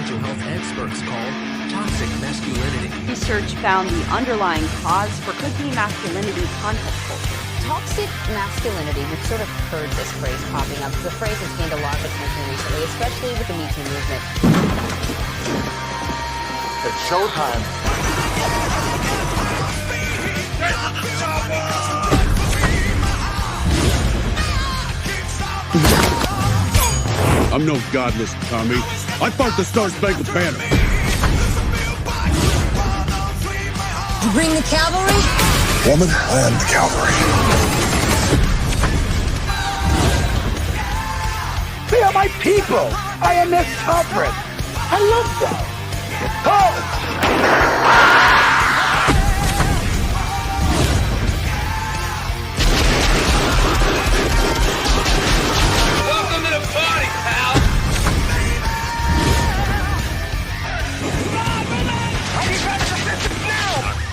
mental health experts call toxic masculinity. Research found the underlying cause for cookie masculinity content culture. Toxic masculinity, we've sort of heard this phrase popping up. It's a phrase that's gained a lot of attention recently, especially with the Me Too movement. It's showtime. I'm no godless Tommy. I fought the Star-Spangled Banner. You bring the cavalry? Woman, I am the cavalry. They are my people. I am their sovereign. I love them. Welcome to the party, pal.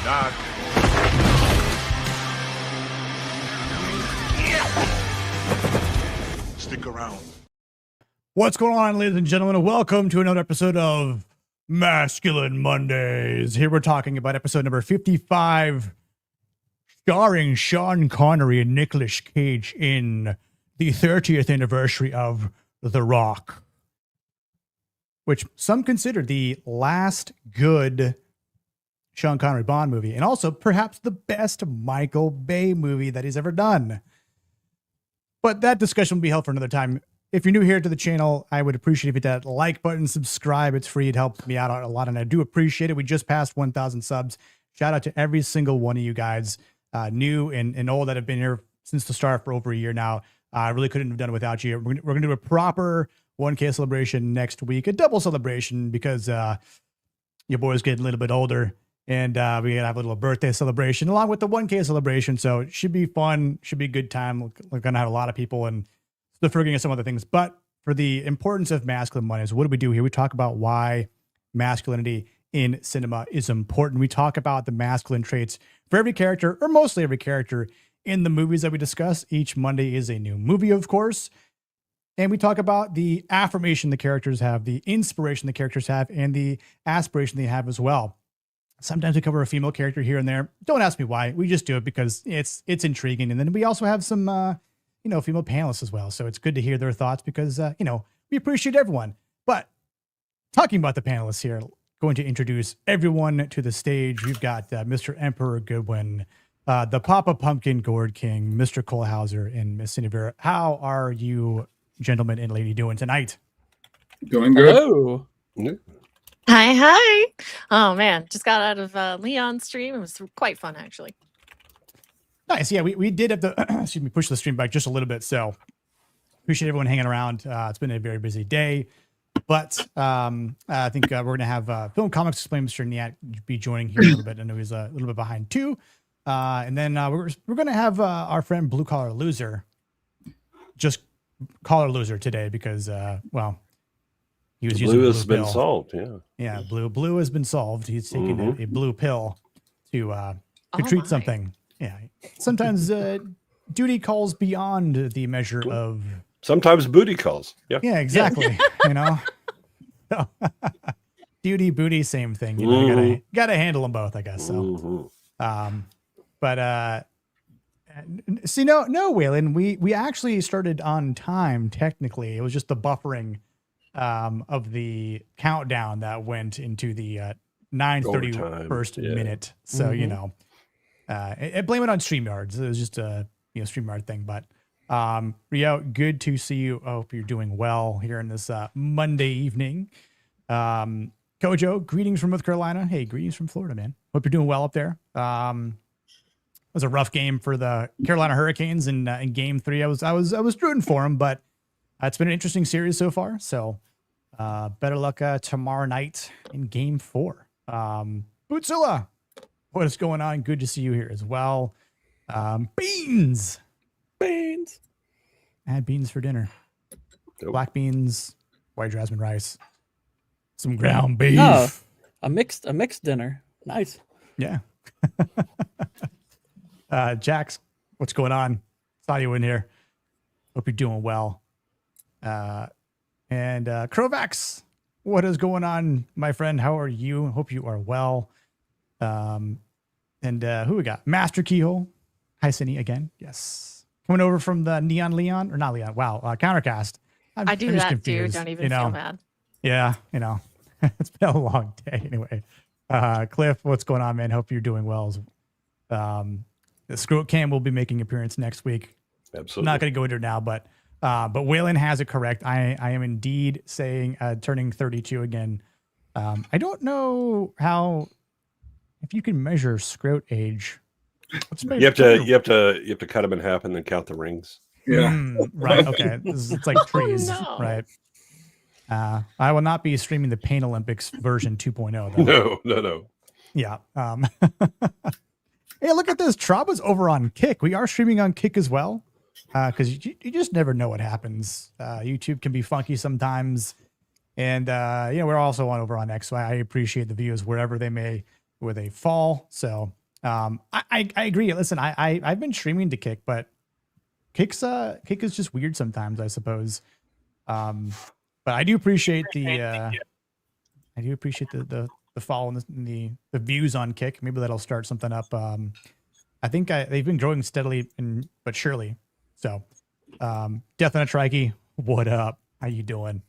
Knock. Stick around. What's going on, ladies and gentlemen? Welcome to another episode of Masculine Mondays. Here we're talking about episode number 55, starring Sean Connery and Nicolas Cage in the 30th anniversary of The Rock, which some consider the last good Sean Connery Bond movie, and also perhaps the best Michael Bay movie that he's ever done. But that discussion will be held for another time. If you're new here to the channel, I would appreciate if you hit that like button, subscribe. It's free. It helps me out a lot, and I do appreciate it. We just passed 1,000 subs. Shout out to every single one of you guys, new and old, that have been here since the start for over a year now. I really couldn't have done it without you. We're going to do a proper 1K celebration next week, a double celebration, because your boy's getting a little bit older, and we're going to have a little birthday celebration along with the 1K celebration. So it should be fun. Should be a good time. We're going to have a lot of people, and still forgetting some other things. But for the importance of masculine Mondays, what do we do here? We talk about why masculinity in cinema is important. We talk about the masculine traits for every character, or mostly every character, in the movies that we discuss. Each Monday is a new movie, of course. And we talk about the affirmation the characters have, the inspiration the characters have, and the aspiration they have as well. Sometimes we cover a female character here and there. Don't ask me why. We just do it because it's intriguing. And then we also have some, female panelists as well. So it's good to hear their thoughts because, we appreciate everyone. But talking about the panelists here, going to introduce everyone to the stage. We've got Mr. Emperor Goodwin, the Papa Pumpkin Gourd King, Mr. Cole Hauser, and Miss Cindy Vera. How are you, gentlemen and lady, doing tonight? Doing good. Hello. Hi. Oh, man. Just got out of Leon's stream. It was quite fun, actually. Nice. Yeah, we did have to push the stream back just a little bit. So appreciate everyone hanging around. It's been a very busy day. But I think we're going to have Film Comics Explained Mr. Niat be joining here a little bit. I know he's a little bit behind too. And then we're going to have our friend Blue Collar Loser just call her Loser today because, he was using blue a has blue been pill. solved. Yeah. Yeah. Blue has been solved. He's taking a blue pill to treat something. Yeah. Sometimes duty calls beyond the measure of. Sometimes booty calls. Yeah. Yeah, exactly. So, duty, booty, same thing. You gotta handle them both, I guess. So, see, no, Waylon, we actually started on time. Technically, it was just the buffering of the countdown that went into the 9:31st minute. So blame it on StreamYards. It was just a StreamYard thing. But Rio, good to see you. I hope you're doing well here in this Monday evening. Kojo, greetings from North Carolina. Hey, greetings from Florida, man. Hope you're doing well up there. It was a rough game for the Carolina Hurricanes in Game 3. I was rooting for them, but it's been an interesting series so far. So better luck tomorrow night in Game 4. Bootzilla, what is going on? Good to see you here as well. Beans. I had beans for dinner. Nope. Black beans, white jasmine rice, some ground beef. Oh, a mixed dinner. Nice. Yeah. Jax, what's going on? Saw you in here. Hope you're doing well. And Crovax, What is going on, my friend? How are you? Hope you are well. And who we got? Master Keyhole. Hi, Cindy again. Yes. Coming over from the Neon Leon, or not Leon. Wow. Countercast. I do I'm just that confused, too. Don't even feel bad. Yeah. It's been a long day anyway. Cliff, what's going on, man? Hope you're doing well. The Scroat Cam will be making an appearance next week. Absolutely. Not going to go into it now, but Waylon has it correct. I am indeed saying turning 32 again. I don't know if you can measure Scroat age. You have to cut them in half and then count the rings. Right. Okay. It's like trees, no. right? I will not be streaming the Pain Olympics version 2.0 though. No. Yeah. Hey, look at this. Traba's over on Kick. We are streaming on Kick as well. Because you just never know what happens. YouTube can be funky sometimes. And we're also over on X, so I appreciate the views where they fall. So I agree. Listen, I've been streaming to Kick, but Kick is just weird sometimes, I suppose. But I do appreciate the follow and the views on Kick. Maybe that'll start something up. I think they've been growing steadily but surely. So, Death on a Trikey, what up? How you doing?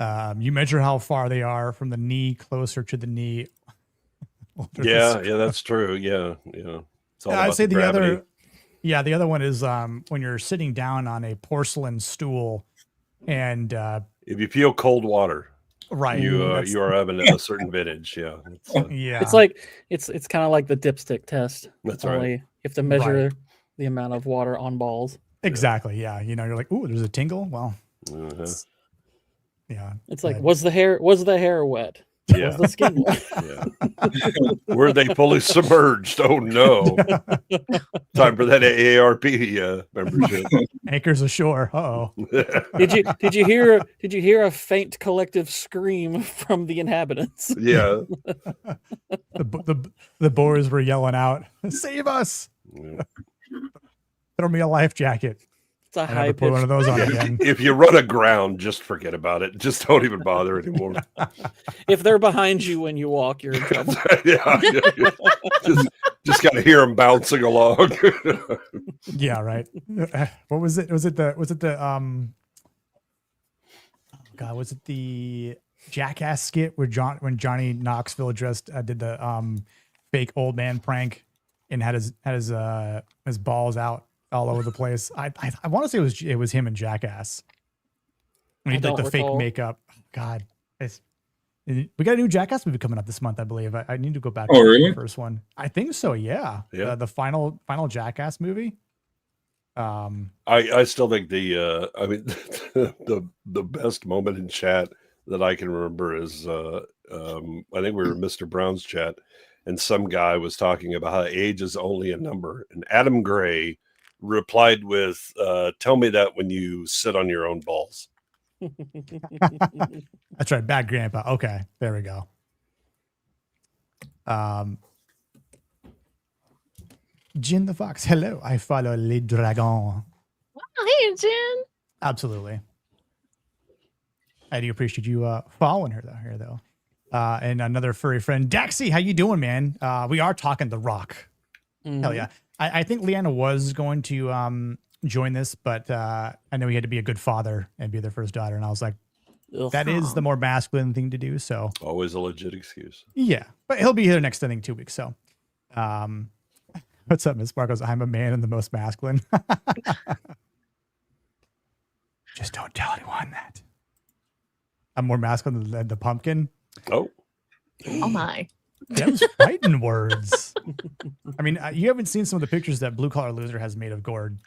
You measure how far they are from the knee, closer to the knee. Yeah, that's true. Yeah. It's all I'd about say the other one is when you're sitting down on a porcelain stool, and if you feel cold water, right, you are having a certain vintage. Yeah, It's like it's kind of like the dipstick test. That's Only right. You have to measure the amount of water on balls. Exactly. Yeah. You're like, ooh, there's a tingle. Well, It's like, was the hair wet? Yeah. Was the skin wet? Yeah. Were they fully submerged? Oh no! Time for that AARP membership. Anchors ashore. Uh-oh. Did you hear a faint collective scream from the inhabitants? Yeah. The boys were yelling out, "Save us!" Yeah. Throw me a life jacket. It's a I high never put one of those on Yeah, again. if you run aground, just forget about it. Just don't even bother anymore. If they're behind you when you walk, you're in trouble. Yeah. Just got to hear them bouncing along. Yeah, right. What was it? Was it the was it the Jackass skit where when Johnny Knoxville did the fake old man prank and had his balls out all over the place? I want to say it was him and Jackass. When he did like the fake makeup. God, we got a new Jackass movie coming up this month, I believe. I need to go back to the first one. I think so. Yeah. The final Jackass movie. I still think the best moment in chat that I can remember is I think we were in Mr. Brown's chat, and some guy was talking about how age is only a number, and Adam Gray replied with, "Tell me that when you sit on your own balls." That's right, Bad Grandpa. Okay, there we go. Jin the Fox. Hello, I follow Les Dragons. Hey, Jen. Absolutely. I do appreciate you following her though. And another furry friend, Daxie. How you doing, man? We are talking The Rock. Mm-hmm. Hell yeah. I think Leanna was going to join this, but I know he had to be a good father and be their first daughter, and I was like, that is the more masculine thing to do. So always a legit excuse. Yeah, but he'll be here next, I think, 2 weeks. So, what's up, Miss Sparkles? I'm a man and the most masculine. Just don't tell anyone that. I'm more masculine than the pumpkin. Oh my. Them's fighting words. I mean, you haven't seen some of the pictures that Blue Collar Loser has made of Gord.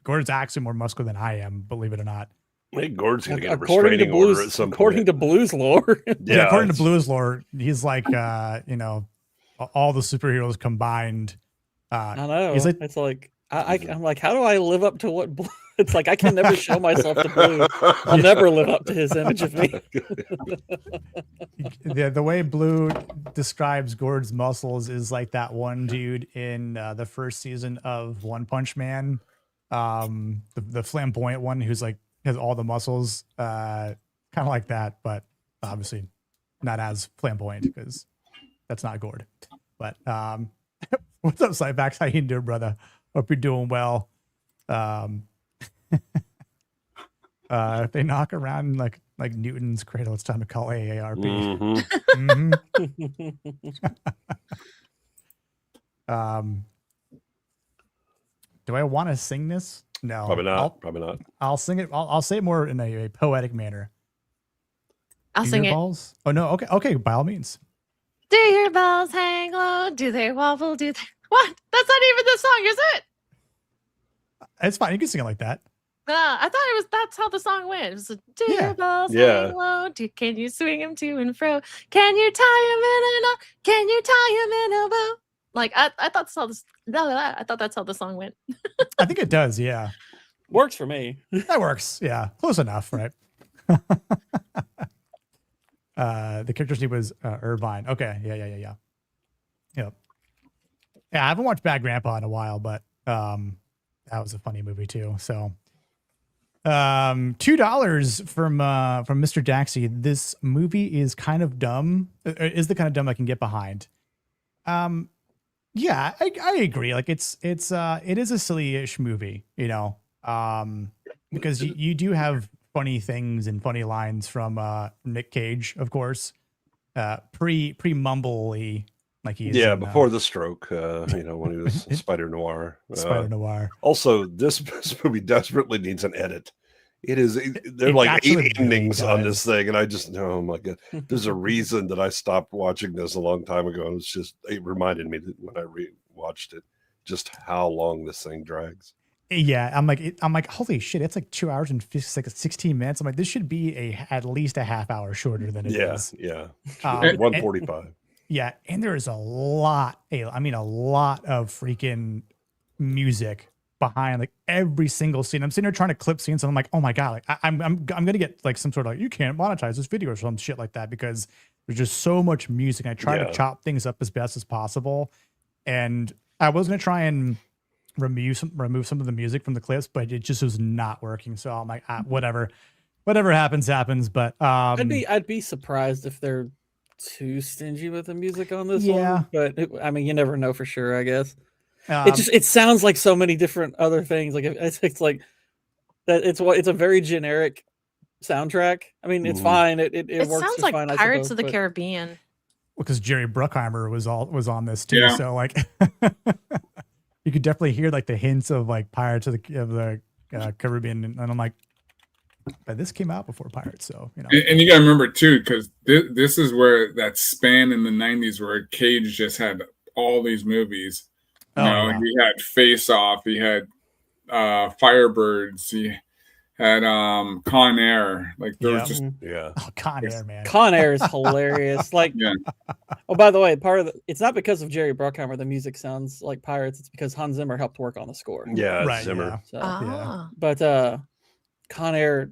Gord's actually more muscular than I am, believe it or not. I think Gord's going to get a restraining order at some point. According to Blue's lore. Yeah, according to Blue's lore, he's like, all the superheroes combined. I know. He's like, it's like, I'm like, how do I live up to what Blue? It's like I can never show myself to Blue. I'll never live up to his image of me. The way Blue describes Gord's muscles is like that one dude in the first season of One Punch Man, the flamboyant one who's like has all the muscles, kind kind of like that, but obviously not as flamboyant because that's not gourd. But what's up, Cybax? How you doing, brother? Hope you're doing well. If they knock around like Newton's cradle, it's time to call AARP. Do I want to sing this? No, probably not. Probably not. I'll sing it. I'll say it more in a poetic manner. I'll sing it. Balls? Oh no. Okay. By all means. Do your balls hang low? Do they wobble? Do they? What? That's not even the song, is it? It's fine. You can sing it like that. I thought it was. That's how the song went. It was, do your balls hang low? Can you swing them to and fro? Can you tie them in a knot? Can you tie them in a bow? Like I thought that's how this. I thought that's how the song went. I think it does. Yeah, works for me. That works. Yeah, close enough, right? The character's name was Irvine. Okay, yeah. Yep. Yeah, I haven't watched Bad Grandpa in a while, but that was a funny movie too. So, $2 from Mr. Daxi. This movie is kind of dumb. Is the kind of dumb I can get behind. Yeah, I agree. Like it is a silly-ish movie, you know, because you do have funny things and funny lines from Nick Cage, of course, pre-mumbly, like he is. Yeah, before the stroke, you know, when he was Spider Noir. Spider Noir. Also, this movie desperately needs an edit. There are like 8 endings on this thing, and I just oh my god, there's a reason that I stopped watching this a long time ago. And it reminded me that when I watched it, just how long this thing drags. Yeah, I'm like, holy shit, it's like 2 hours and 16 minutes. I'm like, this should be at least a half hour shorter than it is. Yeah, 145. Yeah, and there is a lot of freaking music behind like every single scene. I'm sitting there trying to clip scenes, and I'm like, oh my god, like I'm gonna get like some sort of like, you can't monetize this video or some shit like that because there's just so much music. And I try to chop things up as best as possible, and I was gonna try and remove some of the music from the clips, but it just was not working. So I'm like, whatever happens. But I'd be surprised if they're too stingy with the music on this one. But I mean, you never know for sure, I guess. It sounds like so many different other things. Like it's like that. It's a very generic soundtrack. I mean, it's fine. It works. Sounds like fine, Pirates of the Caribbean. Because Jerry Bruckheimer was on this too. Yeah. So like, you could definitely hear like the hints of like Pirates of the Caribbean, and I'm like, but this came out before Pirates, so you know. And you gotta remember too, because this is where that span in the '90s where Cage just had all these movies. He had Face Off, he had Firebirds, he had Con Air. Like there was just Con Air, man. Con Air is hilarious. Like, oh, by the way, it's not because of Jerry Bruckheimer the music sounds like Pirates. It's because Hans Zimmer helped work on the score. Yeah, right. Zimmer. Yeah. But Con Air.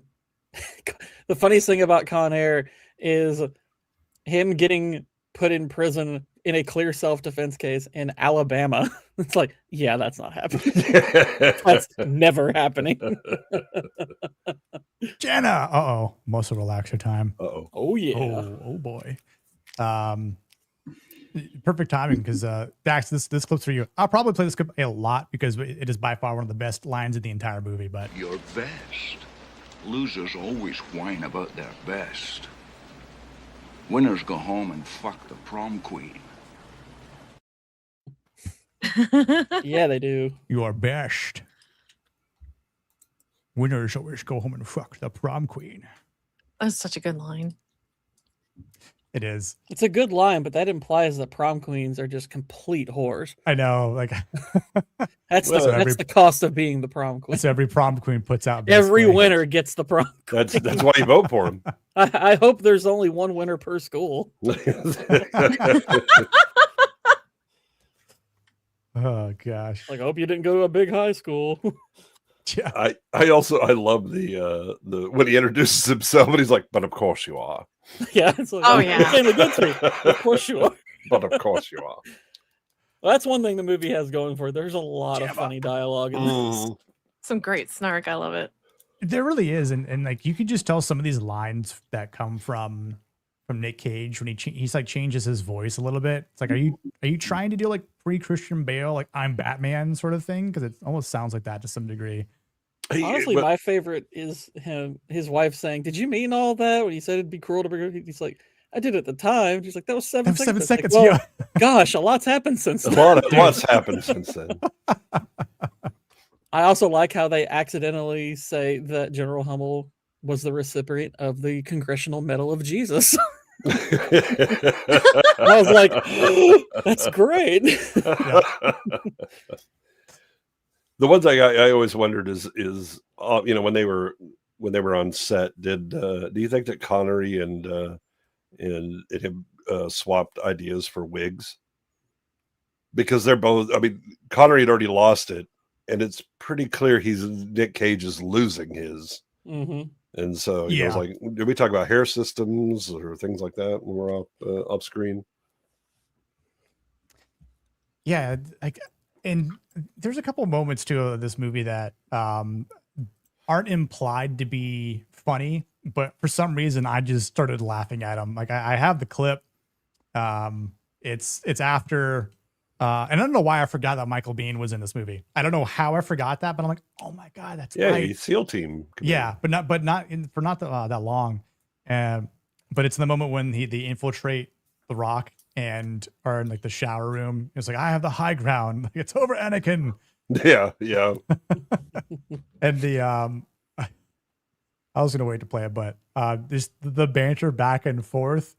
The funniest thing about Con Air is him getting put in prison in a clear self-defense case in Alabama. It's like, yeah, that's not happening. That's never happening. Jenna. Most of relaxer time. Oh yeah. Oh boy. Perfect timing because Dax, this clip's for you. I'll probably play this clip a lot because it is by far one of the best lines in the entire movie. But your best. Losers always whine about their best. Winners go home and fuck the prom queen. Yeah, they do. You are best. Winners always go home and fuck the prom queen. That's such a good line. It is. It's a good line, but that implies that prom queens are just complete whores. I know, like that's the cost of being the prom queen. That's every prom queen puts out. Every winner gets the prom queen. That's why you vote for them. I hope there's only one winner per school. Oh gosh! Like, I hope you didn't go to a big high school. Yeah. I love the when he introduces himself and he's like, but of course you are. Yeah. It's like, came against me. Of course you are. But of course you are. Well, that's one thing the movie has going for it. There's a lot of funny dialogue in this. Some great snark. I love it. There really is, and like you could just tell some of these lines that come from Nick Cage when he's like changes his voice a little bit. It's like, are you trying to do like pre-Christian Bale, like I'm Batman sort of thing? Because it almost sounds like that to some degree. Honestly, my favorite is his wife saying, "Did you mean all that when you said it'd be cruel to bring?" He's like, "I did at the time." She's like, "That was 7 seconds." 7 seconds. Like, Well, yeah. Gosh, a lot's happened since then. Lots happened since then. I also like how they accidentally say that General Hummel was the recipient of the Congressional Medal of Jesus. I was like, oh, that's great. The ones I always wondered is when they were on set, do you think that Connery and him swapped ideas for wigs? Because they're both, Connery had already lost it, and it's pretty clear Nick Cage is losing his. Mm-hmm. And so he was like, did we talk about hair systems or things like that when we're off screen? Yeah, and there's a couple moments too of this movie that aren't implied to be funny, but for some reason I just started laughing at them. Like I have the clip. It's after. And I don't know why I forgot that Michael Biehn was in this movie. I don't know how I forgot that, but I'm like, oh my God, that's right. SEAL team. Yeah, but not that long. But it's in the moment when they infiltrate the Rock and are in like the shower room. It's like, I have the high ground. Like, it's over, Anakin. Yeah. And I was gonna wait to play it, but the banter back and forth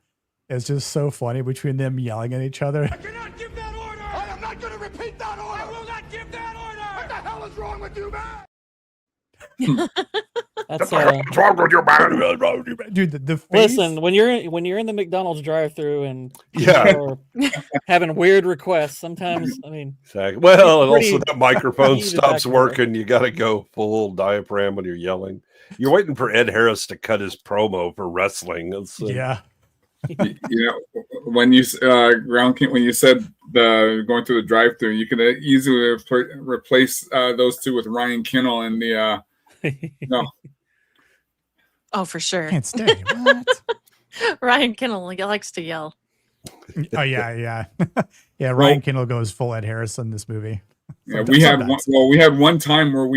is just so funny between them yelling at each other. I cannot give that order! I am not going to repeat that order! I will not give that order! What the hell is wrong with you, man? That's what's wrong with you, man? Dude, the face. Listen, when you're in the McDonald's drive-thru and you're having weird requests, sometimes exactly. Well, and also that microphone stops working. You got to go full diaphragm when you're yelling. You're waiting for Ed Harris to cut his promo for wrestling. Yeah. When you when you said going through the drive-thru, you could easily replace those two with Ryan Kinnell and the no. Oh, for sure. Can't stay. What? Ryan Kinnell likes to yell. Oh yeah. Ryan Kinnell goes full Ed Harris in this movie. Yeah, we had one time where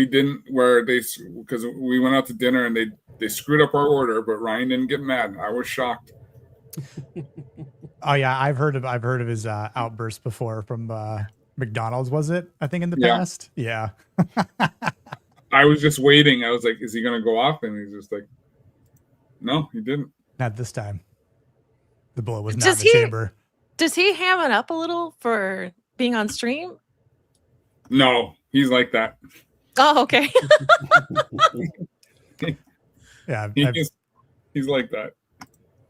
because we went out to dinner and they screwed up our order, but Ryan didn't get mad. I was shocked. Oh yeah, I've heard of his outburst before from McDonald's. Was it? I think in the past. Yeah. I was just waiting. I was like, "Is he going to go off?" And he's just like, "No, he didn't. Not this time." The bullet was not in the chamber. Does he ham it up a little for being on stream? No, he's like that. Oh, okay. Yeah, he's like that.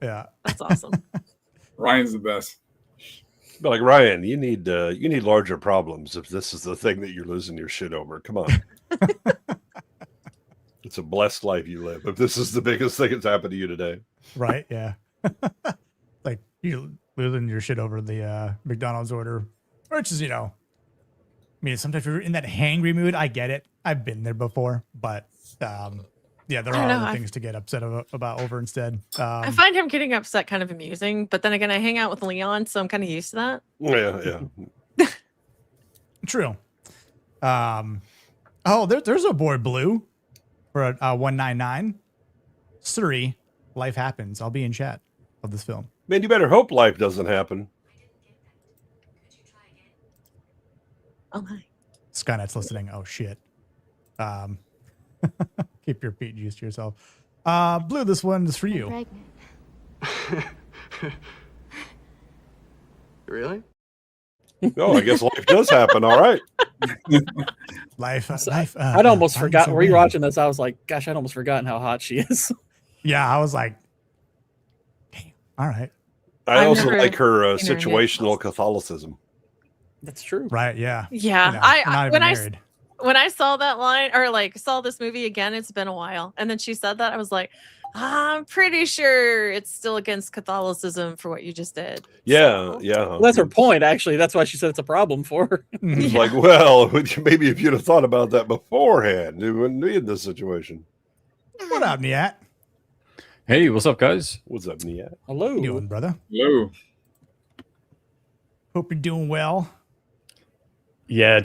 Yeah, that's awesome. Ryan's the best. But like, Ryan, you need larger problems if this is the thing that you're losing your shit over. Come on. It's a blessed life you live if this is the biggest thing that's happened to you today. Right? Yeah. Like you losing your shit over the McDonald's order, which is, sometimes if you're in that hangry mood, I get it. I've been there before, but yeah, there are other things to get upset about over instead. I find him getting upset kind of amusing, but then again, I hang out with Leon, so I'm kind of used to that. Yeah. True. There's a boy Blue for a 199. Suri, life happens. I'll be in chat of this film. Man, you better hope life doesn't happen. Oh my. Skynet's listening. Oh shit. Keep your feet juiced to yourself. Blue, this one is for you. Really? Oh, I guess life does happen. All right. Life. I'd almost forgotten. Rewatching this, I was like, gosh, I'd almost forgotten how hot she is. Yeah, I was like, damn. All right. I also like her situational Catholicism. That's true. Right. Yeah. Yeah. When I saw that line or saw this movie again, it's been a while. And then she said that, I was like, I'm pretty sure it's still against Catholicism for what you just did. Yeah. Well, that's her point, actually. That's why she said it's a problem for her. It's like, well, maybe if you'd have thought about that beforehand, you wouldn't be in this situation. What up, Nyat? Hey, what's up, guys? What's up, Nyat? Hello. How you doing, brother? Hello. Hope you're doing well. Yeah,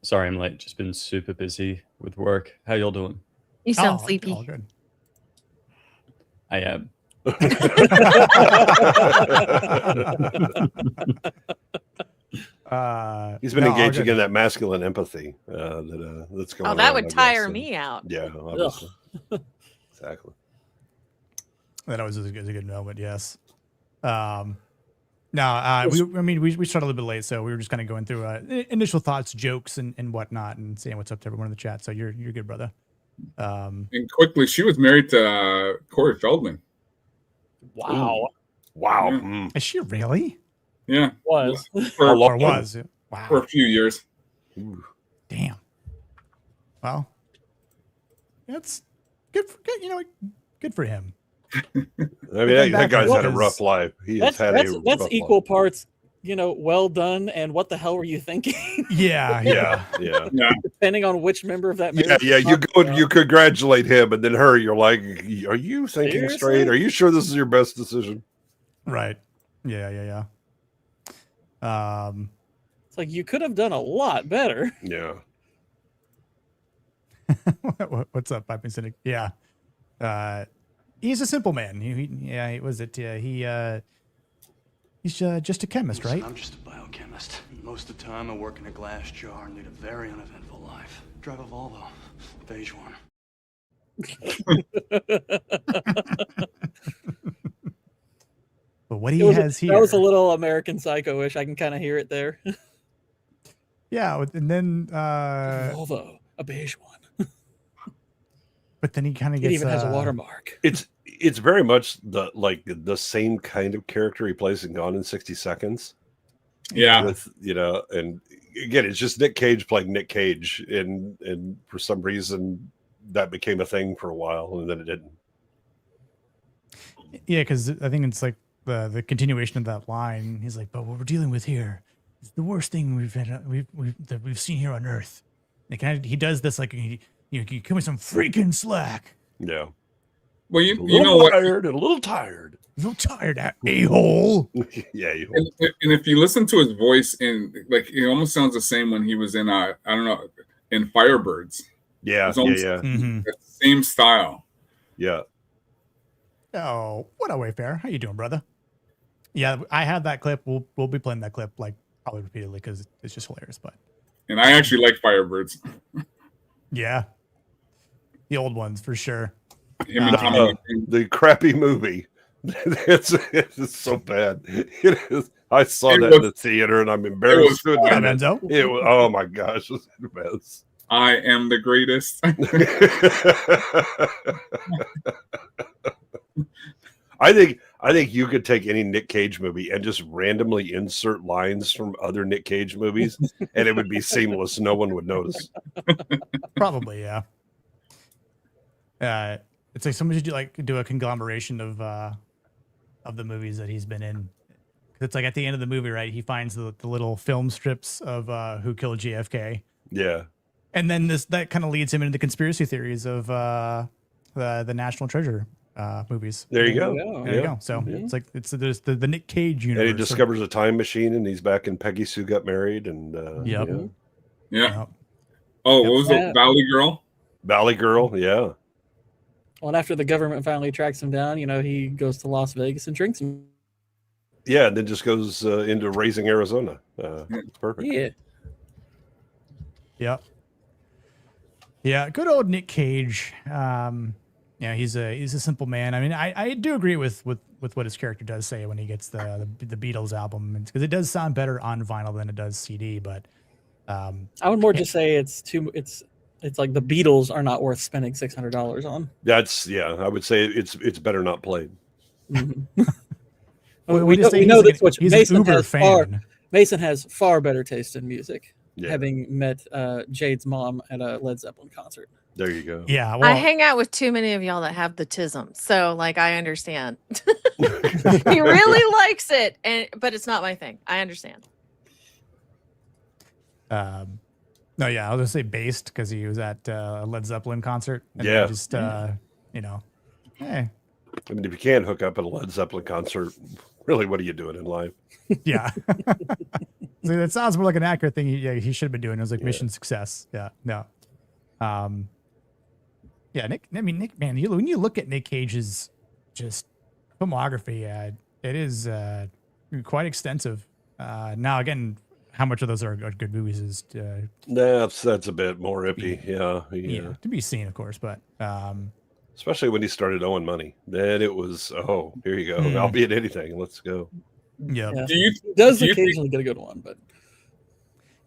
sorry I'm late. Just been super busy with work. How y'all doing? You sound sleepy. All good. I am. He's been engaging in that masculine empathy that's going on. Oh, that would tire me out. Yeah, obviously. Exactly. That always is a good moment, yes. We started a little bit late, so we were just kind of going through initial thoughts, jokes, and whatnot, and saying what's up to everyone in the chat. So you're good, brother. And quickly, she was married to Corey Feldman. Wow. Ooh. Wow. Yeah. Mm. Is she really? Yeah. Was. Was. Wow. For a few years. Ooh. Damn. Well, that's good. Good for him. I mean, that guy's had a rough life. That's equal parts, well done and what the hell were you thinking? Yeah. Depending on which member of that marriage. Yeah. You congratulate him, and then her, you're like, are you thinking straight? Are you sure this is your best decision? Right. Yeah. It's like you could have done a lot better. Yeah. What's up, Piping Cynic? Yeah. He's a simple man. He's just a chemist, right? I'm just a biochemist. Most of the time I work in a glass jar and lead a very uneventful life. Drive a Volvo, beige one. But what he has here... That was a little American Psycho-ish. I can kind of hear it there. Yeah, and then... Volvo, a beige one. But then he kind of gets... It even has a watermark. It's very much the same kind of character he plays in Gone in 60 Seconds. Yeah. With, and again, it's just Nick Cage playing Nick Cage, and for some reason that became a thing for a while, and then it didn't. Yeah, because I think it's like the continuation of that line. He's like, but what we're dealing with here is the worst thing we've seen here on Earth. He does this like, you give me some freaking slack. Yeah. Well, you know what? A little tired. A little tired, that a-hole. Yeah. And if you listen to his voice, it almost sounds the same when he was in in Firebirds. Yeah. Mm-hmm. The same style. Yeah. Oh, what a Wayfair. How you doing, brother? Yeah, I have that clip. We'll be playing that clip probably repeatedly because it's just hilarious. And I actually like Firebirds. Yeah. The old ones for sure. The crappy movie. It's so bad. It is. I saw that in the theater, and I'm embarrassed. Oh my gosh, it was a mess. I am the greatest. I think you could take any Nick Cage movie and just randomly insert lines from other Nick Cage movies, and it would be seamless. No one would notice. Probably, yeah. It's like somebody should do a conglomeration of the movies that he's been in. It's like at the end of the movie, right? He finds the little film strips of who killed JFK. Yeah. And then that kind of leads him into the conspiracy theories of the National Treasure movies. There you go. There you go. So it's there's the Nick Cage universe. And he discovers a time machine, and he's back in Peggy Sue Got Married, and yeah. Oh, what was it? Valley Girl. Valley Girl. Yeah. Well, and after the government finally tracks him down, he goes to Las Vegas and drinks him. Yeah, and then just goes into Raising Arizona. It's perfect. Yeah. Yep. Yeah, good old Nick Cage. He's a simple man. I mean, I do agree with what his character does say when he gets the Beatles album, because it does sound better on vinyl than it does CD. But I would more just say it's like the Beatles are not worth spending $600 on. I would say it's better not played. Mm-hmm. we know this much. Mason has far better taste in music, having met Jade's mom at a Led Zeppelin concert. There you go. Yeah, I hang out with too many of y'all that have the tism, so I understand. He really likes it, but it's not my thing. I understand. No, yeah, I'll just say based because he was at a Led Zeppelin concert. And you know, hey. I mean, if you can't hook up at a Led Zeppelin concert, really, what are you doing in life? Yeah. So that sounds more like an accurate thing. He should have been doing. It was like mission success. Yeah. No. Yeah. Nick, man, when you look at Nick Cage's just filmography, it is quite extensive. Now, again, how much of those are good movies is that's a bit more iffy. Yeah, to be seen, of course, but especially when he started owing money, then it was here you go. I'll be at anything. Let's go. Yeah. He does occasionally get a good one, but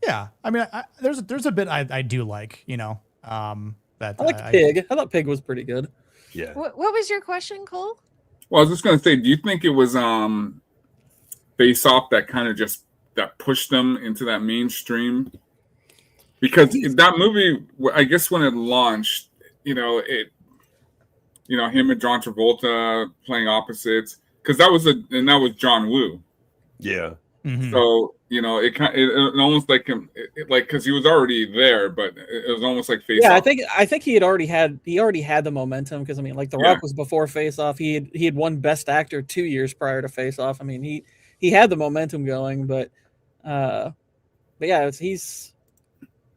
yeah, I mean, there's a bit I do like, you know, that I like Pig. I thought Pig was pretty good. Yeah. What was your question, Cole? Well, I was just gonna say, do you think it was Face Off that kind of just that pushed them into that mainstream? Because that movie, I guess when it launched, him and John Travolta playing opposites, because that was John Woo. Yeah. Mm-hmm. So it almost like him, because he was already there, but it was almost like Face Off. I think he already had the momentum, because I mean, like The Rock was before Face Off. He had won Best Actor 2 years prior to Face Off. I mean, he had the momentum going, but yeah,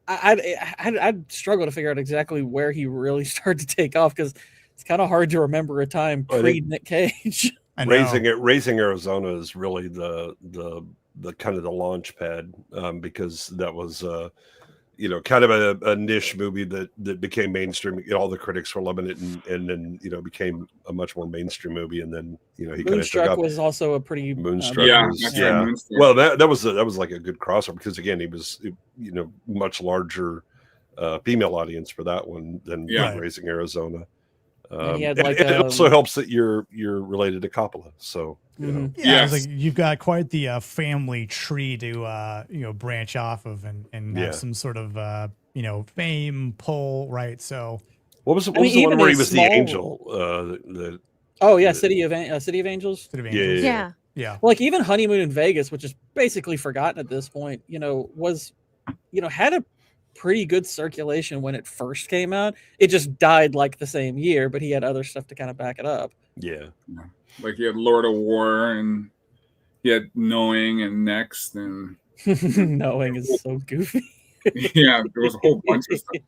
I'd struggle to figure out exactly where he really started to take off, because it's kind of hard to remember a time pre Nick Cage. Raising Arizona is really the kind of the launch pad, because that was kind of a niche movie that became mainstream. All the critics were loving it, and then became a much more mainstream movie. And then he kind of Moonstruck was also a pretty Moonstruck. Moonstruck. Well, that was like a good crossover, because again, he was much larger female audience for that one than Raising Arizona. It also helps that you're related to Coppola, so it's like you've got quite the family tree to branch off of and have some sort of fame pull, right? So what was the one where he was the angel? City of Angels. City of Angels. Yeah. Well, like even Honeymoon in Vegas, which is basically forgotten at this point, was had a pretty good circulation when it first came out. It just died like the same year, but he had other stuff to kind of back it up. Yeah. Like he had Lord of War, and he had Knowing and Next, and Knowing is so goofy. Yeah, there was a whole bunch of stuff.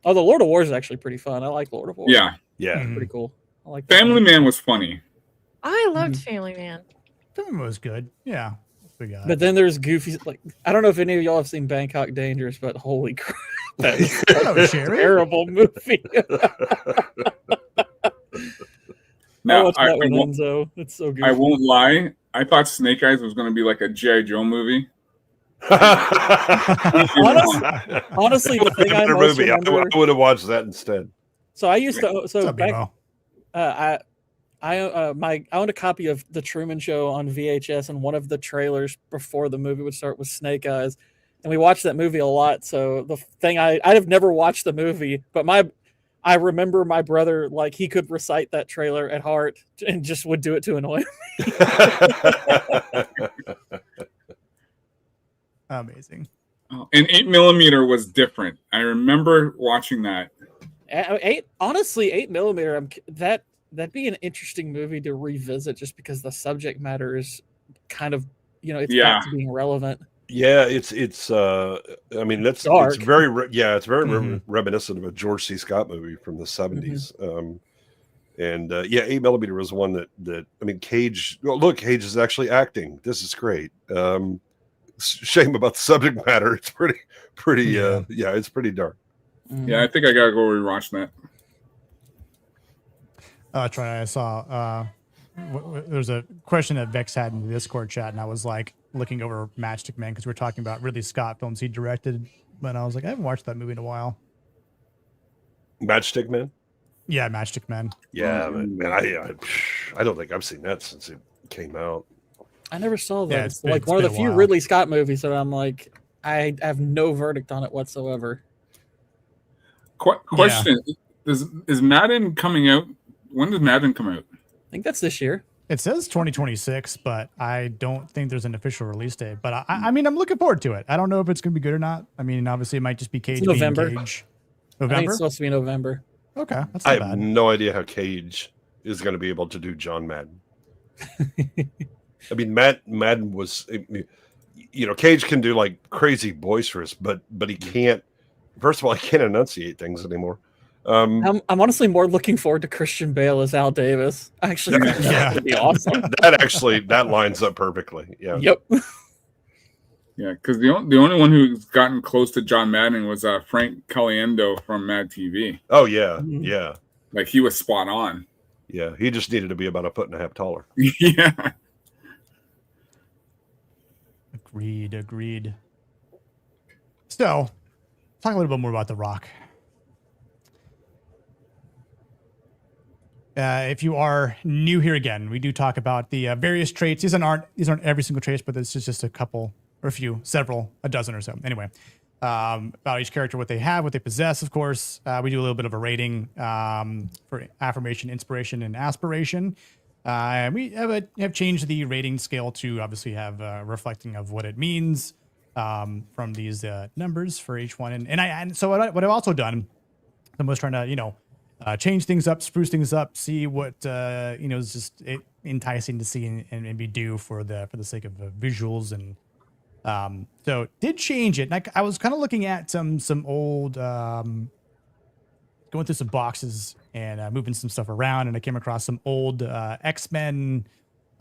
Oh, the Lord of War is actually pretty fun. I like Lord of War. Yeah. It's pretty cool. I like Family Man was funny. I loved Family Man. Family Man was good. Yeah. But then there's goofy, like, I don't know if any of y'all have seen Bangkok Dangerous, but holy crap, that is a terrible movie. Now, watched that with Enzo. It's so good. I won't lie. I thought Snake Eyes was going to be like a G.I. Joe movie. Honestly, the thing I most remember, I would have watched that instead. So I used to back. I owned a copy of The Truman Show on VHS, and one of the trailers before the movie would start was Snake Eyes, and we watched that movie a lot. So the thing I'd have never watched the movie, but I remember my brother, like, he could recite that trailer at heart and just would do it to annoy me. Amazing. And 8mm was different. I remember watching that. 8mm. That'd be an interesting movie to revisit, just because the subject matter is kind of, it's back to being relevant. Yeah, it's I mean, that's dark. It's very reminiscent of a George C. Scott movie from the 70s. 8mm was one that I mean, Cage. Well, look, Cage is actually acting. This is great. Shame about the subject matter. It's pretty. It's pretty dark. Yeah, I think I gotta go rewatch that. That's right. I saw there's a question that Vex had in the Discord chat, and I was like looking over Matchstick Men, because we were talking about Ridley Scott films he directed, but I was like, I haven't watched that movie in a while. Matchstick Men? Yeah, Matchstick Men. Yeah, man, I don't think I've seen that since it came out. I never saw that. Yeah, it's like one of the few Ridley Scott movies that I'm like, I have no verdict on it whatsoever. Question: Is Madden coming out? When does Madden come out? I think that's this year. It says 2026, but I don't think there's an official release date. But I mean, I'm looking forward to it. I don't know if it's going to be good or not. I mean, obviously, it might just be Cage. It's November. Cage. I think it's supposed to be November. Okay, that's I not have bad. no idea how Cage is going to be able to do John Madden. I mean, Madden was, Cage can do like crazy boisterous, but he can't. First of all, he can't enunciate things anymore. I'm honestly more looking forward to Christian Bale as Al Davis. Actually, that would be awesome. That lines up perfectly. Yeah. Yep. Yeah, because the only one who's gotten close to John Madden was Frank Caliendo from Mad TV. Oh yeah, yeah. Like he was spot on. Yeah, he just needed to be about 1.5 feet taller. Yeah. Agreed. So, talk a little bit more about The Rock. If you are new here again, we do talk about the various traits. These aren't every single trait, but this is just a couple or a dozen or so. Anyway, about each character, what they have, what they possess. Of course, we do a little bit of a rating for affirmation, inspiration, and aspiration. We have changed the rating scale to obviously have reflecting of what it means from these numbers for each one. And so what I've also done, I was trying to change things up, spruce things up, see what is just enticing to see and be do for the sake of visuals. And so did change it. And I was kind of looking at some old going through some boxes and moving some stuff around, and I came across some old X-Men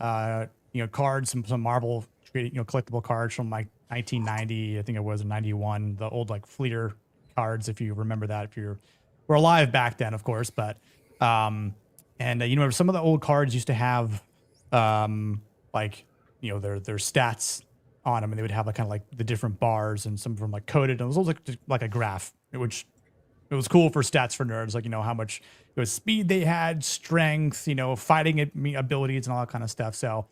cards, some Marvel collectible cards from like 1990, I think it was 91, the old like Fleeter cards, if you remember that, if you're were alive back then, of course, but some of the old cards used to have their stats on them, and they would have like kind of like the different bars, and some of them like coded, and it was like a graph, which it was cool for stats for nerds, like how much speed they had, strength, fighting abilities, and all that kind of stuff. So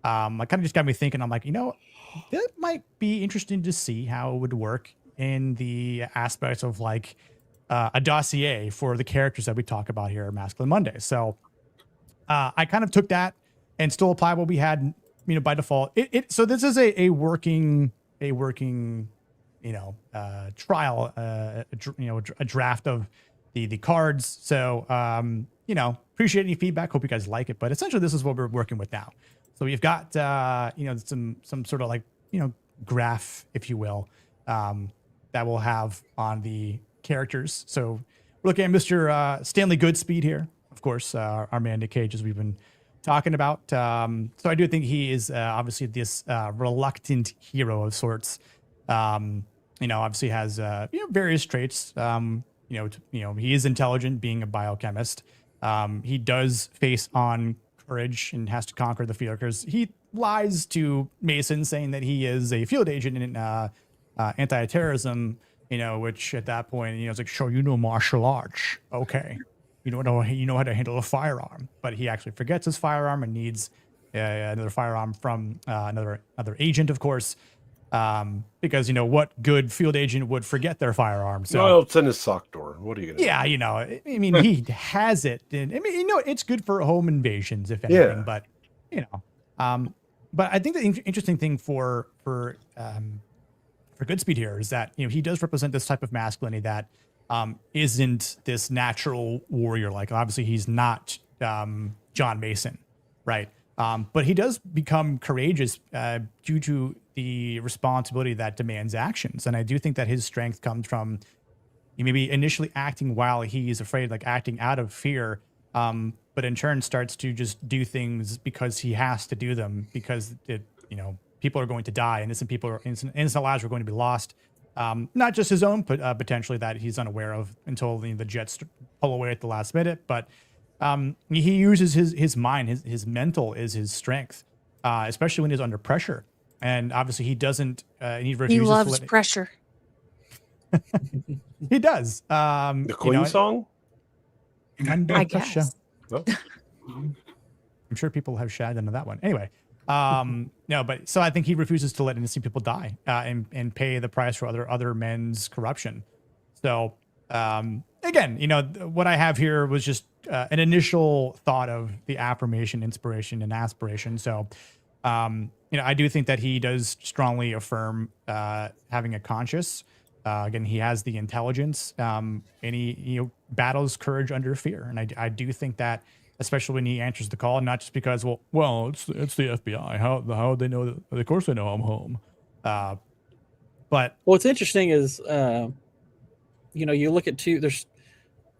it kind of just got me thinking. I'm like, that might be interesting to see how it would work in the aspects of like a dossier for the characters that we talk about here at Masculine Monday. So I kind of took that and still applied what we had, by default. So this is a working trial, a draft of the cards. So appreciate any feedback. Hope you guys like it. But essentially, this is what we're working with now. So we've got some sort of like graph, if you will, that we'll have on the characters. So we're looking at Mr. Stanley Goodspeed here, of course, our man Nick Cage, as we've been talking about. So I do think he is obviously this reluctant hero of sorts. Obviously has various traits. He is intelligent, being a biochemist. He does face on courage and has to conquer the fear, because he lies to Mason saying that he is a field agent in anti-terrorism. Which at that point, it's like, sure, martial arts. Okay. You know how to handle a firearm. But he actually forgets his firearm and needs another firearm from another agent, of course. Because, what good field agent would forget their firearm? So, well, it's in his sock drawer. What are you going to do? Yeah, he has it. And it's good for home invasions, if anything. Yeah. But I think the interesting thing for Goodspeed here is that he does represent this type of masculinity that isn't this natural warrior. Like, obviously he's not John Mason, right? But he does become courageous due to the responsibility that demands actions. And I do think that his strength comes from maybe initially acting while he is afraid, like acting out of fear, but in turn starts to just do things because he has to do them, because people are going to die, innocent lives are going to be lost. Not just his own, but potentially that he's unaware of until the Jets pull away at the last minute. But he uses his mind, his mental is his strength, especially when he's under pressure. And obviously he doesn't. He loves pressure. He does. The Queen song? I guess. Well. I'm sure people have shagged into that one. Anyway. No, but so I think he refuses to let innocent people die and pay the price for other men's corruption. So again, what I have here was just an initial thought of the affirmation, inspiration, and aspiration. So I do think that he does strongly affirm having a conscience, Again, he has the intelligence, and he battles courage under fear. And I do think that, especially when he answers the call, not just because, well, it's the FBI. How would they know that? Of course they know I'm home. But what's interesting is, you look at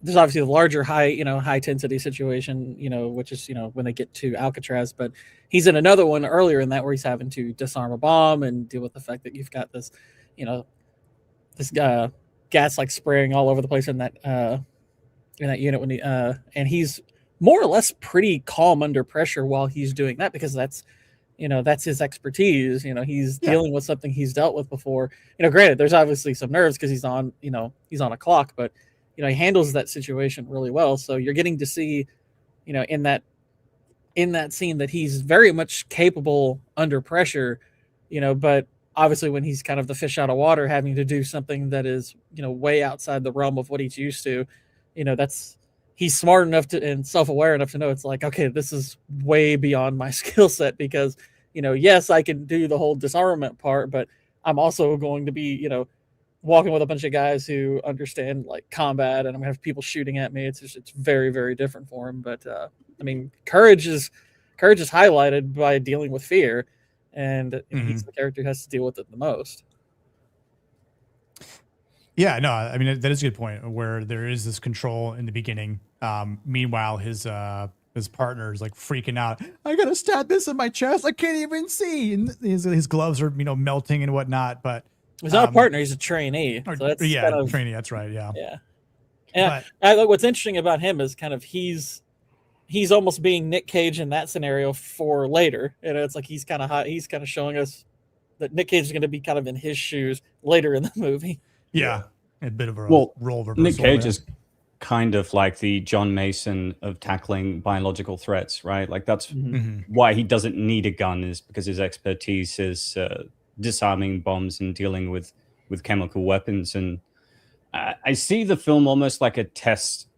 there's obviously the larger high intensity situation, which is, when they get to Alcatraz, but he's in another one earlier in that where he's having to disarm a bomb and deal with the fact that you've got this, this gas like spraying all over the place in that unit when and he's more or less pretty calm under pressure while he's doing that, because that's his expertise. He's dealing with something he's dealt with before. Granted, there's obviously some nerves because he's on a clock, but he handles that situation really well. So you're getting to see, in that scene that he's very much capable under pressure, but obviously when he's kind of the fish out of water, having to do something that is, way outside the realm of what he's used to, he's smart enough to and self-aware enough to know it's like, okay, this is way beyond my skill set, because, yes, I can do the whole disarmament part, but I'm also going to be, walking with a bunch of guys who understand like combat, and I'm gonna have people shooting at me. It's very, very different for him. But courage is highlighted by dealing with fear, and he's the character who has to deal with it the most. Yeah, no, I mean, that is a good point, where there is this control in the beginning. Meanwhile, his partner is like freaking out. I gotta stab this in my chest. I can't even see. And his gloves are, melting and whatnot. But he's not a partner; he's a trainee. So that's trainee. That's right. Yeah. Yeah. And what's interesting about him is kind of he's almost being Nick Cage in that scenario for later. It's like he's kind of showing us that Nick Cage is going to be kind of in his shoes later in the movie. Yeah, a bit of a role reversal. Nick Cage is kind of like the John Mason of tackling biological threats, right? Like that's why he doesn't need a gun, is because his expertise is disarming bombs and dealing with chemical weapons. And I see the film almost like a test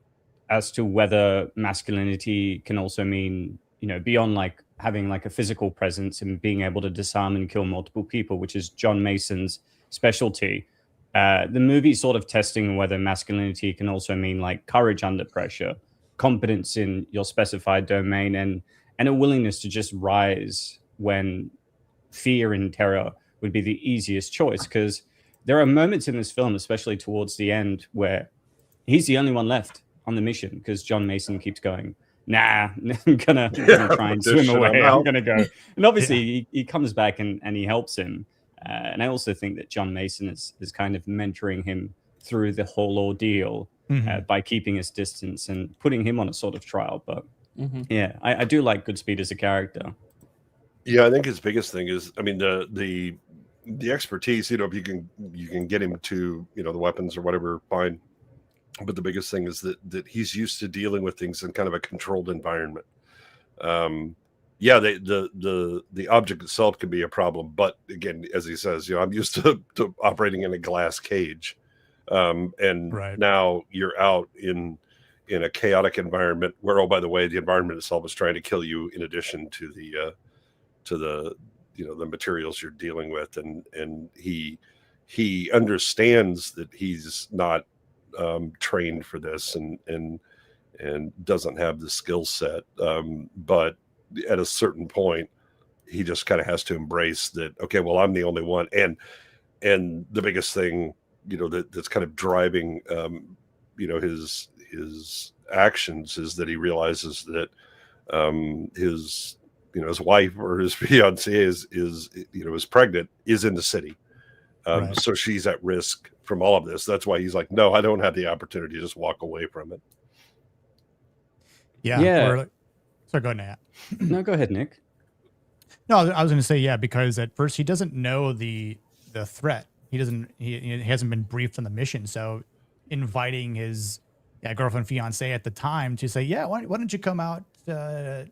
as to whether masculinity can also mean, beyond like having like a physical presence and being able to disarm and kill multiple people, which is John Mason's specialty. The movie's sort of testing whether masculinity can also mean like courage under pressure, competence in your specified domain, and a willingness to just rise when fear and terror would be the easiest choice. Because there are moments in this film, especially towards the end, where he's the only one left on the mission, because John Mason keeps going, nah, I'm gonna try and swim away. I'm gonna go. And obviously he comes back and he helps him. And I also think that John Mason is kind of mentoring him through the whole ordeal by keeping his distance and putting him on a sort of trial. But yeah, I do like Goodspeed as a character. Yeah, I think his biggest thing is, I mean, the expertise. If you can get him to the weapons or whatever, fine. But the biggest thing is that he's used to dealing with things in kind of a controlled environment. Yeah, the object itself can be a problem, but again, as he says, I'm used to operating in a glass cage, and now you're out in a chaotic environment where, oh, by the way, the environment itself is trying to kill you, in addition to the the materials you're dealing with, and he understands that he's not trained for this and doesn't have the skill set, but at a certain point he just kind of has to embrace that, okay, well, I'm the only one. And the biggest thing that's kind of driving his actions is that he realizes that his wife or his fiance is pregnant, is in the city, so she's at risk from all of this. That's why he's like, no, I don't have the opportunity to just walk away from it. So go ahead, Nat. No, go ahead, Nick. No, I was going to say, because at first he doesn't know the threat. He hasn't been briefed on the mission. So inviting his girlfriend, fiance at the time to say, why don't you come out, to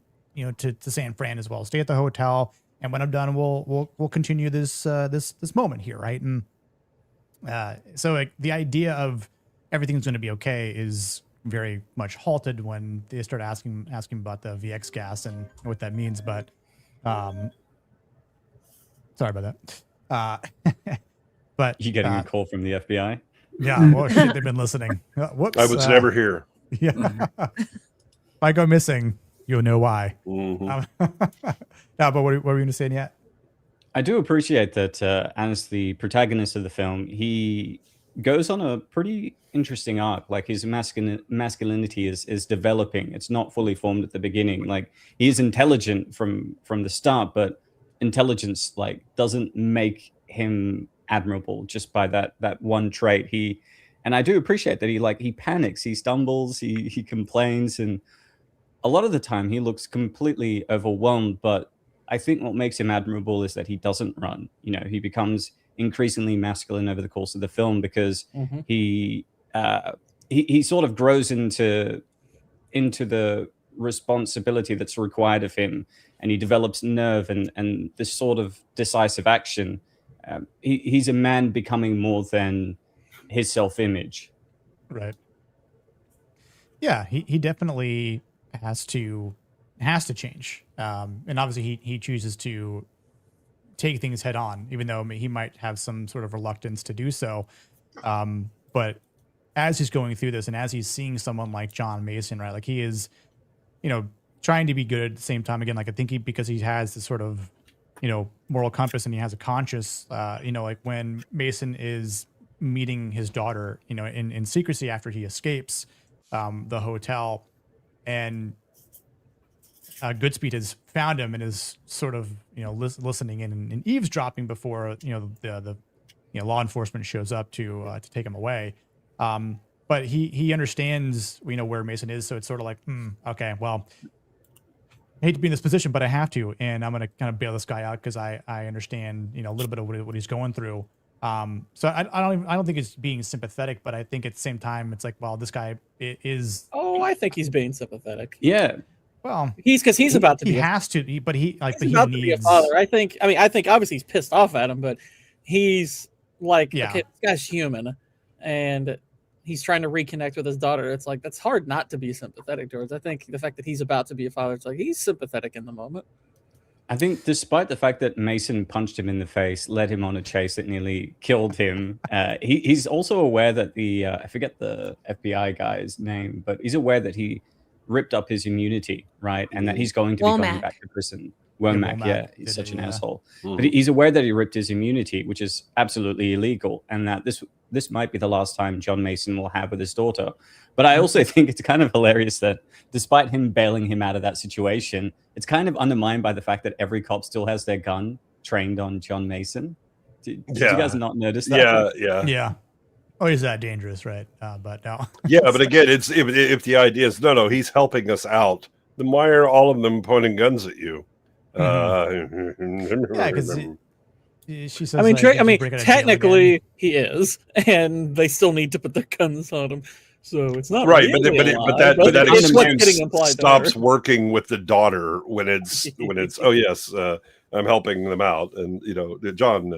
San Fran as well? Stay at the hotel, and when I'm done, we'll continue this moment here, right? And so like the idea of everything's going to be okay is very much halted when they start asking about the VX gas and what that means. But sorry about that. But you getting a call from the FBI? Yeah, well, shit, they've been listening. Whoops. I was never here. Yeah. If I go missing, you'll know why. Mm-hmm. But what were you going to say yet? I do appreciate that as the protagonist of the film, he goes on a pretty interesting arc. Like his masculinity is developing. It's not fully formed at the beginning. Like he is intelligent from the start, but intelligence like doesn't make him admirable just by that one trait. And I do appreciate that he panics, he stumbles, he complains, and a lot of the time he looks completely overwhelmed. But I think what makes him admirable is that he doesn't run. You know, he becomes increasingly masculine over the course of the film because he sort of grows into the responsibility that's required of him, and he develops nerve and this sort of decisive action. He's a man becoming more than his self-image. Right. Yeah, he definitely has to change. And obviously he chooses to take things head on, even though he might have some sort of reluctance to do so. But as he's going through this and as he's seeing someone like John Mason, right, like he is, trying to be good at the same time. Again, like I think because he has this sort of, moral compass and he has a conscience, like when Mason is meeting his daughter, in secrecy after he escapes the hotel, and Goodspeed has found him and is sort of, listening in and eavesdropping before, the law enforcement shows up to take him away. But he understands, where Mason is. So it's sort of like, okay, well, I hate to be in this position, but I have to, and I'm going to kind of bail this guy out because I understand, a little bit of what he's going through. So I don't think it's being sympathetic, but I think at the same time, it's like, well, this guy is. Oh, I think he's being sympathetic. Yeah. Well, he's about to. He has to, but he needs to be a father. I think obviously he's pissed off at him, but he's like, okay, this guy's human, and he's trying to reconnect with his daughter. It's like, that's hard not to be sympathetic towards. I think the fact that he's about to be a father, it's like he's sympathetic in the moment. I think despite the fact that Mason punched him in the face, led him on a chase that nearly killed him, he's also aware that I forget the FBI guy's name, but he's aware that he ripped up his immunity, right? And that he's going to be going back to prison. Womack, he's such an asshole. But he's aware that he ripped his immunity, which is absolutely illegal, and that this might be the last time John Mason will have with his daughter. But I also think it's kind of hilarious that despite him bailing him out of that situation, it's kind of undermined by the fact that every cop still has their gun trained on John Mason. Did you guys not notice that? Yeah. Oh, he's that dangerous, right? But no. Yeah, but again, it's if the idea is no, he's helping us out, then why are all of them pointing guns at you? Yeah, because she says. Technically he is, and they still need to put their guns on him. So it's not right, really but that excuse stops working with the daughter when it's oh yes, I'm helping them out, and John,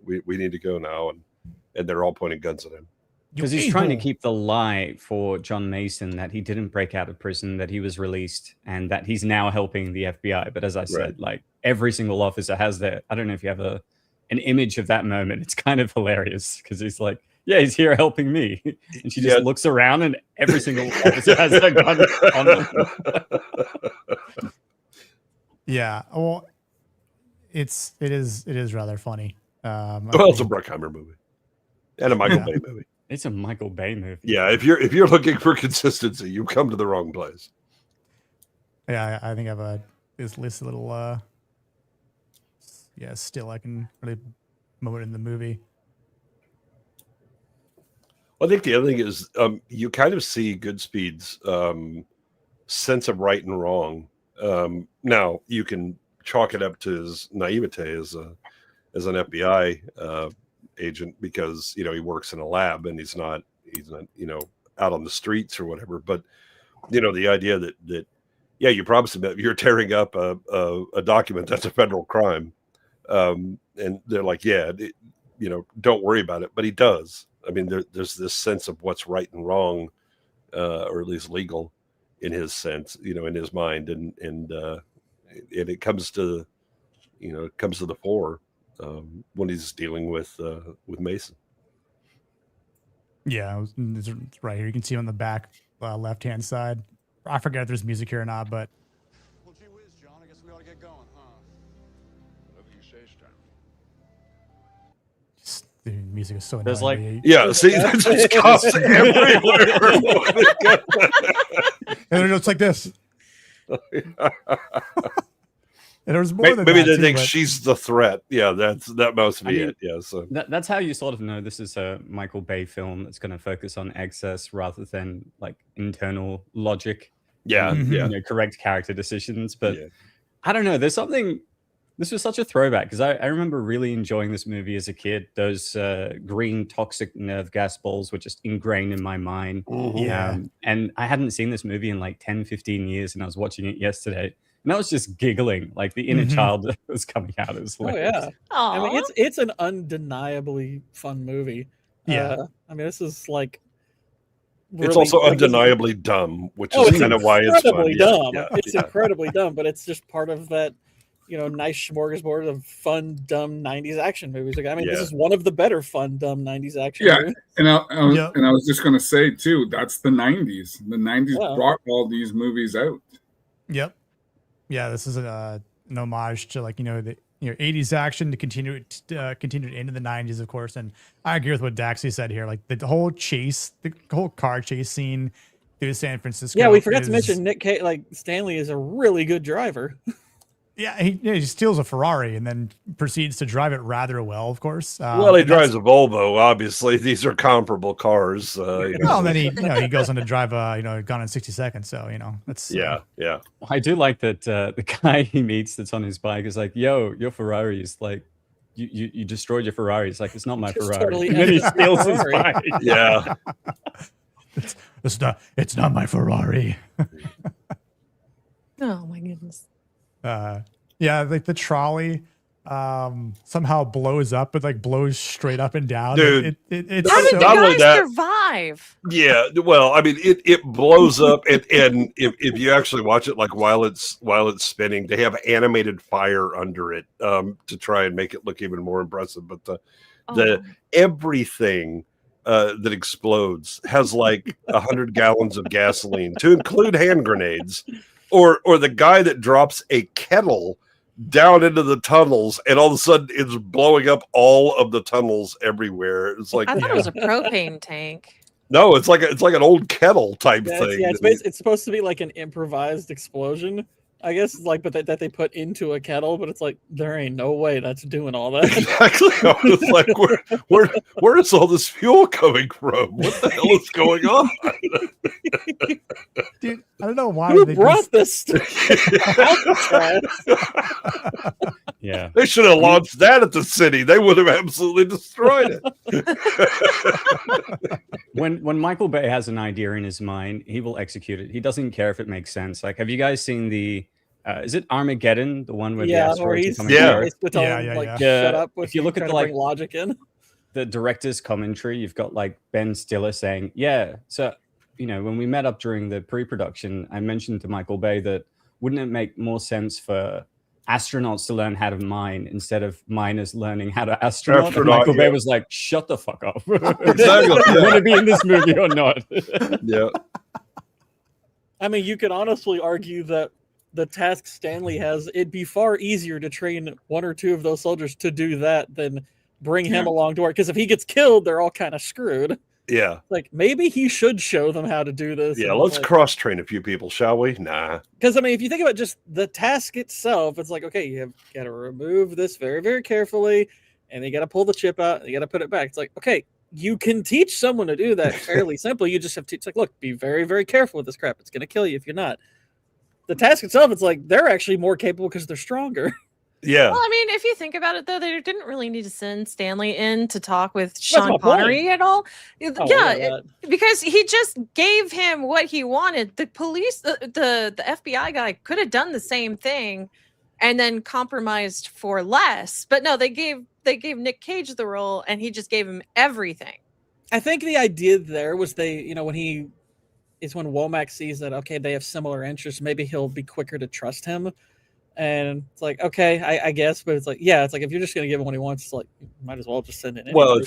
we need to go now, and they're all pointing guns at him. Because he's trying to keep the lie for John Mason that he didn't break out of prison, that he was released, and that he's now helping the FBI. But as I said, like every single officer has their. I don't know if you have an image of that moment. It's kind of hilarious because he's like, yeah, he's here helping me. And she just looks around and every single officer has their gun on them. Yeah. Well, it is rather funny. Well, it's a Bruckheimer movie. And a Michael Bay movie. It's a Michael Bay movie. Yeah, if you're looking for consistency, you come to the wrong place. Yeah, I think I have this little still I can really moment in the movie. Well, I think the other thing is you kind of see Goodspeed's sense of right and wrong. Now you can chalk it up to his naivete as an FBI agent because he works in a lab and he's not out on the streets or whatever. But the idea that you promised him that you're tearing up a document that's a federal crime, and they're like, don't worry about it, but he does. I mean, there's this sense of what's right and wrong, or at least legal, in his sense, in his mind, and it comes to, the fore when he's dealing with Mason. Yeah, it's right here. You can see on the back left-hand side. I forget if there's music here or not, but Well, gee whiz, John. I guess we ought to get going, huh? Whatever you say, Stanley. the music is so There's annoying. Yeah, see, that just comes everywhere. And it's like this. And there's more than maybe that, they too, think but- she's the threat. Yeah, that must be it. Yeah, so that's how you sort of know this is a Michael Bay film that's going to focus on excess rather than like internal logic. Yeah, and, yeah. you know, correct character decisions. But I don't know. There's something. This was such a throwback because I remember really enjoying this movie as a kid. Those green toxic nerve gas balls were just ingrained in my mind. Yeah. And I hadn't seen this movie in like 10, 15 years, and I was watching it yesterday. And I was just giggling, like the inner child that was coming out. It was Oh hilarious. yeah. I mean, it's an undeniably fun movie. Yeah. I mean, this is like. it's really, also like, undeniably dumb, which it's is kind of why it's fun. incredibly Yeah, dumb. yeah, It's yeah. incredibly dumb, but it's just part of that, nice smorgasbord of fun, dumb '90s action movies. Like, I mean, this Yeah. is one of the better fun, dumb '90s action Yeah, movies. and I was just gonna say too, that's the '90s. The '90s Yeah. brought all these movies out. Yep. Yeah, this is an homage to the 80s action to continue into the 90s, of course. And I agree with what Daxie said here. Like the whole car chase scene through San Francisco. Yeah, we forgot to mention Nick Cage. Like Stanley is a really good driver. Yeah, he steals a Ferrari and then proceeds to drive it rather well, of course. Well, he and drives a Volvo. Obviously, these are comparable cars. well, and then he goes on to drive Gone in 60 Seconds. So that's yeah. I do like that the guy he meets that's on his bike is like, "Yo, your Ferrari is like, you destroyed your Ferrari." It's like, it's not my Ferrari. totally And then he empty steals his Ferrari. bike. Yeah. It's not my Ferrari. Oh my goodness. Yeah, like the trolley somehow blows up, but like blows straight up and down. Dude, it's How did so- the guys survive? Yeah, well, I mean, it blows up, and if you actually watch it, like while it's spinning, they have animated fire under it to try and make it look even more impressive. But the everything that explodes has like 100 gallons of gasoline, to include hand grenades, or the guy that drops a kettle down into the tunnels, and all of a sudden it's blowing up all of the tunnels everywhere. It's like, I thought it was a propane tank. no, it's like an old kettle type thing. It's supposed to be like an improvised explosion, I guess, like, but that they put into a kettle. But it's like there ain't no way that's doing all that. Exactly. I was like, where is all this fuel coming from? What the hell is going on? Dude, I don't know why Who they brought this? Yeah, They should have launched that at the city. They would have absolutely destroyed it. when Michael Bay has an idea in his mind, he will execute it. He doesn't care if it makes sense. Like, have you guys seen the? Is it Armageddon, the one where the Where asteroids are he's coming down? basically telling him, like, shut up. If you look at the logic in the director's commentary, you've got like Ben Stiller saying, "Yeah, so when we met up during the pre-production, I mentioned to Michael Bay that wouldn't it make more sense for astronauts to learn how to mine instead of miners learning how to astronaut?" And Michael Bay was like, "Shut the fuck up! Exactly. You want to be in this movie or not?" Yeah. I mean, you could honestly argue that the task Stanley has, it'd be far easier to train one or two of those soldiers to do that than bring him along to work. Because if he gets killed, they're all kind of screwed. Yeah. Like, maybe he should show them how to do this. Yeah, and, let's like, cross-train a few people, shall we? Nah. Because, I mean, if you think about just the task itself, it's like, okay, you got to remove this very, very carefully, and you got to pull the chip out, and you got to put it back. It's like, okay, you can teach someone to do that fairly simply. You just have to, it's like, look, be very, very careful with this crap. It's going to kill you if you're not. The task itself, it's like, they're actually more capable because they're stronger. Yeah. Well, I mean, if you think about it, though, they didn't really need to send Stanley in to talk with my Sean point. Connery at all. yeah, Because he just gave him what he wanted. The police, the FBI guy could have done the same thing and then compromised for less. But no, they gave Nick Cage the role and he just gave him everything. I think the idea there was when Womack sees that, okay, they have similar interests, maybe he'll be quicker to trust him. And it's like, okay, I guess, but it's like, yeah, it's like if you're just gonna give him what he wants, it's like you might as well just send it. Anyway, well,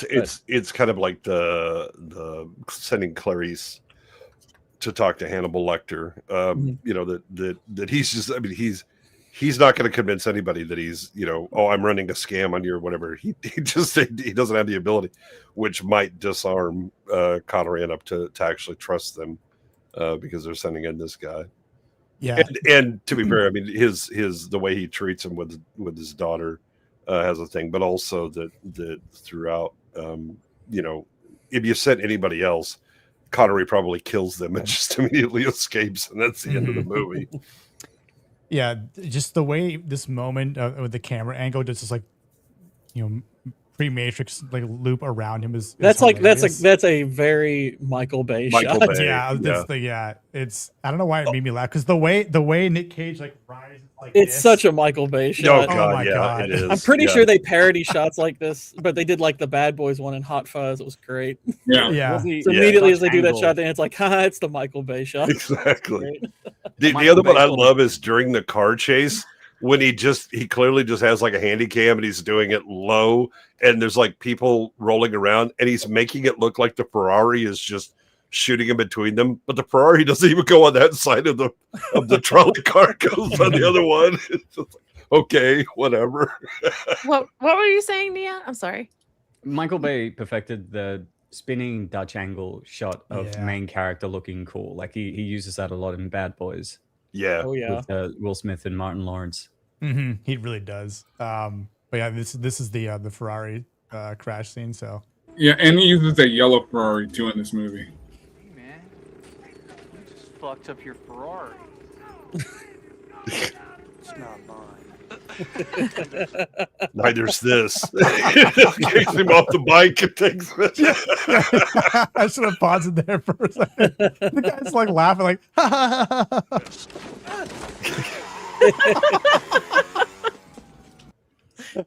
it's kind of like the sending Clarice to talk to Hannibal Lecter. You know, that he's just, I mean, he's not going to convince anybody that he's, you know, oh, I'm running a scam on you or whatever. He doesn't have the ability, which might disarm Connery enough to actually trust them because they're sending in this guy. Yeah, and to be fair, I mean, his the way he treats him with his daughter has a thing, but also that throughout, you know, if you sent anybody else, Connery probably kills them and just immediately escapes, and that's the end of the movie. Yeah, just the way this moment with the camera angle, just like, you know, pre-Matrix like loop around him is that's hilarious. a very Michael Bay shot. Bay, yeah, it's, I don't know why it made me laugh, because the way Nick Cage like rises like it's this. such a Michael Bay shot. Oh, God, my God. it is. I'm pretty sure they parody shots like this, but they did like the Bad Boys one in Hot Fuzz. It was great. Yeah. So immediately as they do that shot, then it's like, haha, it's the Michael Bay shot. Exactly. The other one I love is during the car chase when he clearly just has like a handy cam and he's doing it low, and there's like people rolling around, and he's making it look like the Ferrari is just shooting in between them, but the Ferrari doesn't even go on that side of the trolley car, goes on the other one. It's just like, okay, whatever. What were you saying, Nia? I'm sorry. Michael Bay perfected the spinning Dutch angle shot of main character looking cool. Like he uses that a lot in Bad Boys. Yeah. Oh yeah. With Will Smith and Martin Lawrence. Mm-hmm. He really does. But yeah, this is the Ferrari crash scene. So yeah, and he uses a yellow Ferrari too in this movie. Hey man, you just fucked up your Ferrari. It's not mine. Neither's this. Kicks him off the bike and takes it. I should have paused it there for a second. The guy's like laughing, like,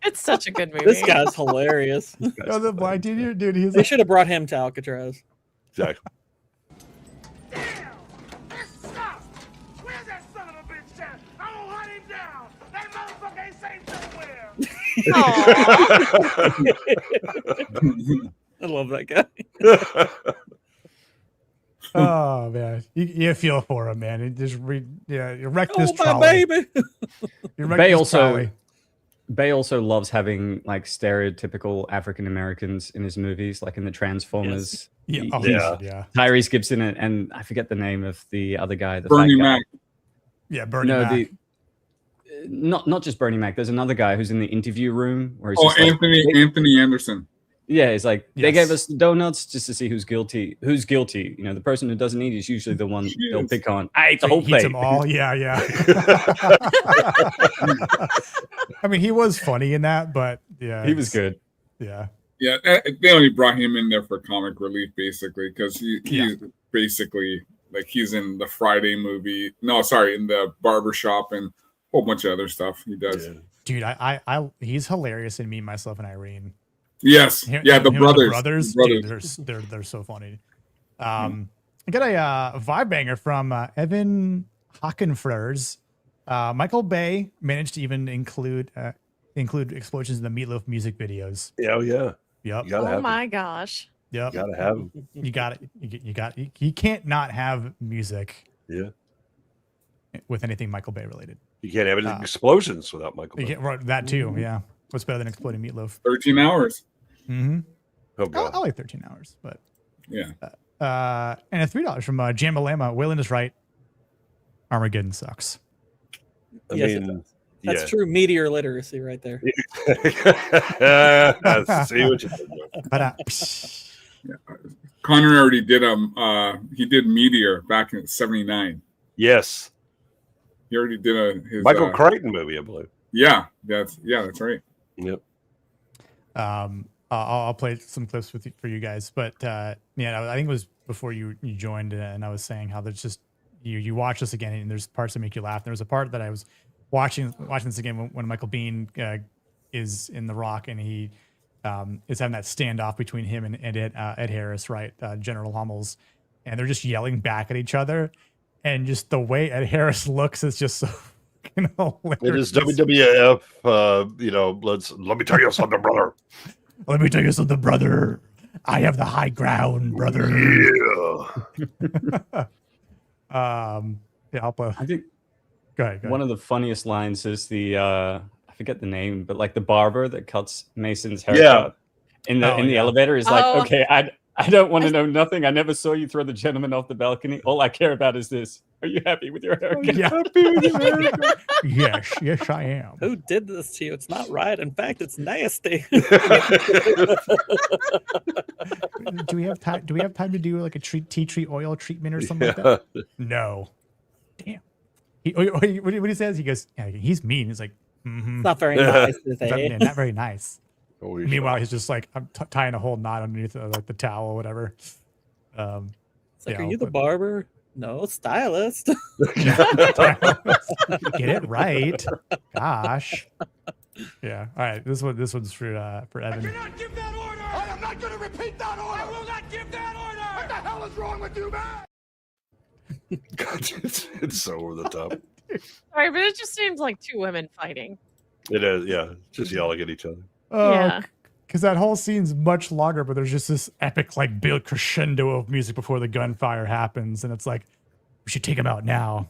It's such a good movie. This guy's hilarious. Oh, the blind dude, They should have brought him to Alcatraz. Exactly. Where's that son of a bitch at? I'm gonna hunt him down. That motherfucker ain't safe nowhere. I love that guy. Oh man, you feel for him, man. You just you wrecked this my trolley. baby. You wrecked this trolley. Bay also loves having like stereotypical African Americans in his movies, like in the Transformers. Yes. Tyrese Gibson and I forget the name of the other guy. The Bernie fat guy. Mac. Yeah, Bernie Mac. Not just Bernie Mac. There's another guy who's in the interview room where he's Anthony Anderson. Yeah, it's like they gave us donuts just to see who's guilty. Who's guilty? You know, the person who doesn't eat is usually the one they'll pick on. I ate the whole plate. Them all. Yeah. I mean, he was funny in that, but yeah, he was good. Yeah. Yeah, they only brought him in there for comic relief, basically, because he's basically like he's in the Friday movie. No, sorry, in the Barbershop and a whole bunch of other stuff he does. Yeah. Dude, I he's hilarious in Me, Myself, and Irene. Yes, the brothers. Dude, they're so funny. I got a vibe banger from Evan Hockenflers. Michael Bay managed to even include explosions in the Meatloaf music videos. Oh yeah. Yep. Oh my gosh. Yep. You gotta have them. You got it. You can't not have music. Yeah. With anything Michael Bay related. You can't have any explosions without Michael Bay. That too. Yeah. What's better than exploding meatloaf? 13 hours. Mm-hmm. Oh god. I like 13 hours, but yeah. And a $3 from Jamalama. Waylon is right. Armageddon sucks. I mean, that's true meteor literacy right there. See what you did. Connor already did he did Meteor back in '79. Yes. He already did his Michael Crichton movie, I believe. Yeah, that's right. Yep. I'll play some clips for you guys, but I think it was before you joined, and I was saying how there's just you watch this again, and there's parts that make you laugh. There was a part that I was watching this again when Michael Biehn is in The Rock, and he is having that standoff between him and Ed Harris, right? General Hummel's, and they're just yelling back at each other, and just the way Ed Harris looks is just so fucking hilarious. It is WWF. Let me tell you something, brother. Let me tell you something, brother. I have the high ground, brother. Yeah. Yeah, I think go ahead. One of the funniest lines is the I forget the name, but like the barber that cuts Mason's haircut in the elevator is like, okay, I don't want to know nothing. I never saw you throw the gentleman off the balcony. All I care about is this. Are you happy with your haircut? Yeah. Happy with your haircut? Yes, I am. Who did this to you? It's not right. In fact, it's nasty. Do we have time? Do we have time to do like a tea tree oil treatment or something like that? No. Damn. What he says, he goes, yeah, he's mean. He's like, not very nice. Not very nice. Holy Meanwhile, he's just like, I'm tying a whole knot underneath like the towel or whatever. It's like, are you the barber? No, stylist. Get it right. Gosh. Yeah. All right. This one's for Evan. I cannot give that order. I am not going to repeat that order. I will not give that order. What the hell is wrong with you, man? God, it's so over the top. Sorry, but it just seems like two women fighting. It is, yeah. Just yelling at each other. Yeah. Because that whole scene's much longer, but there's just this epic like build crescendo of music before the gunfire happens, and it's like we should take him out now.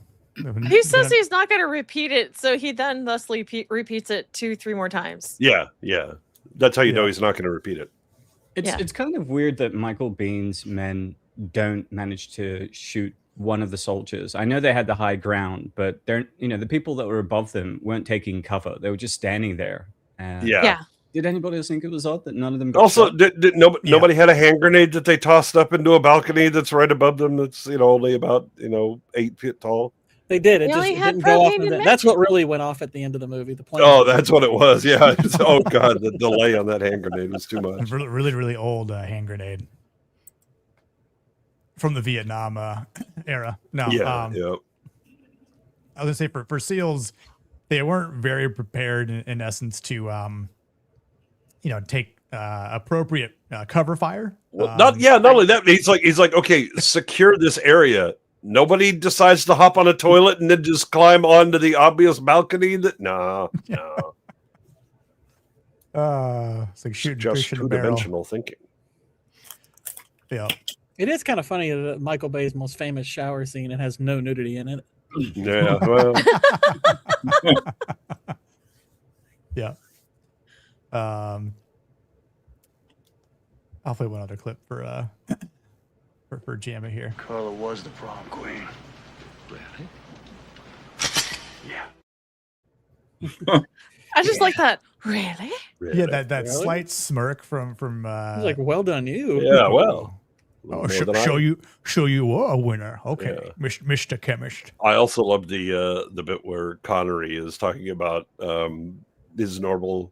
He says he's not going to repeat it, so he then thusly repeats it 2-3 more times. Yeah. That's how you know he's not going to repeat it. It's kind of weird that Michael Biehn's men don't manage to shoot one of the soldiers. I know they had the high ground, but they're the people that were above them weren't taking cover. They were just standing there. Yeah. Did anybody else think it was odd that none of them got Also, shot? nobody had a hand grenade that they tossed up into a balcony that's right above them that's only about 8 feet tall? They did. It They just only it had didn't go off. propane and That's what really went off at the end of the movie. The plane. Oh, that's what it was. Yeah. Oh God, the delay on that hand grenade was too much. Really, really old hand grenade from the Vietnam era. No. Yeah. I was gonna say for SEALs, they weren't very prepared in essence to take appropriate cover fire. Well, not only that, he's like, okay, secure this area. Nobody decides to hop on a toilet and then just climb onto the obvious balcony. No. It's like shooting just fish in a barrel. two-dimensional thinking. Yeah. It is kind of funny that Michael Bay's most famous shower scene, it has no nudity in it. Yeah. Well. Yeah. I'll play one other clip for Jamma here. Carla was the prom queen. Really? Yeah. I just like that. Really? Yeah, that slight smirk from He's like, well done, you. Yeah, well. Oh, show you a winner. Okay, yeah. Mr. Chemist. I also love the bit where Connery is talking about his normal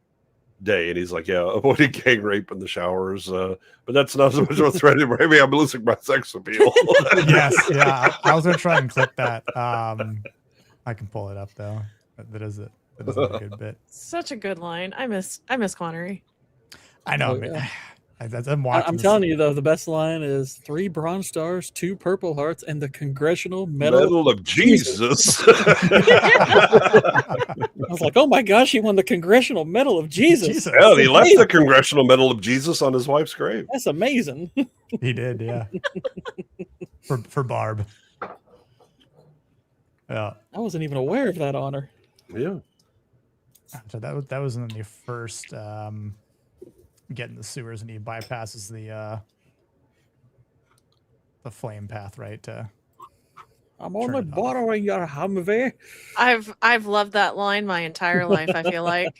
day, and he's like, "Yeah, avoiding gang rape in the showers, but that's not so much of a threat. Maybe I'm losing my sex appeal." Yes, yeah. I was gonna try and clip that. I can pull it up though. That is a good bit. Such a good line. I miss Connery. I know. I'm watching. I'm telling you though, the best line is 3 Bronze Stars, 2 Purple Hearts, and the Congressional Medal of Jesus. I was like, oh my gosh, he won the Congressional Medal of Jesus. Yeah, he left the Congressional Medal of Jesus on his wife's grave. That's amazing. He did, yeah. for Barb. Yeah. I wasn't even aware of that honor. Yeah. So that was in the first getting the sewers, and he bypasses the flame path, right? I'm only borrowing your Humvee. I've loved that line my entire life, I feel like.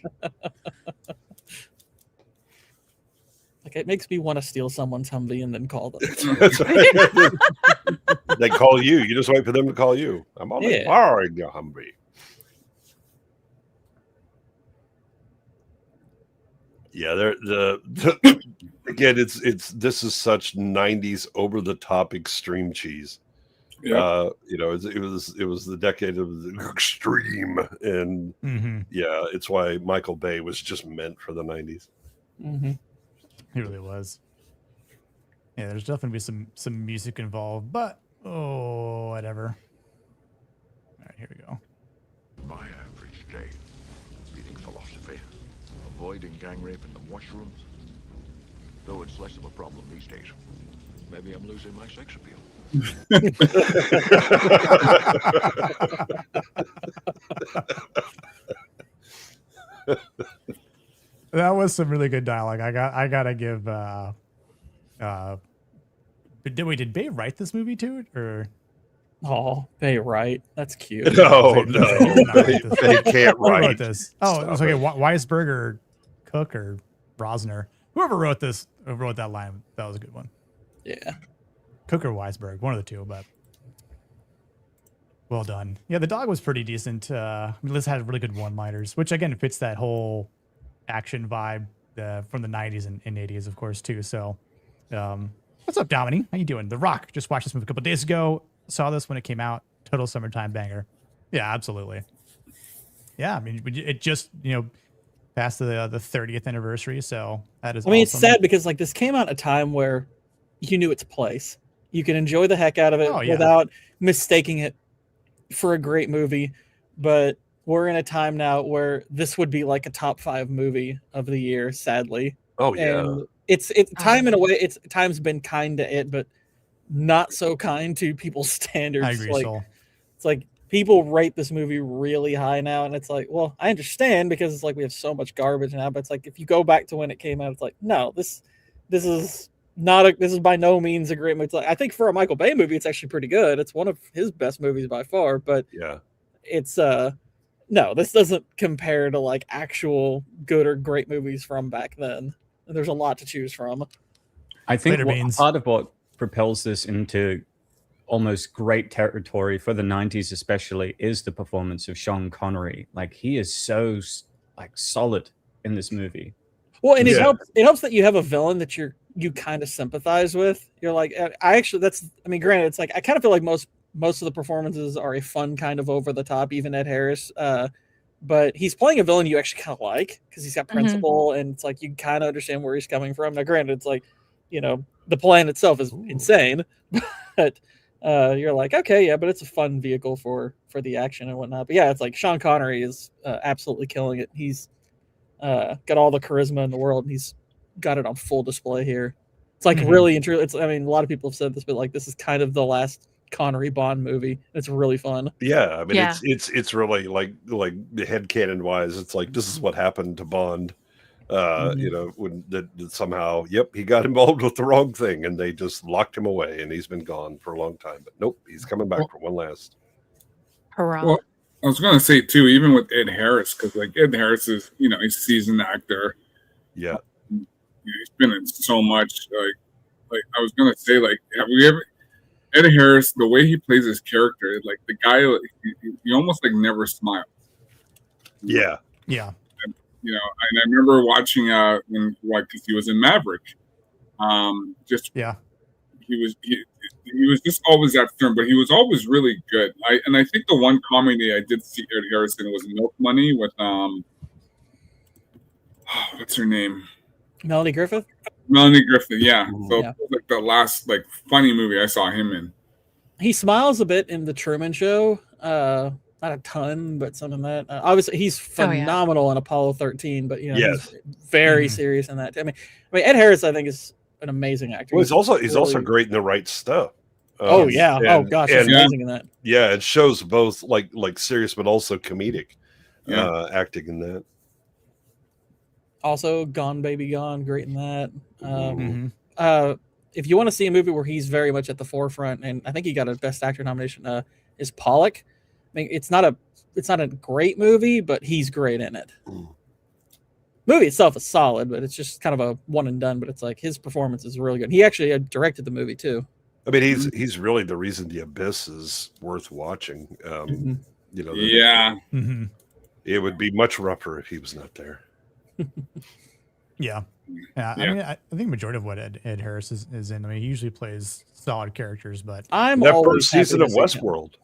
Like, it makes me want to steal someone's Humvee and then call them. They call you. You just wait for them to call you. I'm only borrowing your Humvee. Yeah, again, this is such 90s over the top extreme cheese. Yeah. It was the decade of the extreme, and yeah, it's why Michael Bay was just meant for the 90s. Mm-hmm. He really was. Yeah, there's definitely some music involved, but whatever. All right, here we go. By a avoiding gang rape in the washrooms. Though it's less of a problem these days. Maybe I'm losing my sex appeal. That was some really good dialogue. I gotta give. Did Bay write this movie too, or? Oh, Bay write. That's cute. No, they can't Who write wrote this? Oh, it was okay. Weisberg, Cook, or Rosner. Whoever wrote this, wrote that line. That was a good one. Yeah. Cook or Weisberg, one of the two, but well done. Yeah, the dog was pretty decent. Liz had really good one-liners, which again fits that whole action vibe from the 90s and 80s, of course, too. So, what's up, Dominique? How you doing? The Rock just watched this movie a couple days ago. Saw this when it came out. Total summertime banger. Yeah, absolutely. Yeah, I mean, it just passed the 30th anniversary, so that is. I mean, awesome. It's sad because like this came out at a time where you knew its place. You can enjoy the heck out of it without mistaking it for a great movie. But we're in a time now where this would be like a top 5 movie of the year, sadly. Oh yeah. And it's time in a way. Time's been kind to it, but not so kind to people's standards. I agree, It's like people rate this movie really high now, and it's like, well, I understand because it's like we have so much garbage now, but it's like if you go back to when it came out, it's like, no, this is by no means a great movie. It's like, I think for a Michael Bay movie, it's actually pretty good. It's one of his best movies by far, but yeah, it's no, this doesn't compare to like actual good or great movies from back then. There's a lot to choose from. I think part of what propels this into almost great territory for the 90s especially is the performance of Sean Connery. Like he is so like solid in this movie. Well, and it helps that you have a villain that you kind of sympathize with. You're like, I mean, granted, it's like I kind of feel like most of the performances are a fun kind of over the top, even Ed Harris. But he's playing a villain you actually kind of like because he's got principle and it's like you kind of understand where he's coming from. Now, granted, it's like, the plan itself is insane, but you're like, okay, yeah, but it's a fun vehicle for the action and whatnot. But yeah, it's like Sean Connery is absolutely killing it. He's got all the charisma in the world, and he's got it on full display here. It's like really and truly. I mean, a lot of people have said this, but like this is kind of the last Connery Bond movie. It's really fun. Yeah, I mean, it's really like the headcanon wise, it's like this is what happened to Bond. When that somehow, he got involved with the wrong thing, and they just locked him away, and he's been gone for a long time. But nope, he's coming back for one last. Hurrah! Well, I was going to say too, even with Ed Harris, because like Ed Harris is, he's a seasoned actor. Yeah, he's been in so much. Like I was going to say, like, have we ever Ed Harris? The way he plays his character, like the guy, he almost like never smiles. Yeah. And I remember watching because he was in Maverick. He was just always that firm, but he was always really good. I think the one comedy I did see Ed Harris in was Milk Money with what's her name? Melanie Griffith. Melanie Griffith, yeah. So it was like the last like funny movie I saw him in. He smiles a bit in The Truman Show. Not a ton, but some of that. Obviously, he's phenomenal in Apollo 13, but he's very serious in that. I mean, Ed Harris, I think, is an amazing actor. Well, he's also great in The Right Stuff. He's amazing in that. Yeah, it shows both like serious but also comedic acting in that. Also, Gone Baby Gone, great in that. If you want to see a movie where he's very much at the forefront, and I think he got a Best Actor nomination, is Pollock. I mean, it's not a great movie, but he's great in it. Movie itself is solid, but it's just kind of a one and done. But it's like his performance is really good. He actually directed the movie too. I mean, he's really the reason The Abyss is worth watching. It would be much rougher if he was not there. Yeah. I mean, I think majority of what Ed Harris is in. I mean, he usually plays solid characters, but that first season of Westworld.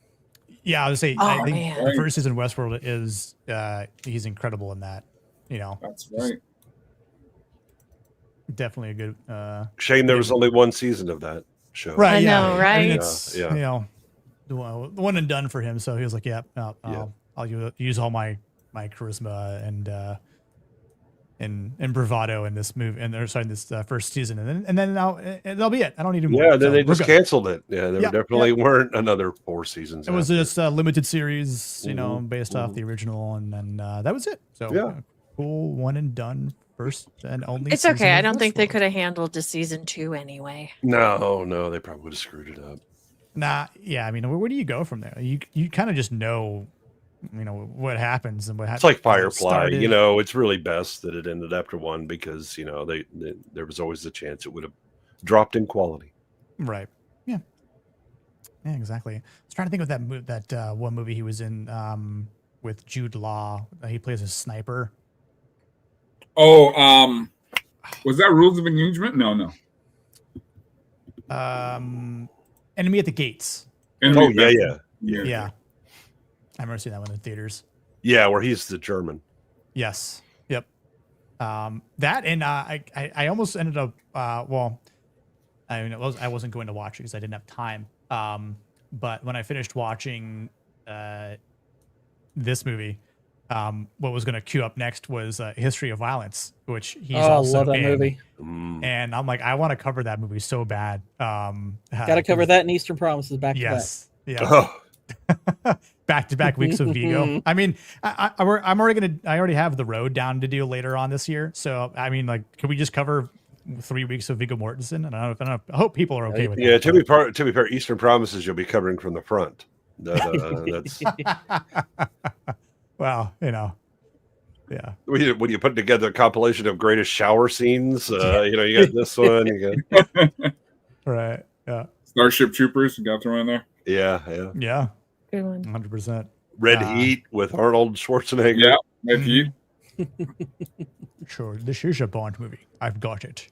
Yeah, I would say I think the first season of Westworld is he's incredible in that. That's right. Definitely a good. Shame there was only one season of that show. Right. I know, right? I mean, it's the one and done for him. So he was like, I'll use all my charisma and and bravado in this movie, and they're starting this first season, and then now that'll be it. I don't need more. Yeah, then they just canceled it. Yeah, there Yep, definitely weren't another 4 seasons. It was just a limited series, based off mhm. the original, and then that was it. So Yeah. cool, one and done, first and only. It's season okay. I of don't think they Westworld. could have handled the season 2 anyway. No, they probably would have screwed it up. Nah, yeah. I mean, where do you go from there? You kind of just know, what happens and what happens. It's like Firefly, it's really best that it ended after 1 because, there was always the chance it would have dropped in quality. Right. Yeah. Yeah, exactly. I was trying to think of that one movie he was in with Jude Law. He plays a sniper. Oh, was that Rules of Engagement? No. Enemy at the Gates. Yeah. I remember seeing that one in theaters. Yeah, where he's the German. Yes. Yep. That and I almost ended up I wasn't going to watch it because I didn't have time. But when I finished watching this movie, what was going to queue up next was History of Violence, which he's also love that in. movie. And I'm like, I want to cover that movie so bad. Got to cover that in Eastern Promises back to back. Yes. Yeah. Back-to-back weeks of Vigo. I mean, I already have The Road down to do later on this year. So I mean, like, can we just cover 3 weeks of Viggo Mortensen? And I hope people are okay with that. Yeah, to be fair, Eastern Promises you'll be covering from the front. That's well, yeah. When you put together a compilation of greatest shower scenes, you got this one. You got right. Yeah. Starship Troopers, you got to throw in there. Yeah. Yeah. Good one. 100%. Red Heat with Arnold Schwarzenegger. Yeah, Red Heat. Sure, this is a Bond movie. I've got it.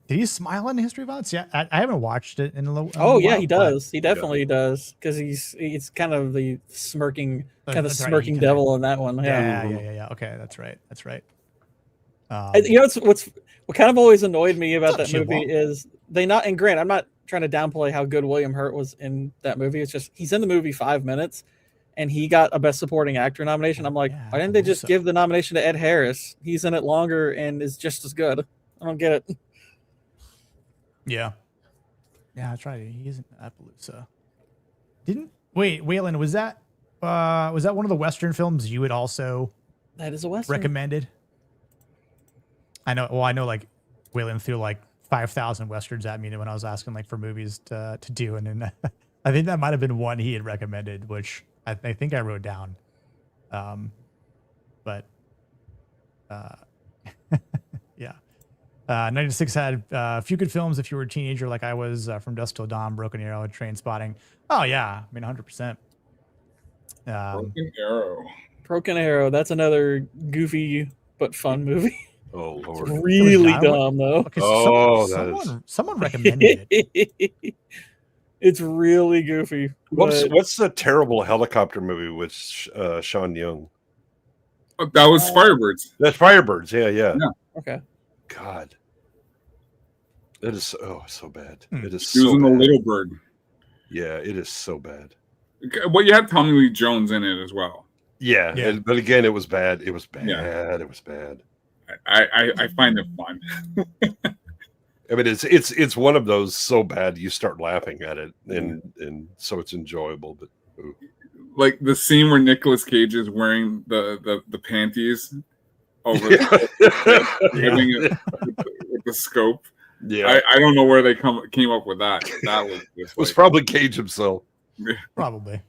Did he smile in History of Violence? Yeah, I haven't watched it in a little. Oh yeah, he does. He definitely does because he's kind of the smirking devil in that one. Yeah. Okay, that's right. What kind of always annoyed me about that movie is and Grant, I'm not trying to downplay how good William Hurt was in that movie. It's just he's in the movie 5 minutes and he got a Best Supporting Actor nomination. I'm like, why didn't they just give the nomination to Ed Harris? He's in it longer and is just as good. I don't get it. Yeah, that's right. He's in Appaloosa. Waylon, was that one of the Western films you had also that is a Western recommended? I know like Waylon threw like 5,000 Westerns at me when I was asking like for movies to do. And then I think that might've been one he had recommended, which I think I wrote down. But yeah. 96 had a few good films if you were a teenager like I was, From Dusk Till Dawn, Broken Arrow, Train Spotting. Oh yeah, I mean 100%. Broken Arrow. That's another goofy but fun movie. Oh Lord, it's really dumb though. Okay, someone recommended it. It's really goofy. What's the terrible helicopter movie with Sean Young? Oh, that was Firebirds. That's Firebirds. Yeah. Okay. God, it is so bad. It is He was so in The bad. Little Bird. Yeah, it is so bad. Well, you had Tommy Lee Jones in it as well. Yeah. But again, it was bad. It was bad. Yeah. It was bad. I find it fun. I mean, it's one of those so bad you start laughing at it, and so it's enjoyable. But like the scene where Nicolas Cage is wearing the panties over with the scope. Yeah, I don't know where they came up with that. That was just it was probably Cage himself. Probably.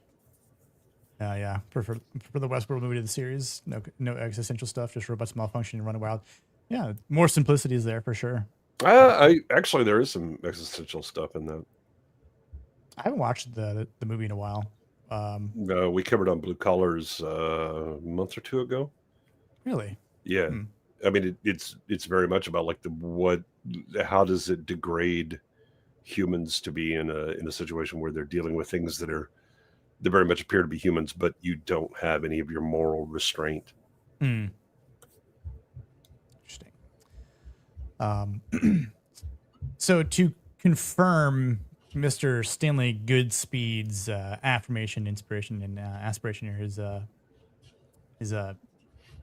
Yeah. For the Westworld movie to the series, no existential stuff, just robots malfunction and running wild. Yeah, more simplicity is there for sure. I actually there is some existential stuff in that. I haven't watched the movie in a while. No, we covered on Blue Collars a month or two ago. Really? Yeah. I mean, it's very much about like how does it degrade humans to be in a situation where they're dealing with things that very much appear to be humans, but you don't have any of your moral restraint. Interesting. So to confirm Mr. Stanley Goodspeed's affirmation, inspiration, and aspiration here is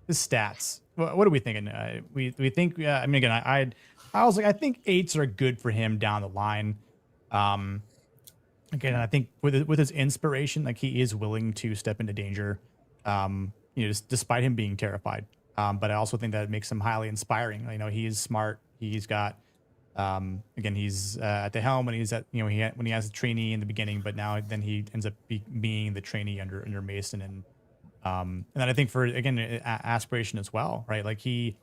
his stats. What are we thinking? We think. I mean, again, I was like, I think 8s are good for him down the line. Again, I think with his inspiration, like he is willing to step into danger. Just despite him being terrified. But I also think that makes him highly inspiring. You know, he is smart. He's got. Again, he's at the helm when he's at when he has a trainee in the beginning, but now then he ends up being the trainee under Mason, and then I think for again aspiration as well, right? Like he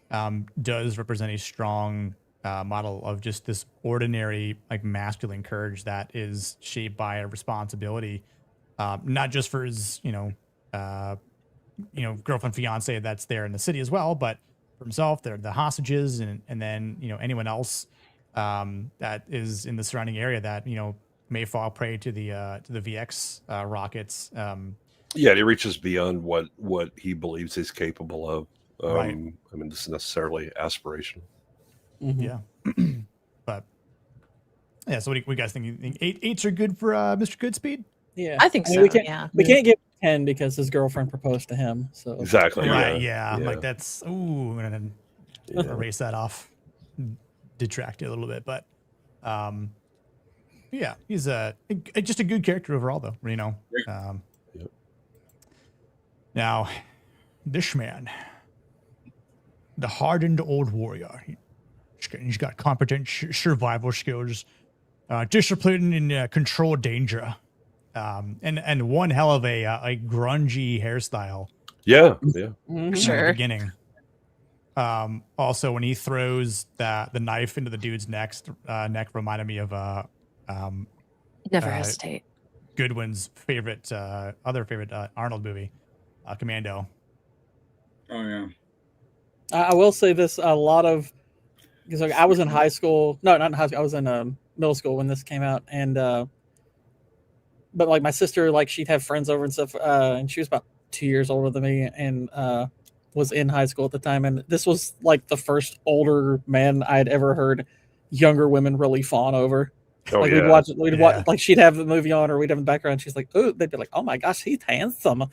does represent a strong model of just this ordinary like masculine courage that is shaped by a responsibility, not just for his girlfriend, fiance that's there in the city as well, but for himself, the hostages, and then anyone else that is in the surrounding area that may fall prey to the VX rockets. Yeah, he reaches beyond what he believes he's capable of. Right. I mean, this is necessarily aspirational. Mm-hmm. Yeah, but yeah. So what do you guys think? You think 8s are good for Mr. Goodspeed? Yeah, I think so. We can't give 10 because his girlfriend proposed to him. So exactly. Right. Yeah. Like that's I'm gonna erase that off, detract it a little bit, but yeah, he's just a good character overall, though. Yep. Now, this man, the hardened old warrior, he's got competent survival skills, discipline and control danger. And one hell of a grungy hairstyle. Yeah. Sure. At the beginning. Also, when he throws the knife into the dude's neck reminded me of Never hesitate. Goodwin's other favorite Arnold movie, Commando. Oh yeah. I will say this: a lot of because like, I was in high school. No, not in high school. I was in middle school when this came out, and but like my sister, like she'd have friends over and stuff, and she was about 2 years older than me, and was in high school at the time, and this was like the first older man I'd ever heard younger women really fawn over. Oh, like yeah. we'd watch, like she'd have the movie on, or we'd have in the background. She's like, "Oh," they'd be like, "Oh my gosh, he's handsome." I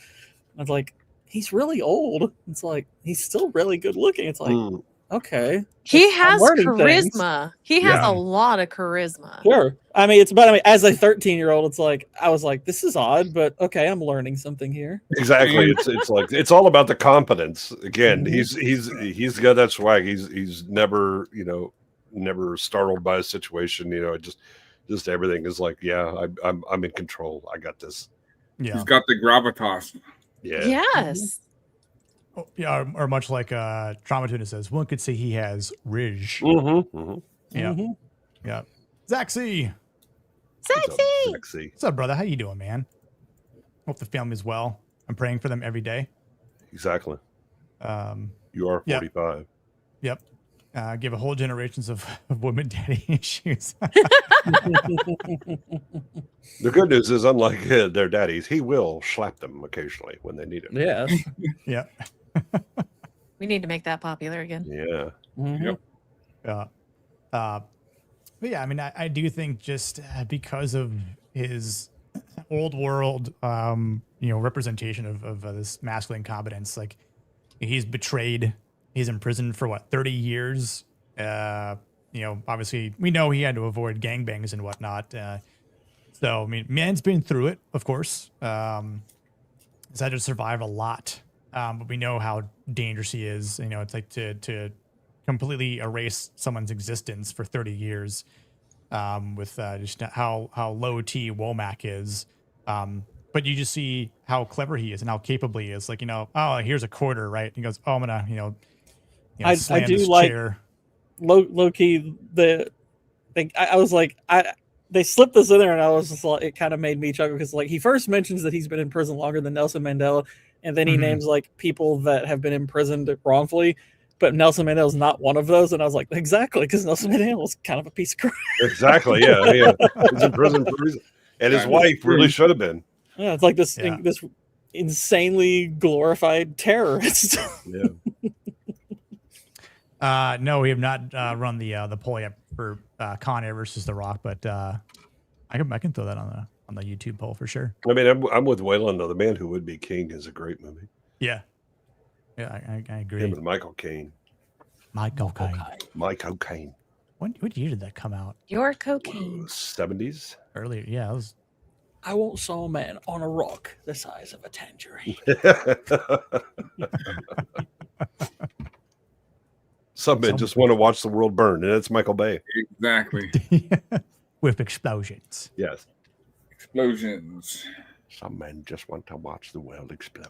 was like, "He's really old." It's like he's still really good looking. It's like, okay, he I'm has learning charisma. things. He has a lot of charisma. Sure. I mean, as a 13-year-old, it's like I was like, this is odd, but okay, I'm learning something here. Exactly. It's like it's all about the competence. Again, he's got that swag. He's never never startled by a situation. Just everything is like, yeah, I'm in control. I got this. Yeah. He's got the gravitas. Yeah. Yes. Oh, yeah, or much like Trauma Tuna says, one could say he has ridge. Yeah. Yeah. Zaxy. What's up, brother? How you doing, man? Hope the family's well. I'm praying for them every day. Exactly. You are 45. Yep. Give a whole generations of women daddy issues. The good news is, unlike their daddies, he will slap them occasionally when they need it. Yeah. Yeah. We need to make that popular again. Yeah. Yep. But yeah, I mean, I do think just because of his old world, representation of this masculine competence, like he's betrayed. He's imprisoned for 30 years. Obviously we know he had to avoid gangbangs and whatnot. So I mean, man's been through it, of course. He's had to survive a lot. But we know how dangerous he is. It's like to completely erase someone's existence for 30 years, with just how low T Womack is. But you just see how clever he is and how capable he is. Like, oh, here's a quarter, right? He goes, oh, I'm gonna, I slam do this like chair. low key I was like they slipped this in there, and I was just like, it kind of made me chuckle because like he first mentions that he's been in prison longer than Nelson Mandela, and then he names like people that have been imprisoned wrongfully, but Nelson Mandela's not one of those, and I was like, exactly, because Nelson Mandela was kind of a piece of crap. Exactly, yeah. He's in prison for a reason, and his wife really should have been. Yeah, it's like this this insanely glorified terrorist. Yeah. No, we have not run the poll yet for Con Air versus The Rock, but I can throw that on the YouTube poll for sure. I mean, I'm with Waylon though. The Man Who Would Be King is a great movie. Yeah. Yeah, I agree. Him and Michael Caine. Michael Caine. Michael Caine. What year did that come out? Your cocaine. 70s. Earlier, yeah. It was... I once saw a man on a rock the size of a tangerine. Some men just want to watch the world burn, and it's Michael Bay. Exactly. With explosions. Yes. Explosions. Some men just want to watch the world explode.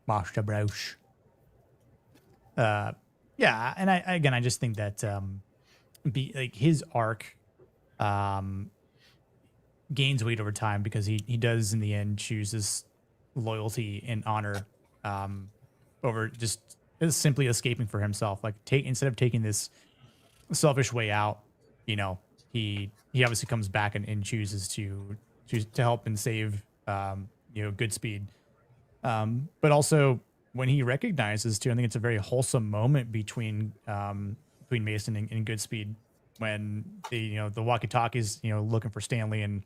Master Broush. Yeah, and I just think that his arc gains weight over time because he does in the end choose this loyalty and honor over just simply escaping for himself. Like instead of taking this selfish way out, you know, he obviously comes back and chooses to help and save Goodspeed. But also when he recognizes too, I think it's a very wholesome moment between Mason and Goodspeed when the walkie-talkies looking for Stanley, and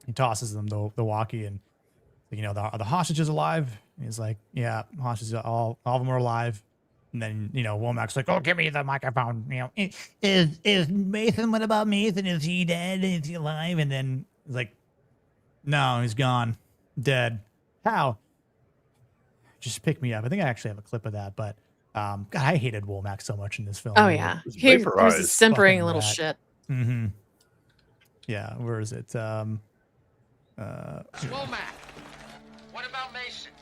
he tosses them the walkie, and are the hostages alive? And he's like, yeah, hostages, all of them are alive. And then Womack's like, oh, give me the microphone. Is Mason? What about Mason? Is he dead? Is he alive? And then he's like, no, he's gone, dead. How? Just pick me up. I think I actually have a clip of that, but God, I hated Womack so much in this film. Oh yeah, he was a simpering little shit. Mm-hmm. Yeah, where is it? Womack, what about Mason?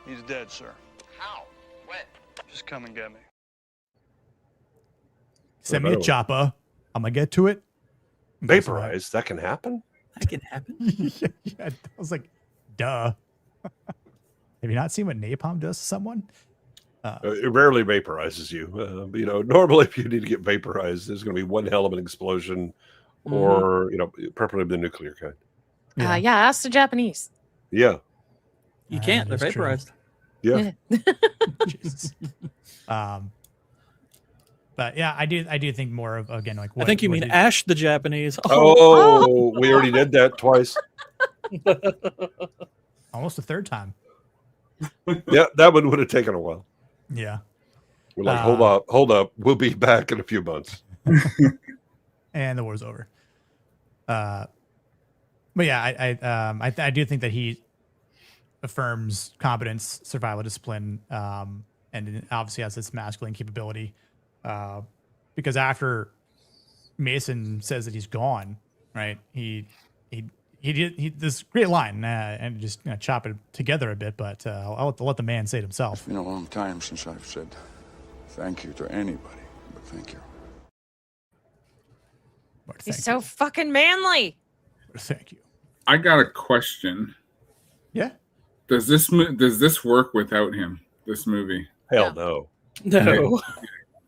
He's dead, sir. How? When? Just come and get me. Send me a chopper. I'm gonna get to it. Vaporized? That can happen? That can happen? Yeah, I was like, duh. Have you not seen what napalm does to someone? It rarely vaporizes you. Normally if you need to get vaporized, there's going to be one hell of an explosion, or preferably the nuclear kind. Yeah, ask the Japanese. Yeah, you can't. They're vaporized. Yeah. Jesus. But yeah, I do think more of, again, like I think you mean Ash the Japanese. Oh, we already did that twice. Almost a third time. Yeah, that one would have taken a while. Yeah. We're like, hold up. We'll be back in a few months. And the war's over. But yeah, I do think that he affirms competence, survival discipline, and obviously has this masculine capability. Because after Mason says that he's gone, right? He did this great line, and just chop it together a bit, but I'll let the man say it himself. It's been a long time since I've said thank you to anybody, but thank you. He's so fucking manly. Thank you. I got a question. Yeah. Does this work without him? This movie? Hell no. No.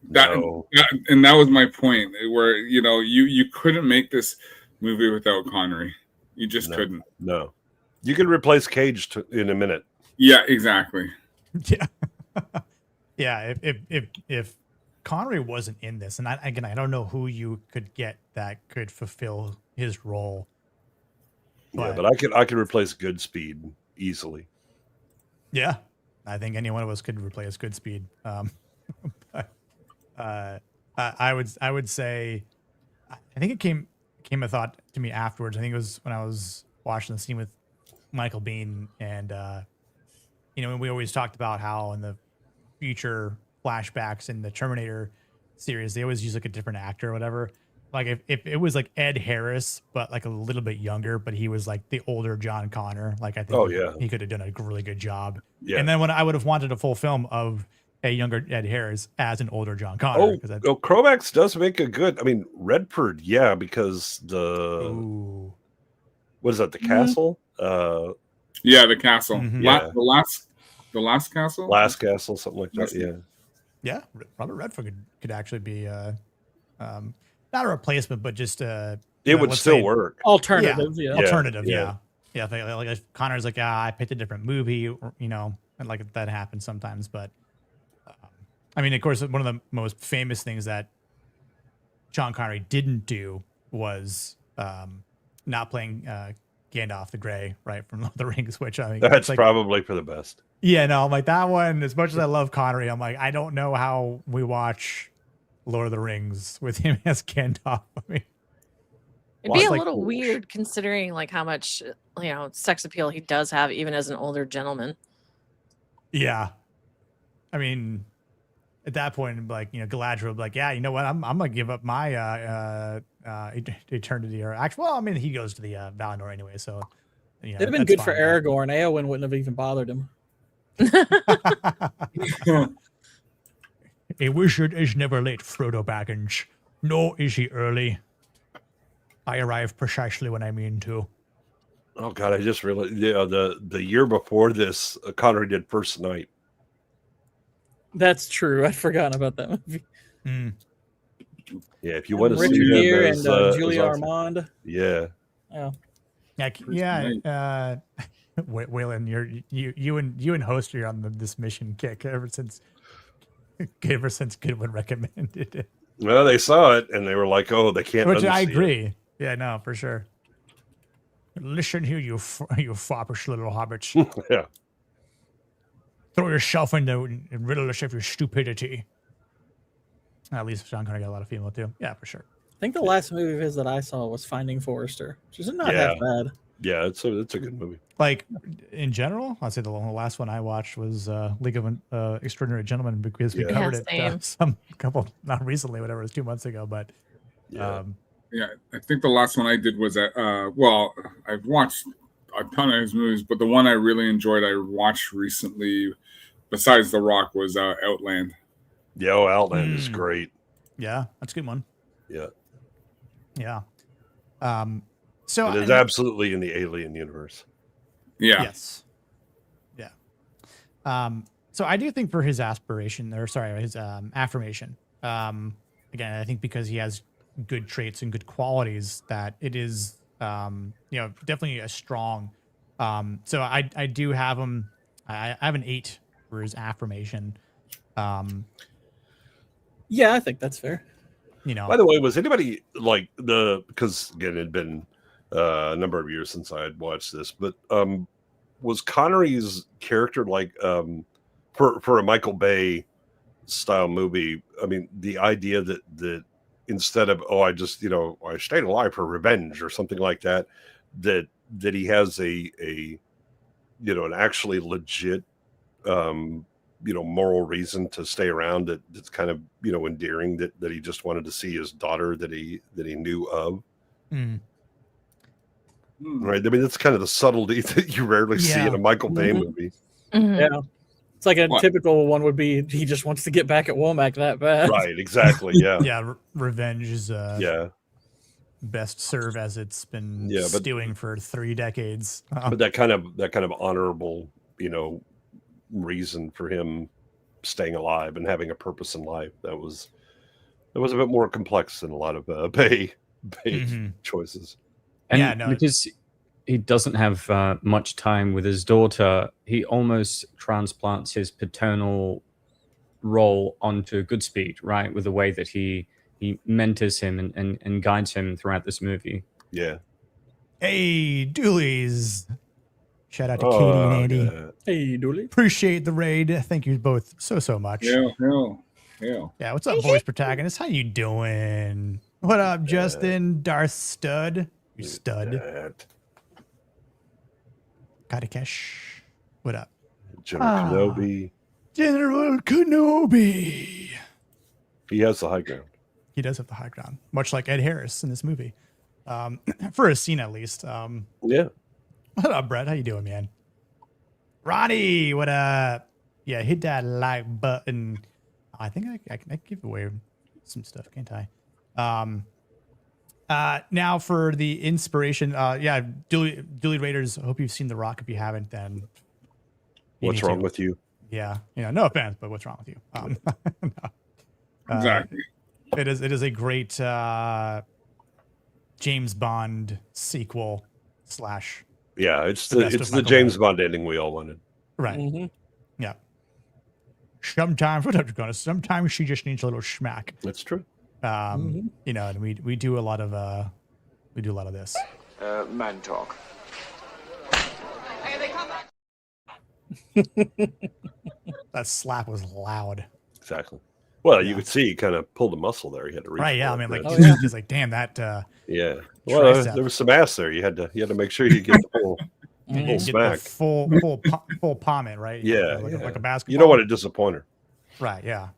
That was my point. Where you couldn't make this movie without Connery. You just couldn't. No. You can replace Cage in a minute. Yeah, exactly. Yeah. Yeah. If Connery wasn't in this, and I don't know who you could get that could fulfill his role. But I could replace Goodspeed easily. Yeah. I think any one of us could replace Goodspeed. I would say, I think it came a thought to me afterwards. I think it was when I was watching the scene with Michael Biehn, and we always talked about how in the future flashbacks in the Terminator series they always use like a different actor or whatever. Like if it was like Ed Harris but like a little bit younger, but he was like the older John Connor, like I think he could have done a really good job. Yeah. And then when I would have wanted a full film of a younger Ed Harris as an older John Connor. Cromax does make a good. I mean, Redford, yeah, because what is that? The castle? Yeah, the castle. Mm-hmm. The last castle. Last castle, something like that. Yeah. Yeah, Robert Redford could actually be not a replacement, but just it would still work. Alternative, alternative. Yeah. Like if Connor's like, I picked a different movie, and like that happens sometimes, but. I mean, of course, one of the most famous things that Sean Connery didn't do was not playing Gandalf the Grey, right, from Lord of the Rings, which I mean, that's like, probably for the best. Yeah, no, I'm like that one. As much as I love Connery, I'm like, I don't know how we watch Lord of the Rings with him as Gandalf. I mean, it'd be a little weird considering like how much sex appeal he does have, even as an older gentleman. Yeah, I mean, at that point, like Galadriel would be like, yeah, you know what, I'm gonna give up my eternity or actually, well, I mean, he goes to the Valinor anyway, so it'd have been good for Aragorn. Eowyn wouldn't have even bothered him. A wizard is never late, Frodo Baggins. Nor is he early. I arrive precisely when I mean to. Oh God, I just realized, the year before this, Connery did First Night. That's true. I'd forgotten about that movie. Yeah, if you want to Richard see him Gere as, and Julia as Armand. Yeah. Oh. Yeah. Waylon, you and Host are on this mission kick ever since Goodwin recommended it. Well, they saw it and they were like, "Oh, they can't." Which I agree. It. Yeah, no, for sure. Listen here, you foppish little hobbits. Yeah. Throw yourself into and riddle us of your stupidity. At least Sean Connery got a lot of female too. Yeah, for sure. I think the last movie of his that I saw was Finding Forrester, which is not that bad. Yeah, it's a good movie. Like in general, I'd say the last one I watched was League of Extraordinary Gentlemen because we covered it not recently, whatever, it was 2 months ago, but yeah, I think the last one I did was well, I've watched a ton of his movies, but the one I really enjoyed I watched recently, besides The Rock, was Outland. Yeah, Outland is great. Yeah, that's a good one. Yeah. Yeah. So it is absolutely in the Alien universe. Yeah. Yes. Yeah. So I do think for his affirmation, again, I think because he has good traits and good qualities that it is, definitely a strong. So I do have him. I have an 8 for his affirmation. Yeah, I think that's fair. By the way, was anybody like because again, it had been a number of years since I had watched this, but was Connery's character like for a Michael Bay style movie? I mean, the idea that instead of I stayed alive for revenge or something like that, that he has an actually legit moral reason to stay around that's kind of endearing, that he just wanted to see his daughter that he knew of. Right. I mean, that's kind of the subtlety that you rarely see in a Michael Bay movie. Yeah. It's like a typical one would be he just wants to get back at Womack that bad. Right, exactly. Yeah. Yeah, revenge is best served as it's been stewing for 3 decades. But that kind of honorable, reason for him staying alive and having a purpose in life, that was a bit more complex than a lot of Bay choices. And because he doesn't have much time with his daughter, he almost transplants his paternal role onto Goodspeed, right? With the way that he mentors him and guides him throughout this movie. Yeah. Hey, Doolies. Shout out to Katie and Andy. Yeah. Hey, Dooley. Appreciate the raid. Thank you both so much. Yeah. Yeah, what's up, voice protagonist? How you doing? What up, Justin? Darth Stud. You stud. Katakesh. What up? General Kenobi. General Kenobi. He has the high ground. He does have the high ground, much like Ed Harris in this movie. For a scene, at least. Yeah. What up, Brett? How you doing, man? Ronnie, what up? Yeah, hit that like button. I think I can give away some stuff, can't I? Now for the inspiration, Dooley Raiders. I hope you've seen The Rock. If you haven't, then what's wrong with you? Yeah, no offense, but what's wrong with you? No. Exactly. It is a great James Bond sequel / Yeah, it's the James Bond ending we all wanted. Right. Mm-hmm. Yeah. Sometimes she just needs a little schmack. That's true. And we do a lot of this. Man talk. That slap was loud. Exactly. Well, you could see he kind of pulled a muscle there. He had to reach. Right. Yeah. I for mean, it, like, just like, damn that. Yeah. Well, tricep. there was some ass there. You had to make sure you get the full, And full you smack. get the full palm it, right? Yeah, like a basketball. You don't want to disappoint her. Right. Yeah.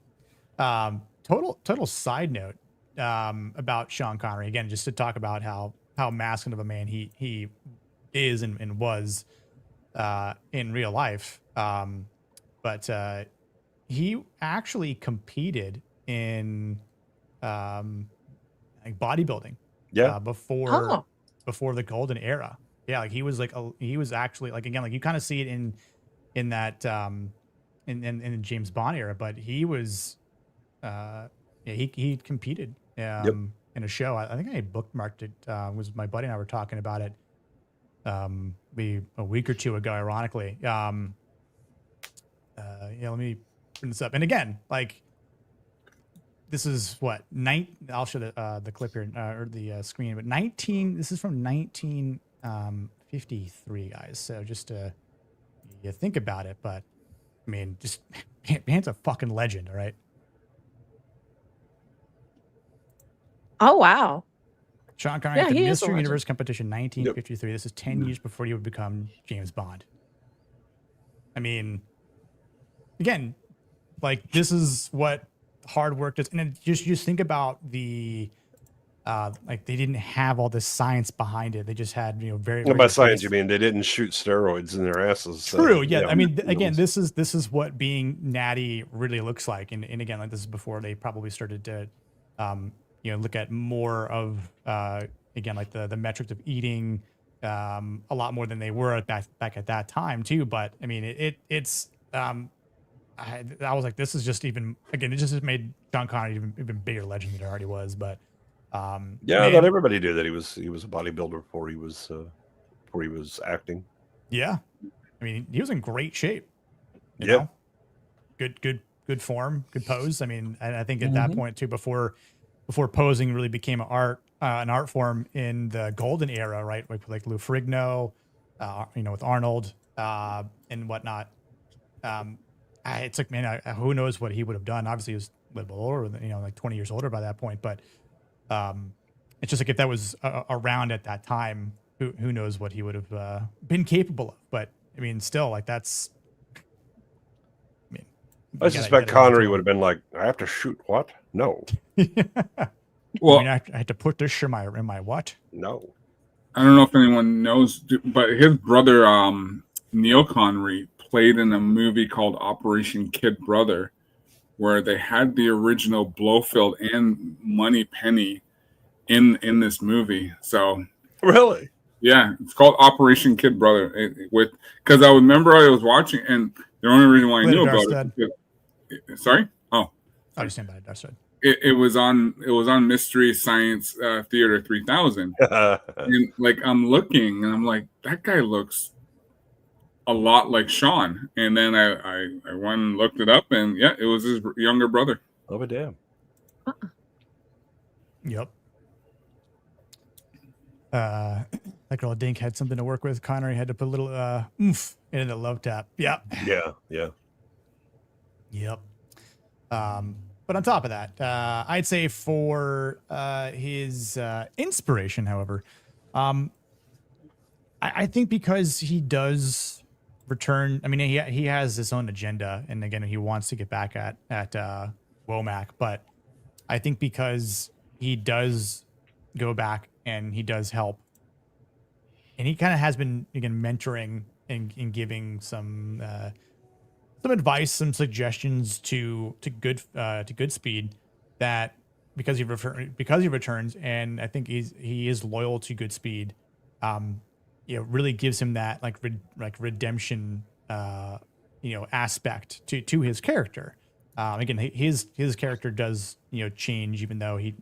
Total side note about Sean Connery, again, just to talk about how masculine of a man he is and was in real life. But he actually competed in like bodybuilding. Yeah. Before the golden era. Yeah, like he was actually like, again, like you kind of see it in that in the James Bond era, but he was he competed in a show. I think I bookmarked it. Was my buddy and I were talking about it maybe a week or two ago, ironically. Let me bring this up. And again, like this is what I'll show the clip here or the screen, but this is from 1953, guys. So just to you think about it, but I mean, just man's a fucking legend, all right? Oh wow. Sean Connery at the he is a Mystery legend. Universe competition 1953. This is 10 years before he would become James Bond. I mean, again, like this is what hard work does. And then just think about the like they didn't have all this science behind it. They just had, very By science, you mean they didn't shoot steroids in their asses. True. Yeah. I mean, again, this is what being natty really looks like. And again, like this is before they probably started to, look at more of, again, like the metrics of eating, a lot more than they were back at that time too. But I mean, it's, I was like, this is just even, again, it just made Sean Connery even bigger legend than he already was. But, not everybody knew that he was a bodybuilder before he was acting. Yeah. I mean, he was in great shape. You know? Good form, good pose. I mean, I think at that point too, before posing really became an art form in the golden era, right? Like Lou Ferrigno, with Arnold, and whatnot. It's like, man, who knows what he would have done? Obviously, he was a little older, like 20 years older by that point. But it's just like if that was around at that time, who knows what he would have been capable of? But I mean, still, like that's. I suspect Connery would have been like, I have to shoot what? No. Well, I had to put this in my what? No. I don't know if anyone knows, but his brother Neil Connery played in a movie called Operation Kid Brother, where they had the original Blofeld and Moneypenny in this movie. So really, yeah, it's called Operation Kid Brother. Because I remember I was watching, and the only reason why I knew about it. Sorry. Oh, I understand that. That's right. It was on Mystery Science Theater 3000, and like I'm looking and I'm like, that guy looks a lot like Sean. And then I went and looked it up, and yeah, it was his younger brother. Oh, but damn. Yep. That girl Dink had something to work with. Connery had to put a little oomph into the love tap. Yep. Yeah. Yep. But on top of that, I'd say for his inspiration, however, I think because he does return. I mean, he has his own agenda, and again, he wants to get back at Womack. But I think because he does go back and he does help, and he kind of has been again mentoring and giving some advice, some suggestions to Goodspeed, that because he returns, and I think he is loyal to Goodspeed, really gives him that like redemption aspect to his character. Again, his character does change, even though he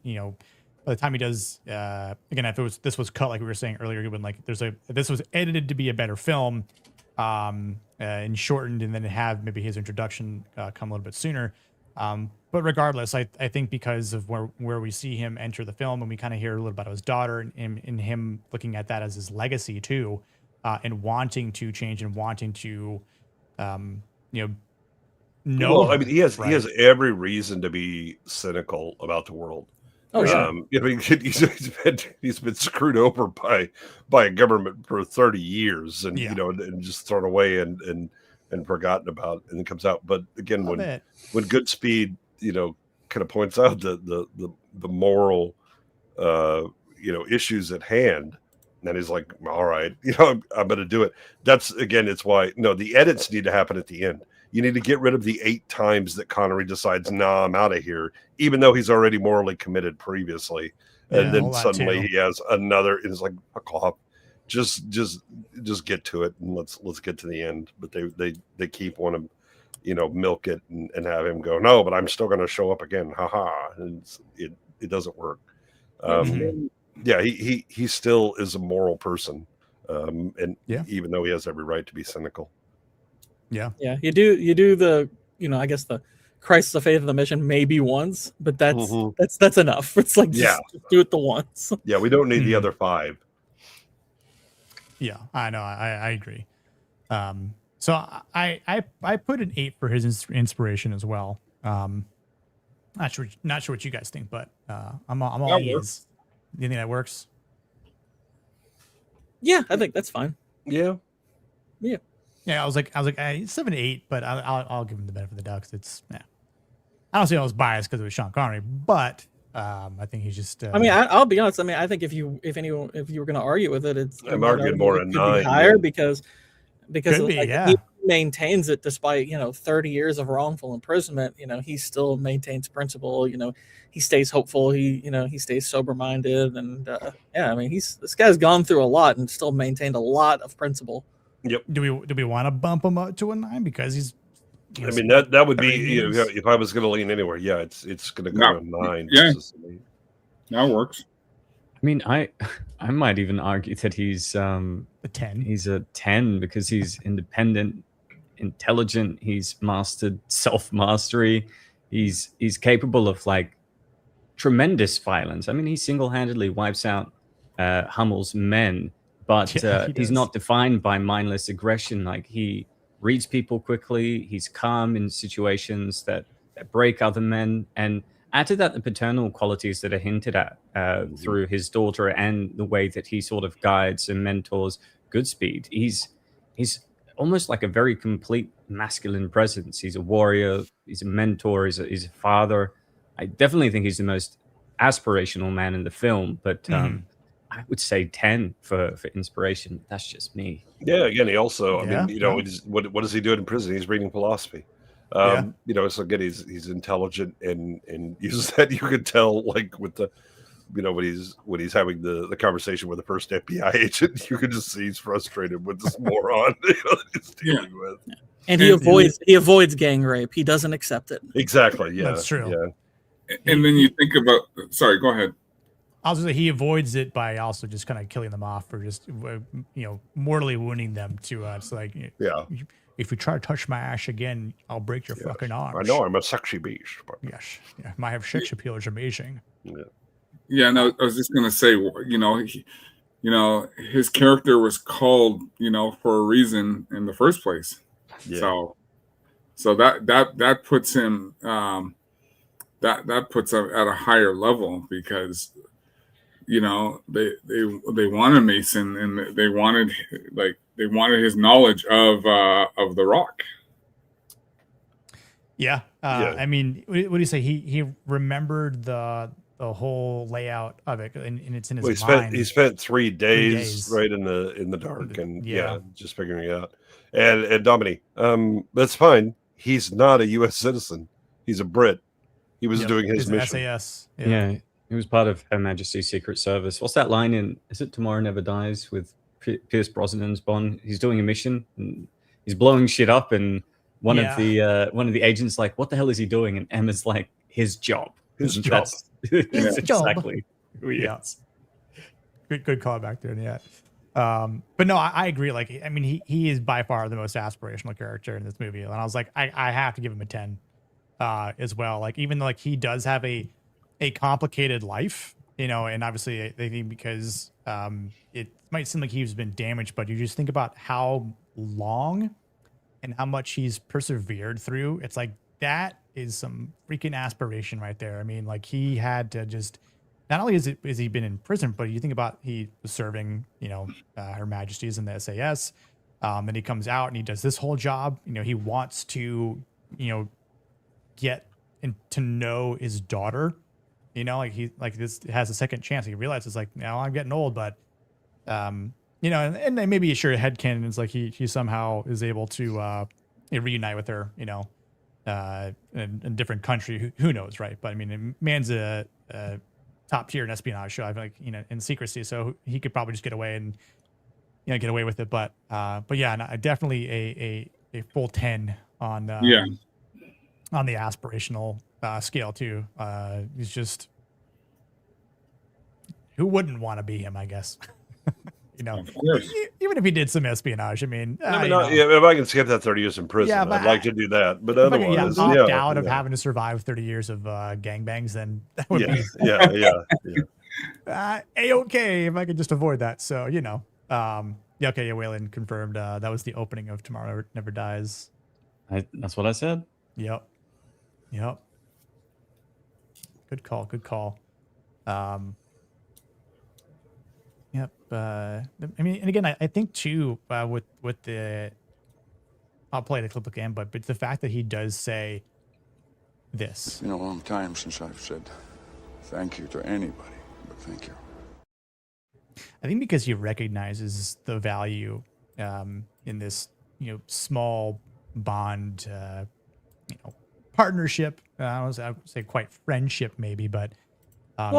by the time he does again, if this was cut like we were saying earlier, when like this was edited to be a better film, and shortened, and then have maybe his introduction come a little bit sooner. But regardless, I think because of where we see him enter the film, and we kind of hear a little about his daughter, and him looking at that as his legacy too, and wanting to change and wanting to you know, no. Well, I mean, he has every reason to be cynical about the world. Oh yeah. I mean, he's been screwed over by a government for 30 years, and you know, and just thrown away and forgotten about, and it comes out. But again, when Goodspeed, you know, kind of points out the moral, you know, issues at hand, and he's like, all right, you know, I'm going to do it. That's again, it's why the edits need to happen at the end. You need to get rid of the 8 times that Connery decides, nah, I'm out of here, even though he's already morally committed previously. And then suddenly he has another, and it's like, fuck off. Just get to it, and let's get to the end. But they keep wanting to, you know, milk it and have him go, no, but I'm still going to show up again. Haha. And it doesn't work. Yeah, he still is a moral person. And even though he has every right to be cynical. Yeah. You do the, you know, I guess the crisis of faith of the mission maybe once, but that's enough. It's like just do it the once. Yeah, we don't need the other 5. Yeah, I know. I agree. So I put an 8 for his inspiration as well. Not sure what you guys think, but I'm all ears. Do you think that works? Yeah, I think that's fine. Yeah. Yeah, I was like 7 to 8, but I'll give him the benefit of the doubt because it's I don't say I was biased because it was Sean Connery, but I think he's just. I mean, I'll be honest. I mean, I think if you were going to argue with it, I'm arguing more than 9 higher because he maintains it despite 30 years of wrongful imprisonment. You know, he still maintains principle. You know, he stays hopeful. He stays sober minded, and I mean, this guy's gone through a lot and still maintained a lot of principle. Yep. Do we want to bump him up to a 9 because he's? I mean, that would be if I was going to lean anywhere. Yeah, it's going to go to 9. Yeah, that works. I mean, I might even argue that he's a 10. He's a 10 because he's independent, intelligent. He's mastered self-mastery. He's capable of like tremendous violence. I mean, he single-handedly wipes out Hummel's men, but he's not defined by mindless aggression. Like he reads people quickly. He's calm in situations that break other men, and add to that the paternal qualities that are hinted at through his daughter and the way that he sort of guides and mentors Goodspeed. He's almost like a very complete masculine presence. He's a warrior. He's a mentor. He's a father. I definitely think he's the most aspirational man in the film, but I would say 10 for inspiration. That's just me. Yeah, again, he also, I mean, you know, what does he do in prison? He's reading philosophy. You know, so again, he's intelligent and uses that. You could tell, like with the, you know, when he's having the conversation with the first FBI agent, you could just see he's frustrated with this moron he's dealing with. And he avoids gang rape. He doesn't accept it. Exactly. Yeah, that's true. Yeah. And then you think about. Sorry, go ahead. I was gonna say he avoids it by also just kind of killing them off or just mortally wounding them to it's like if you try to touch my ass again, I'll break your fucking arm. I know I'm a sexy beast. But... Yes, my sex appeal is amazing. Yeah, no, I was just gonna say, his character was called, for a reason in the first place. Yeah. So that puts him that puts him at a higher level because they wanted Mason and they wanted his knowledge of the Rock. Yeah. I mean, what do you say? He remembered the whole layout of it, and it's in his mind. He spent 3 days right in the dark, and just figuring it out. And Dominique, that's fine. He's not a U.S. citizen. He's a Brit. He was doing his mission. SAS. Yeah, he was part of Her Majesty's Secret Service. What's that line in? Is it Tomorrow Never Dies with Pierce Brosnan's Bond? He's doing a mission and he's blowing shit up, and one of the agents like, "What the hell is he doing?" And Emma's like, "His job." His job. His job. Exactly who he is. Good call back there. Yeah. But no, I agree. Like, I mean, he is by far the most aspirational character in this movie, and I was like, I have to give him a 10 as well. Like, even though like he does have a complicated life, and obviously I think because it might seem like he's been damaged, but you just think about how long and how much he's persevered through, it's like that is some freaking aspiration right there. I mean, like he had to just not only is he been in prison, but you think about he was serving, Her Majesty's in the SAS. Then he comes out and he does this whole job. He wants to, get to know his daughter. Like this has a second chance. He realizes like, now I'm getting old, but and maybe sure headcanon is like he somehow is able to reunite with her, in a different country. Who knows, right? But I mean, man's a top tier in espionage show. I feel like in secrecy, so he could probably just get away and get away with it. But yeah, no, definitely a full 10 on the aspirational scale too. He's just, who wouldn't want to be him, I guess. Of course. Even if he did some espionage, I mean, if I can skip that 30 years in prison, I'd like to do that. But otherwise, opt out of having to survive 30 years of gangbangs, then that would be a-okay if I could just avoid that. So Waylon confirmed that was the opening of Tomorrow Never Dies. That's what I said. Yep. Good call. Yep. I mean, and again, I think too, with the, I'll play the clip again, but the fact that he does say this. It's been a long time since I've said thank you to anybody, but thank you. I think because he recognizes the value in this, small bond, partnership. I would say quite friendship maybe, but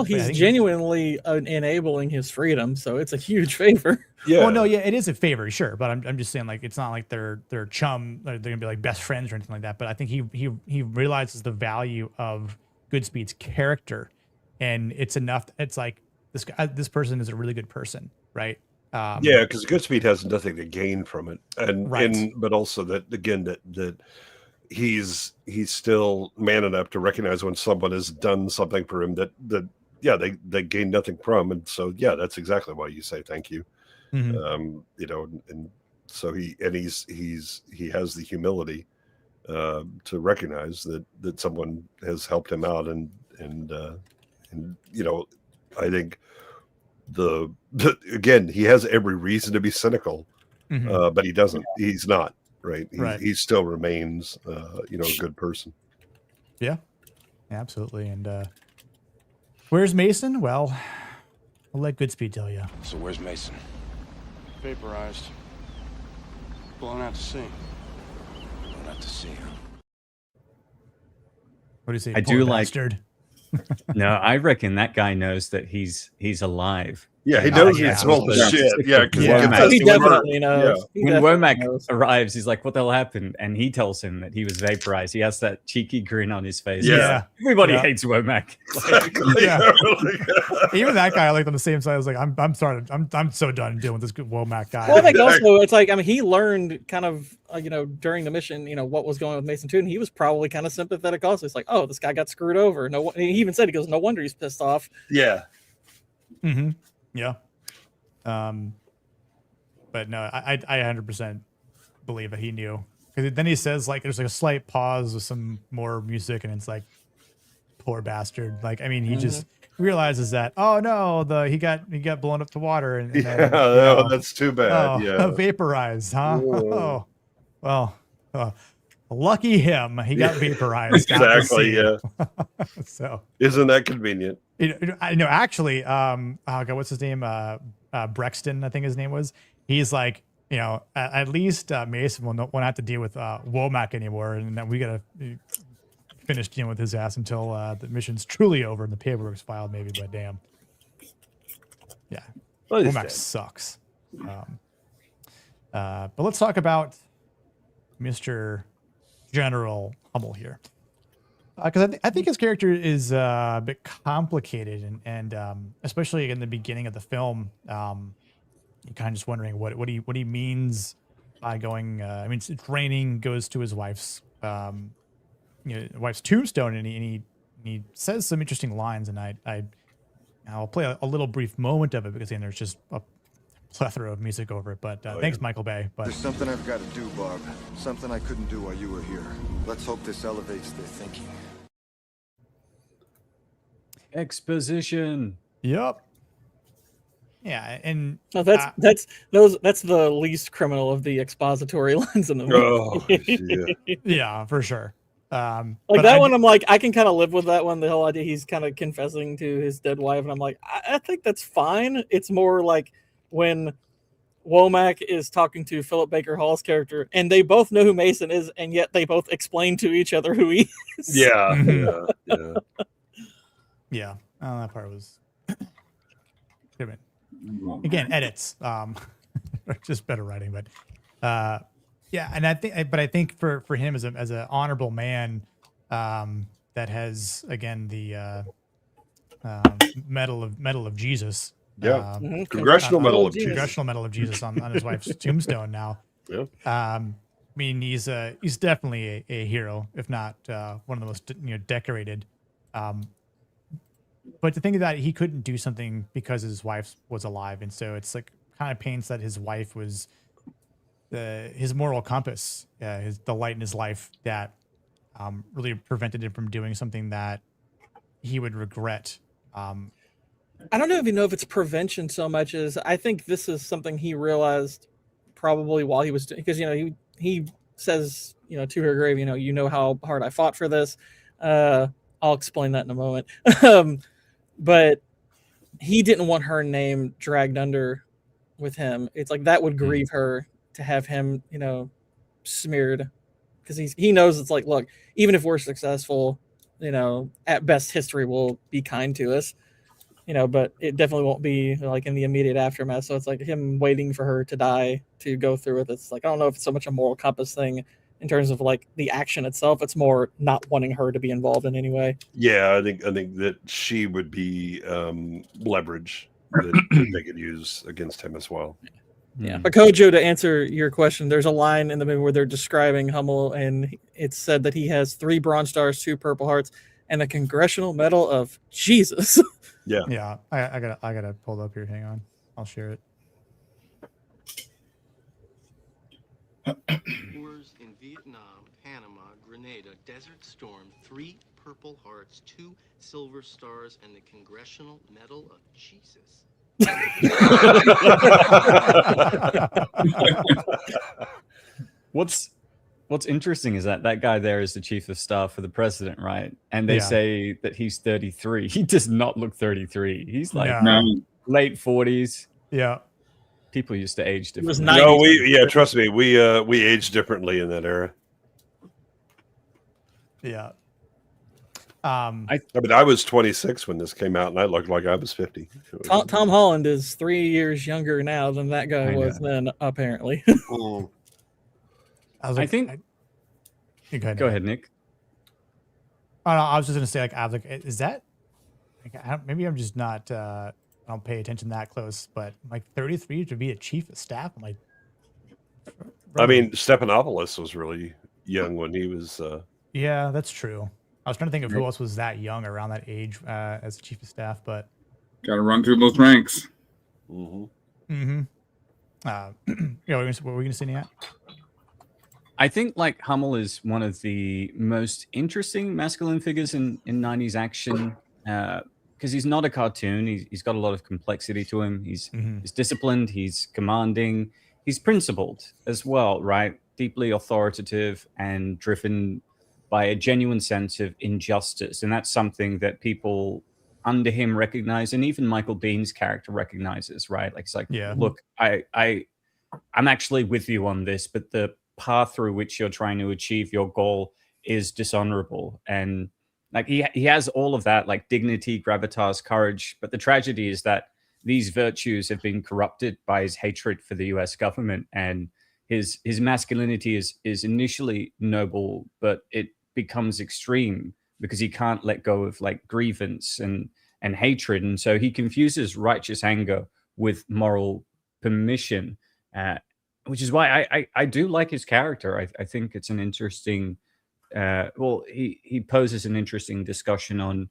he's genuinely enabling his freedom, so it's a huge favor. Yeah. Well, no, yeah, it is a favor, sure, but I'm just saying, like, it's not like they're chum, or they're gonna be like best friends or anything like that. But I think he realizes the value of Goodspeed's character, and it's enough. It's like this person is a really good person, right? Because Goodspeed has nothing to gain from it, but also that again that he's still man enough to recognize when someone has done something for him that they gain nothing from, and so that's exactly why you say thank you. And so he has the humility to recognize that someone has helped him out, and I think again, he has every reason to be cynical, but he doesn't. He's not. Right. He still remains, a good person. Yeah, absolutely. And where's Mason? Well, I'll let Goodspeed tell you. So where's Mason? Vaporized. Blown out to sea. Blown out to sea, huh? What do you say? I do like. Bastard. No, I reckon that guy knows that he's alive. Yeah, he knows he's full of shit. Yeah, because he definitely knows. When Womack arrives, he's like, "What the hell happened?" And he tells him that he was vaporized. He has that cheeky grin on his face. Yeah, everybody hates Womack. Even that guy, like on the same side, I was like, "I'm sorry, I'm so done dealing with this Womack guy." Well, I think also it's like, I mean, he learned kind of during the mission, what was going on with Mason too, and he was probably kind of sympathetic. Also, it's like, oh, this guy got screwed over. No, he even said, he goes, "No wonder he's pissed off." Yeah. Mm-hmm. Yeah. But no, I 100% believe that he knew, because then he says, like, there's like a slight pause with some more music, and it's like, poor bastard. Like, I mean, he just realizes that, oh no, he got blown up to water, and then, that's too bad. Vaporized, huh? Oh, well, lucky him. He got vaporized. Exactly. Yeah. So isn't that convenient? I know. Actually, oh God, what's his name? Brexton, I think his name was. He's like, at least Mason won't have to deal with Womack anymore, and then we gotta finish dealing with his ass until the mission's truly over and the paperwork's filed, maybe. But damn, yeah, Womack sucks. But let's talk about Mr. General Hummel here, because I think his character is a bit complicated, and especially in the beginning of the film, you're kind of just wondering what he means by going. I mean, training goes to his wife's wife's tombstone, and he says some interesting lines, and I'll play a little brief moment of it, because then there's just a plethora of music over it. But thanks, Michael Bay. But there's something I've got to do, Barb. Something I couldn't do while you were here. Let's hope this elevates their thinking. Exposition. Yep. Yeah, and that's the least criminal of the expository lines in the movie. Yeah, for sure. Like that one, I'm like, I can kind of live with that one. The whole idea he's kind of confessing to his dead wife, and I'm like, I think that's fine. It's more like when Womack is talking to Philip Baker Hall's character, and they both know who Mason is, and yet they both explain to each other who he is. Yeah. Yeah. That part was again edits. Just better writing, but yeah, and I think for him as an honorable man, that has again the medal of Jesus. Yeah, Congressional Medal of Jesus. Congressional Medal of Jesus on his wife's tombstone now. Yeah. I mean, he's definitely a hero, if not one of the most decorated. But to think that he couldn't do something because his wife was alive, and so it's like kind of paints that his wife was his moral compass, the light in his life that really prevented him from doing something that he would regret. I don't even know if it's prevention so much as I think this is something he realized probably while he was doing, because he says to her grave, you know how hard I fought for this. I'll explain that in a moment. But he didn't want her name dragged under with him. It's like that would grieve her to have him, smeared, because he knows it's like, look, even if we're successful, at best history will be kind to us, but it definitely won't be like in the immediate aftermath. So it's like him waiting for her to die to go through with it. It's like, I don't know if it's so much a moral compass thing in terms of like the action itself. It's more not wanting her to be involved in any way. Yeah, I think that she would be leverage that they could use against him as well. Yeah. But Kojo, to answer your question, there's a line in the movie where they're describing Hummel, and it's said that he has 3 Bronze Stars, 2 Purple Hearts, and the Congressional Medal of Jesus. Yeah. Yeah. I gotta pull it up here. Hang on. I'll share it. Wars in Vietnam, Panama, Grenada, Desert Storm, 3 Purple Hearts, 2 Silver Stars, and the Congressional Medal of Jesus. What's interesting is that guy there is the chief of staff for the president, right? And they say that he's 33. He does not look 33. He's like late 40s. Yeah. People used to age differently. No, trust me, we age differently in that era. Yeah. I was 26 when this came out, and I looked like I was 50. Tom Holland is 3 years younger now than that guy was then, apparently. I think. Go ahead, Nick. Oh, no, I was just gonna say, is that? Maybe I'm just not. I don't pay attention that close, but like 33 to be a chief of staff. I'm like, I mean, Stephanopoulos was really young when he was. Yeah, that's true. I was trying to think of who else was that young around that age as a chief of staff, but got to run through those ranks. Mm-hmm. What were we going to say, Nat? I think like Hummel is one of the most interesting masculine figures in 90s action because he's not a cartoon. He's got a lot of complexity to him. He's disciplined. He's commanding. He's principled as well, right? Deeply authoritative and driven by a genuine sense of injustice. And that's something that people under him recognize, and even Michael Biehn's character recognizes, right? Like, it's like, look, I'm actually with you on this, but the path through which you're trying to achieve your goal is dishonorable. And like he has all of that, like dignity, gravitas, courage. But the tragedy is that these virtues have been corrupted by his hatred for the US government, and his masculinity is initially noble, but it becomes extreme because he can't let go of like grievance and hatred. And so he confuses righteous anger with moral permission, which is why I do like his character. I think it's an interesting, he poses an interesting discussion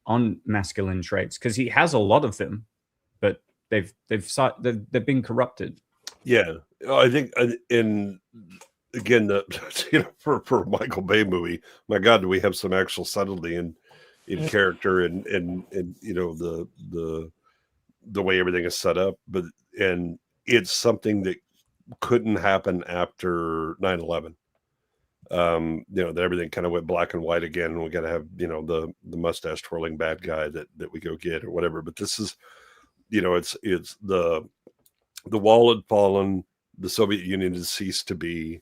on masculine traits because he has a lot of them, but they've been corrupted. Yeah, I think in again for a Michael Bay movie, my God, do we have some actual subtlety in character and the way everything is set up, and it's something that couldn't happen after 9/11. That everything kind of went black and white again, and we got to have the mustache twirling bad guy that we go get or whatever. But this is it's the wall had fallen, the Soviet Union had ceased to be,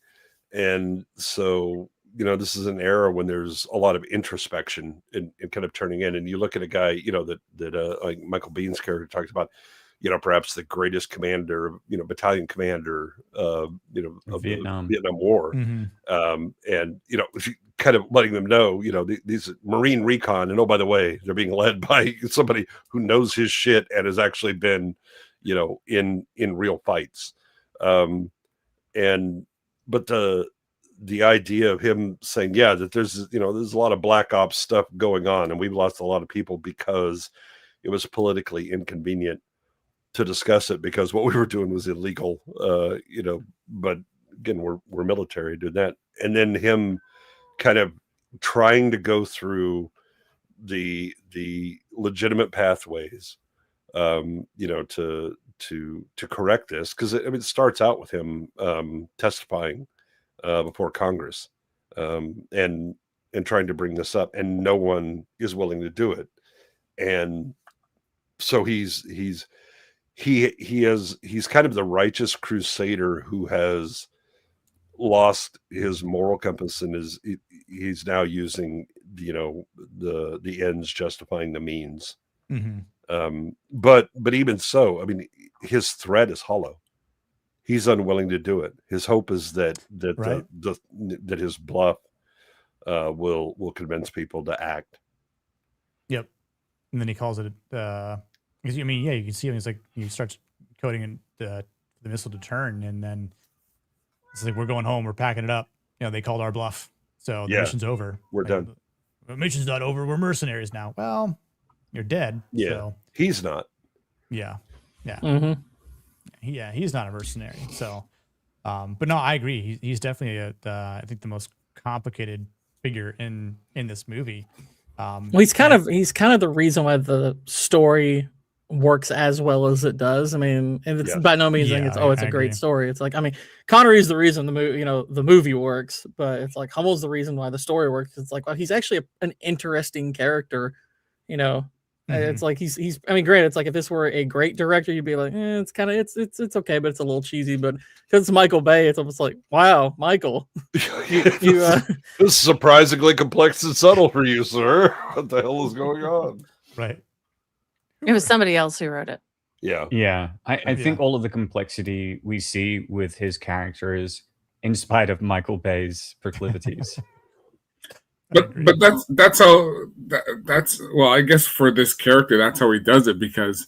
and so this is an era when there's a lot of introspection and kind of turning in. And you look at a guy that like Michael Bihn's character talks about, perhaps the greatest commander, battalion commander, of Vietnam. the Vietnam War. Mm-hmm. And, kind of letting them know, these Marine recon, and oh, by the way, they're being led by somebody who knows his shit and has actually been, in real fights. But the idea of him saying, that there's a lot of black ops stuff going on, and we've lost a lot of people because it was politically inconvenient to discuss it because what we were doing was illegal, but again, we're military doing that. And then him kind of trying to go through the legitimate pathways, to correct this. Cause it starts out with him, testifying, before Congress, and trying to bring this up, and no one is willing to do it. And so he's kind of the righteous crusader who has lost his moral compass and he's now using the ends justifying the means. Mm-hmm. But even so, I mean, his threat is hollow. He's unwilling to do it. His hope is that right. that his bluff will convince people to act. Yep. And then he calls it because you can see him. He's like, he starts coding the missile to turn, and then it's like, we're going home. We're packing it up. They called our bluff, so the mission's over. We're done. The mission's not over. We're mercenaries now. Well, you're dead. Yeah, so. He's not. Yeah. Mm-hmm. Yeah, he's not a mercenary. So, but no, I agree. He's definitely I think the most complicated figure in this movie. Well, he's kind of the reason why the story works as well as it does. I mean, and it's by no means it's a great story. It's like, I mean, Connery's the reason the movie works, but it's like Hummel's the reason why the story works. It's like, well, he's actually an interesting character, Mm-hmm. It's like he's. I mean, granted, it's like if this were a great director, you'd be like, it's kind of it's okay, but it's a little cheesy. But because it's Michael Bay, it's almost like, wow, Michael, this is surprisingly complex and subtle for you, sir. What the hell is going on? Right. It was somebody else who wrote it. Yeah. I think all of the complexity we see with his character is in spite of Michael Bay's proclivities. But that's how well, I guess for this character, that's how he does it, because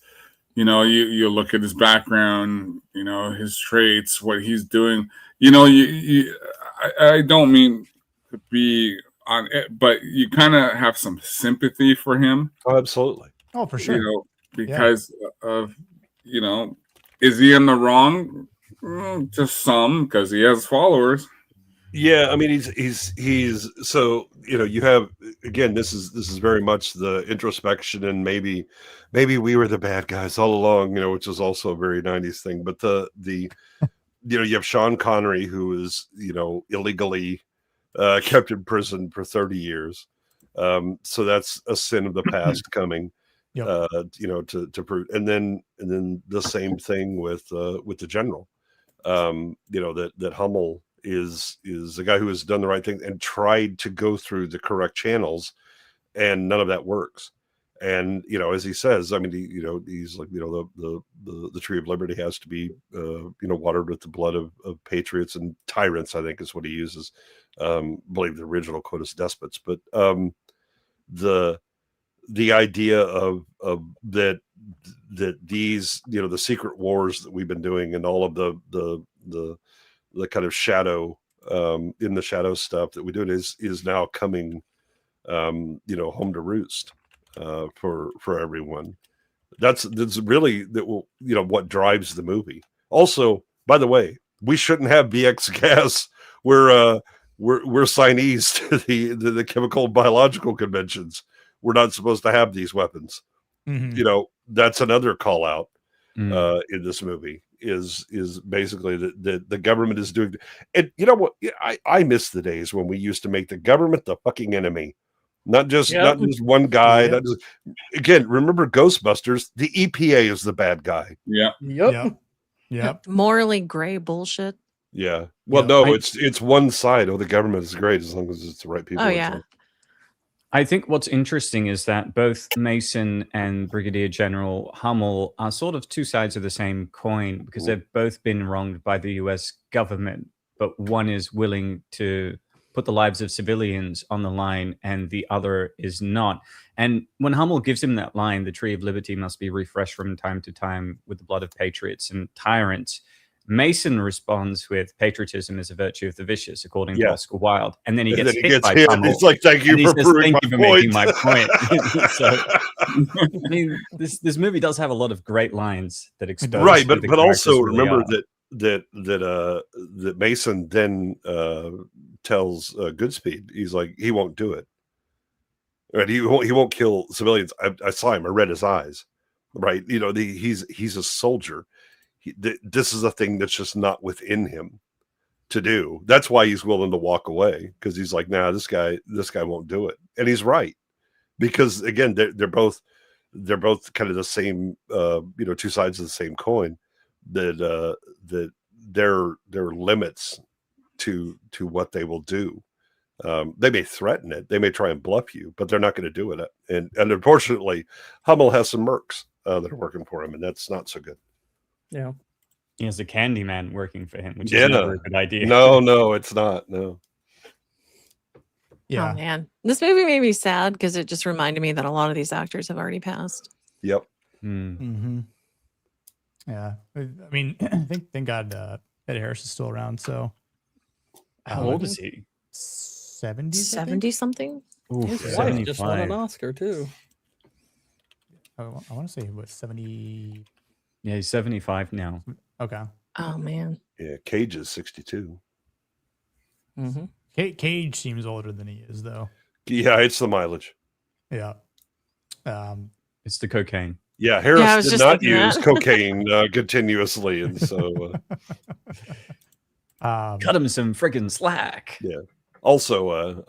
you look at his background, his traits, what he's doing. I don't mean to be on it, but you kind of have some sympathy for him. Oh, absolutely. Oh, for sure. Because of is he in the wrong? Just some, because he has followers. Yeah, I mean, he's so you have, again, this is very much the introspection, and maybe we were the bad guys all along, which is also a very 90s thing. But the you have Sean Connery, who is illegally kept in prison for 30 years, so that's a sin of the past coming. Yep. To prove, and then the same thing with the general, that Hummel is a guy who has done the right thing and tried to go through the correct channels, and none of that works. And as he says, I mean, he's like, the tree of liberty has to be watered with the blood of patriots and tyrants, I think is what he uses. I believe the original quote is despots, but the idea of that these the secret wars that we've been doing, and all of the kind of shadow in the shadow stuff that we do is now coming home to roost for everyone. That's really what drives the movie. Also, by the way, we shouldn't have BX gas. We're signees to the chemical and biological conventions. We're not supposed to have these weapons. Mm-hmm. That's another call out in this movie is basically that the government is doing. And you know what? I miss the days when we used to make the government the fucking enemy. Not just one guy. Yep. Not just, again, remember Ghostbusters? The EPA is the bad guy. Yeah. Yep. Morally gray bullshit. Yeah. Well, no, it's one side. Oh, the government is great as long as it's the right people. Oh yeah. I think what's interesting is that both Mason and Brigadier General Hummel are sort of two sides of the same coin because they've both been wronged by the US government, but one is willing to put the lives of civilians on the line and the other is not. And when Hummel gives him that line, the tree of liberty must be refreshed from time to time with the blood of patriots and tyrants, Mason responds with patriotism is a virtue of the vicious, according to Oscar Wilde. And then he gets hit by Hummel. It's like, thank you for proving making my point. So, I mean, this movie does have a lot of great lines that expose. Right, but also remember that Mason then tells Goodspeed, he's like, he won't do it. Right, he won't kill civilians. I saw him. I read his eyes. Right, he's a soldier. This is a thing that's just not within him to do. That's why he's willing to walk away, because he's like, nah, this guy won't do it. And he's right, because again, they're both kind of the same, two sides of the same coin. That there are limits to what they will do. They may threaten it, they may try and bluff you, but they're not going to do it. And unfortunately, Hummel has some mercs that are working for him, and that's not so good. Yeah. He has a candy man working for him, which is never a good idea. No, it's not. No. Yeah. Oh man. This movie made me sad because it just reminded me that a lot of these actors have already passed. Yep. Mm-hmm. Yeah. I mean, thank God Ed Harris is still around. So how old is he? 70? 70 something? Ooh, his wife just won an Oscar too. I want to say he was 70. Yeah, he's 75 now. Okay. Oh man. Yeah, Cage is 62. Mm-hmm. Cage seems older than he is, though. Yeah, it's the mileage. Yeah. It's the cocaine. Yeah, Harris did not use cocaine continuously, and so cut him some friggin' slack. Yeah. Also,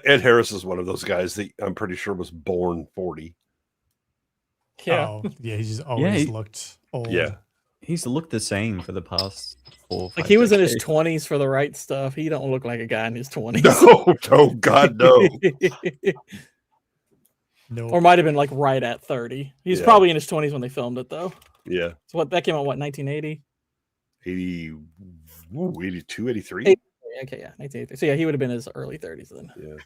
Ed Harris is one of those guys that I'm pretty sure was born 40. Yeah. Oh, yeah, he's just always looked old. Yeah. He's looked the same for the past 4 Like he was in his 20s for the right stuff. He don't look like a guy in his 20s. No, God, no. No. Or might have been like right at 30. He's probably in his 20s when they filmed it, though. Yeah. So that came out, 1980? 82, 83? Okay, yeah, 1983. So yeah, he would have been in his early 30s then. Yeah.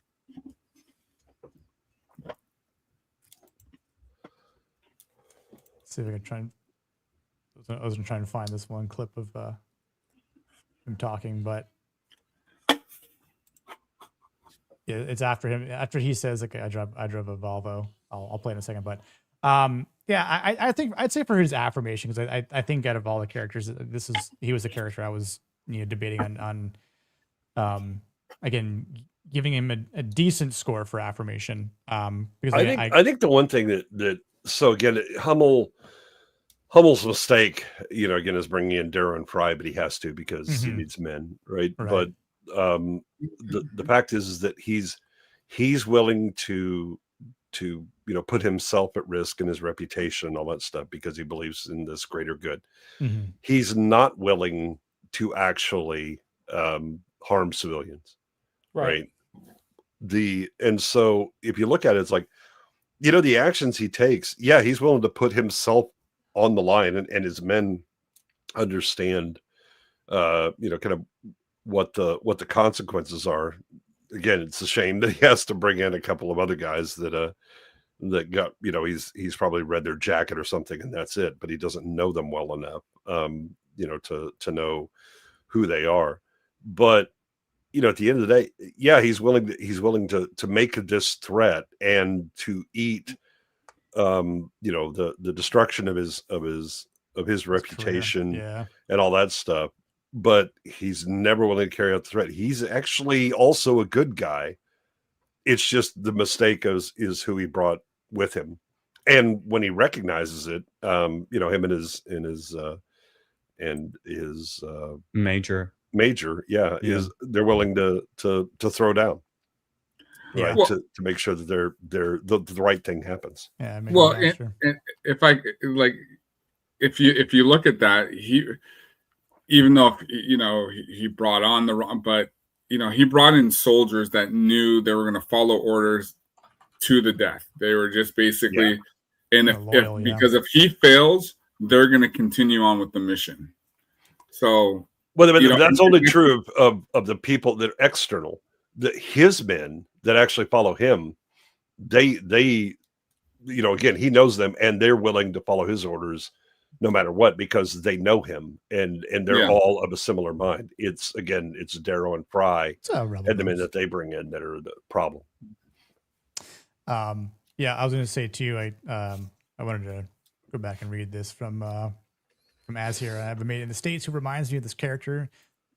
See if I can try and. I was trying to find this one clip of him talking, but yeah, it's after him. After he says, "Okay, I drove a Volvo." I'll play in a second, but yeah, I think I'd say for his affirmation, because I think out of all the characters, he was the character I was debating on again, giving him a decent score for affirmation. Because I think the one thing that so again, Hummel's mistake, again, is bringing in Darrow and Fry, but he has to because he needs men, right? But the fact is that he's willing to put himself at risk and his reputation, all that stuff, because he believes in this greater good. Mm-hmm. He's not willing to actually harm civilians, right? And so if you look at it, it's like, the actions he takes, he's willing to put himself on the line, and his men understand, kind of what the consequences are. Again, it's a shame that he has to bring in a couple of other guys that got, he's probably read their jacket or something, and that's it. But he doesn't know them well enough, to know who they are. But at the end of the day, he's willing to make this threat and to eat the destruction of his reputation and all that stuff. But he's never willing to carry out the threat. He's actually also a good guy. It's just the mistake is who he brought with him. And when he recognizes it, him and his major, they're willing to throw down, right? Well, to make sure that the right thing happens. Yeah. Well, and if you look at that, even though he brought on the wrong, but he brought in soldiers that knew they were going to follow orders to the death. They were just basically, because if he fails, they're going to continue on with the mission. So, well, that's only true of the people that are external. His men that actually follow him, they again, he knows them and they're willing to follow his orders no matter what, because they know him and they're all of a similar mind. It's Darrow and Fry and the men that they bring in that are the problem. I was going to say too, I wanted to go back and read this from Az here. I have a mate in the States who reminds me of this character.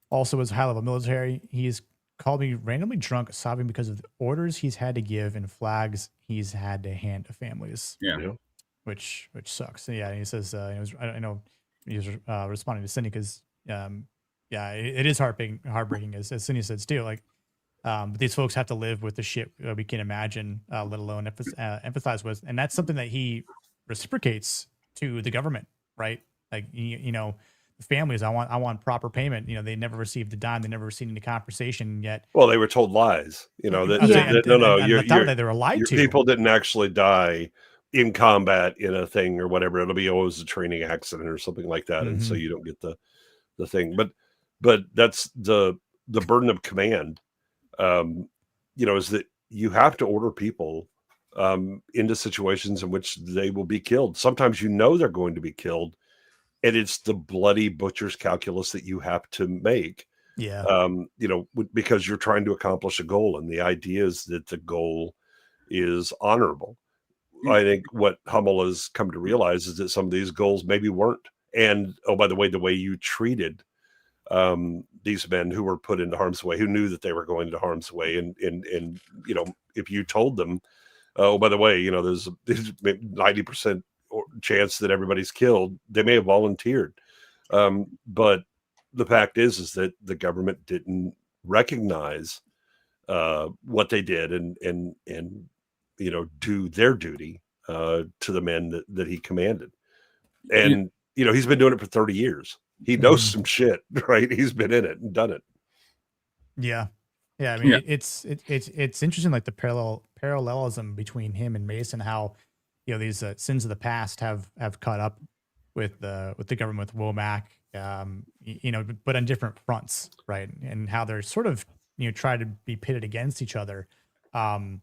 Also was high level military. He's called me randomly drunk, sobbing because of the orders he's had to give and flags he's had to hand to families. Yeah. Which sucks. So, yeah, and he says, I know he was responding to Cindy because, it is heartbreaking as Cindy said too. Like, but these folks have to live with the shit we can imagine, let alone empathize with, and that's something that he reciprocates to the government, right? Like, the families, I want proper payment. They never received a dime. They never received any compensation yet. Well, they were told lies. They were lied to. People didn't actually die in combat in a thing or whatever. It'll be always a training accident or something like that, and so you don't get the thing. But that's the burden of command. Is that you have to order people into situations in which they will be killed. Sometimes they're going to be killed, and it's the bloody butcher's calculus that you have to make. Yeah. Because you're trying to accomplish a goal, and the idea is that the goal is honorable. I think what Hummel has come to realize is that some of these goals maybe weren't. And by the way you treated these men who were put into harm's way, who knew that they were going into harm's way, and if you told them, by the way, there's 90% chance that everybody's killed, they may have volunteered. But the fact is that the government didn't recognize what they did and do their duty to the men that he commanded. And he's been doing it for 30 years. He knows some shit, right? He's been in it and done it. Yeah. I mean, it's interesting, like the parallelism between him and Mason, how these sins of the past have caught up with the government, with Womack, but on different fronts, right? And how they're sort of try to be pitted against each other. Both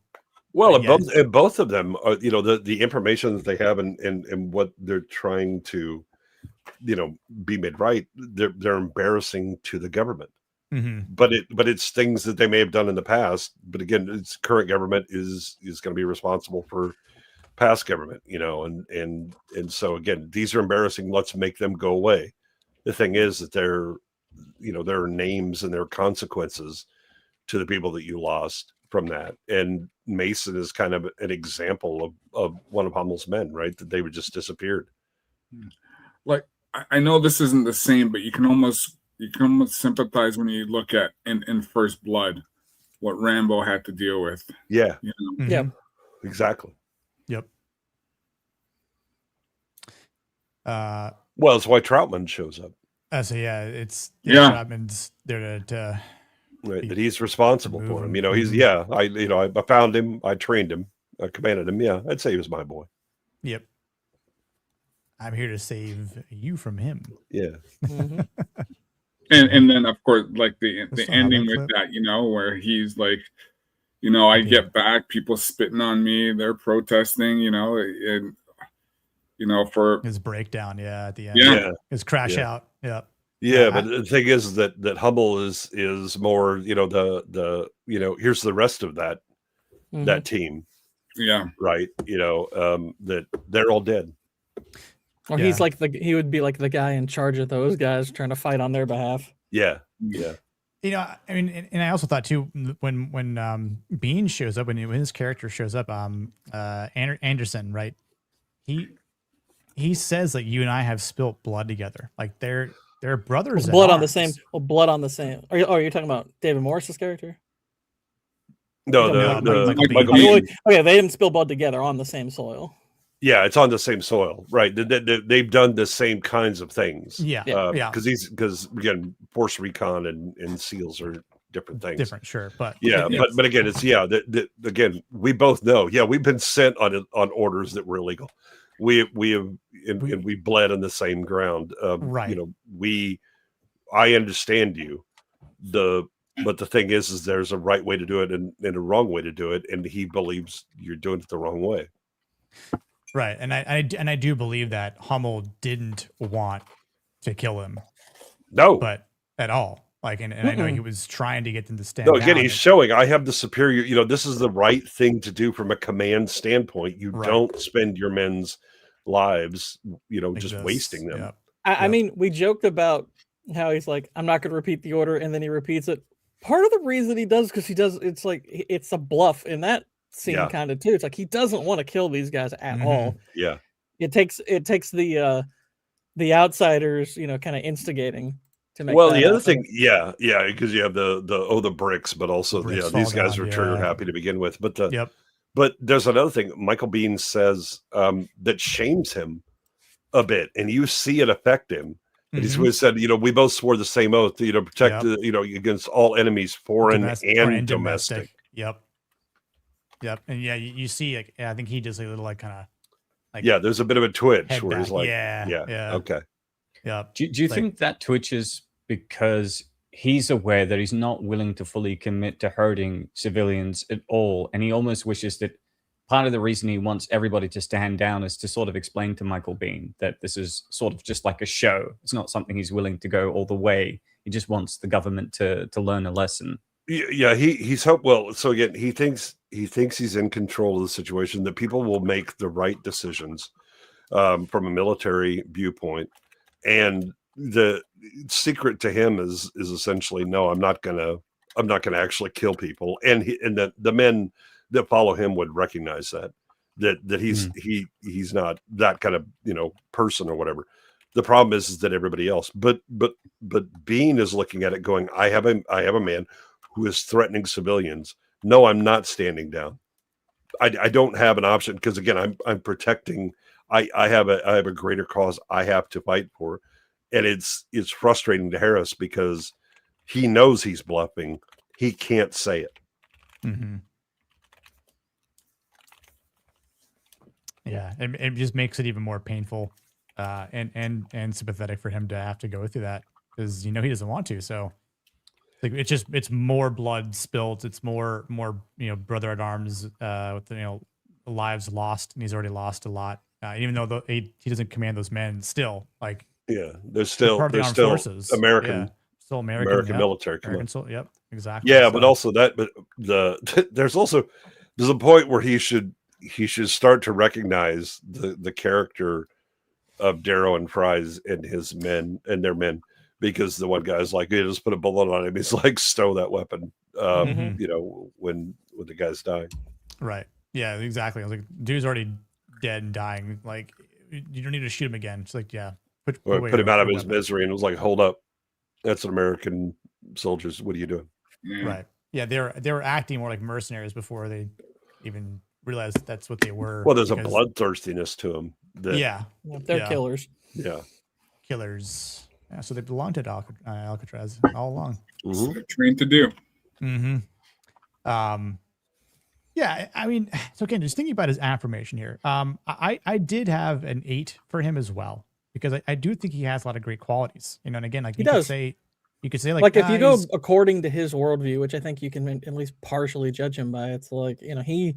of them are, the information that they have and what they're trying to, be made right. They're embarrassing to the government, but it's things that they may have done in the past. But again, its current government is going to be responsible for past government, and so again, these are embarrassing. Let's make them go away. The thing is that there are names and there are consequences to the people that you lost from that. And Mason is kind of an example of one of Hummel's men, right? That they were just disappeared. Like, I know this isn't the same, but you can almost sympathize when you look at in First Blood, what Rambo had to deal with. Yeah. Yeah. Exactly. Yep. Well, it's why Troutman shows up. Troutman's there to right, that he's responsible for him. I found him, I trained him, I commanded him. Yeah, I'd say he was my boy. Yep. I'm here to save you from him. Yeah. And then of course, like the ending with that, where he's like, I get back, people spitting on me, they're protesting, and for his breakdown, at the end. Yeah. His crash out. Yeah. Yeah, but the thing is that Hummel is more, here's the rest of that team. Yeah. Right. That they're all dead. Or he's like he would be like the guy in charge of those guys trying to fight on their behalf. Yeah. Yeah. I mean, and I also thought too, when Bean shows up, when his character shows up, Anderson, right? He says like, you and I have spilt blood together. Like they're brothers. Blood on the same. Well, blood on the same. You're talking about David Morris's character? No, Michael Bean. Okay, they didn't spill blood together on the same soil. Yeah, it's on the same soil, right? They've done the same kinds of things. Yeah, because again, Force Recon and SEALs are different things. Different, sure, but but again, it's again, we both know. Yeah, we've been sent on orders that were illegal. We bled on the same ground. Right. I understand you. But the thing is there's a right way to do it and a wrong way to do it, and he believes you're doing it the wrong way. Right, and I do believe that Hummel didn't want to kill him. No, but at all. Like, and I know he was trying to get them to stand. No, again, down. he's showing I have the superior. This is the right thing to do from a command standpoint. You don't spend your men's lives, just wasting them. Yep. I mean, we joked about how he's like, I'm not going to repeat the order, and then he repeats it. Part of the reason he does, because it's like it's a bluff in that scene kind of too. It's like he doesn't want to kill these guys at all. Yeah, it takes the outsiders, kind of instigating to make. Well, the other thing, because you have the bricks, but also these guys are trigger happy to begin with. But but there's another thing Michael Bean says that shames him a bit, and you see it affect him. And he's said, we both swore the same oath to protect against all enemies, foreign and domestic. Yep. And you see, like, I think he just a little kind of there's a bit of a twitch where he's like, okay. Yeah. Do you think that twitch is because he's aware that he's not willing to fully commit to hurting civilians at all, and he almost wishes that part of the reason he wants everybody to stand down is to sort of explain to Michael Bean that this is sort of just like a show. It's not something he's willing to go all the way. He just wants the government to learn a lesson. Yeah, he's hope. Well, so again, he thinks he's in control of the situation, that people will make the right decisions from a military viewpoint, and the secret to him is essentially, no, I'm not gonna actually kill people, and the men that follow him would recognize that he's not that kind of person or whatever. The problem is that everybody else, but Bean is looking at it going, I have a man who is threatening civilians. No, I'm not standing down. I don't have an option, because again, I'm protecting. I have a greater cause I have to fight for, and it's frustrating to Harris because he knows he's bluffing. He can't say it. Mm-hmm. Yeah, it just makes it even more painful and sympathetic for him to have to go through that, because he doesn't want to. So like it's more blood spilled. It's more brother at arms with lives lost, and he's already lost a lot. Even though he doesn't command those men, still there's still forces. American. Yeah. Still American military. Yep, exactly. Yeah, but also there's a point where he should start to recognize the character of Darrow and Fries and his men and their men, because the one guy's like, hey, just put a bullet on him. He's like, stow that weapon. When the guy's dying. Right. Yeah, exactly. I was like, dude's already dead and dying. Like, you don't need to shoot him again. It's like, put him out of his misery, and it was like, hold up. That's an American soldiers. What are you doing? Right. Yeah, they were acting more like mercenaries before they even realized that's what they were. Well, there's a bloodthirstiness to them. They're killers. Yeah, killers. Yeah, so they belong to Alcatraz all along. Mm-hmm. They're trained to do. Mm-hmm. Yeah, I mean, so again, just thinking about his affirmation here. I did have an 8 for him as well, because I do think he has a lot of great qualities. And again, like you could say like if you go according to his worldview, which I think you can at least partially judge him by, it's like, he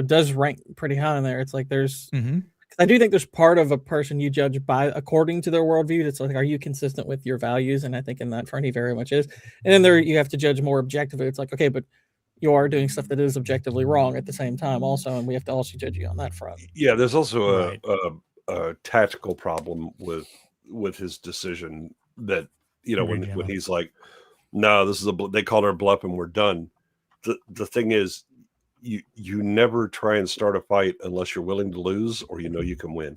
does rank pretty high in there. It's like there's I do think there's part of a person you judge by according to their worldview. It's like, are you consistent with your values? And I think in that front he very much is. And then there you have to judge more objectively. It's like, okay, but you are doing stuff that is objectively wrong at the same time also, and we have to also judge you on that front. Yeah, there's also a tactical problem with his decision that, when he's like, no, this is they called our bluff and we're done. The thing is, you never try and start a fight unless you're willing to lose or you can win.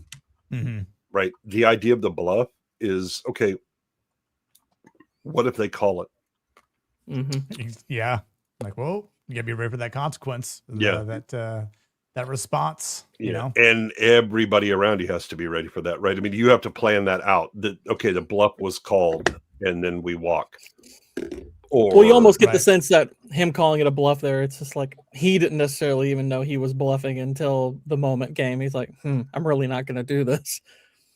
Mm-hmm. Right? The idea of the bluff is, okay, what if they call it? Mm-hmm. Yeah. Like, well, you gotta be ready for that consequence. Yeah. That response, and everybody around you has to be ready for that, right? I mean, you have to plan that out. The bluff was called, and then we walk. Well, you almost get the sense that him calling it a bluff there, it's just like he didn't necessarily even know he was bluffing until the moment came. He's like, I'm really not going to do this.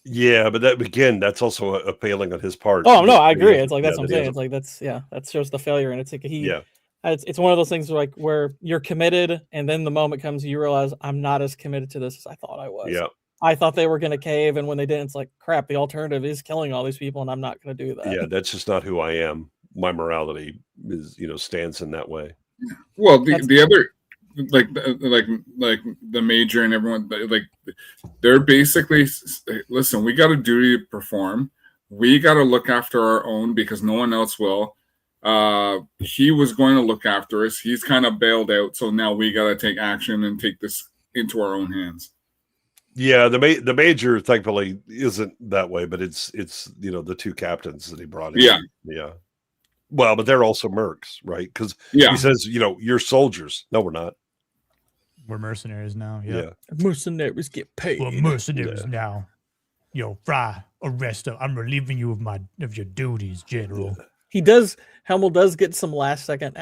Yeah, but that's also a failing on his part. Oh no, I agree. It's like that's what I'm saying. It's like that shows the failure, and it's like it's one of those things like where you're committed, and then the moment comes, you realize I'm not as committed to this as I thought I was. Yeah, I thought they were going to cave, and when they didn't, it's like crap. The alternative is killing all these people, and I'm not going to do that. Yeah, that's just not who I am. My morality is, stands in that way. Well, the other, like the major and everyone, like they're basically, listen, we got a duty to perform. We got to look after our own because no one else will. He was going to look after us. He's kind of bailed out, so now we got to take action and take this into our own hands. Yeah, the major thankfully isn't that way, but it's the two captains that he brought in. Yeah. Well, but they're also mercs, right? Because he says, you're soldiers. No, we're not. We're mercenaries now. Yeah. Mercenaries get paid. We're mercenaries now. Yo, Fry, arrest him. I'm relieving you of your duties, General. Hummel does get some last second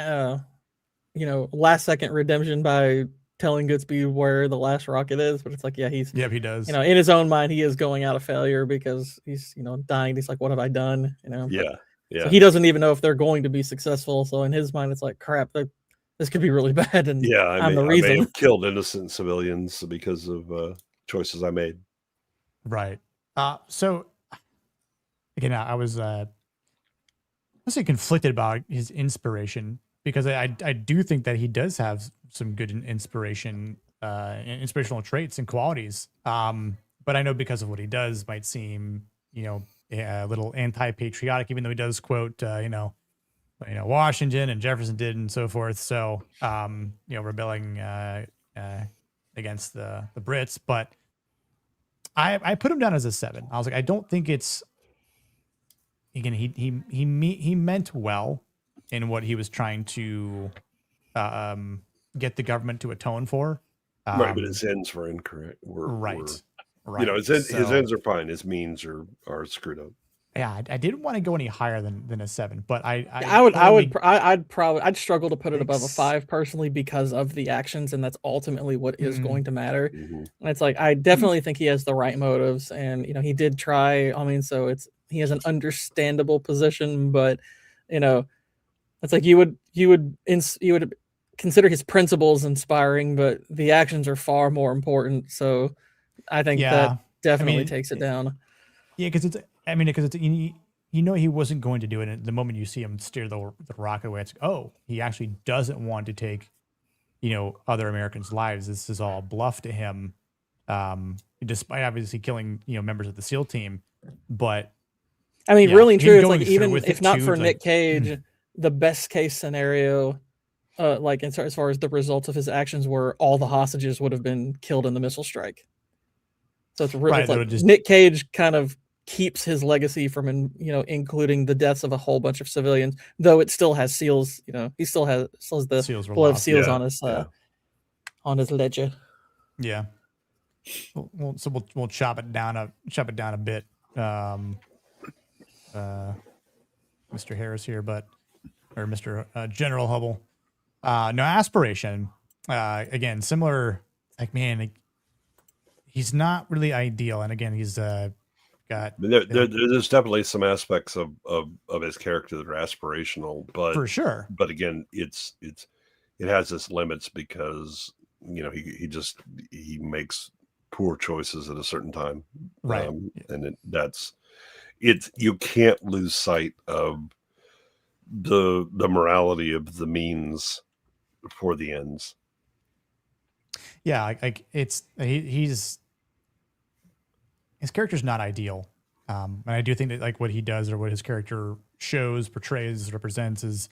redemption by telling Goodspeed where the last rocket is, but it's like, he does. In his own mind, he is going out of failure because he's, dying. He's like, what have I done? Yeah. So he doesn't even know if they're going to be successful. So in his mind, it's like, crap, this could be really bad. And I'm the reason. I may have killed innocent civilians because of choices I made. Right. So again, I was conflicted about his inspiration because I do think that he does have some good inspirational traits and qualities. But I know because of what he does might seem, a little anti-patriotic, even though he does quote, Washington and Jefferson did and so forth. So, rebelling against the Brits. But I put him down as a 7. I was like, I don't think it's. Again, he meant well in what he was trying to get the government to atone for. Right, but his ends were incorrect. Right. His ends are fine. His means are screwed up. Yeah, I didn't want to go any higher than a 7, but I'd struggle to put it above a 5 personally because of the actions, and that's ultimately what is going to matter. Mm-hmm. And it's like I definitely think he has the right motives, and he did try. I mean, so he has an understandable position, but it's like you would consider his principles inspiring, but the actions are far more important. So I think that definitely takes it down. Yeah, because he wasn't going to do it. And the moment you see him steer the rocket away, it's he actually doesn't want to take, other Americans' lives. This is all bluff to him, despite obviously killing, members of the SEAL team. But really and true. It's like even if not for Nick Cage, the best case scenario, as far as the results of his actions were, all the hostages would have been killed in the missile strike. So it's really Nick Cage kind of keeps his legacy from including the deaths of a whole bunch of civilians, though it still has SEALs. He still has the blood of SEALs on his ledger. Yeah. So we'll chop it down a bit. Mr. Harris here, or Mr. General Hummel. No, aspiration. Again, similar. He's not really ideal, and again, he's got. There's definitely some aspects of his character that are aspirational, but for sure. But again, it has its limits because he makes poor choices at a certain time, right? And you can't lose sight of the morality of the means for the ends. Yeah, like he's his character's not ideal, and I do think that like what he does or what his character shows, portrays, represents is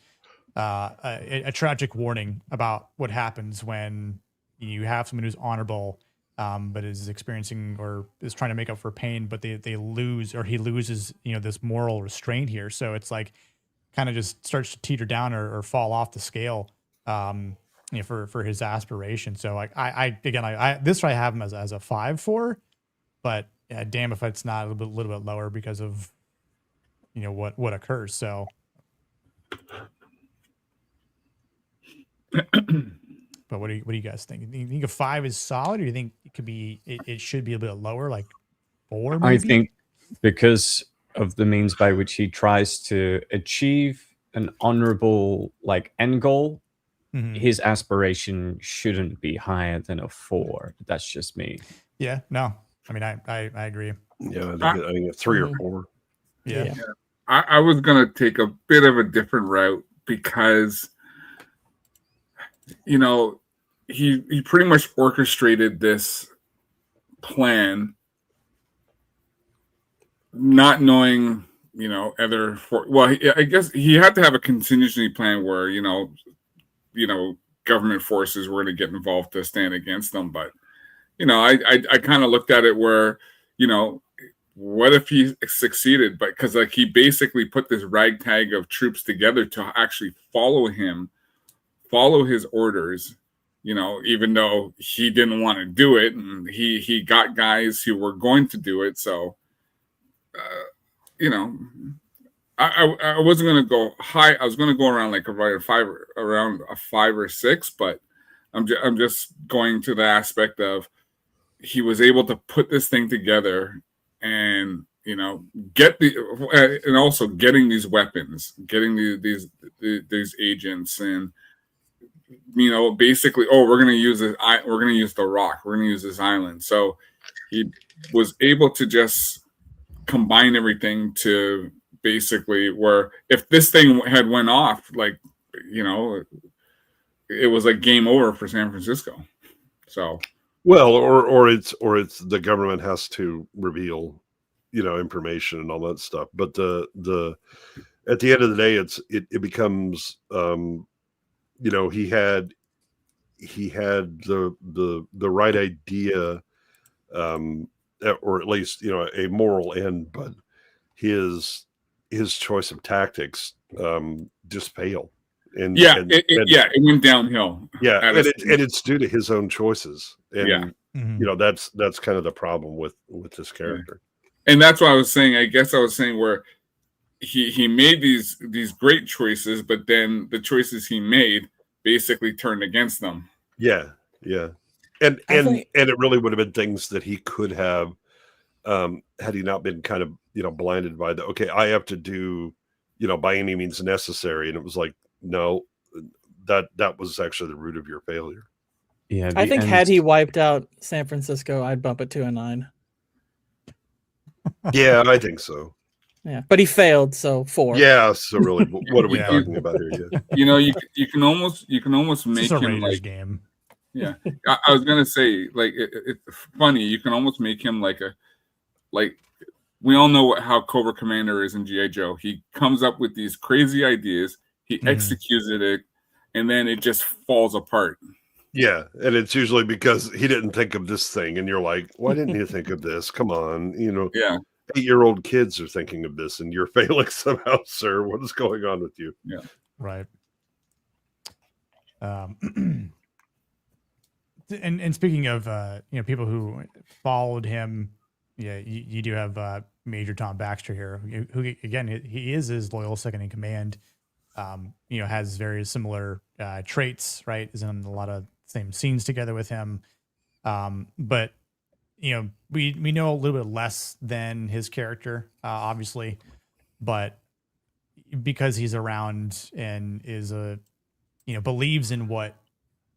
a tragic warning about what happens when you have someone who's honorable, but is experiencing or is trying to make up for pain, but they lose, or he loses, this moral restraint here. So it's like kind of just starts to teeter down or fall off the scale, for his aspiration. So like I this I have him as a 5-4, but yeah, damn if it's not a little bit lower because of what occurs. So. But what do you guys think? Do you think a 5 is solid, or do you think it could be it should be a bit lower, like 4 maybe? I think because of the means by which he tries to achieve an honorable like end goal, his aspiration shouldn't be higher than a 4. That's just me. Yeah, no. I mean, I agree. Yeah, I think a 3 or 4. Yeah. I was gonna take a bit of a different route because he pretty much orchestrated this plan, not knowing, I guess he had to have a contingency plan where, government forces were going to get involved to stand against them. But, I kind of looked at it where, what if he succeeded? But because like he basically put this ragtag of troops together to actually follow his orders, even though he didn't want to do it, and he got guys who were going to do it. So, I wasn't going to go high. I was going to go around like around a 5 or 6, but I'm just going to the aspect of he was able to put this thing together and and also getting these weapons, getting these agents, and basically, we're going to use it. We're going to use the rock. We're going to use this island. So he was able to just combine everything to basically where if this thing had went off, like, it was like game over for San Francisco. So, well, or it's the government has to reveal, information and all that stuff. But the at the end of the day, it becomes, he had the right idea, or at least a moral end, but his choice of tactics just failed. And it went downhill. Yeah, and it's due to his own choices. And that's kind of the problem with this character. And that's what I was saying. I guess I was saying where he made these great choices, but then the choices he made basically turned against them. Yeah. And it really would have been things that he could have, had he not been kind of, blinded by I have to do, by any means necessary. And it was like, no, that was actually the root of your failure. Yeah. I think had he wiped out San Francisco, I'd bump it to a 9. Yeah, I think so. Yeah, but he failed, so 4. Yeah, so really, what are we talking about here? Yeah. You can almost make him like game. Yeah, I was gonna say like it's funny. You can almost make him like we all know how Cobra Commander is in G.I. Joe. He comes up with these crazy ideas, he executes it, and then it just falls apart. Yeah, and it's usually because he didn't think of this thing, and you're like, why didn't you think of this? Come on, Yeah. 8-year-old kids are thinking of this, and you're failing somehow, sir. What is going on with you? Yeah, right. And speaking of people who followed him, you do have Major Tom Baxter here, who again he is his loyal second in command. Has very similar traits, right? Is in a lot of same scenes together with him, but we know a little bit less than his character, obviously, but because he's around and is believes in what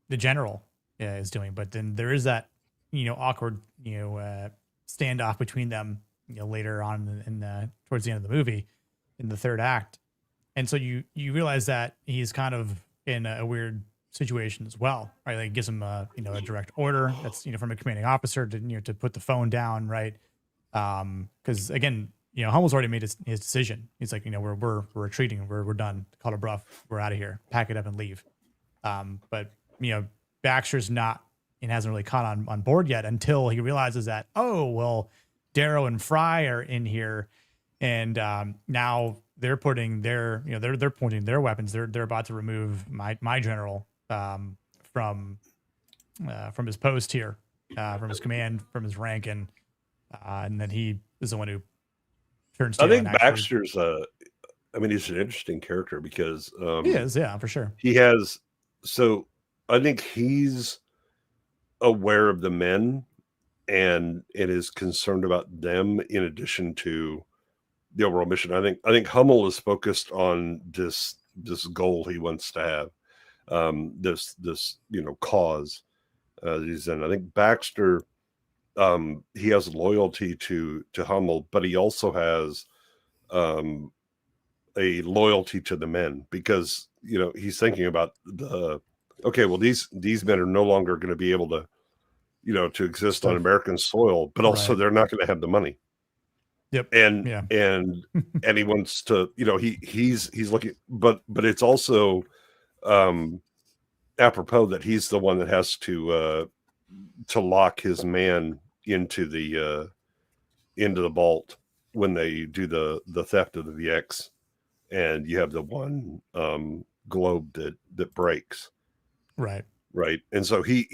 the general is doing, but then there is that awkward standoff between them later on in towards the end of the movie in the third act, and so you realize that he's kind of in a weird situation as well, right? Like, gives him a direct order that's from a commanding officer to to put the phone down, right? Because again, Hummel's already made his decision. He's like, we're retreating, we're done. Call it bruff, we're out of here, pack it up and leave. But Baxter's not and hasn't really caught on board yet until he realizes that, oh well, Darrow and Fry are in here, and now they're putting their they're pointing their weapons. They're about to remove my general from his post here, from his command, from his rank, and then he is the one who turns. I think Baxter's he's an interesting character because he is, yeah, for sure. He has I think he's aware of the men and is concerned about them in addition to the overall mission. I think Hummel is focused on this goal he wants to have, this cause he's in. I think Baxter, he has loyalty to Hummel, but he also has a loyalty to the men because he's thinking about these men are no longer going to be able to to exist on American soil, but also they're not going to have the money. Yep. And he wants to, he's looking, but it's also apropos that he's the one that has to lock his man into the vault when they do the theft of the VX, and you have the one globe that breaks. Right. And so he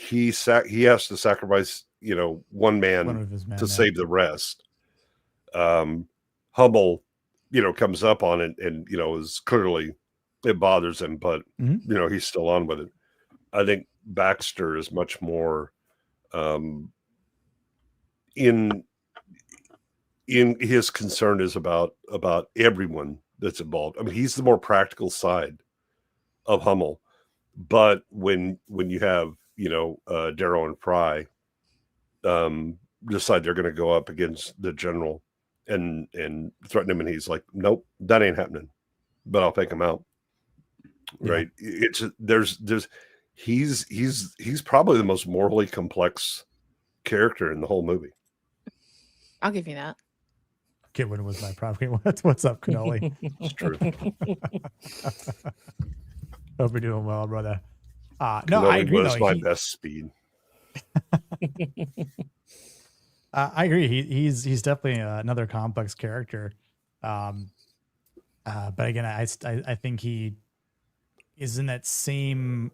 has to sacrifice, one man to save the rest. Hummel, comes up on it and, is clearly, it bothers him, but, he's still on with it. I think Baxter is much more in his concern is about everyone that's involved. I mean, he's the more practical side of Hummel. But when you have Darrow and Fry decide they're going to go up against the general and threaten him, and he's like, nope, that ain't happening. But I'll take him out. Yeah. Right? It's he's probably the most morally complex character in the whole movie. I'll give you that. Kidwin was my problem. What's up, Cannoli? It's true. Hope you're doing well, brother. No, I agree. That's my best speed. I agree. He's definitely another complex character. But again, I think he is in that same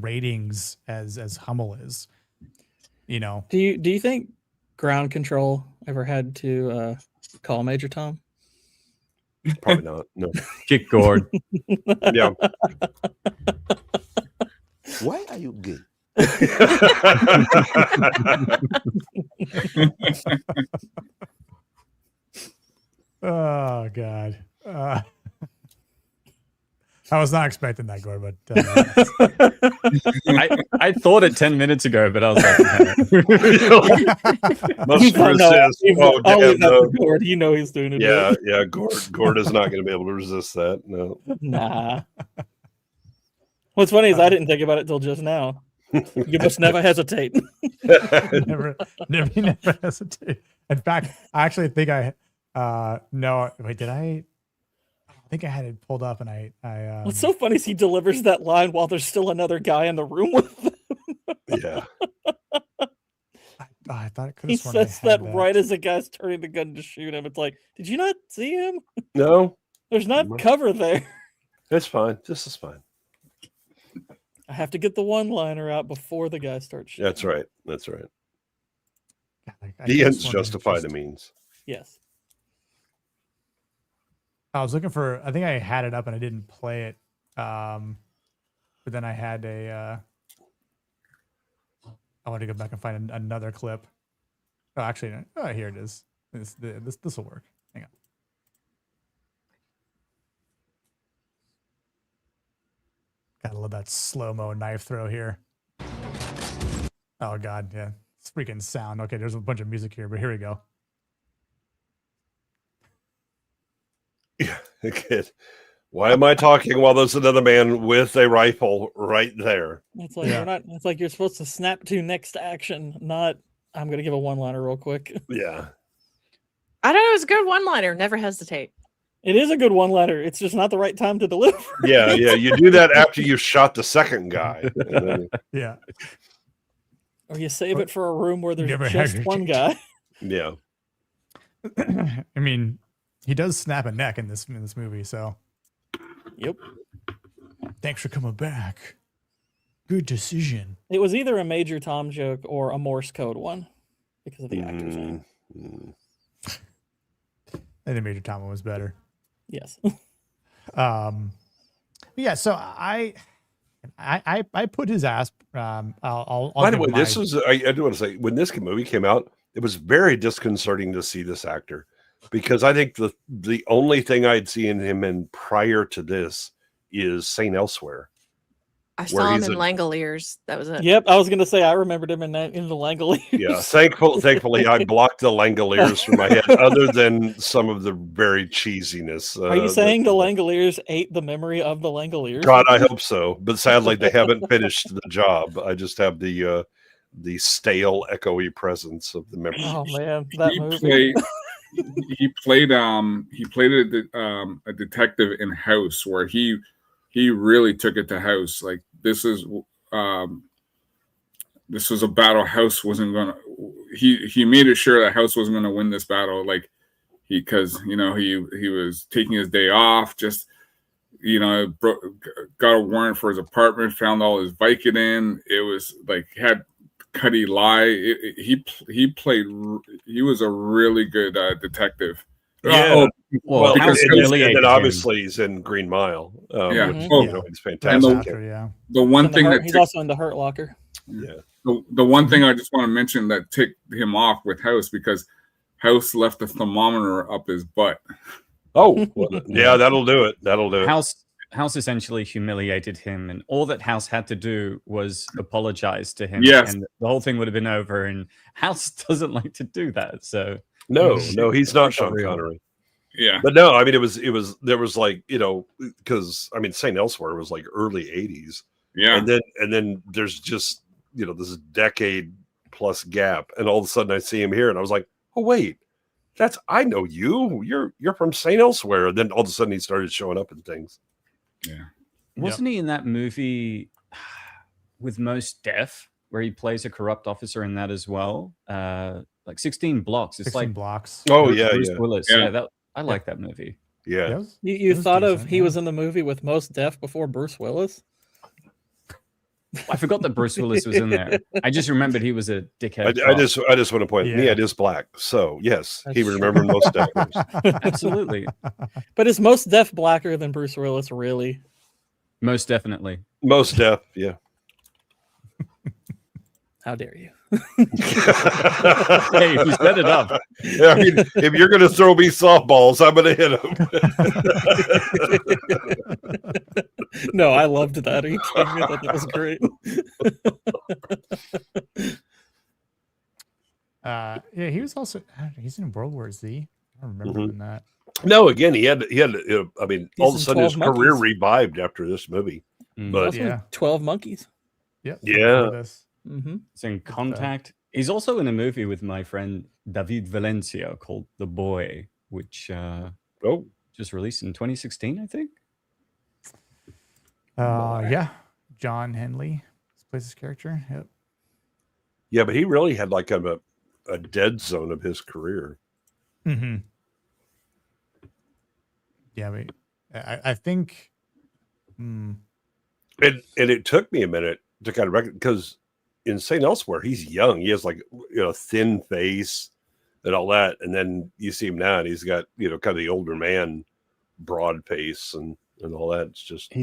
ratings as Hummel is. Do you think ground control ever had to call Major Tom? Probably not. No. Kick Gord. Yeah. Why are you gay? Oh God. I was not expecting that, Gord, but I thought it 10 minutes ago, but I was like, must resist. Gord, he's doing it. Yeah. Gord is not going to be able to resist that. No. Nah. What's funny is I didn't think about it till just now. You must never hesitate. never hesitate. In fact, I actually think no. Wait, did I? I think I had it pulled up, and I. What's so funny is he delivers that line while there's still another guy in the room with him. Yeah. I thought it could. He says that right as the guy's turning the gun to shoot him. It's like, did you not see him? No. There's not cover there. It's fine. This is fine. I have to get the one-liner out before the guy starts shooting. That's right. The ends justify the means. Yes. I was looking for. I think I had it up and I didn't play it. But then I had a. I want to go back and find another clip. Oh, actually, here it is. This will work. Hang on. Gotta love that slow-mo knife throw here. Oh God, yeah, it's freaking sound. Okay, there's a bunch of music here, but here we go. Yeah, good. Why am I talking while there's another man with a rifle right there? It's like you're not. It's like you're supposed to snap to next action, not. I'm gonna give a one-liner real quick. Yeah. I don't know. It's a good one-liner. Never hesitate. It is a good one-liner. It's just not the right time to deliver. Yeah. You do that after you shot the second guy. Yeah. Or you save it for a room where there's Never just one guy. Yeah. I mean, he does snap a neck in this movie, so. Yep. Thanks for coming back. Good decision. It was either a Major Tom joke or a Morse code one because of the actor's name. I think Major Tom was better. Yes. Yeah. So I put his ass. I'll By the way, this was. I do want to say when this movie came out, it was very disconcerting to see this actor because I think the only thing I'd seen him in prior to this is Saint Elsewhere. I saw him in Langoliers. That was it. Yep, I was gonna say I remembered him in the Langoliers. Yeah, thankfully I blocked the Langoliers from my head. Other than some of the very cheesiness. Are you saying the Langoliers ate the memory of the Langoliers? God, I hope so. But sadly, they haven't finished the job. I just have the stale, echoey presence of the memory. Oh man, that movie. He played a detective in House where he really took it to House. Like this was a battle House wasn't gonna. He made it sure that House wasn't gonna win this battle. Like because he was taking his day off. Just got a warrant for his apartment. Found all his Vicodin. It was like had Cuddy lie. He was a really good detective. Yeah. Well, because and then obviously he's in Green Mile. Yeah. Which, he's fantastic. The one thing that he's also in the Hurt Locker. Yeah. The one thing I just want to mention that ticked him off with House because House left the thermometer up his butt. Oh, well, yeah, that'll do it. That'll do it. House essentially humiliated him, and all that House had to do was apologize to him. Yes. And the whole thing would have been over. And House doesn't like to do that. So no, he's not Sean Connery. Yeah, but no, I mean, there was like because I mean, Saint Elsewhere was like early '80s. Yeah, and then there's just this decade plus gap, and all of a sudden I see him here, and I was like, oh wait, I know you. You're from Saint Elsewhere. And then all of a sudden he started showing up in things. Yeah, wasn't he in that movie with Mos Def where he plays a corrupt officer in that as well? Like 16 Blocks. It's 16 like Blocks. Oh yeah, Bruce yeah. Willis. Yeah. I like that movie. Yeah. You thought of he was in the movie with Mos Def before Bruce Willis? I forgot that Bruce Willis was in there. I just remembered he was a dickhead. I just want to point. Mia is black, so yes, he remembered most actors. Absolutely. But is Mos Def blacker than Bruce Willis? Really? Most definitely. Most Def, yeah. How dare you? Hey, he set it up. Yeah, I mean, if you're going to throw me softballs, I'm going to hit them. No, I loved that. I thought that was great. Yeah, he was also he's in World War Z. I don't remember him in that. No, again, he had. I mean, all of a sudden his 12 career Monkeys. revived after this movie. But yeah, 12 Monkeys. Yeah, yeah. He's in Contact. He's also in a movie with my friend David Valencia called The Boy, which just released in 2016, I think. Yeah, John Henley plays his character. Yep. Yeah, but he really had like a dead zone of his career. Mm-hmm. Yeah, I think. And it took me a minute to kind of recognize because in Saint Elsewhere he's young. He has like thin face and all that, and then you see him now and he's got kind of the older man, broad face and all that. It's just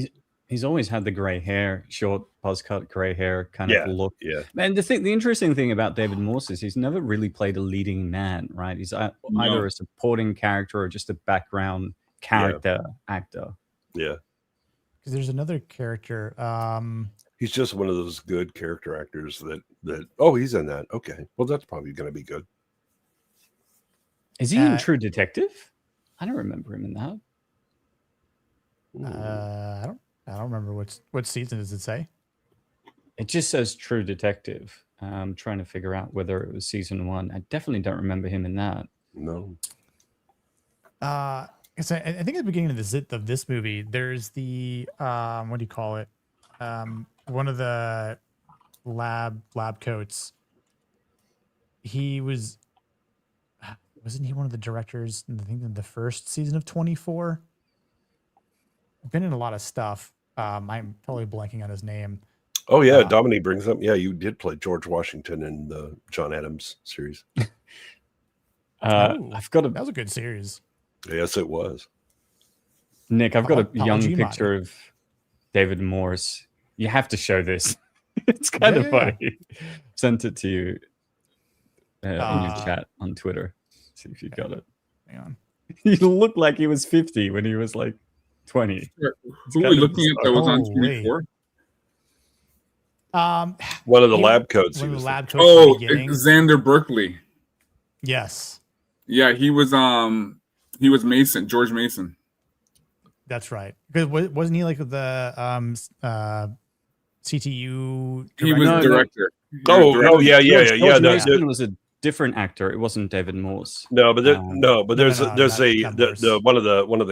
he's always had the gray hair, short buzz cut gray hair kind of look. Yeah. And the interesting thing about David Morse is he's never really played a leading man, right? He's either a supporting character or just a background character actor. Yeah. Because there's another character. He's just one of those good character actors that he's in that. Okay, well that's probably going to be good. Is he in True Detective? I don't remember him in that. I don't remember what season does it say? It just says True Detective. I'm trying to figure out whether it was season 1. I definitely don't remember him in that. No. I think at the beginning of this movie, there's the what do you call it? One of the lab coats. Wasn't he one of the directors? I think in the first season of 24. Been in a lot of stuff. I'm totally blanking on his name. Oh yeah, Dominique brings up. Yeah, you did play George Washington in the John Adams series. That was a good series. Yes, it was. Nick, I've got a young Apology, picture of David Morse. You have to show this. It's kind of funny. Sent it to you in your chat on Twitter. See if you got it. Hang on. He looked like he was 50 when he was like 20. Who are we looking at that was on 24? One of the lab coats. One of the lab coats. Oh, Xander Berkeley. Yes. Yeah, he was Mason, George Mason. That's right. Because wasn't he like the CTU director? He was director. Yeah. George Mason was a different actor. It wasn't David Morse. There's one of the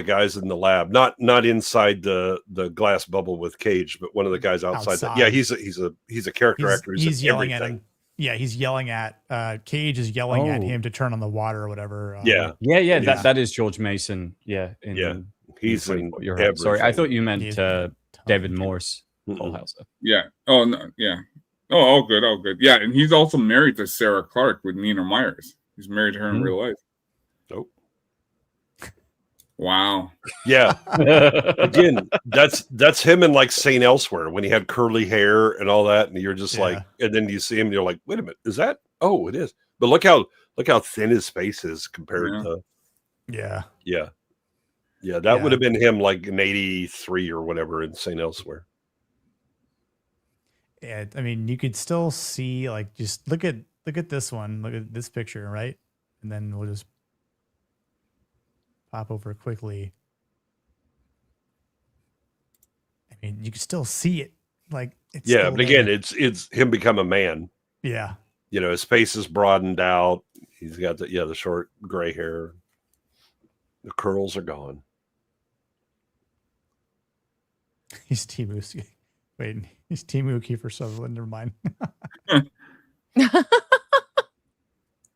guys in the lab, not inside the glass bubble with Cage, but one of the guys outside. Yeah, he's a character actor. He's yelling at him. Yeah, he's yelling at Cage is yelling at him to turn on the water or whatever. Yeah. That is George Mason. Yeah. He's in. You're right. Sorry, I thought you meant David Morse. Yeah. Oh no. Yeah. Oh, all good. Yeah, and he's also married to Sarah Clark with Nina Myers. He's married to her in real life. Oh. Wow. Yeah. Again, that's him in like St. Elsewhere when he had curly hair and all that, and you're just like, and then you see him, and you're like, wait a minute, is that? Oh, it is. But look how thin his face is compared to. Yeah. That would have been him like in 83 or whatever in St. Elsewhere. Yeah, I mean, you could still see, like, just look at this one, look at this picture, right? And then we'll just pop over quickly. I mean, you can still see it, like it's but again, it's him become a man. Yeah, his face is broadened out. He's got the short gray hair. The curls are gone. He's Timu. Wait, he's Timu Kiefer Sutherland. Never mind.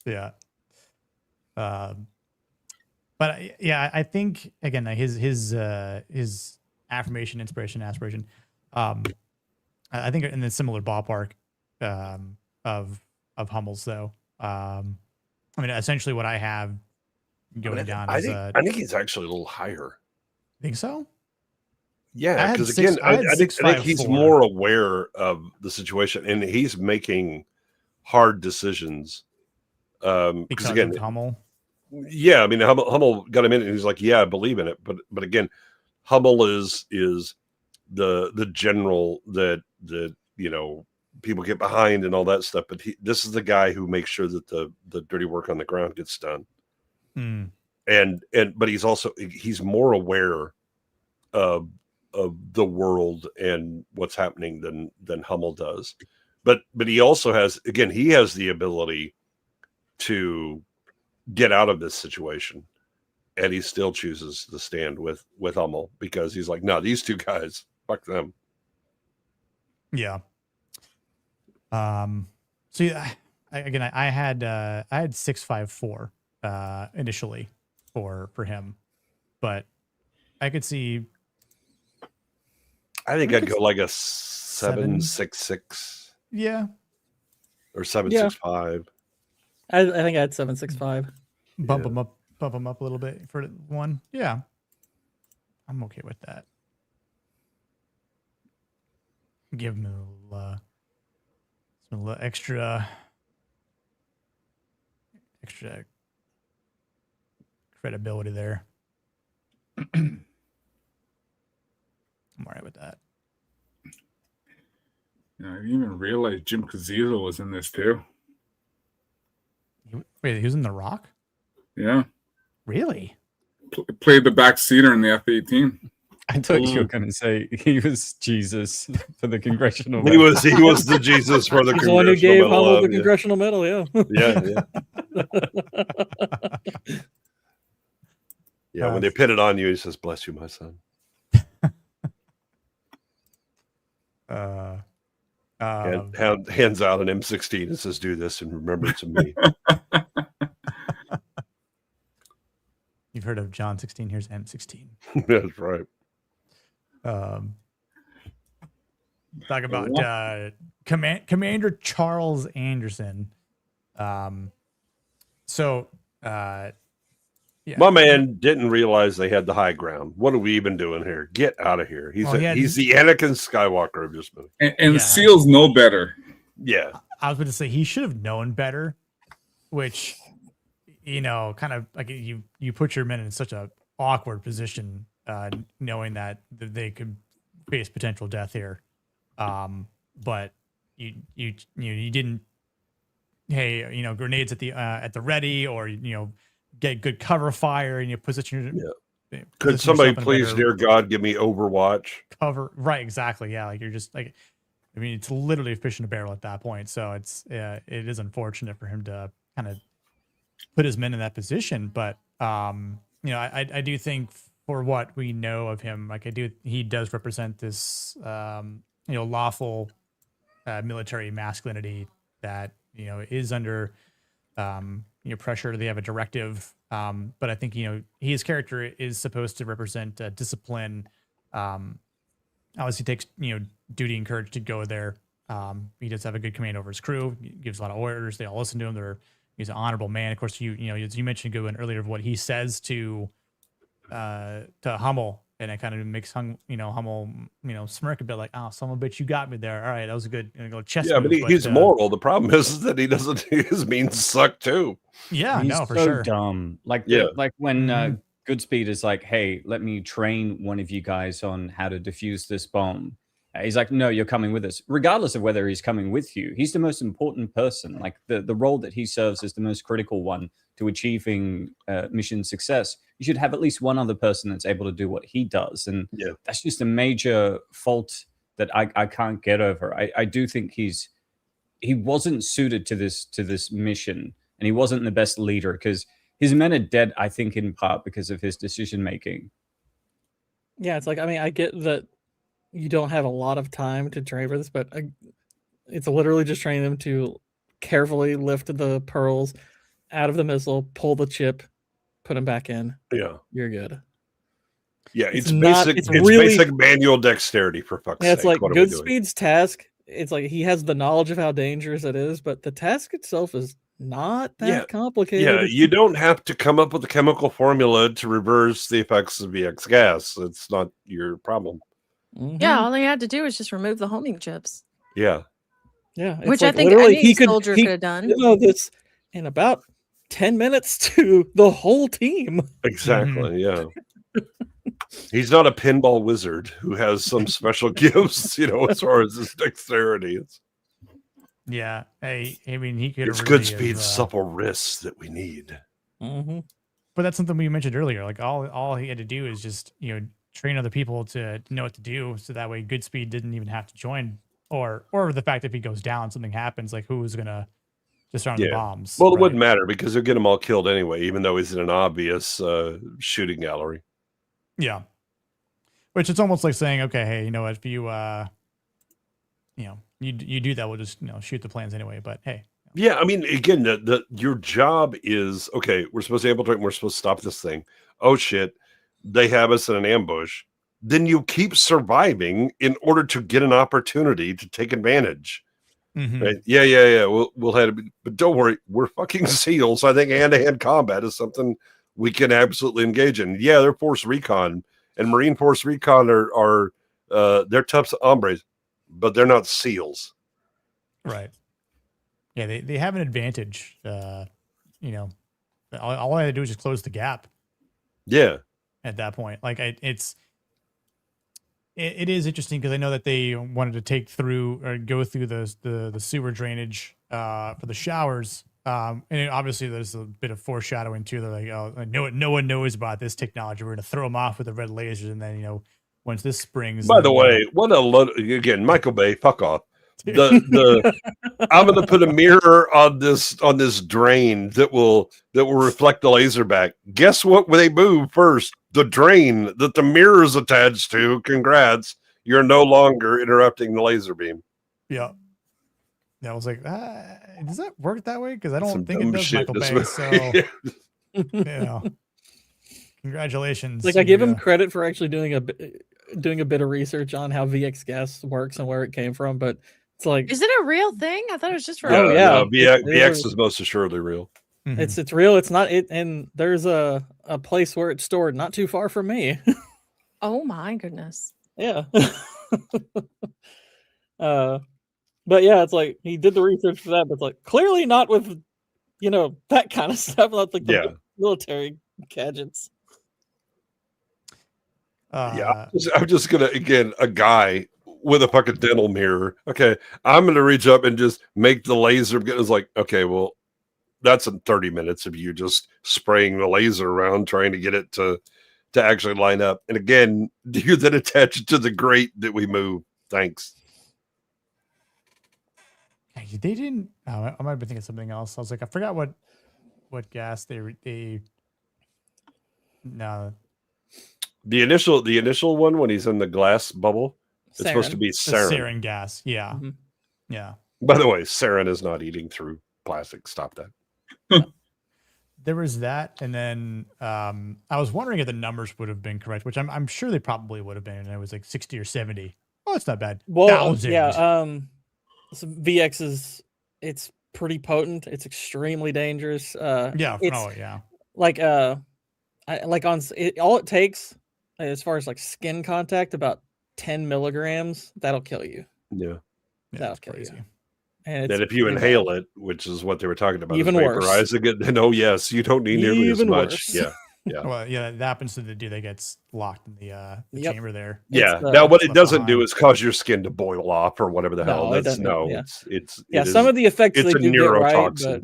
Yeah. But I think again his affirmation, inspiration, aspiration. I think in the similar ballpark of Hummel's though. I mean, essentially what I have going down is I think he's actually a little higher. Think so? Yeah, because again, I think he's more aware of the situation, and he's making hard decisions. Because again, of Hummel. Yeah, I mean, Hummel got him in, and he's like, "Yeah, I believe in it." But again, Hummel is the general that people get behind and all that stuff. But this is the guy who makes sure that the dirty work on the ground gets done. Mm. But he's more aware of the world and what's happening than Hummel does. But he also has the ability to get out of this situation, and he still chooses to stand with Hummel because he's like, no, these two guys, fuck them. Yeah. So yeah, I had 654 initially for him, but I could see. I think I'd go like a 766. Yeah. Or 765. I think I had 765. Bump him up a little bit for one. Yeah. I'm okay with that. Give him a little extra credibility there. I'm all right with that. Yeah, I didn't even realize Jim Cazorla was in this too. Wait, he was in The Rock? Yeah. Really? Played the backseater in the F-18. I thought you were going to say he was Jesus for the congressional He medal. was the Jesus for the He's the congressional one who gave medal. Hummel the congressional medal. Yeah. Yeah. When they pin it on you, he says, "Bless you, my son." Hands out an M16 and says, "Do this in remembrance of me." You've heard of John 16. Here's M16. That's right. Talk about Commander Charles Anderson. My man didn't realize they had the high ground. What are we even doing here? Get out of here. He's the Anakin Skywalker of this movie. And SEALs know better. Yeah. I was going to say he should have known better, which, kind of like you put your men in such a awkward position, knowing that they could face potential death here. But you didn't, grenades at the ready, or, get good cover fire and you position. Yeah. Could somebody please, dear God, give me Overwatch cover? Right. Exactly. Yeah. Like you're just like, I mean, it's literally a fish in a barrel at that point. So it is unfortunate for him to kind of put his men in that position. But, I do think for what we know of him, he does represent this, lawful military masculinity that, is under, pressure. They have a directive. But I think, his character is supposed to represent discipline. Obviously takes, duty and courage to go there. He does have a good command over his crew. He gives a lot of orders. They all listen to him. He's an honorable man. Of course, as you mentioned, Goodwin, earlier, of what he says to Hummel, and it kind of makes Hummel, smirk a bit, like, "Oh, son of a bitch, you got me there. All right, that was a good chess move." But he's moral. The problem is that he doesn't. His means suck too. Yeah, he's no, for so sure. Dumb. Like when Goodspeed is like, "Hey, let me train one of you guys on how to defuse this bomb." He's like, "No, you're coming with us." Regardless of whether he's coming with you, he's the most important person. Like the role that he serves is the most critical one to achieving mission success. You should have at least one other person that's able to do what he does. And that's just a major fault that I can't get over. I do think he wasn't suited to this mission, and he wasn't the best leader, because his men are dead, I think, in part because of his decision making. Yeah, it's like, I mean, I get that you don't have a lot of time to train for this, but it's literally just training them to carefully lift the pearls out of the missile, pull the chip, put them back in. Yeah, you're good. Yeah, it's basic manual dexterity, for fuck's sake. It's like Goodspeed's task. It's like he has the knowledge of how dangerous it is, but the task itself is not that complicated. Yeah, you don't have to come up with a chemical formula to reverse the effects of VX gas. It's not your problem. Yeah, all they had to do was just remove the homing chips. Yeah. Yeah. Which I think any soldier could have done. This in about 10 minutes to the whole team. Exactly, yeah. He's not a pinball wizard who has some special gifts, as far as his dexterity. Yeah. I mean, he could. It's Goodspeed's supple wrists that we need. Mm-hmm. But that's something we mentioned earlier. Like all he had to do is just train other people to know what to do, so that way Goodspeed didn't even have to join, or the fact that if he goes down, something happens, like who's gonna disarm the bombs. Well, it wouldn't matter because they'll get them all killed anyway, even though he's in an obvious shooting gallery. Yeah. Which it's almost like saying, okay, hey, if you you do that, we'll just shoot the plans anyway. But hey. Yeah, I mean, again, your job is, okay, we're supposed to infiltrate, we're supposed to stop this thing. Oh shit, they have us in an ambush. Then you keep surviving in order to get an opportunity to take advantage. Mm-hmm. Right? Yeah. We'll have it, but don't worry, we're fucking SEALs. I think hand-to-hand combat is something we can absolutely engage in. Yeah, they're Force Recon, and Marine Force Recon are they're tough hombres, but they're not SEALs. Right. Yeah, they have an advantage. All I had to do is just close the gap. Yeah. At that point, like it is interesting because I know that they wanted to take through or go through the sewer drainage for the showers. And obviously there's a bit of foreshadowing too. They're like, oh, no one knows about this technology. We're going to throw them off with the red lasers, and then once this springs. By the way, what a load again, Michael Bay, fuck off. The I'm gonna put a mirror on this drain that will reflect the laser back. Guess what they move first? The drain that the mirror is attached to. Congrats. You're no longer interrupting the laser beam. Yeah. I was like, does that work that way? Because I don't think it does, Michael Bay. So, congratulations. Like, I give him credit for actually doing a bit of research on how VX gas works and where it came from, but it's like, is it a real thing? I thought it was just for VX is most assuredly real. Mm-hmm. It's real. It's not it, and there's a place where it's stored not too far from me. Oh my goodness. Yeah. But yeah, it's like he did the research for that, but it's like clearly not with that kind of stuff. Not like the military gadgets. I'm just gonna, again, a guy with a fucking dental mirror. Okay, I'm gonna reach up and just make the laser. It's like, okay, well, that's in 30 minutes of you just spraying the laser around trying to get it to actually line up. And again, you then attach it to the grate that we move. Thanks. They didn't. I might be thinking something else. I was like, I forgot what gas they. No. The initial one when he's in the glass bubble, it's supposed to be sarin. Sarin gas. Yeah. Mm-hmm. Yeah. By the way, sarin is not eating through plastic. Stop that. There was that, and then I was wondering if the numbers would have been correct, which I'm sure they probably would have been. And it was like 60 or 70. Oh, it's not bad. Well, 1,000. yeah. So VX it's pretty potent. It's extremely dangerous. Yeah. Like all it takes as far as like skin contact, about 10 milligrams, that'll kill you. Yeah. That'll kill you. And if you inhale it, which is what they were talking about, even worse. Vaporizing it, then yes, you don't need nearly as much. Worse. Yeah. Yeah. Well, yeah, that happens to the dude that gets locked in the chamber there. Yeah. Now, what it doesn't do is cause your skin to boil off or whatever the hell. It's some of the effects it's they do get right, but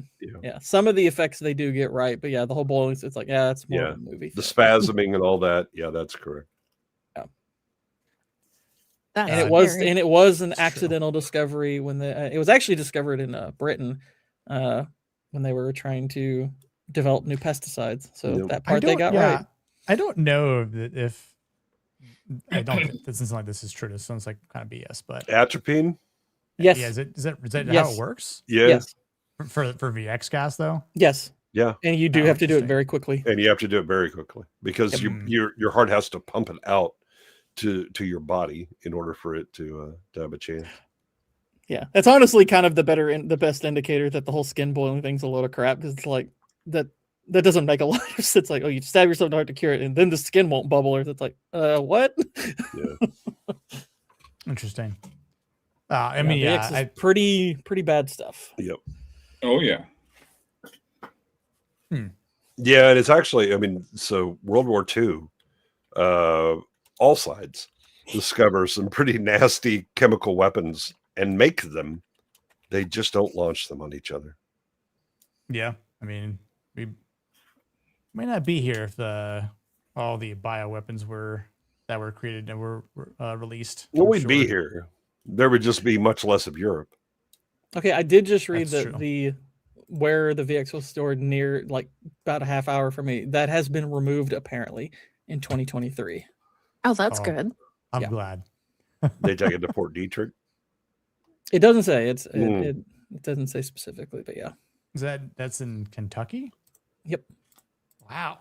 some of the effects they do get right, but yeah, the whole boiling, it's like, it's more of a movie. The spasming and all that. Yeah, that's correct. Yeah. That's and it was an accidental discovery when it was actually discovered in Britain when they were trying to develop new pesticides. So that part they got right. I don't know if I don't think this is like this is true. This sounds like kind of BS, but atropine. Yes. Yeah, is that how it works? Yeah. Yes. For VX gas though. Yes. Yeah. And you do have to do it very quickly. And you have to do it very quickly because your heart has to pump it out to your body in order for it to have a chance. Yeah, that's honestly kind of the best indicator that the whole skin boiling thing's a load of crap, because it's like that doesn't make a lot of sense. It's like, oh, you stab yourself in the heart to cure it, and then the skin won't bubble. Or it's like, what? Yeah. Interesting. I mean, yeah, pretty bad stuff. Yep. Oh yeah. Yeah, and it's actually, I mean, so World War II, all sides discover some pretty nasty chemical weapons and make them. They just don't launch them on each other. Yeah, I mean, we may not be here if all the bioweapons that were created and were released. Well, we'd be here. There would just be much less of Europe. Okay, I did just read that where the VX was stored near, like, about a half hour from me, that has been removed apparently in 2023. Oh, that's good. I'm glad. They take it to Fort Detrick. It doesn't say. It doesn't say specifically, but yeah. That's in Kentucky? Yep. Wow.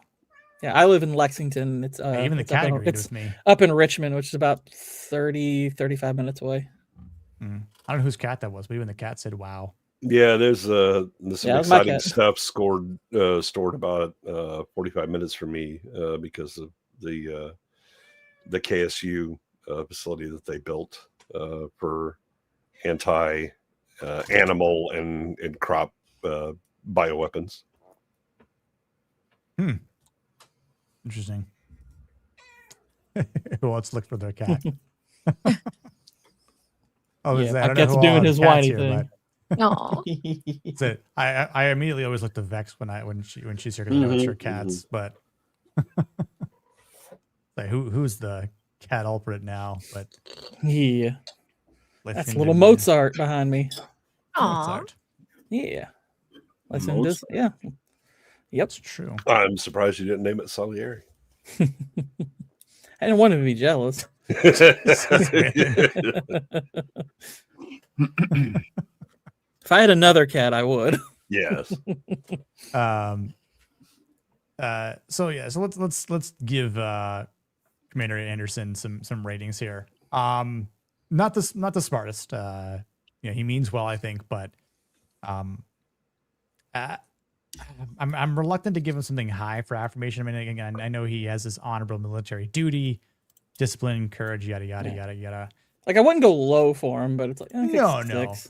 Yeah, I live in Lexington. It's even the cat agreed with me. Up in Richmond, which is about 35 minutes away. I don't know whose cat that was, but even the cat said, "Wow." Yeah, there's some exciting stuff stored about 45 minutes from me because of the KSU facility that they built for anti-animal and crop bioweapons. Interesting. Who wants to look for their cat? My cat's doing his whiny thing. No. I immediately always look to Vex when she's here because I know it's her cats. But like, who's the Cat Alpert now, but yeah, that's a little in Mozart behind me. Mozart. Yeah, listen to this. Yeah, yep, it's true. I'm surprised you didn't name it Salieri. I didn't want him to be jealous. If I had another cat, I would. Yes. So let's give Commander Anderson some ratings here. Not the smartest. He means well, I think, but I'm reluctant to give him something high for affirmation. I mean, again, I know he has this honorable military duty, discipline, courage, yada yada yada yada. Like I wouldn't go low for him, but it's like no,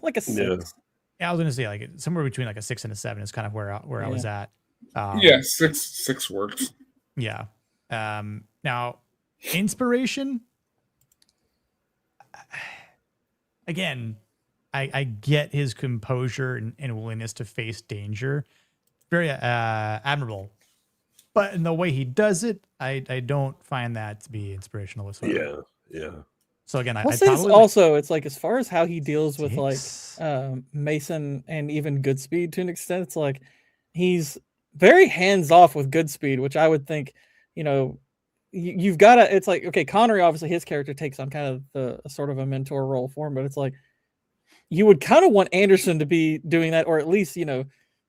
like a 6. Yeah, I was gonna say like somewhere between like a 6 and a 7 is kind of where I was at. Yeah, six works. Yeah. Now, inspiration. Again, I get his composure and willingness to face danger. Very admirable. But in the way he does it, I don't find that to be inspirational whatsoever. Yeah. So again, I'll say this also, it's like as far as how he deals with like Mason and even Goodspeed to an extent, it's like he's very hands off with Goodspeed, which I would think, you've got to. It's like, okay, Connery, obviously his character takes on kind of the sort of a mentor role for him, but it's like you would kind of want Anderson to be doing that, or at least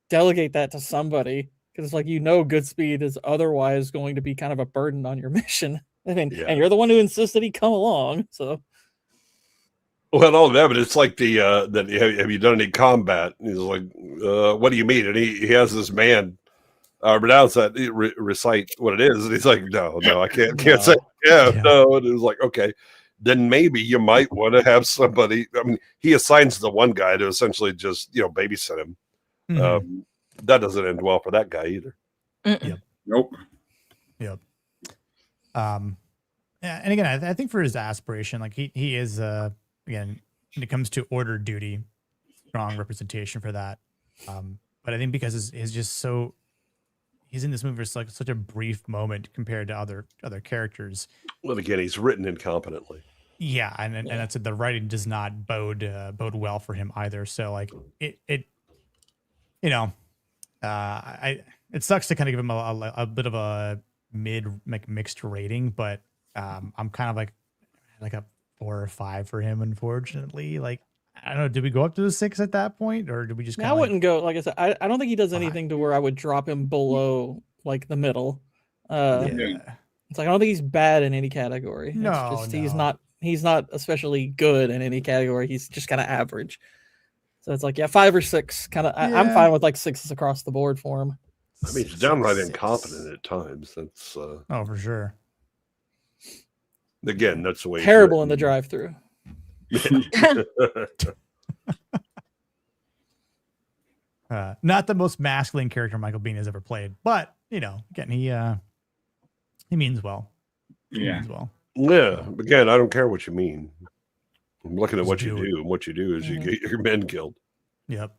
delegate that to somebody, because it's like Goodspeed is otherwise going to be kind of a burden on your mission. And you're the one who insisted he come along. So, well, all that, but it's like the that have you done any combat? And he's like, what do you mean? And he has this man pronounce that, recite what it is, and he's like, no, I can't say, no. And it was like, okay, then maybe you might want to have somebody. I mean, he assigns the one guy to essentially just babysit him. Mm-hmm. That doesn't end well for that guy either. Yep. Nope. Yep. And again, I think for his aspiration, like he is again, when it comes to order duty, strong representation for that. But I think because he's just so he's in this movie for like such a brief moment compared to other characters. Well, again, he's written incompetently. Yeah, and that's the writing does not bode well for him either. So like it sucks to kind of give him a bit of a mixed rating, but I'm kind of like a 4 or 5 for him, unfortunately. Like, I don't know, did we go up to the 6 at that point, or did we just I wouldn't go, like I said, I don't think he does anything to where I would drop him below like the middle. It's like I don't think he's bad in any category. He's not especially good in any category. He's just kind of average. So it's like 5 or 6 kind of. I'm fine with like 6s across the board for him. I mean, he's downright incompetent at times. That's oh, for sure. Again, that's the way. Terrible in the drive-through. Not the most masculine character Michael Biehn has ever played, but again, he means well. He means well. Yeah. Again, I don't care what you mean. I'm looking at what you do, and what you do is you get your men killed. Yep.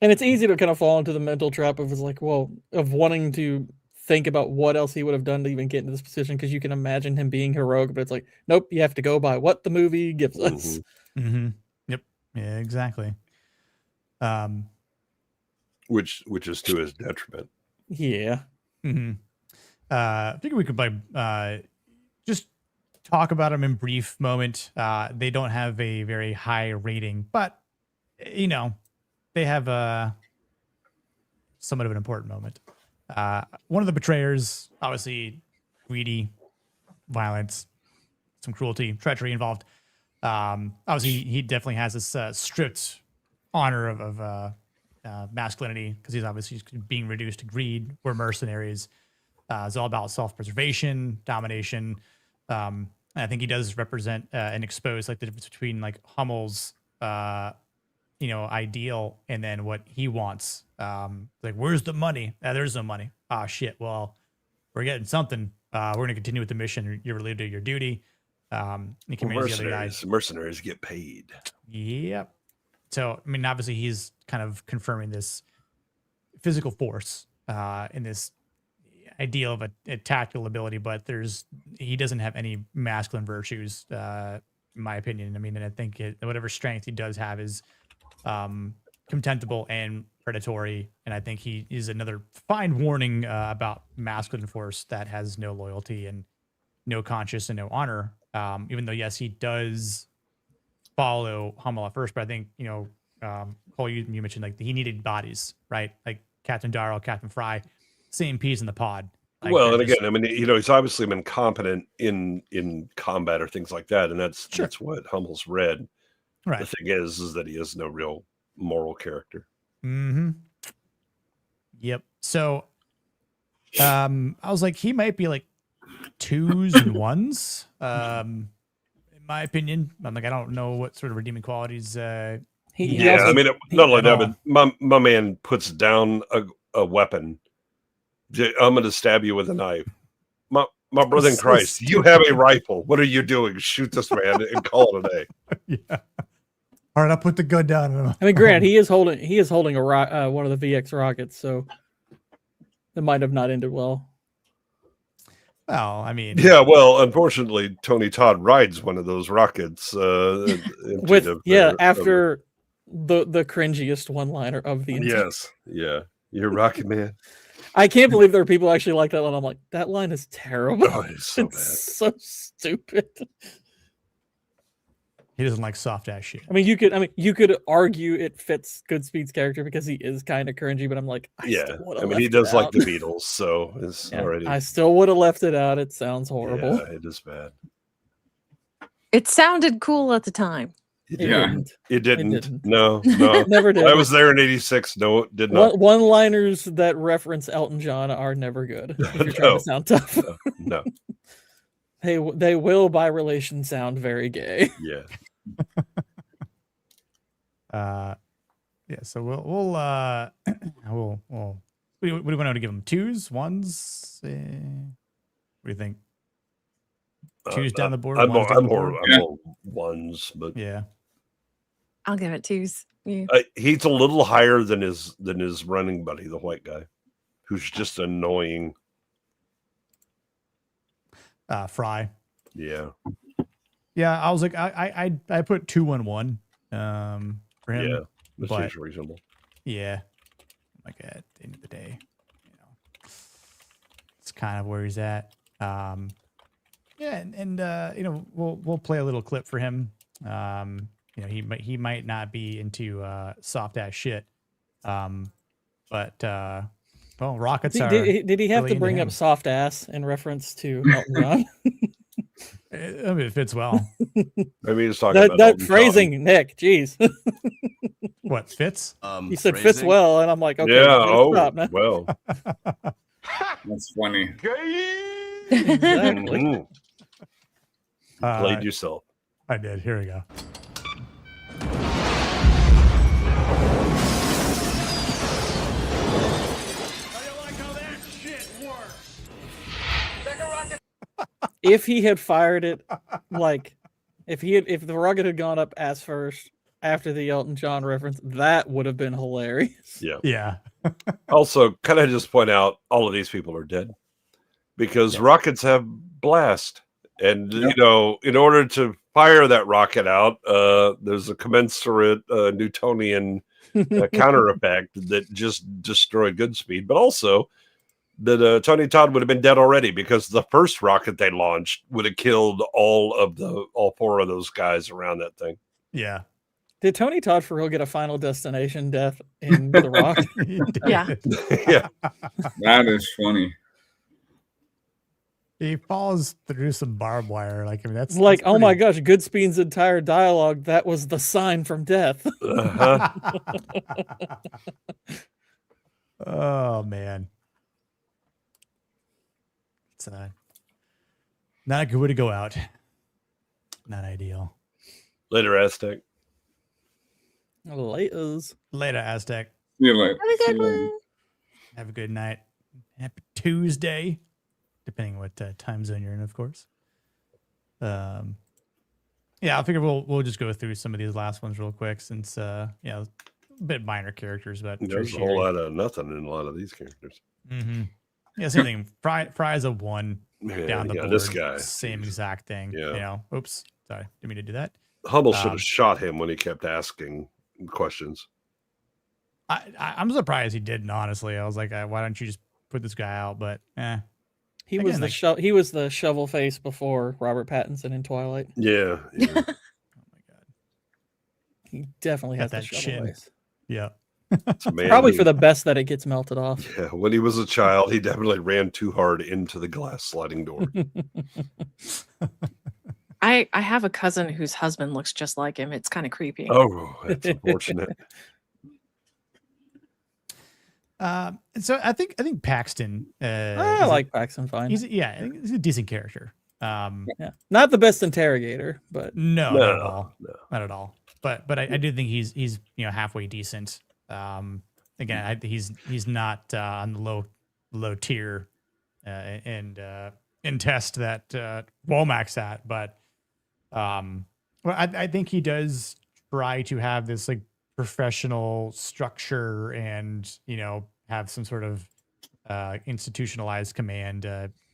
And it's easy to kind of fall into the mental trap of of wanting to think about what else he would have done to even get into this position, because you can imagine him being heroic, but it's like, nope, you have to go by what the movie gives us. Mm-hmm. Yep. Yeah, exactly. Which is to his detriment. Yeah. Mm-hmm. I think we could just talk about them in brief moment. They don't have a very high rating, but they have somewhat of an important moment. One of the betrayers, obviously greedy, violence, some cruelty, treachery involved. Obviously, he definitely has this stripped honor of masculinity, because he's obviously being reduced to greed. We're mercenaries. It's all about self-preservation, domination. And I think he does represent and expose like the difference between like Hummel's ideal and then what he wants. Like, where's the money? There's no money. Ah, shit. Well, we're getting something. We're going to continue with the mission. You're relieved of your duty. You can manage the other guys. Mercenaries get paid. Yep. So, I mean, obviously he's kind of confirming this physical force in this ideal of a tactical ability, but he doesn't have any masculine virtues, in my opinion. I mean, and I think whatever strength he does have is contemptible and predatory, and I think he is another fine warning about masculine force that has no loyalty and no conscience and no honor. Even though, yes, he does follow Hummel at first, but I think, Cole, you mentioned like he needed bodies, right? Like Captain Darrow, Captain Fry, same peas in the pod. Like, well, and again, I mean, he's obviously been competent in combat or things like that, and that's what Hummel's read. Right. The thing is that he has no real moral character. Mm-hmm. Yep. So, I was like, he might be like 2s and 1s. In my opinion, I'm like, I don't know what sort of redeeming qualities. I mean, not only that, but my man puts down a weapon. I'm going to stab you with a knife. My brother in Christ, you have a rifle. What are you doing? Shoot this man and call it a day. Yeah. All right, I'll put the gun down. I mean, Grant, he is holding a one of the VX rockets, so it might have not ended well. Well, I mean, yeah. Well, unfortunately, Tony Todd rides one of those rockets. After the cringiest one-liner of the entire. Yes, yeah, you're Rocket Man. I can't believe there are people actually like that line. I'm like, that line is terrible. Oh, it's so bad. So stupid. He doesn't like soft ass shit. I mean, you could argue it fits Goodspeed's character because he is kind of cringy, but I'm like, he does like the Beatles, so it's already. I still would have left it out. It sounds horrible. Yeah, it is bad. It sounded cool at the time. It didn't. No. Never did. I was there in '86. No, it did not. One-liners that reference Elton John are never good. If you're trying to sound tough. No. They will, by relation, sound very gay. Yeah. Yeah. So we'll what do you want to give them? 2s, 1s? What do you think? 2s down the board. I'm more 1s, but yeah. I'll give it 2s. Yeah. He's a little higher than his running buddy, the white guy, who's just annoying. Fry. Yeah. Yeah, I was like, I put 2-1-1 for him. Yeah, that seems reasonable. Yeah. Like at the end of the day, it's kind of where he's at. Yeah, and we'll play a little clip for him. He might not be into soft ass shit. But rockets are. Did he have to bring up soft ass in reference to Elton John? I mean, it fits well. Maybe he's talking about that phrasing, John. Nick. Jeez. What fits? He said fits well, and I'm like, okay, yeah. Stop now. Well, that's funny. Exactly. Played yourself. I did. Here we go. If he had fired it, like if the rocket had gone up ass first after the Elton John reference, that would have been hilarious. Yeah. Yeah. Also, can I just point out all of these people are dead because rockets have blast, and in order to fire that rocket out, there's a commensurate Newtonian counter effect that just destroyed Goodspeed, but also that Tony Todd would have been dead already because the first rocket they launched would have killed all 4 of those guys around that thing. Yeah. Did Tony Todd for real get a Final Destination death in The Rock? Yeah. Yeah. That is funny. He falls through some barbed wire. Like, I mean, that's like, oh my gosh, Goodspeed's entire dialogue, that was the sign from death. Oh, man. It's not a good way to go out. Not ideal. Later, Aztec. Later, Aztec. See you later. Have a good one. Have a good night. Happy Tuesday, depending on what time zone you're in, of course. Yeah, I figure we'll just go through some of these last ones real quick since a bit minor characters, but there's a whole lot of nothing in a lot of these characters. Mm-hmm. Yeah, same thing. Fry's a 1 down the board. This guy, same exact thing. Yeah. You know, oops, sorry, didn't mean to do that. Hummel should have shot him when he kept asking questions. I'm surprised he didn't. Honestly, I was like, why don't you just put this guy out? But he was the shovel face before Robert Pattinson in Twilight. Yeah. Oh my god, he definitely has that the shovel chin. face. Yeah. Probably for the best that it gets melted off. Yeah, when he was a child, he definitely ran too hard into the glass sliding door. I have a cousin whose husband looks just like him. It's kind of creepy. Oh, that's unfortunate. So I think Paxton. I like Paxton fine. He's a decent character. Yeah, not the best interrogator, but no, not at all. No. Not at all. But I do think he's halfway decent. Again, he's not on the low tier in test that Womack's at, but I think he does try to have this like professional structure and have some sort of institutionalized command.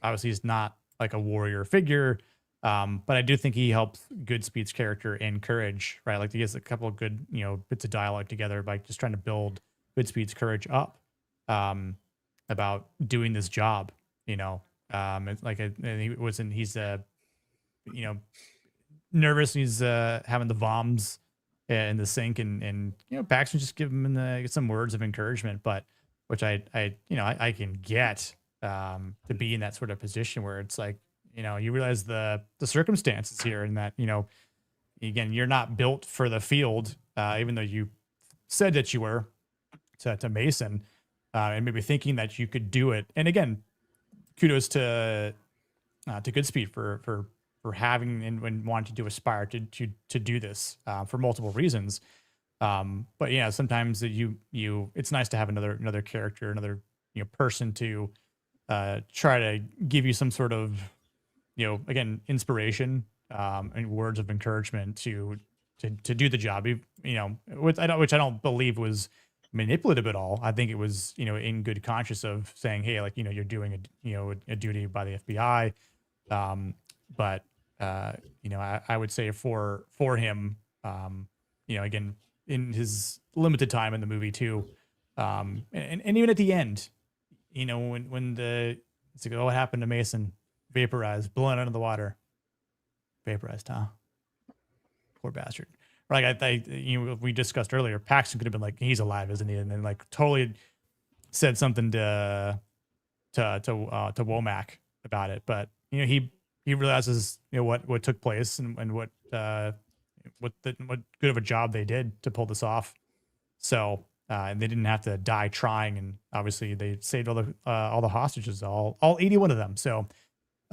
Obviously, he's not like a warrior figure. But I do think he helps Goodspeed's character and Courage, right? Like he gets a couple of good, bits of dialogue together by just trying to build Goodspeed's courage up, about doing this job, it's like he's nervous. He's having the bombs in the sink and Paxton just give him some words of encouragement, but which I can get, to be in that sort of position where it's like, you realize the circumstances here and that, again, you're not built for the field, even though you said that you were to Mason, and maybe thinking that you could do it. And again, kudos to Goodspeed for having and wanting to aspire to do this, for multiple reasons. But yeah, sometimes it's nice to have another character, another person to try to give you some sort of again, inspiration, and words of encouragement to do the job, which I don't believe was manipulative at all. I think it was, in good conscience of saying, hey, like, you're doing a duty by the FBI. But I would say for him, again, in his limited time in the movie too, and even at the end, when it's like, oh, what happened to Mason? Vaporized, blown under the water. Vaporized, huh? Poor bastard. Like we discussed earlier, Paxton could have been like, he's alive, isn't he? And then like totally said something to Womack about it. But he realizes what took place and what good of a job they did to pull this off. So and they didn't have to die trying, and obviously they saved all the hostages, all 81 of them. So.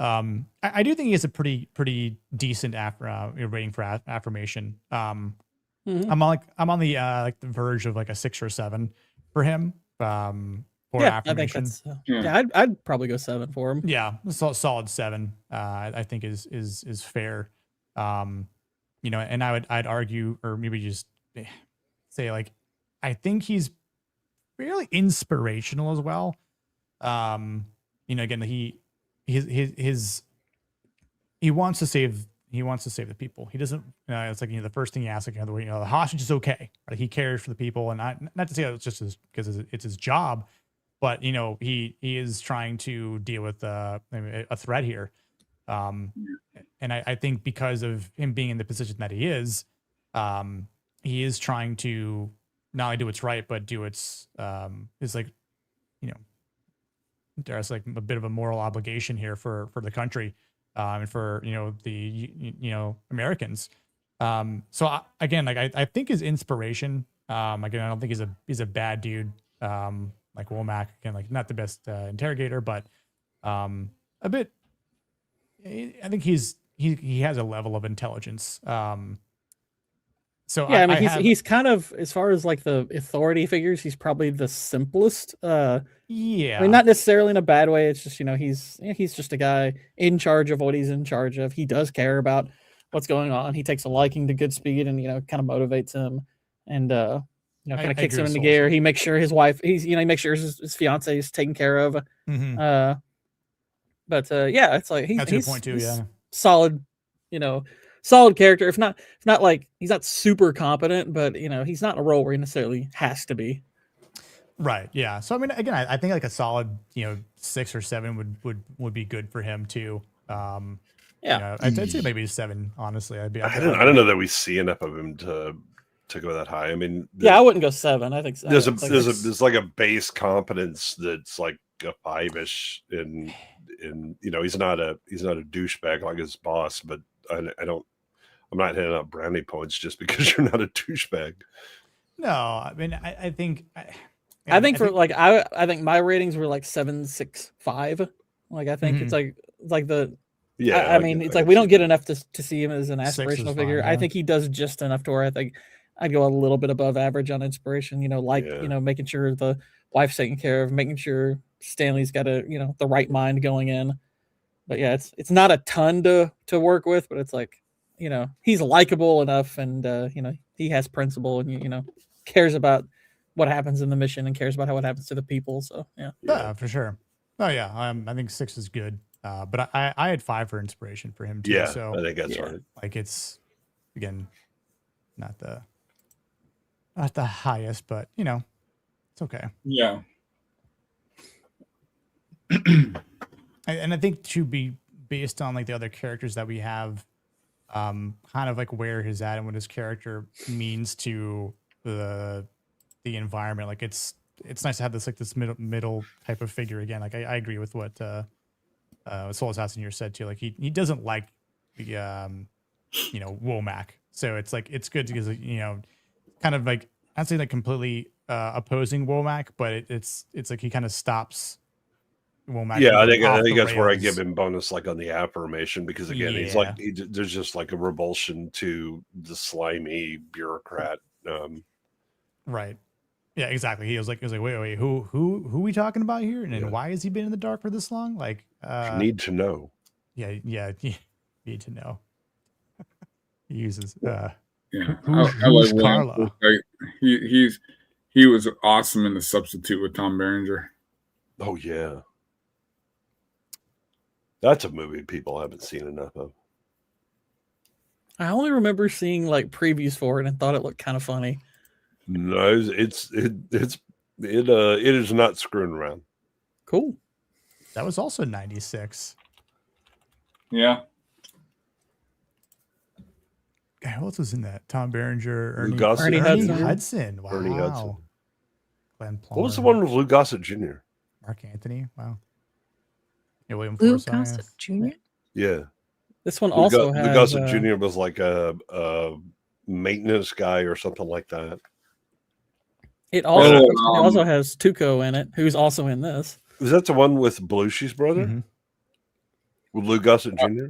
I do think he has a pretty decent rating for affirmation. I'm on the like the verge of like a 6 or 7 for him. For affirmation. I think that's I'd probably go 7 for him. Yeah, solid 7. I think is fair. And I'd argue, or maybe just say like, I think he's fairly inspirational as well. Again, he wants to save the people. He doesn't, it's like, the first thing he asks, like, the hostage is okay. Right? He cares for the people, and not to say that it's just because it's his job, but he is trying to deal with a threat here. And I think because of him being in the position that he is trying to not only do what's right, but do it's like, there's like a bit of a moral obligation here for the country, and for the Americans. So I think his inspiration. Again, I don't think he's a bad dude. Like Womack, again, like not the best interrogator, but a bit. I think he has a level of intelligence. So yeah, he's kind of, as far as like the authority figures, he's probably the simplest. Yeah, I mean, not necessarily in a bad way. It's just he's just a guy in charge of what he's in charge of. He does care about what's going on. He takes a liking to Goodspeed, and kind of motivates him. And You know, kind of kicks him into gear. He makes sure his wife, he makes sure his fiance is taken care of. Mm-hmm. Yeah, it's like that's a good point too. Yeah, solid, solid character. If not like he's not super competent, but he's not in a role where he necessarily has to be. Right. Yeah. So I mean, again, I think like a solid 6 or 7 would be good for him too. I'd say maybe 7. Honestly, I don't know that we see enough of him to go that high. I mean, I wouldn't go 7. I think there's like a base competence that's like a 5-ish, and he's not a douchebag like his boss, but I'm not handing out brownie points just because you're not a douchebag. No, I mean, I think I think my ratings were like 7, 6, 5. Like I think it's like the. Yeah, I mean, it's like we don't get enough to see him as an aspirational figure. I think he does just enough to where I think I'd go a little bit above average on inspiration. Making sure the wife's taken care of, making sure Stanley's got the right mind going in. But yeah, it's not a ton to work with, but it's like he's likable enough, and he has principle, and cares about what happens in the mission and cares about how it happens to the people. So yeah, for sure. Oh yeah, I think 6 is good. But I had 5 for inspiration for him too. Yeah, so I think that's right. Like it's again not the highest, but it's okay. Yeah. And I think to be based on like the other characters that we have, kind of like where he's at and what his character means to the environment. Like it's nice to have this middle type of figure again. Like I agree with what Soul Assassin here said too. Like he doesn't like the Womack, so it's like it's good because kind of like I'd say like completely opposing Womack, but it's like he kind of stops Womack. Yeah, I think that's where I give him bonus like on the affirmation, because again he's like there's just like a revulsion to the slimy bureaucrat. Right. Yeah, exactly. He was like, wait, who we talking about here? And then why has he been in the dark for this long? Like, you need to know. Yeah, you need to know. He uses. I who's like Carla? He was awesome in The Substitute with Tom Berenger. Oh yeah, that's a movie people haven't seen enough of. I only remember seeing like previews for it and thought it looked kind of funny. No, it is not screwing around. Cool. That was also 96. Yeah. God, who else was in that? Tom Berenger, Ernie Hudson. Wow. Ernie Hudson. Glenn Plummer. What was the one with Lou Gossett Jr.? Mark Anthony. Wow. Yeah, William Lou Forsythe. Gossett Jr. Yeah. This one also has. Lou Gossett Jr. was like a maintenance guy or something like that. It also has Tuco in it, who's also in this. Is that the one with Belushi's brother? Mm-hmm. With Lou Gossett Jr.?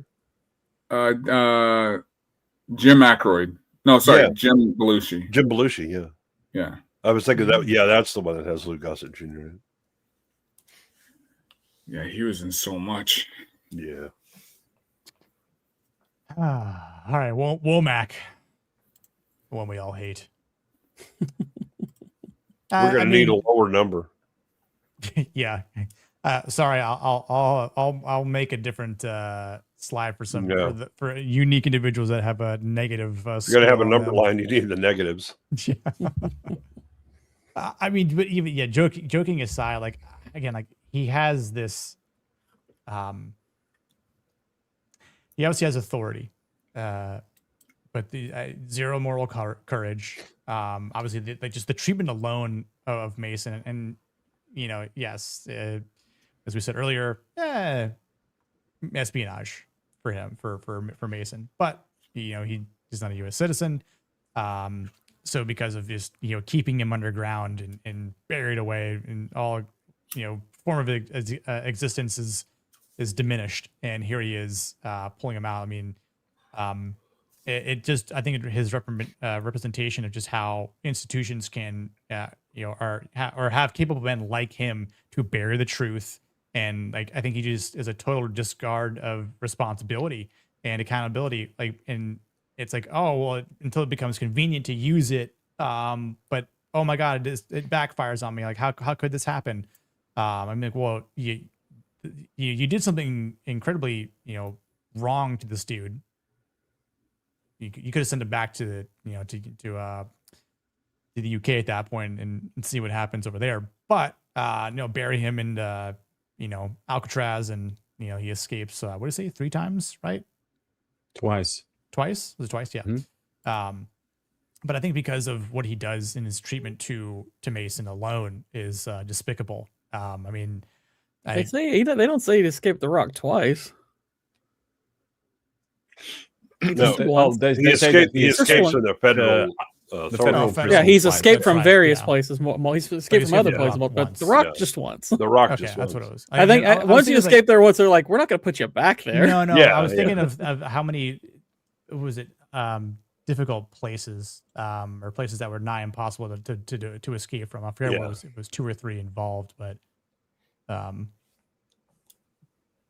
Jim Aykroyd. No, sorry, Jim Belushi. Jim Belushi, yeah. Yeah. I was thinking that, that's the one that has Lou Gossett Jr. in. Yeah, he was in so much. Yeah. All right, Womack. The one we all hate. We're gonna need a lower number. Yeah. Sorry, I'll make a different slide for for unique individuals that have a negative. You're gonna have a number line. You need the negatives. Yeah. I mean, but even joking aside, like again, like he has this. He obviously has authority, but the zero moral courage. Obviously, just the treatment alone of Mason, and yes, as we said earlier, espionage for him for Mason, but he's not a U.S. citizen, so because of just keeping him underground and buried away, and all form of existence is diminished, and here he is pulling him out. I mean, it just, I think his representation of just how institutions can or have capable men like him to bury the truth, and like I think he just is a total discard of responsibility and accountability. Like, and it's like, oh well, until it becomes convenient to use it, but oh my God, it backfires on me. Like, how could this happen? I'm like, well, you did something incredibly, wrong to this dude. You could have sent him back to the the UK at that point and see what happens over there. But bury him in Alcatraz, and he escapes. What did he say? 3 times, right? Twice. Was it twice? Yeah. Mm-hmm. But I think because of what he does in his treatment to Mason alone is despicable. I mean, they don't say he escaped the Rock twice. He escapes from the federal. Yeah, he's escaped from various places. He's escaped from other places, but the Rock just once. The Rock just once. That's what it was. I think once you escape there once, they're like, we're not going to put you back there. No. I was thinking of how many was it difficult places or places that were nigh impossible to escape from. I forget what it was 2 or 3 involved, but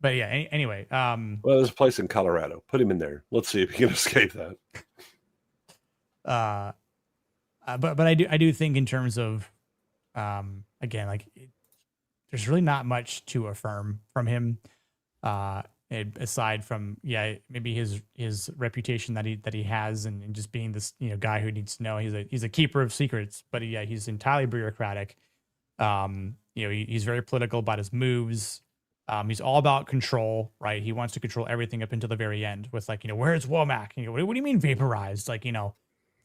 yeah. Anyway, well, there's a place in Colorado. Put him in there. Let's see if he can escape that. But I do think in terms of again, like there's really not much to affirm from him aside from maybe his reputation that he has and just being this guy who needs to know. He's a keeper of secrets, but he's entirely bureaucratic. He's very political about his moves. He's all about control, right? He wants to control everything up until the very end with like, where's Womack? And what do you mean vaporized? Like,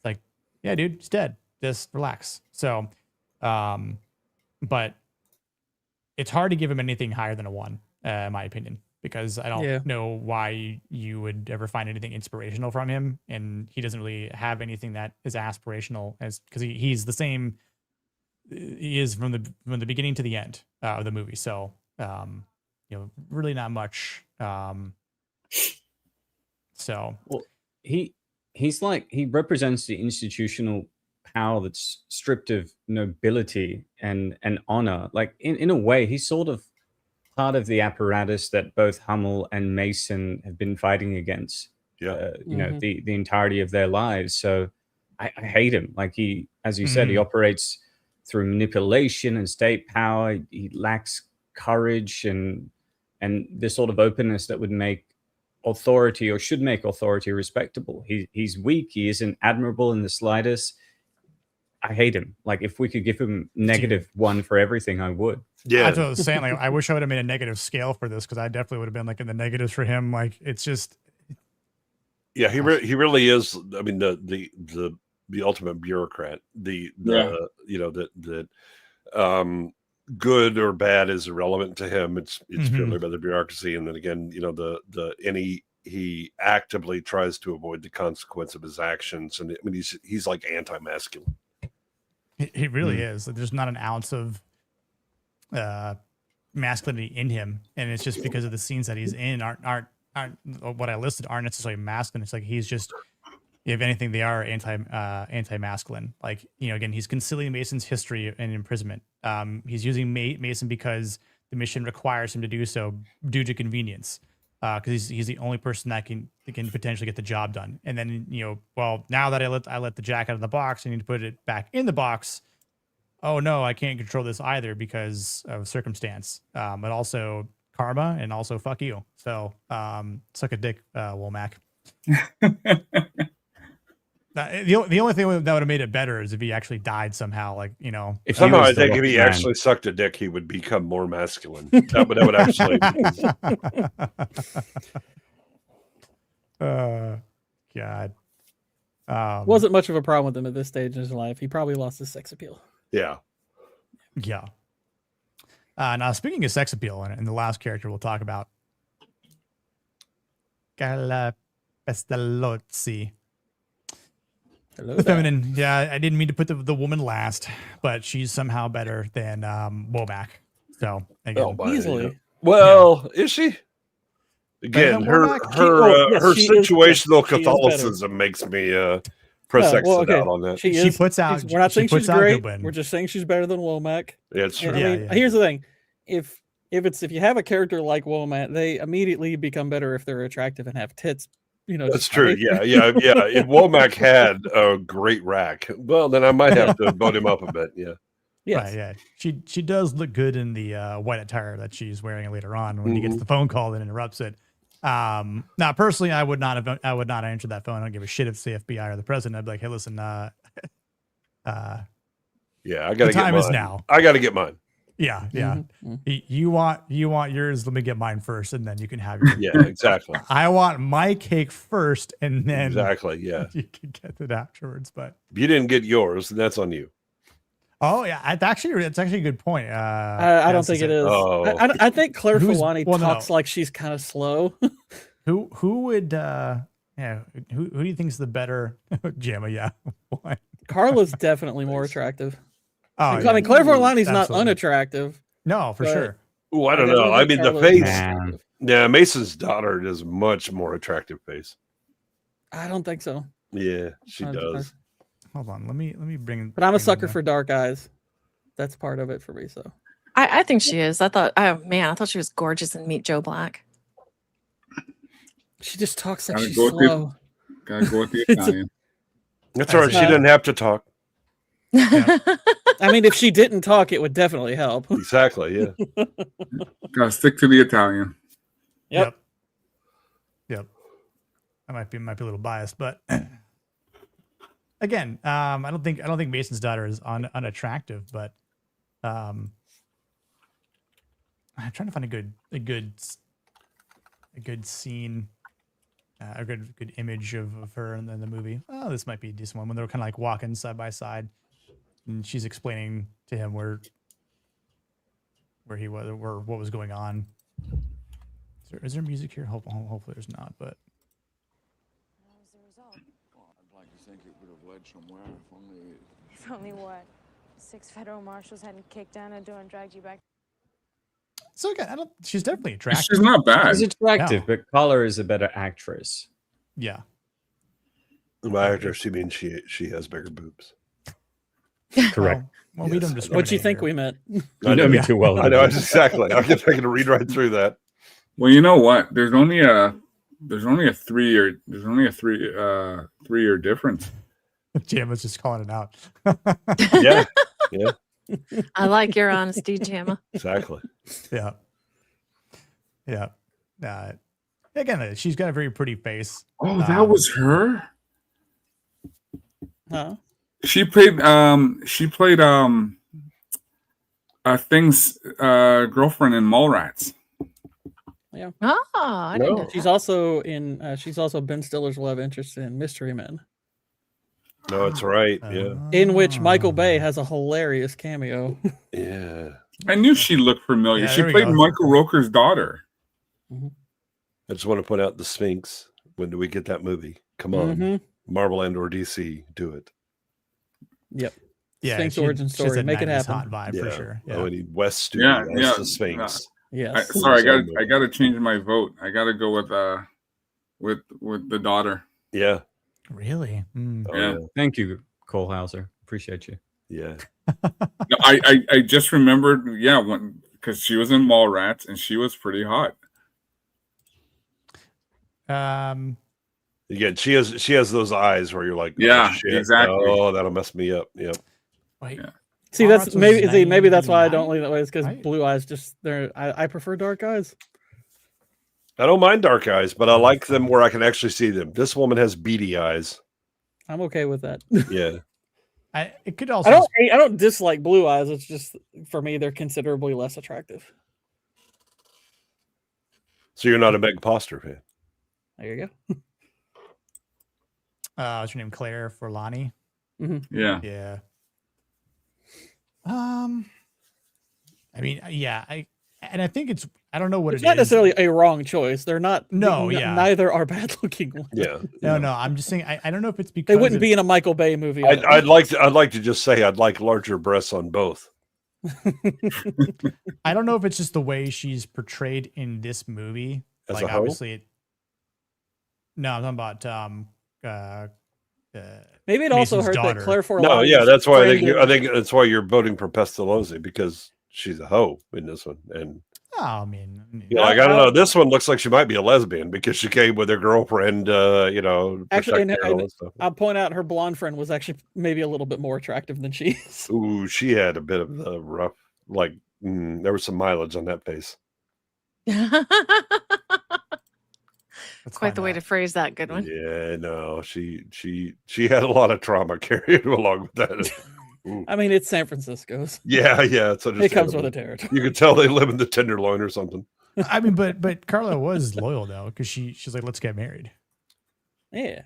like, yeah, dude, he's dead. Just relax. So, but it's hard to give him anything higher than a 1, in my opinion, because I don't know why you would ever find anything inspirational from him. And he doesn't really have anything that is aspirational because he's the same. He is from the beginning to the end of the movie. So, really not much. So well, he's like, he represents the institutional power that's stripped of nobility and honor. Like in a way, he's sort of part of the apparatus that both Hummel and Mason have been fighting against. The entirety of their lives. So I hate him. Like he, as you said, he operates through manipulation and state power. He lacks courage and the sort of openness that would make authority or should make authority respectable. He's weak. He isn't admirable in the slightest. I hate him. Like if we could give him -1 for everything, I would. Yeah, that's what I was saying. Like I wish I would have made a negative scale for this because I definitely would have been like in the negatives for him. Like it's just. Yeah, he really is. I mean the ultimate bureaucrat. Good or bad is irrelevant to him. It's purely about the bureaucracy. And then again, he actively tries to avoid the consequence of his actions. And I mean, he's like anti-masculine. He really is. Like, there's not an ounce of masculinity in him, and it's just because of the scenes that he's in aren't what I listed aren't necessarily masculine. It's like he's just, if anything, they are anti-masculine. Like again, he's concealing Mason's history and imprisonment. He's using Mason because the mission requires him to do so due to convenience. Because he's the only person that can potentially get the job done. And then now that I let the jack out of the box, I need to put it back in the box. Oh no, I can't control this either because of circumstance, but also karma and also fuck you. So suck a dick, Womack. The only thing that would have made it better is if he actually died somehow. Like if somehow I think if he actually sucked a dick, he would become more masculine. That would actually. God. Wasn't much of a problem with him at this stage in his life. He probably lost his sex appeal. Yeah. Yeah. Now speaking of sex appeal, and the last character we'll talk about, Carla Pestalozzi. Hello the feminine. Yeah, I didn't mean to put the woman last, but she's somehow better than Womack. So again, easily. Well, is she? Again, her situational Catholicism makes me press exit out on that. She puts out. We're not saying she's great. Goodwin. We're just saying she's better than Womack. Yeah, it's true. I mean, here's the thing: if you have a character like Womack, they immediately become better if they're attractive and have tits. That's true. Yeah. If Womack had a great rack, well, then I might have to vote him up a bit. Yeah. Yes. Right, yeah. She does look good in the white attire that she's wearing later on when he gets the phone call and interrupts it. Now, personally, I would not answer that phone. I don't give a shit if it's the FBI or the president. I'd be like, hey, listen, yeah, I got to get time mine. is now. I got to get mine. Yeah. You want yours? Let me get mine first, and then you can have yours. Yeah, exactly. I want my cake first, and then exactly. Yeah, you can get it afterwards. But if you didn't get yours, then that's on you. Oh yeah, it's actually a good point. I don't think it is. Oh. I think Claire Filani talks like she's kind of slow. Who would who do you think is the better Gemma? Yeah, Carla's definitely more attractive. Oh, I mean, Claire Filani's not unattractive. No, for sure. Oh, I don't know. I mean, the face. Yeah, Mason's daughter does much more attractive face. I don't think so. Yeah, she does. Hold on, let me bring. But I'm a sucker for dark eyes. That's part of it for me. So I think she is. I thought she was gorgeous in Meet Joe Black. She just talks like she's slow. Gotta go with the Italian. That's all right. She didn't have to talk. Yeah. I mean, if she didn't talk, it would definitely help. Exactly. Yeah. Gotta stick to the Italian. Yep. I might be a little biased, but again, I don't think Mason's daughter is unattractive, but I'm trying to find a good scene, a good image of her in the movie. Oh, this might be a decent one when they're kind of like walking side by side, and she's explaining to him where he was, where what was going on. Is there music here? Hopefully there's not, but. I'd like to think it would have led somewhere if only what? 6 federal marshals hadn't kicked down a door and dragged you back. So again, she's definitely attractive. She's not bad. She's attractive, but Carla is a better actress. Yeah. By actress, you mean she has bigger boobs. Correct. Well, we don't discriminate. What do you think we meant? I know me too well. I know exactly. I can read right through that. Well, you know what? There's only a 3-year difference. Gemma's just calling it out. Yeah. I like your honesty, Gemma. Exactly. Yeah. Again, she's got a very pretty face. Oh, that was her. Huh? She played Thing's girlfriend in Mallrats. Yeah. Oh, I didn't know. She's also in. She's also Ben Stiller's love interest in Mystery Men. No, it's right. Yeah. In which Michael Bay has a hilarious cameo. Yeah. I knew she looked familiar. She played Michael Rooker's daughter. Mm-hmm. I just want to point out the Sphinx. When do we get that movie? Come on, Marvel and or DC, do it. Yep. Yeah, Sphinx origin story. Make it happen. Hot vibe for sure. Yeah. Oh, and West Studio. That's the Sphinx. Yes. I got to change my vote. I got to go with the daughter. Yeah. Really? Mm. Yeah. Thank you, Cole Hauser. Appreciate you. Yeah. No, I just remembered. Yeah, because she was in Mallrats and she was pretty hot. Again, she has those eyes where you're like, yeah, oh, shit. exactly. Oh, that'll mess me up. Yep. Wait. Yeah. See, that's maybe that's why I don't lean that way. Is because blue eyes just there. I prefer dark eyes. I don't mind dark eyes, but I like them where I can actually see them. This woman has beady eyes. I'm okay with that. Yeah. It could also. I don't dislike blue eyes. It's just for me they're considerably less attractive. So you're not a Meg Poster fan. There you go. What's her name? Claire Forlani. Mm-hmm. Yeah. Yeah. I mean, yeah. I think it's. I don't know what it's not necessarily a wrong choice. They're not. No. Yeah. Neither are bad looking ones. Yeah. No. I'm just saying. I don't know if it's because they wouldn't be in a Michael Bay movie. I'd like to just say I'd like larger breasts on both. I don't know if it's just the way she's portrayed in this movie. As like a hoe? Obviously. No, I'm talking about. Maybe it also Mason's hurt daughter. that Claire Forlani. No, yeah, that's why I think that's why you're voting for Pestalozzi, because she's a hoe in this one. And I mean, I don't know. This one looks like she might be a lesbian because she came with her girlfriend, Actually, and all that stuff. I'll point out her blonde friend was actually maybe a little bit more attractive than she is. Ooh, she had a bit of the rough, there was some mileage on that face. Quite the way to phrase that. Good one. Yeah, no, she had a lot of trauma carried along with that. I mean, it's San Francisco's. Yeah, it's it comes with the territory. You could tell they live in the Tenderloin or something. I mean, but Carla was loyal though, because she's like, let's get married. Yeah.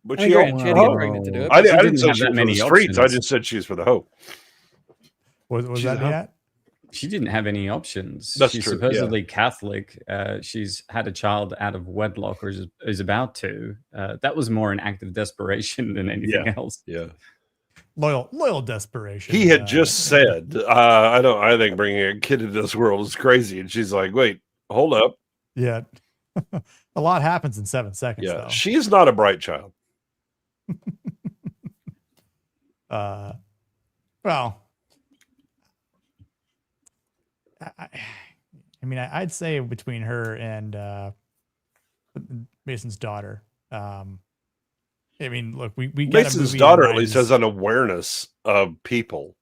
But she had to get pregnant to do it. I didn't have say she that was for many the streets. I options. just said she's for the hoe. Was that yet? She didn't have any options. That's she's true, supposedly Catholic. She's had a child out of wedlock, or is about to. That was more an act of desperation than anything else. Yeah. Loyal desperation. He had just said, I think bringing a kid into this world is crazy. And she's like, wait, hold up. Yeah. A lot happens in 7 seconds, though. She's not a bright child. Well, I mean, I'd say between her and Mason's daughter. I mean, look, we get Mason's daughter at least has an awareness of people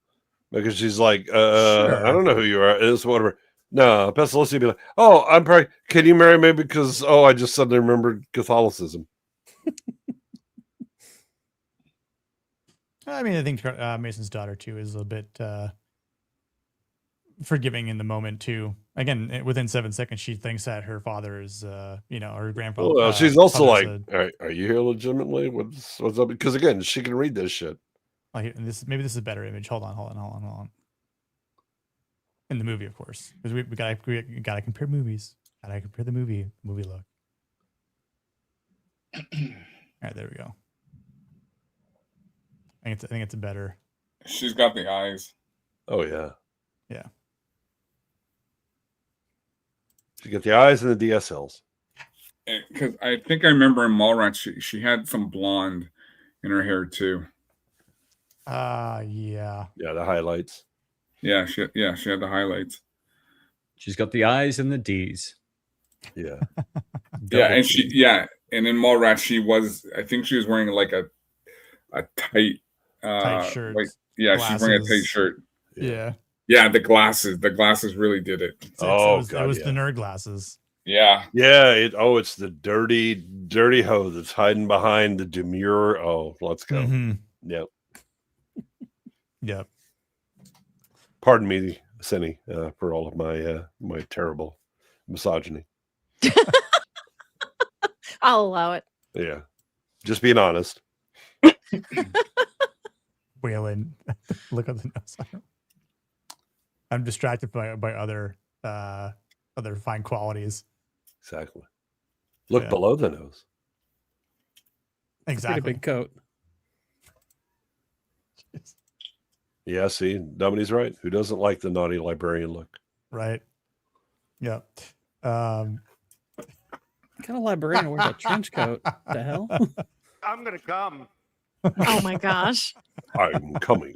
because she's like, Sure. I don't know who you are. It's whatever. No, Pestalozzi would be like, oh, I'm probably, can you marry me because, I just suddenly remembered Catholicism. I mean, I think Mason's daughter too is a little bit forgiving in the moment too. Again, within 7 seconds, she thinks that her father is, her grandfather. Well, she's also like, are you here legitimately? What's up? Because again, she can read this shit. Like maybe this is a better image. Hold on. In the movie, of course, because we gotta compare movies. Gotta compare the movie look. All right, there we go. I think it's a better. She's got the eyes. Oh yeah. Yeah. She got the eyes and the DSLs. Because I think I remember in Mallrats, she had some blonde in her hair too. Yeah. Yeah, the highlights. Yeah, she had the highlights. She's got the eyes and the D's. Yeah. And in Mallrats, I think she was wearing like a tight shirt. She's wearing a tight shirt. Yeah. Yeah, the glasses really did it. It was the nerd glasses. Yeah. Yeah, it's the dirty hoe that's hiding behind the demure. Oh, let's go. Mm-hmm. Yep. Yep. Pardon me, Cindy, for all of my terrible misogyny. I'll allow it. Yeah. Just being honest. Waylon, look at the nose. I'm distracted by other fine qualities. Exactly. Look below the nose. Exactly. Pretty big coat. Yeah, see, Dominy's right. Who doesn't like the naughty librarian look? Right. Yeah. What kind of librarian wears a trench coat? The hell? I'm gonna come. Oh my gosh. I'm coming.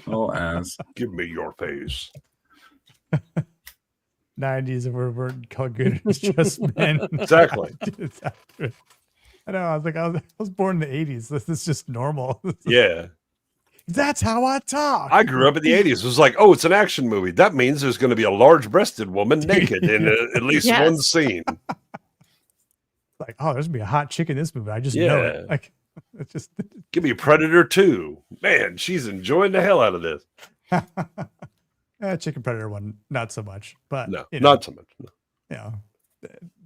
Oh, ass. Give me your face. 90s and we're called good as just men. Exactly. I know. I was like, I was born in the 80s. This is just normal. Yeah. That's how I talk. I grew up in the 80s. It was like, oh, it's an action movie. That means there's going to be a large-breasted woman naked in at least one scene. Like, oh, there's going to be a hot chick in this movie. I just know it. Like, it's just... Give me Predator 2. Man, she's enjoying the hell out of this. Chicken Predator one, not so much. But no, not so much. No. You know,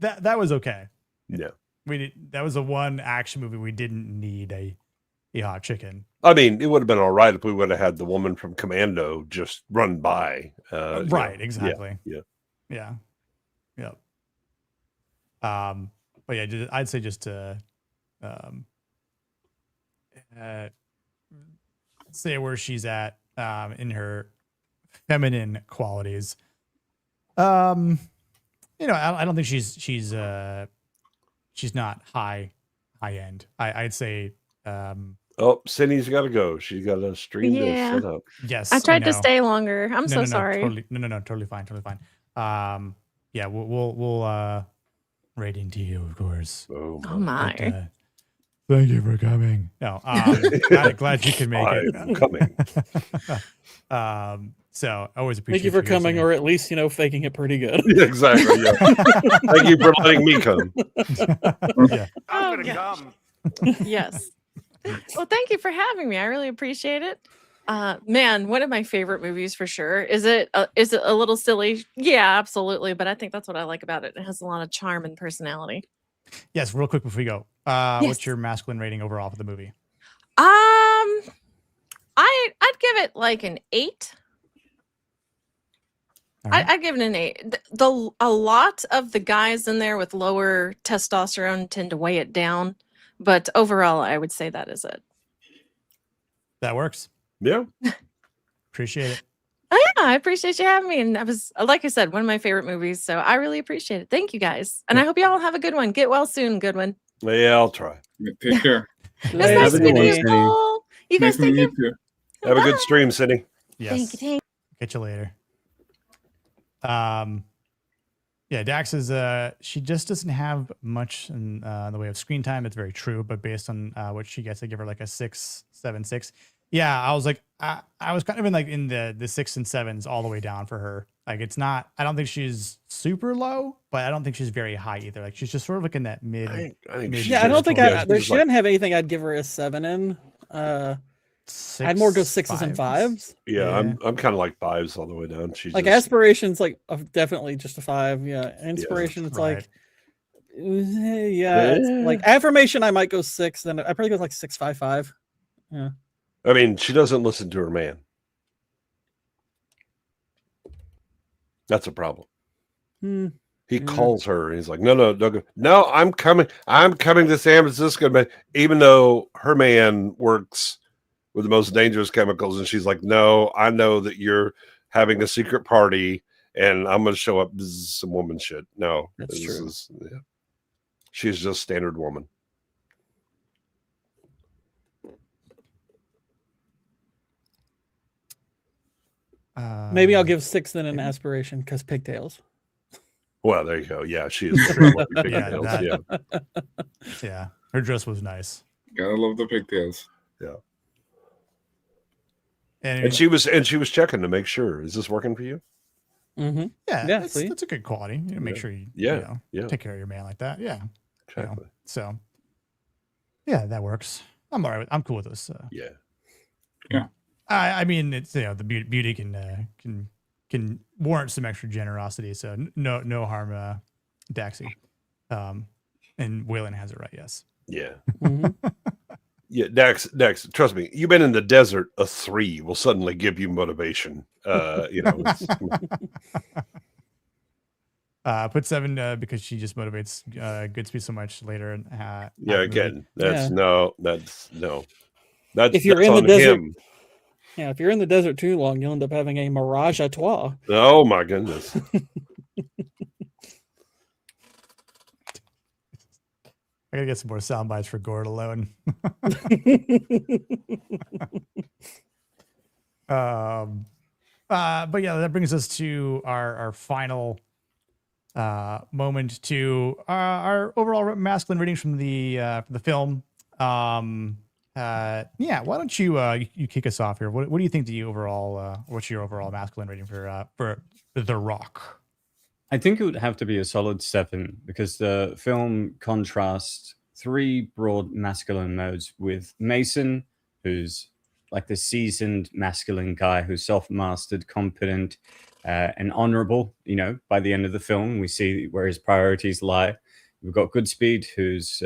that was okay. Yeah. That was the one action movie we didn't need a hot chicken. I mean, it would have been all right if we would have had the woman from Commando just run by. Right, exactly. Yeah. Yep. But yeah, I'd say just to say where she's at in her feminine qualities. I don't think she's not high end. I'd say Oh, Cindy's got to go. She's got a stream to Yeah. set up. Yes, I tried to know. stay longer. I'm No, so no, no, sorry. Totally, no, totally fine, yeah, we'll rating to you, of course. Oh my. But, thank you for coming. No, glad you can make it. I'm coming. So I always appreciate. Thank you for coming, or at least faking it pretty good. Yeah, exactly. Yeah. Thank you for letting me come. Yeah. I'm gonna come. Yes. Well, thank you for having me. I really appreciate it. Man, one of my favorite movies for sure. Is it a little silly? Yeah, absolutely. But I think that's what I like about it. It has a lot of charm and personality. Yes, real quick before we go. What's your masculine rating overall for the movie? I'd give it like an 8. Right. I'd give it an 8. A lot of the guys in there with lower testosterone tend to weigh it down, but overall, I would say that is it. That works. Yeah. Appreciate it. Oh yeah, I appreciate you having me, and that was, like I said, one of my favorite movies. So I really appreciate it. Thank you guys, and I hope you all have a good one. Get well soon, Goodwin. Yeah, I'll try. Take care. It's nice meeting you, Cole. You guys take care. Have a good stream, Cindy. Yes. Thank you. Catch you later. Yeah, Dax is she just doesn't have much in the way of screen time. It's very true, but based on what she gets, I give her like a 6, 7, 6. Yeah, I was like, I was kind of in the 6 and 7s all the way down for her. Like, it's not, I don't think she's super low, but I don't think she's very high either. Like, she's just sort of like in that mid. I think mid Yeah, I don't think she she didn't have anything I'd give her a 7 in. I'd more go 6s and 5s. Yeah, I'm kind of like 5s all the way down. She's Like just, aspirations, like definitely just a 5. Yeah, inspiration, it's right. like, yeah, it's like affirmation. I might go 6. Then I probably go like 6, 5, 5. Yeah. I mean, she doesn't listen to her man. That's a problem. He calls her and he's like, no, I'm coming to San Francisco. But even though her man works with the most dangerous chemicals, and she's like, no, I know that you're having a secret party and I'm going to show up. This is some woman shit. No, that's true. She's just standard woman. Maybe I'll give 6 then an aspiration because pigtails. Well, there you go. Yeah, she is. Yeah, her dress was nice. Gotta love the pigtails. Yeah. And she was checking to make sure. Is this working for you? Mm-hmm. Yeah, that's a good quality. You know, make sure you take care of your man like that. Yeah, exactly. So yeah, that works. I'm all right. I'm cool with this. Yeah. I mean, it's the beauty can warrant some extra generosity. So no harm, Daxie. And Waylon has it right. Yes. Yeah. Mm-hmm. Yeah, Dax, trust me, you've been in the desert. A 3 will suddenly give you motivation. Put 7 because she just motivates Goodspeed so much later. Again, that's no. If you're that's in the on desert, him. yeah, if you're in the desert too long, you'll end up having a mirage à trois. Oh my goodness. I gotta get some more sound bites for Gord alone. But yeah, that brings us to our final moment to our overall masculine ratings from the film. Why don't you kick us off here? What do you think the overall what's your overall masculine rating for The Rock? I think it would have to be a solid 7 because the film contrasts 3 broad masculine modes with Mason, who's like the seasoned masculine guy who's self-mastered, competent, and honorable. By the end of the film, we see where his priorities lie. We've got Goodspeed, who's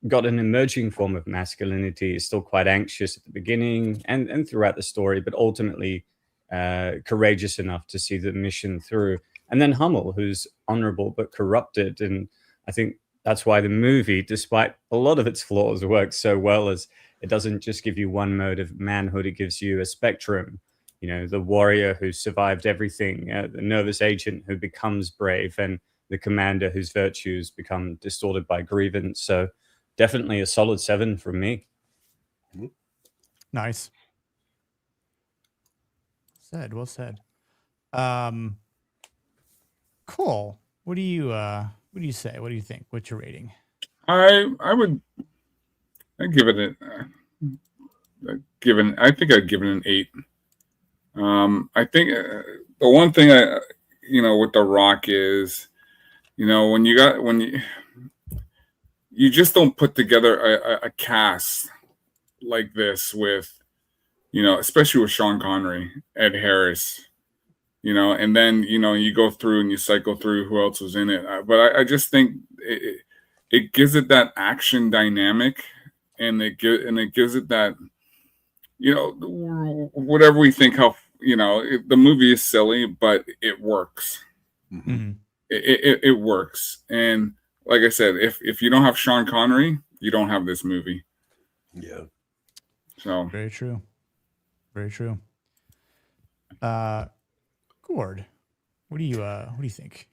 got an emerging form of masculinity, is still quite anxious at the beginning and throughout the story, but ultimately courageous enough to see the mission through. And then Hummel, who's honorable but corrupted. And I think that's why the movie, despite a lot of its flaws, works so well, as it doesn't just give you one mode of manhood, it gives you a spectrum. The warrior who survived everything, the nervous agent who becomes brave, and the commander whose virtues become distorted by grievance. So definitely a solid 7 from me. Nice. Well said. Cool. What do you say? What do you think? What's your rating? I'd give it I think I'd give it an 8. I think the one thing with The Rock is, when you just don't put together a cast like this with, especially with Sean Connery, Ed Harris, and then, you go through and you cycle through who else was in it. But I just think it gives it that action dynamic, and it gives it that, whatever we think the movie is silly, but it works. Mm-hmm. It works. And like I said, if you don't have Sean Connery, you don't have this movie. Yeah. So very true. Very true. Gord, what do you think?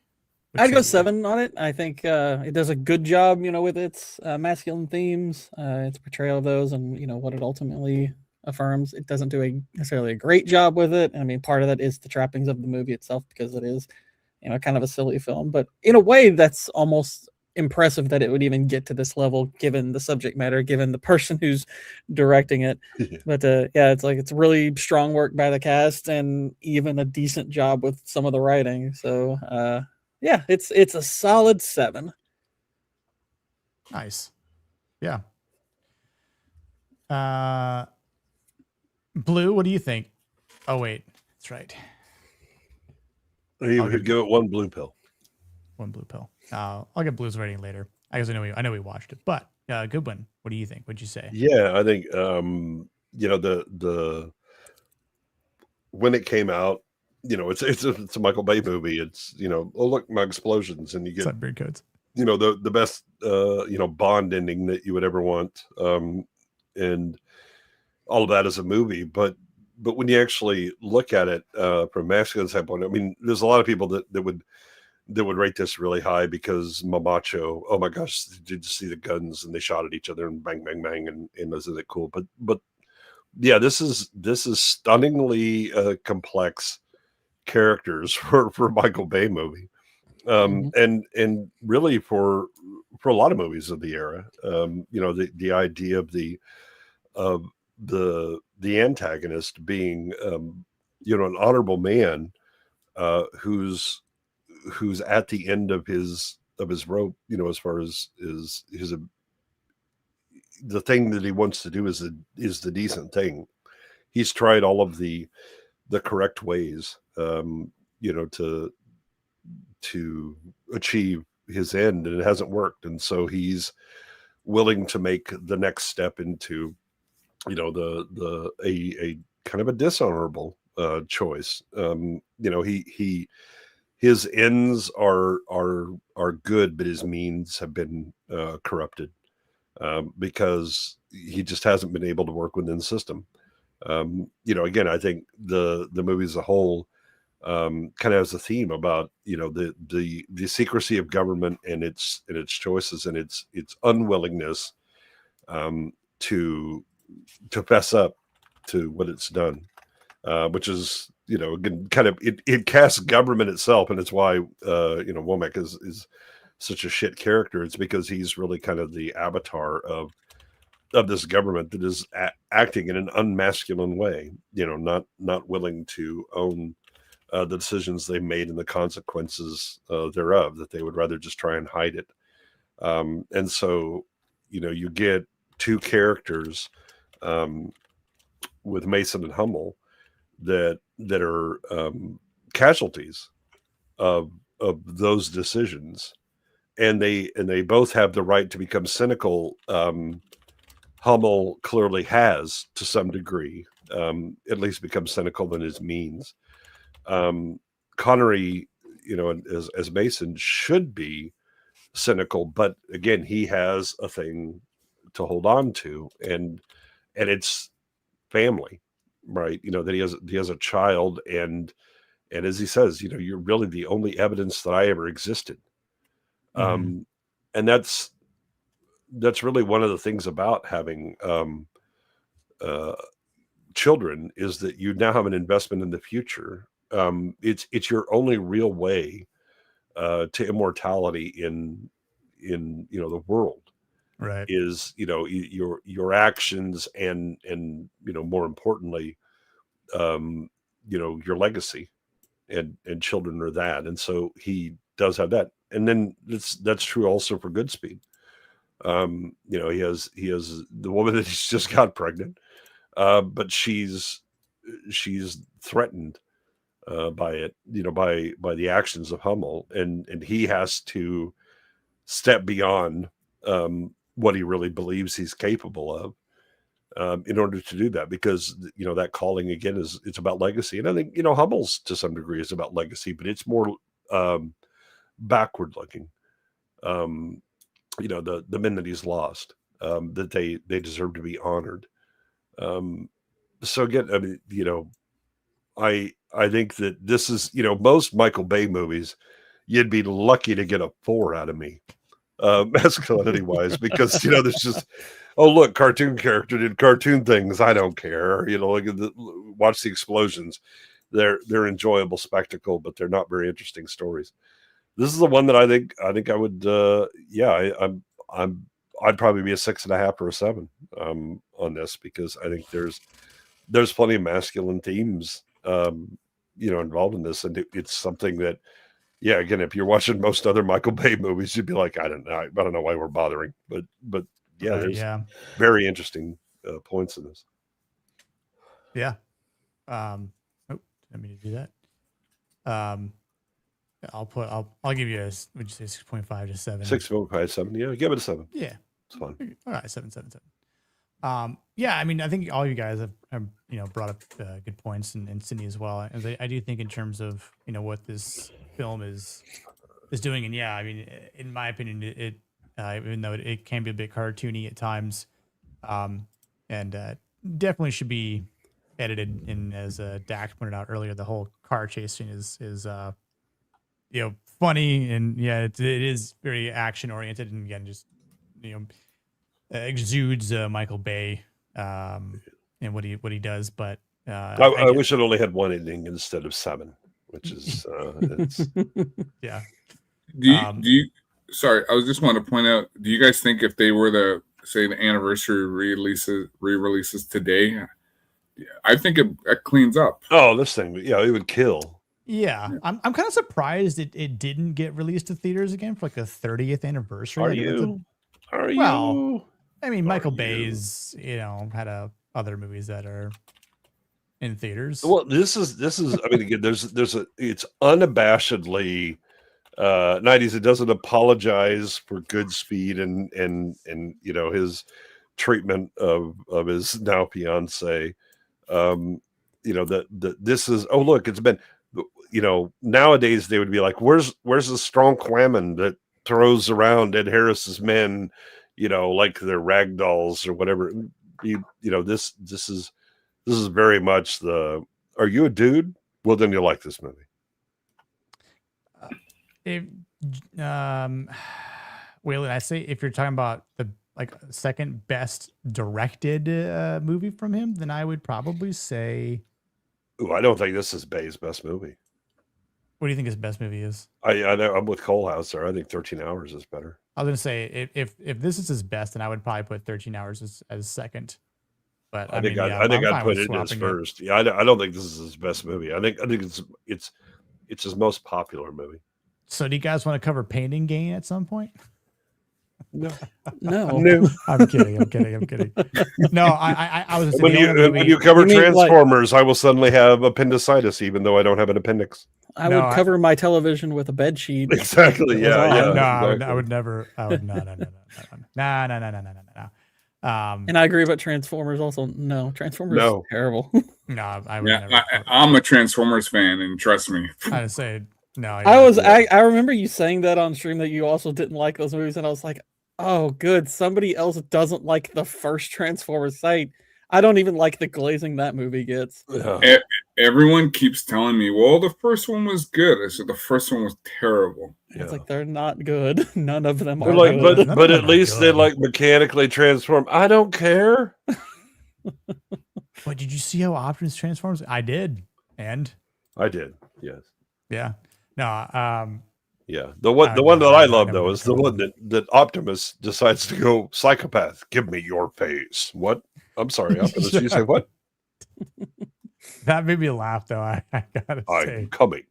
I'd go 7 on it. I think it does a good job, with its masculine themes, its portrayal of those, and what it ultimately affirms. It doesn't do necessarily a great job with it. I mean, part of that is the trappings of the movie itself, because it is, kind of a silly film. But in a way, that's almost impressive that it would even get to this level, given the subject matter, given the person who's directing it. But it's really strong work by the cast, and even a decent job with some of the writing. So it's a solid 7. Nice. Yeah. Blue, what do you think? Oh wait, that's right. You could give it 1 blue pill. 1 blue pill. I'll get Blue's rating later. I guess I know we watched it, but good one. What do you think? What'd you say? Yeah, I think the when it came out, it's a Michael Bay movie. It's oh look, my explosions, and you get Sunbird codes. The best Bond ending that you would ever want, and all of that as a movie. But when you actually look at it from a masculine standpoint, I mean, there's a lot of people that would rate this really high because Mamacho, oh my gosh, did you see the guns and they shot at each other and bang bang bang, and isn't it cool? But yeah, this is stunningly complex characters for a Michael Bay movie, and really for a lot of movies of the era. The idea of the antagonist being an honorable man who's at the end of his rope, as far as the thing that he wants to do is the decent thing. He's tried all of the correct ways, to achieve his end, and it hasn't worked. And so he's willing to make the next step into, a kind of a dishonorable choice. His ends are good, but his means have been corrupted because he just hasn't been able to work within the system. Again, I think the movie as a whole kind of has a theme about the secrecy of government and its choices and its unwillingness to fess up to what it's done, which is again kind of it casts government itself, and it's why Womack is such a shit character. It's because he's really kind of the avatar of this government that is acting in an unmasculine way, not willing to own the decisions they made and the consequences thereof, that they would rather just try and hide it. And so, you get 2 characters with Mason and Hummel that are casualties of those decisions, and they both have the right to become cynical. Hummel clearly has, to some degree, at least become cynical in his means. Connery, as Mason, should be cynical, but again, he has a thing to hold on to, and it's family, right? That he has a child, and as he says, you're really the only evidence that I ever existed. And that's really one of the things about having children is that you now have an investment in the future. It's your only real way to immortality in the world. Right. Is your actions and more importantly, your legacy, and children are that. And so he does have that. And then that's true also for Goodspeed. He has the woman that he's just got pregnant, but she's threatened by it, by the actions of Hummel, and he has to step beyond what he really believes he's capable of in order to do that, because that calling again it's about legacy. And I think Hummel's to some degree is about legacy, but it's more backward looking. The men that he's lost, that they deserve to be honored. So again, I mean, I think that this is, most Michael Bay movies, you'd be lucky to get a 4 out of me, masculinity wise, because there's just, oh look, cartoon character did cartoon things, I don't care. Watch the explosions. They're enjoyable spectacle, but they're not very interesting stories. This is the one that I think I would, I'd probably be a 6.5 or a 7 on this, because I think there's plenty of masculine themes, involved in this, and it's something that, again, if you're watching most other Michael Bay movies, you'd be like, I don't know why we're bothering, but there's very interesting points in this. Yeah. Let me do that. I'll give you would you say 6.5 to 7? 6.5, 7. Yeah, give it a 7. Yeah, it's fine. All right, 7. I mean, I think all you guys have brought up good points, and Sydney as well. And I do think in terms of what this film is doing, and I mean, in my opinion, it even though it can be a bit cartoony at times, and definitely should be edited. And as Dax pointed out earlier, the whole car chase scene is funny, and it is very action oriented, and again, just exudes Michael Bay and what he does. But I wish it only had one ending instead of 7, which is yeah. Do you? Sorry, I was just want to point out. Do you guys think if they were the anniversary re-releases today, I think it cleans up. Oh, this thing, it would kill. Yeah, I'm kind of surprised it didn't get released to theaters again for like the 30th anniversary. Are you? Well, I mean, Michael Bay's had other movies that are in theaters. Well, this is. I mean, again, it's unabashedly 90s. It doesn't apologize for Goodspeed and his treatment of his now fiance. This is. Oh, look, it's been. Nowadays they would be like, where's the strong Quammen that throws around Ed Harris's men, like they're rag dolls or whatever. This is very much the, are you a dude? Well, then you'll like this movie. Waylon, I say if you're talking about the second best directed movie from him, then I would probably say. Ooh, I don't think this is Bay's best movie. What do you think his best movie is? I know I'm with Colehouse there. I think 13 Hours is better. I was gonna say if this is his best, then I would probably put 13 Hours as second. But I think I'd put it as first. Yeah, I don't think this is his best movie. I think it's his most popular movie. So do you guys want to cover Painting Gain at some point? No. I'm kidding. No, I was. When you cover Transformers, I will suddenly have appendicitis, even though I don't have an appendix. I would cover my television with a bed sheet. Exactly. Yeah. No, exactly. I would never. I would no. And I agree about Transformers. Also, no, Transformers is terrible. No, I would never. I'm a Transformers fan, and trust me. I'd say no. I remember you saying that on stream that you also didn't like those movies, and I was like, oh, good. Somebody else doesn't like the first Transformers site. I don't even like the glazing that movie gets. Yeah. Everyone keeps telling me, well, the first one was good. I said the first one was terrible. It's like they're not good. None of them are like, good. but at least they mechanically transform. I don't care. But did you see how Optimus transforms? I did, and I did. Yes. Yeah. No. Yeah. The one that I love though is the one that Optimus decides to go psychopath. Give me your face. What? I'm sorry, Optimus. You say what? That made me laugh though. I gotta say. I'm coming.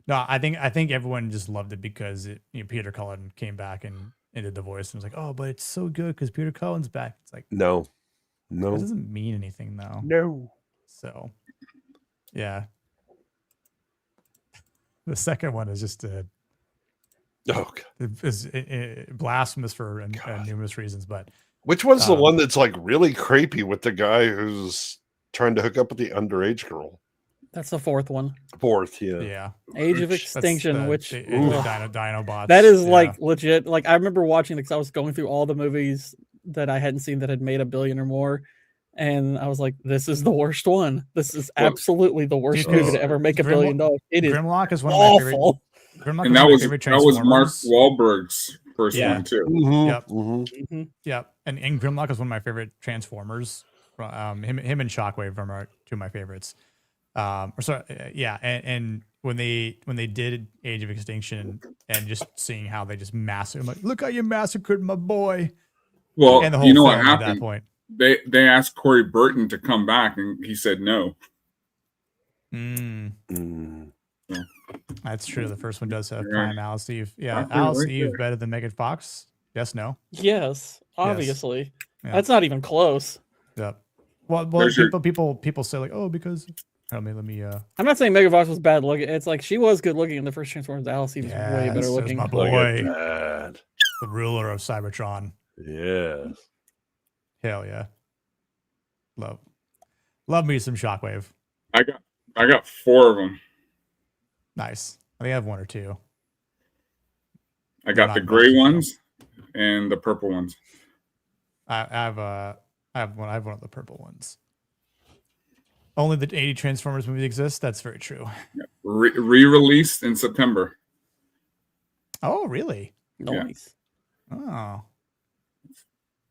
No, I think everyone just loved it because Peter Cullen came back and did the voice and was like, oh, but it's so good because Peter Cullen's back. It's like no, it doesn't mean anything though. No. So, yeah. The second one is just blasphemous for numerous reasons. But which one's the one that's like really creepy with the guy who's trying to hook up with the underage girl? That's the fourth one. Fourth, yeah. Yeah. Age of Extinction, which Dinobots. That is like legit. Like I remember watching it because I was going through all the movies that I hadn't seen that had made $1 billion or more. And I was like, this is the worst one. This is absolutely the worst movie to ever make $1 billion. It is Grimlock is one awful. of my favorite. And that was Mark Wahlberg's first one too. Mm-hmm. Yep. And Grimlock is one of my favorite Transformers. Him and Shockwave are two of my favorites. And when they did Age of Extinction and just seeing how they just massacred, I'm like, look how you massacred my boy. Well, and the whole you know what film happened? At that point. They asked Corey Burton to come back, and he said no. That's true. The first one does have prime Alice Eve. Yeah, Alice Eve better than Megan Fox? Yes, no? Yes, obviously. Yes. Yeah. That's not even close. Yep. Well, people say like, oh, because let me. I'm not saying Megan Fox was bad looking. It's like she was good looking in the first Transformers. Alice Eve was way better looking. My boy, the ruler of Cybertron. Yes. Hell yeah. Love me some Shockwave. I got 4 of them. Nice. I think I have 1 or 2. I got the gray ones and the purple ones. I have one of the purple ones. Only the 80 Transformers movie exists. That's very true. Yeah. Re-released in September. Oh, really? Nice. Oh,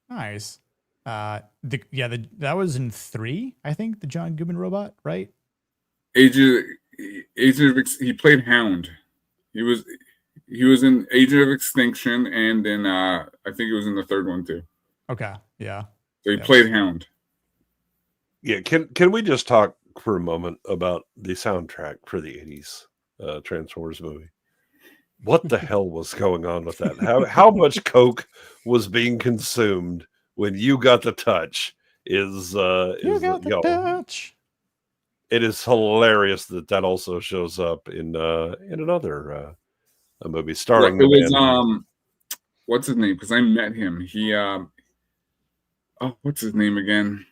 nice. That was in 3, I think. The John Goodman robot, right? He played Hound. He was in Age of Extinction, and then I think he was in the third one too. Okay, yeah. So he played Hound. Yeah, can we just talk for a moment about the soundtrack for the 80s Transformers movie? What the hell was going on with that? How much coke was being consumed when You Got the Touch is touch. It is hilarious that also shows up in another a movie starring what's his name? Because I met him. He what's his name again?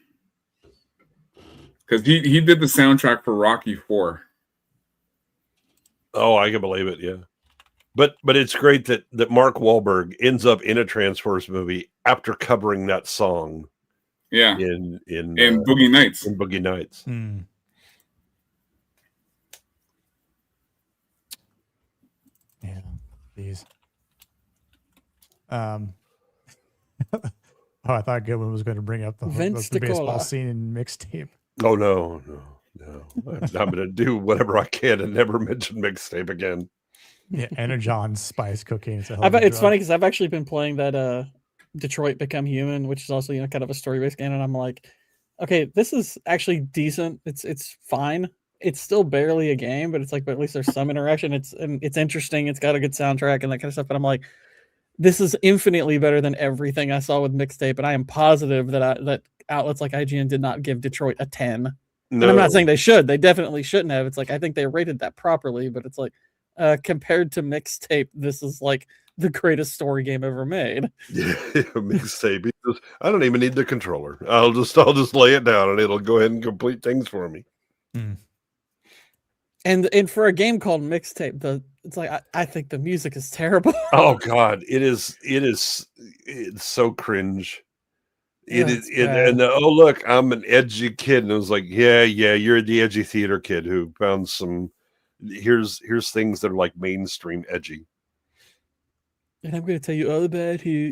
Because he did the soundtrack for Rocky IV. Oh, I can believe it. Yeah, but it's great that Mark Wahlberg ends up in a Transformers movie after covering that song. Yeah, in Boogie Nights. In Boogie Nights. Yeah, these. I thought Goodwin was going to bring up the baseball scene in Mixtape. Oh no! I'm going to do whatever I can and never mention Mixtape again. Yeah, Energon Spice Cocaine. It's funny because I've actually been playing that Detroit Become Human, which is also kind of a story-based game, and I'm like, okay, this is actually decent. It's fine. It's still barely a game, but at least there's some interaction. It's interesting. It's got a good soundtrack and that kind of stuff. But I'm like, this is infinitely better than everything I saw with Mixtape, and I am positive that outlets like IGN did not give Detroit a 10. No. And I'm not saying they should. They definitely shouldn't have. It's like I think they rated that properly, but it's like compared to Mixtape, this is like the greatest story game ever made. Yeah, Mixtape. I don't even need the controller. I'll just lay it down and it'll go ahead and complete things for me. And for a game called Mixtape, it's like I think the music is terrible. Oh God, it's so cringe. Oh look, I'm an edgy kid, and it was like, yeah, you're the edgy theater kid who found some. Here's things that are like mainstream edgy. And I'm going to tell you all about who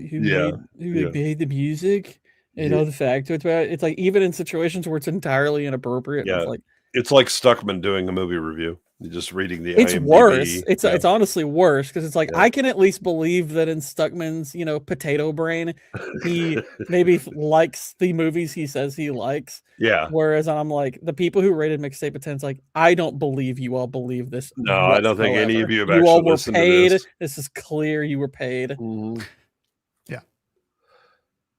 made the music. You know, the fact it's like even in situations where it's entirely inappropriate. Yeah, It's like Stuckman doing a movie review. You're just reading the it's IMDb. worse. It's honestly worse because it's like I can at least believe that in Stuckman's potato brain, he maybe likes the movies he says he likes. Yeah. Whereas I'm like the people who rated Mixtape of 10's like I don't believe you all believe this. No, I don't think any of you have You actually all were listened to paid. this. This is clear. You were paid. Yeah.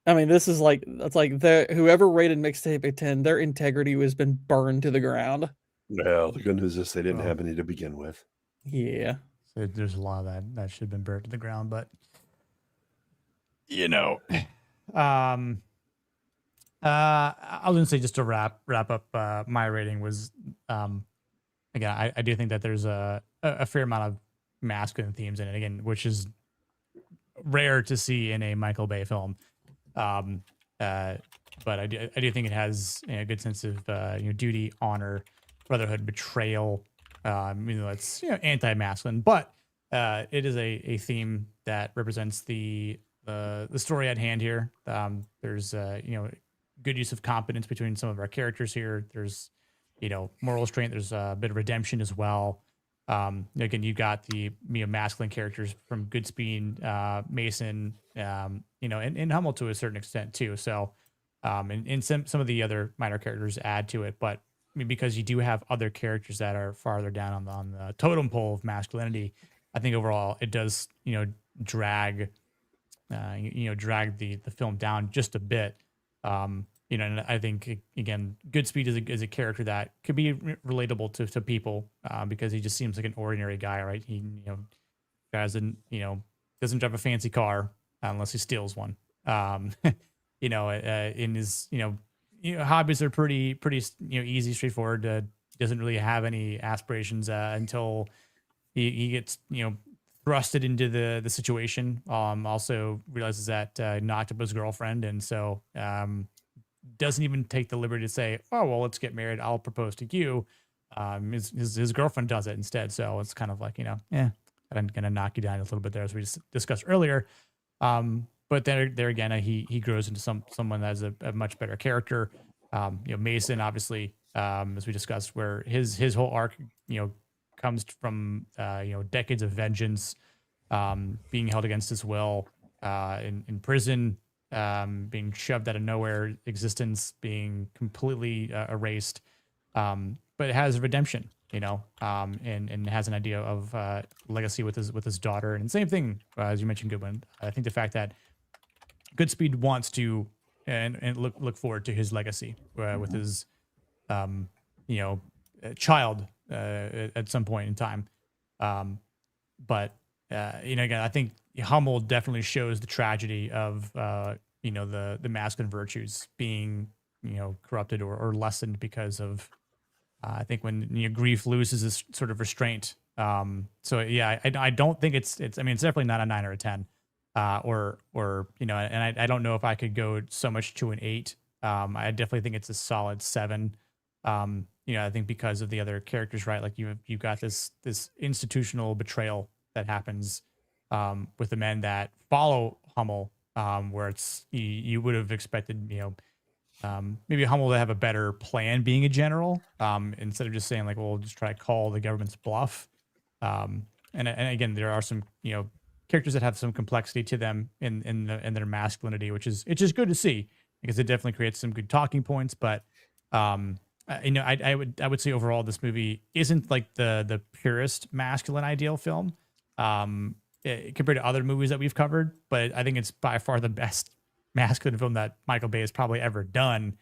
I mean, this is like that's like whoever rated Mixtape of 10, their integrity has been burned to the ground. Well, the good news is they didn't have any to begin with. Yeah. So there's a lot of that should have been burnt to the ground, but I was gonna say just to wrap up my rating was again I do think that there's a fair amount of masculine themes in it again, which is rare to see in a Michael Bay film. But I do think it has a good sense of duty, honor, brotherhood, betrayal. It's anti-masculine, but it is a theme that represents the story at hand here. There's good use of competence between some of our characters here. There's moral restraint. There's a bit of redemption as well. Again, you got the masculine characters from Goodspeed, Mason, and Hummel to a certain extent too. So, and some of the other minor characters add to it, but because you do have other characters that are farther down on the totem pole of masculinity, I think overall it does drag the film down just a bit. And I think again, Goodspeed is a character that could be relatable to people because he just seems like an ordinary guy, right? He doesn't drive a fancy car unless he steals one. In his hobbies are pretty easy, straightforward. Doesn't really have any aspirations until he gets thrusted into the situation. Also realizes that knocked up his girlfriend, and so doesn't even take the liberty to say, oh, well, let's get married. I'll propose to you. His girlfriend does it instead. So it's kind of like, I'm going to knock you down a little bit there, as we just discussed earlier. But there again, he grows into someone that has a much better character. Mason, obviously, as we discussed, where his whole arc, comes from, decades of vengeance, being held against his will, in prison, being shoved out of nowhere, existence being completely erased, but it has redemption, and has an idea of legacy with his daughter. And same thing as you mentioned, Goodwin. I think the fact that Goodspeed wants to and look forward to his legacy with his child at some point in time, but again, I think Hummel definitely shows the tragedy of the masculine virtues being corrupted or lessened because of I think when grief loses this sort of restraint. So yeah, I don't think it's definitely not a 9 or a 10, or and I don't know if I could go so much to an 8. I definitely think it's a solid 7. I think because of the other characters, right? Like you've got this institutional betrayal that happens with the men that follow Hummel, where it's you would have expected, maybe Hummel to have a better plan being a general, instead of just saying like, well, we'll just try to call the government's bluff. And again, there are some characters that have some complexity to them in their masculinity, which is good to see because it definitely creates some good talking points. But I would say overall this movie isn't like the purest masculine ideal film compared to other movies that we've covered, but I think it's by far the best masculine film that Michael Bay has probably ever done.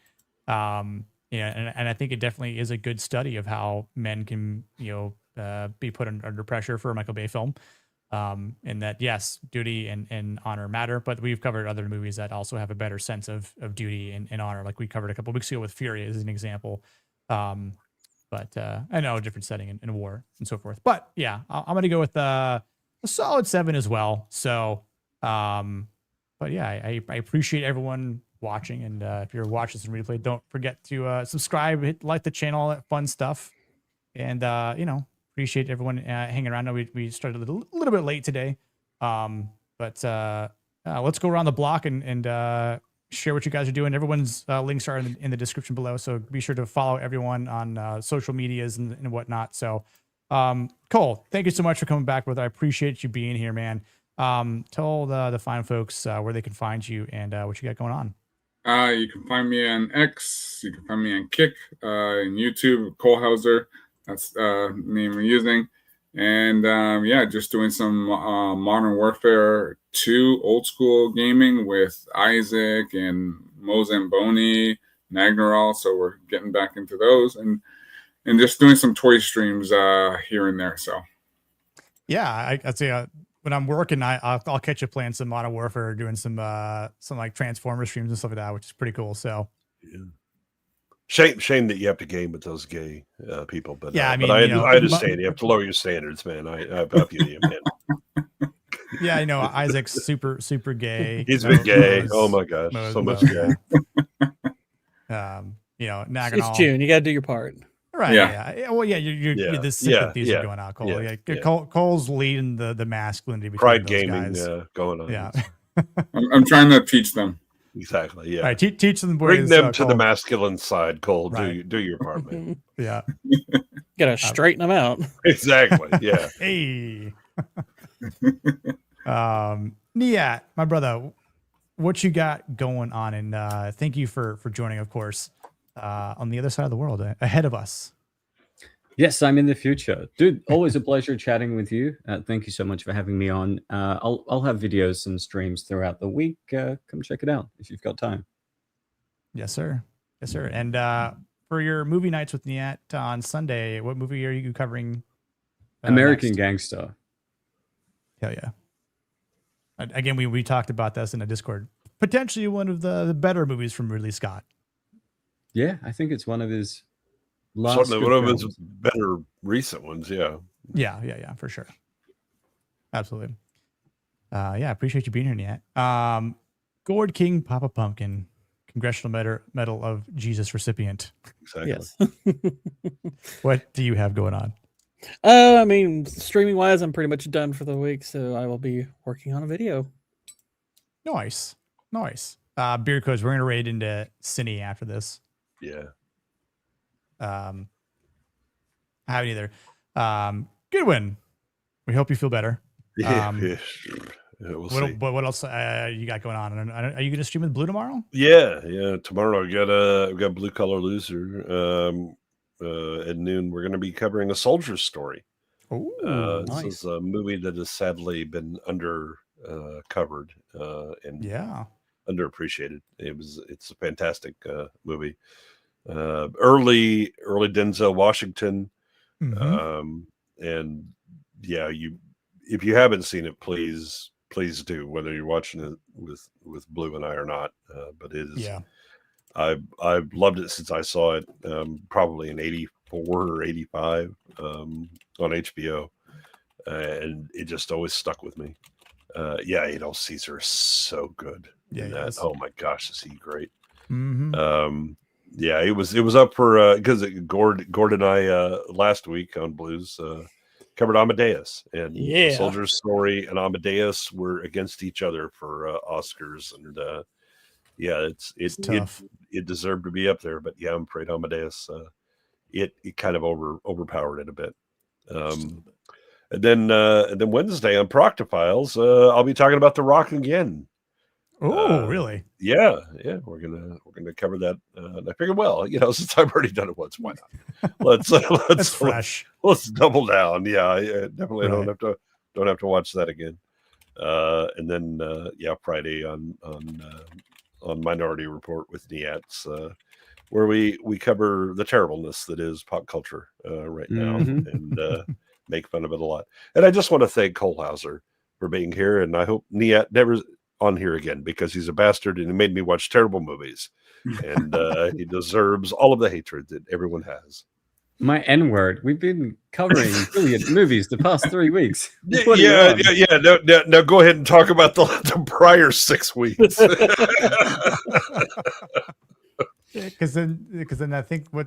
And I think it definitely is a good study of how men can be put under pressure for a Michael Bay film. And that yes, duty and honor matter, but we've covered other movies that also have a better sense of duty and honor, like we covered a couple of weeks ago with Fury as an example. But I know a different setting in war and so forth. But yeah, I'm going to go with a solid 7 as well. So, but yeah, I appreciate everyone watching, and if you're watching this in replay, don't forget to subscribe, like the channel, all that fun stuff, and appreciate everyone hanging around. I know we started a little bit late today, but let's go around the block and share what you guys are doing. Everyone's links are in the description below, so be sure to follow everyone on social medias and whatnot. So, Cole, thank you so much for coming back, brother. I appreciate you being here, man. Tell the fine folks where they can find you and what you got going on. You can find me on X. You can find me on Kick, and YouTube, Cole Hauser. That's the name I'm using. And just doing some Modern Warfare 2 old school gaming with Isaac and Mozamboni, Nagnaral. So we're getting back into those and just doing some toy streams here and there. So yeah, I'd say when I'm working, I'll catch you playing some Modern Warfare, doing some like Transformer streams and stuff like that, which is pretty cool. So yeah. Shame that you have to game with those gay people, but yeah, I understand. You have to lower your standards, man. I feel you, man. Yeah, I know Isaac's super gay. He's been gay. Oh my gosh, so much gay. Naganal. It's June. You got to do your part. Right. Yeah. Well, yeah. You're the sympathies are going out, Cole. Yeah. Cole's leading the masculinity. Pride gaming going on. Yeah. I'm trying to teach them. Exactly. Yeah. All right, teach them. Boys, bring them to Cole. the masculine side, Cole. Right. Do your part, man. Yeah. Gotta straighten them out. Exactly. Yeah. Hey. Niat, my brother, what you got going on? And thank you for joining, of course, on the other side of the world, ahead of us. Yes, I'm in the future. Dude, always a pleasure chatting with you. Thank you so much for having me on. I'll have videos and streams throughout the week. Come check it out if you've got time. Yes, sir. Yes, sir. And for your movie nights with Niat on Sunday, what movie are you covering? American next? Gangster. Hell yeah. Again, we talked about this in a Discord. Potentially one of the better movies from Ridley Scott. Yeah, I think it's one of his certainly one of his better recent ones. Yeah, for sure. Absolutely. I appreciate you being here, Niat. Gord King Papa Pumpkin, Congressional Medal of Jesus recipient. Exactly. Yes. What do you have going on? I mean, streaming wise, I'm pretty much done for the week, so I will be working on a video. Nice. Beer Coach, we're gonna raid into Cine after this. Yeah. I haven't either. Good win. We hope you feel better. We'll see. What else you got going on? Are you going to stream with Blue tomorrow? Yeah. Tomorrow we got Blue Collar Loser. At noon we're going to be covering A Soldier's Story. Oh, nice. This is a movie that has sadly been covered and underappreciated. It's a fantastic movie. Early Denzel Washington. And yeah, if you haven't seen it, please do, whether you're watching it with Blue and I or not. But it is, I've loved it since I saw it, probably in 84 or 85 on HBO. And it just always stuck with me. Adolf Caesar is so good. Yeah. Oh my gosh, is he great? Yeah, it was up for because Gord and I last week on Blues covered Amadeus, and The Soldier's Story and Amadeus were against each other for Oscars, and it's tough. It deserved to be up there, but I'm afraid Amadeus it kind of overpowered it a bit. And then Wednesday on Proctophiles, I'll be talking about The Rock again. Oh, really? Yeah. We're gonna cover that. And I figured, since I've already done it once, why not? Let's fresh. Let's double down. Yeah, I definitely don't have to watch that again. And then Friday on Minority Report with Niats, where we cover the terribleness that is pop culture right now and make fun of it a lot. And I just want to thank Cole Hauser for being here, and I hope Niat never on here again, because he's a bastard and he made me watch terrible movies, and he deserves all of the hatred that everyone has. My N-word. We've been covering brilliant movies the past 3 weeks. Yeah. Now go ahead and talk about the prior 6 weeks. Because then I think so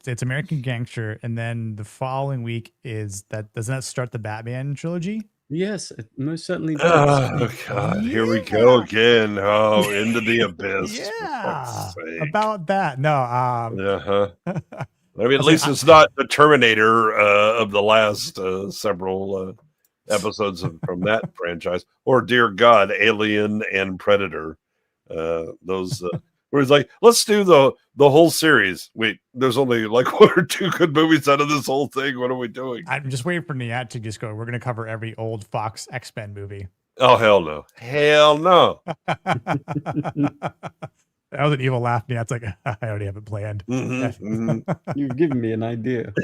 it's American Gangster, and then the following week doesn't that start the Batman trilogy? Yes, it most certainly does. Oh God, here we go again. Oh, into the abyss. Yeah, about that. No, I mean, at I'll say least it's not the Terminator of the last several episodes from that franchise, or dear God, Alien and Predator. Those where it's like, let's do the whole series. Wait, there's only like 1 or 2 good movies out of this whole thing. What are we doing? I'm just waiting for Niat to just go. We're going to cover every old Fox X-Men movie. Oh hell no, hell no. That was an evil laugh. Yeah, it's like I already have it planned. You've given me an idea.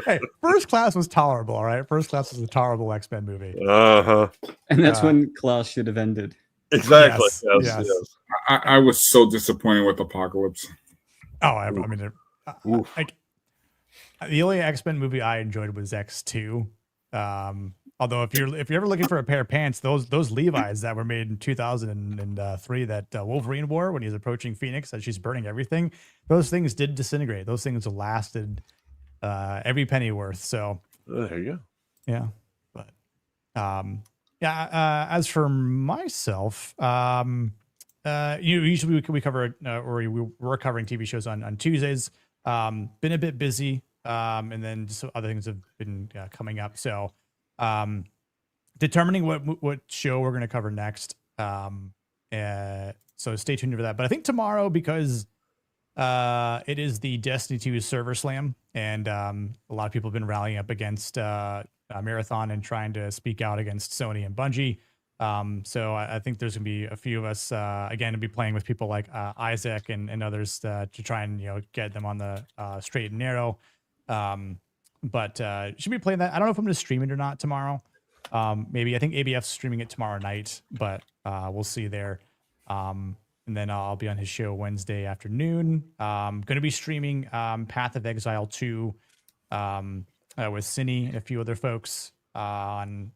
Hey, First Class was tolerable, all right? First Class was a tolerable X-Men movie. And that's when Class should have ended. Exactly. Yes. I was so disappointed with Apocalypse. Oh, I mean, the only X-Men movie I enjoyed was X2. Although if you're ever looking for a pair of pants, those Levi's that were made in 2003 that Wolverine wore when he's approaching Phoenix as she's burning everything, those things did disintegrate. Those things lasted every penny worth. So there you go. Yeah, but as for myself, usually we cover we're covering TV shows on Tuesdays. Been a bit busy, and then just other things have been coming up. So determining what show we're going to cover next. So stay tuned for that. But I think tomorrow, because it is the Destiny 2 server slam, and a lot of people have been rallying up against Marathon and trying to speak out against Sony and Bungie. So I think there's gonna be a few of us again to be playing with people like Isaac and others to try and get them on the straight and narrow. But should be playing that. I don't know if I'm gonna stream it or not tomorrow. Maybe I think ABF's streaming it tomorrow night, but we'll see there. And then I'll be on his show Wednesday afternoon. Gonna be streaming Path of Exile 2 with Cine and a few other folks on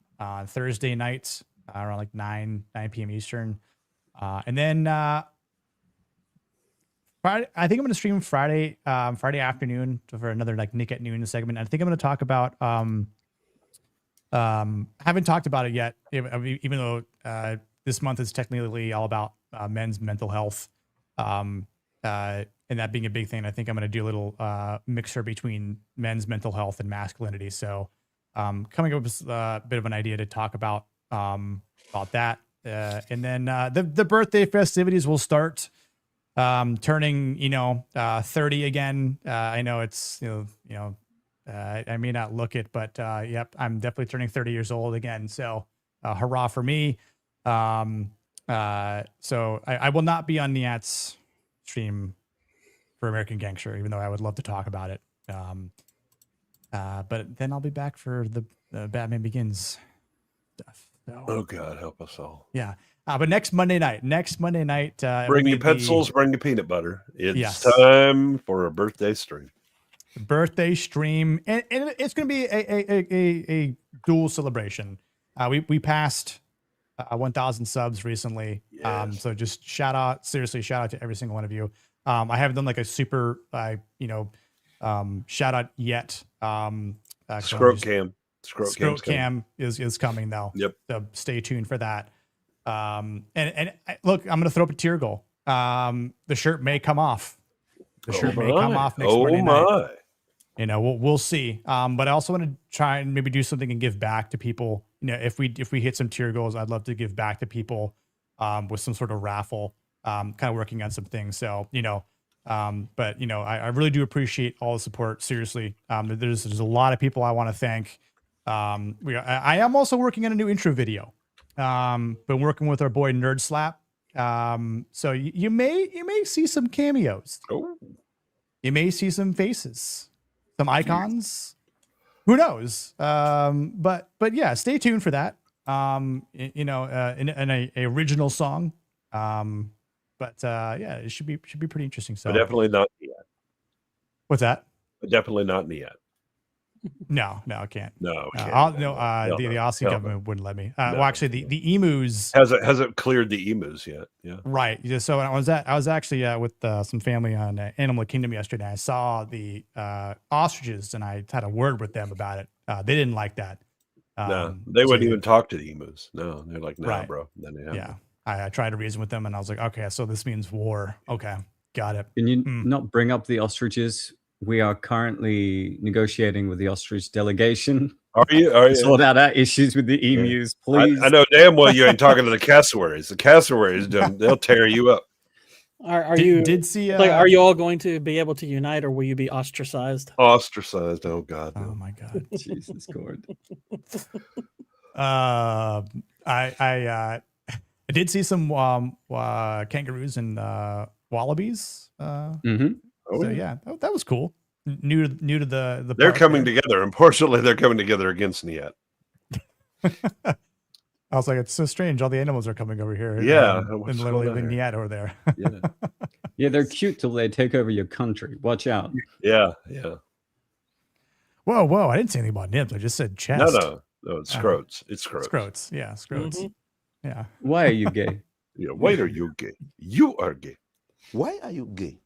Thursday nights around like 9 p.m. Eastern. And then Friday, I think I'm going to stream Friday afternoon for another like Nick at Noon segment. I think I'm going to talk about haven't talked about it yet, even though this month is technically all about men's mental health, and that being a big thing. I think I'm going to do a little mixture between men's mental health and masculinity. So coming up with a bit of an idea to talk about that. And then the birthday festivities will start turning 30 again. I know it's I may not look it, but yep, I'm definitely turning 30 years old again. So hurrah for me. So I will not be on Niat's stream for American Gangster, even though I would love to talk about it. But then I'll be back for the Batman Begins stuff. So, oh God, help us all. Yeah. But next Monday night, bring your pencils, bring your peanut butter. It's time for a birthday stream. Birthday stream, and it's going to be a dual celebration. We passed 1,000 subs recently. Yes. So just shout out to every single one of you. I haven't done like a super shout out yet. Scrote cam is coming though. Yep. So stay tuned for that. Look, I'm going to throw up a tier goal. The shirt may come off. The shirt may come off next Monday night. We'll see. But I also want to try and maybe do something and give back to people. If we hit some tier goals, I'd love to give back to people with some sort of raffle. Kind of working on some things. So, but I really do appreciate all the support. Seriously. There's a lot of people I want to thank. I am also working on a new intro video. Been working with our boy Nerd Slap. So you may see some cameos. Oh. You may see some faces, some icons. Who knows? But yeah, stay tuned for that. In a original song. But yeah, it should be pretty interesting. So but definitely not Niat. What's that? But definitely not Niat. No, I can't. No, the Aussie government wouldn't let me. Well, actually, the emus hasn't cleared the emus yet. Yeah, right. So I was actually with some family on Animal Kingdom yesterday. I saw the ostriches, and I had a word with them about it. They didn't like that. No, they wouldn't even talk to the emus. No, they're like, nah, bro. Then they yeah. I tried to reason with them, and I was like, okay, so this means war. Okay, got it. Can you not bring up the ostriches? We are currently negotiating with the ostrich delegation. Are you? Sort out our issues with the emus, please. I know damn well you ain't talking to the cassowaries. The cassowaries, they'll tear you up. Are you all going to be able to unite, or will you be ostracized? Ostracized. Oh God. No. Oh my God. Jesus God. I did see some kangaroos and wallabies. Oh, so yeah, that was cool. New to the. They're coming together. Unfortunately, they're coming together against Niet. I was like, it's so strange. All the animals are coming over here. Yeah, and literally leaving Niet over there. Yeah, they're cute till they take over your country. Watch out. Yeah. Whoa! I didn't say anything about nibs. I just said chest. No, it's scrotes. It's scrotes. Scrotes. Yeah, scrotes. Mm-hmm. Yeah. Why are you gay? Yeah. Why are you gay? You are gay. Why are you gay?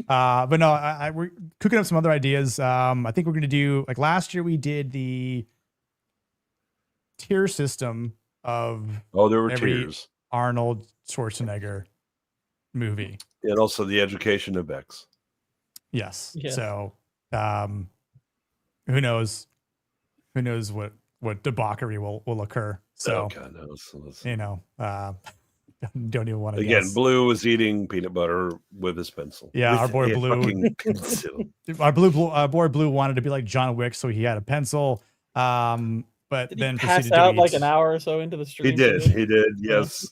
But no, we're cooking up some other ideas. I think we're going to do, like last year we did the tier system of there were every tiers. Arnold Schwarzenegger movie, and also the education of X. Yes. So who knows what debauchery will occur. So God knows. Don't even want to again guess. Blue was eating peanut butter with his pencil. Yeah, our boy Blue. Our boy Blue wanted to be like John Wick, so he had a pencil. But did then he pass out like an hour or so into the stream. He did. Yes.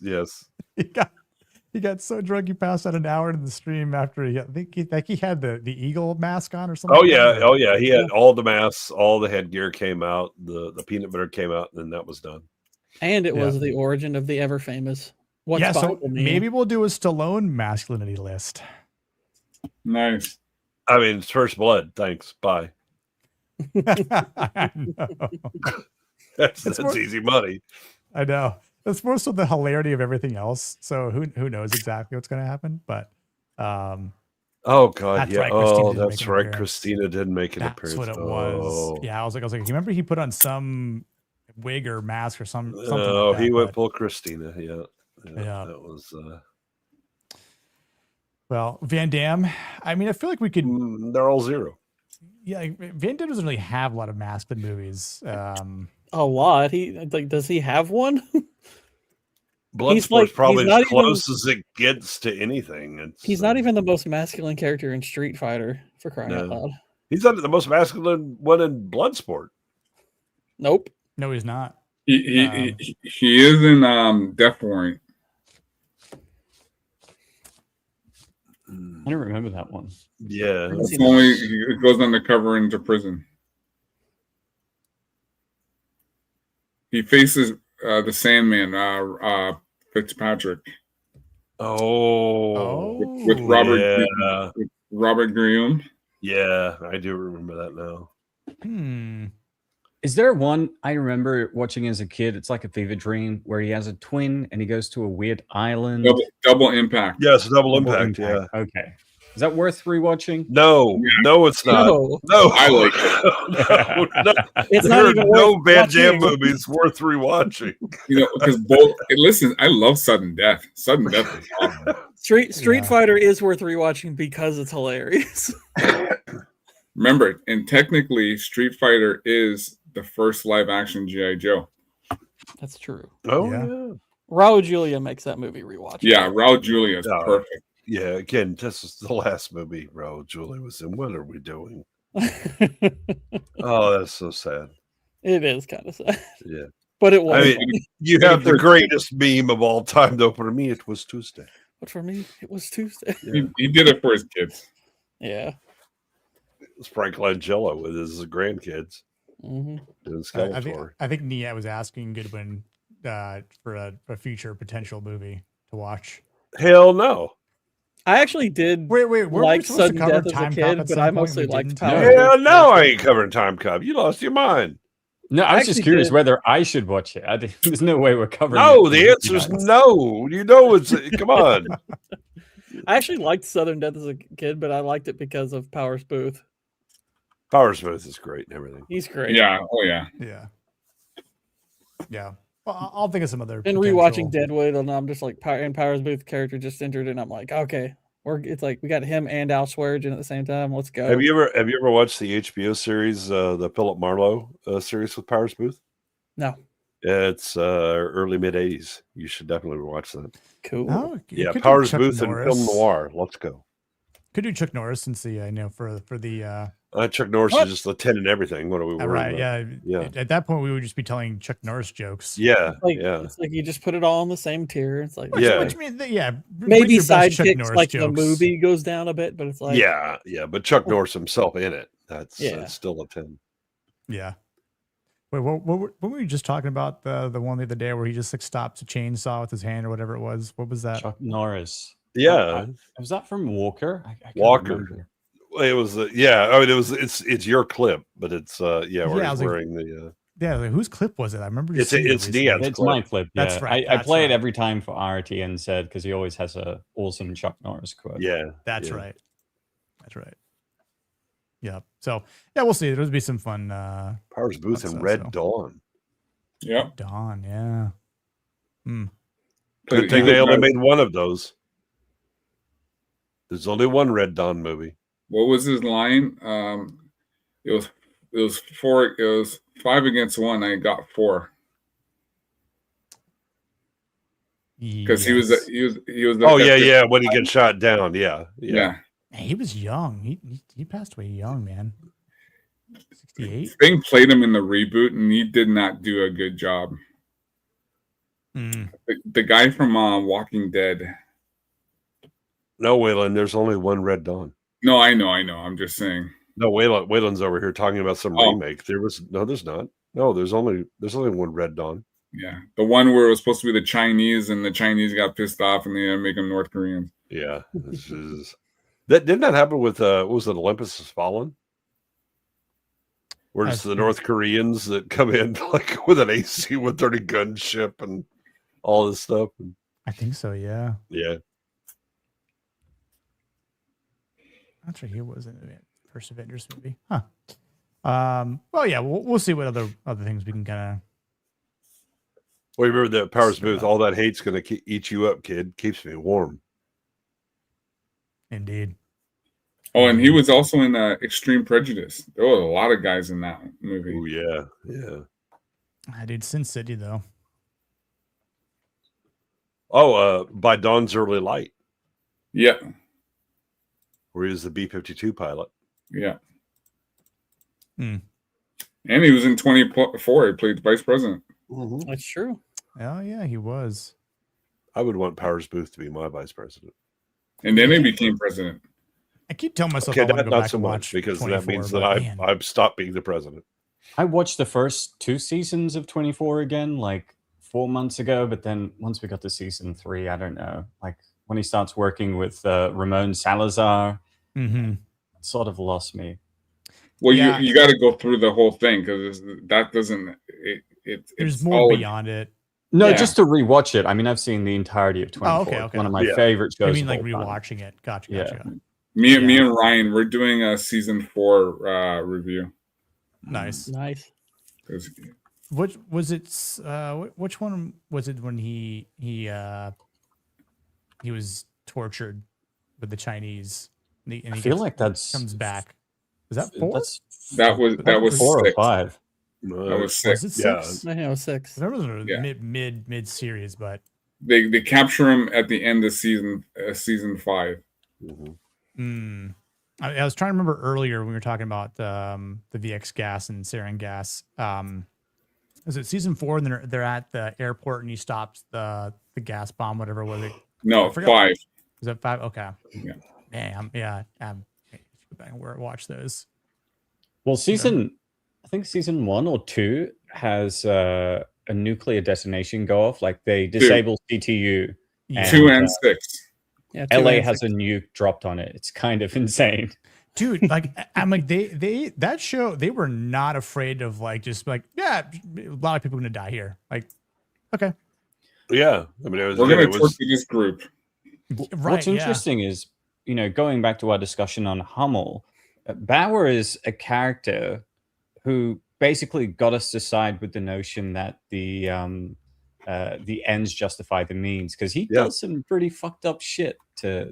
He got so drunk he passed out an hour into the stream after he had the eagle mask on or something. Oh yeah. He had all the masks, all the headgear came out, the peanut butter came out, and then that was done. And it was the origin of the ever famous. So maybe we'll do a Stallone masculinity list. Nice. I mean, it's First Blood. Thanks. Bye. I know. That's easy money. I know. It's more so the hilarity of everything else. So who knows exactly what's going to happen? But oh God, that's yeah. Right, that's right. Christina did make an appearance. That's what it was. Yeah, I was like, you remember he put on some wig or mask or something. Oh, like that, he went full Christina. Yeah. That was. Well, Van Damme. I mean, I feel like we could. They're all zero. Yeah, Van Damme doesn't really have a lot of masculine movies. A lot. Does he have one? Bloodsport's probably as close as it gets to anything. He's not even the most masculine character in Street Fighter, for crying out loud. He's not the most masculine one in Bloodsport. Nope. No, he's not. He is in Death Warrant. I don't remember that one. Yeah. That's only he goes undercover into prison. He faces the Sandman, Fitzpatrick. With Robert with Robert Grimm. Yeah, I do remember that now. Is there one I remember watching as a kid? It's like a fever dream where he has a twin and he goes to a weird island. Double Impact. Yes, Double Impact. Yeah. Okay. Is that worth rewatching? No, it's not. No, I like it. No. It's not even no worth Van Damme watching. movies worth rewatching. Because both. Listen, I love Sudden Death. Sudden Death is awesome. Street Fighter is worth rewatching because it's hilarious. Remember, and technically, Street Fighter is the first live action G.I. Joe. That's true. Oh yeah. Raul Julia makes that movie rewatchable. Yeah, Raul Julia is perfect. Yeah, again, this is the last movie Raul Julia was in. What are we doing? Oh, that's so sad. It is kind of sad. Yeah. But it was. I mean, you have the greatest meme of all time, though. For me, it was Tuesday. But for me, it was Tuesday. Yeah. He did it for his kids. Yeah. It was Frank Langella with his grandkids. Mm-hmm. I think Nia was asking Goodwin for a future potential movie to watch. Hell no. I actually did like Sudden Death as a kid, but I mostly liked Power. Hell no, I ain't covering Time Cop. You lost your mind. No, I was just curious whether I should watch it. There's no way we're covering it. No, the answer is no. You know it's come on. I actually liked Southern Death as a kid, but I liked it because of Powers Booth. Powers Booth is great and everything. He's great. Yeah. Oh yeah. Yeah. Yeah. Well, I'll think of some other. Been rewatching Deadwood, and I'm just like, and Powers Booth character just entered, and I'm like, okay, it's like we got him and Al Swearingen at the same time. Let's go. Have you ever watched the HBO series, the Philip Marlowe series with Powers Booth? No. It's early mid '80s. You should definitely watch that. Cool. Oh, yeah, Powers Booth and film noir. Let's go. Could do Chuck Norris since the for the. Chuck Norris is just lieutenant everything. What are we worried right? about? Yeah. At that point, we would just be telling Chuck Norris jokes. Yeah. It's like you just put it all on the same tier. It's like which means maybe sidekicks like the movie goes down a bit, but it's like yeah. But Chuck Norris himself in it. That's still a 10. Yeah. Wait, what were we just talking about the one the other day where he just like stops a chainsaw with his hand or whatever it was? What was that? Chuck Norris. Yeah. Was that from Walker? I Walker. remember. It was I mean it's your clip, but it's where he's wearing the like, whose clip was it? I remember it's Diaz's It's my clip. Yeah. That's right. I play it every time for RTN said because he always has a awesome Chuck Norris quote. Yeah. That's right. That's right. Yeah. So we'll see. There'll be some fun Powers Booth and Red Dawn. Yeah. Dawn, yeah. Good thing they only made one of those. There's only one Red Dawn movie. What was his line? It was 5 against 1. I got 4. Because he was oh yeah when he gets shot down. Yeah. Man, he was young. He passed away young, man. 68. Thing played him in the reboot, and he did not do a good job. The guy from Walking Dead. No, Waylon, there's only one Red Dawn. No, I know. I'm just saying. No, Waylon's over here talking about some remake. There's not. No, there's only one Red Dawn. Yeah, the one where it was supposed to be the Chinese, and the Chinese got pissed off, and they make them North Koreans. Yeah, this is that didn't that happen with what was it, Olympus Has Fallen? Where it's the North Koreans that come in like with an AC-130 gunship and all this stuff. I think so. Yeah. Yeah. That's right. He was in the first Avengers movie, huh? Well, yeah. We'll see what other things we can kind of. Well, you remember that Powers Booth? All that hate's going to eat you up, kid. Keeps me warm. Indeed. Oh, and he was also in Extreme Prejudice. There were a lot of guys in that movie. Oh yeah. I did Sin City though. Oh, By Dawn's Early Light. Yeah. Where he was the B-52 pilot. Yeah. And he was in 24. He played the vice president. Mm-hmm. That's true. Oh yeah, he was. I would want Powers Booth to be my vice president. And then he became president. I keep telling myself okay, I want to go not back so and much watch because 24, that means that I've stopped being the president. I watched the first 2 seasons of 24 again, like 4 months ago. But then once we got to season 3, I don't know, like when he starts working with Ramon Salazar, it sort of lost me. Well, you got to go through the whole thing because that doesn't. There's more beyond it. No, just to rewatch it. I mean, I've seen the entirety of 24. Oh, okay. One of my favorite shows. I mean, like of all time. rewatching it. Gotcha. Me and Ryan, we're doing a season 4 review. Nice. Which was it? Which one was it when he was tortured with the Chinese? And he I feel like that's comes back. Is that 4? That was 4 6. or 5. That was 6. Was it 6? Yeah, it was 6. That was mid series, but they capture him at the end of season 5. I was trying to remember earlier when we were talking about the VX gas and sarin gas. Is it season 4? And they're at the airport and he stops the gas bomb, whatever was it? No, 5. Is that 5? Okay. Yeah. Man, go back and watch those. Well, I think season 1 or 2 has a nuclear detonation go off. Like they disable CTU. 2 and 6. Yeah, LA has a nuke dropped on it. It's kind of insane. Dude, like I'm like that show, they were not afraid of like just like, yeah, a lot of people are gonna die here. Like, okay. Yeah. I mean we're gonna torture this group. What's interesting is, going back to our discussion on Hummel, Bauer is a character who basically got us to side with the notion that the ends justify the means, because he does some pretty fucked up shit to